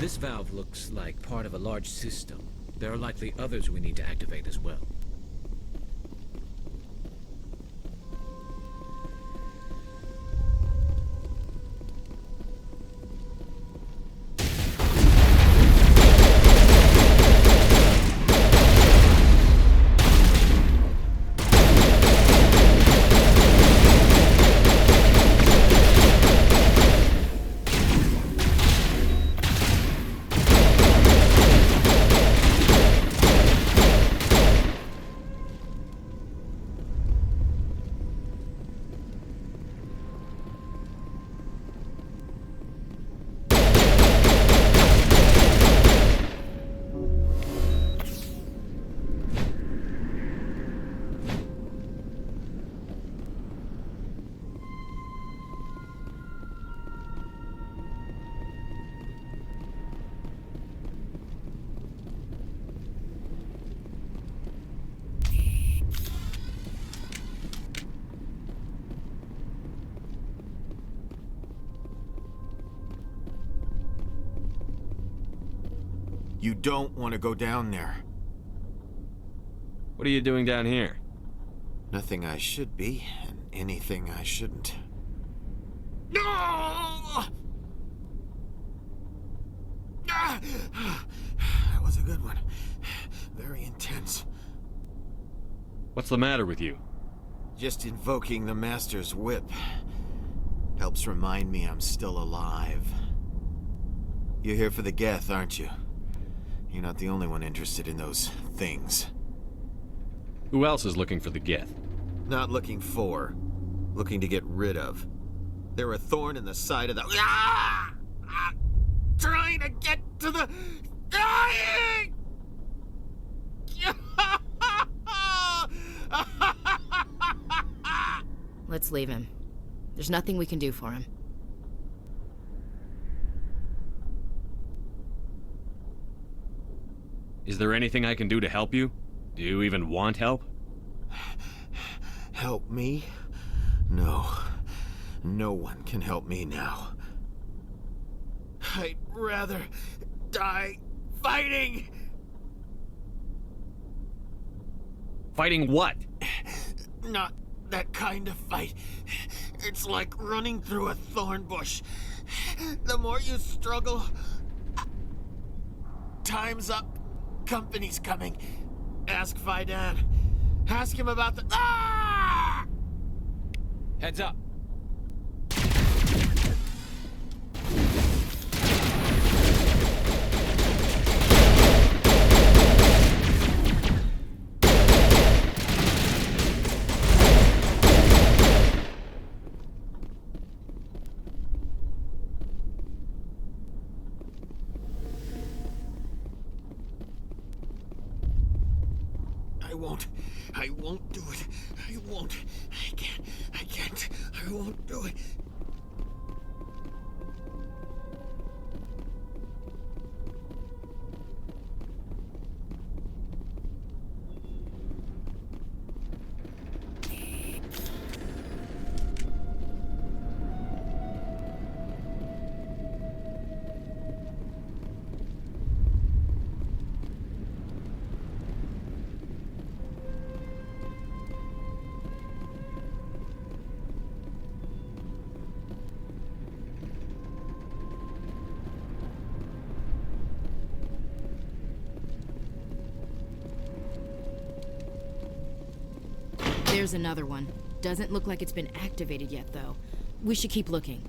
This valve looks like part of a large system. There are likely others we need to activate as well. You don't want to go down there. What are you doing down here? Nothing I should be, and anything I shouldn't. No! That was a good one. Very intense. What's the matter with you? Just invoking the Master's whip helps remind me I'm still alive. You're here for the Geth, aren't you? You're not the only one interested in those things. Who else is looking for the Geth? Not looking for. Looking to get rid of. They're a thorn in the side of the... Ah! Trying to get to the... Dying! Let's leave him. There's nothing we can do for him. Is there anything I can do to help you? Do you even want help? Help me? No. No one can help me now. I'd rather die fighting! Fighting what? Not that kind of fight. It's like running through a thorn bush. The more you struggle... Time's up. Company's coming. Ask Faidan. Ask him about the... Ah! Heads up. I won't do it. I won't. I can't. I won't do it. There's another one. Doesn't look like it's been activated yet, though. We should keep looking.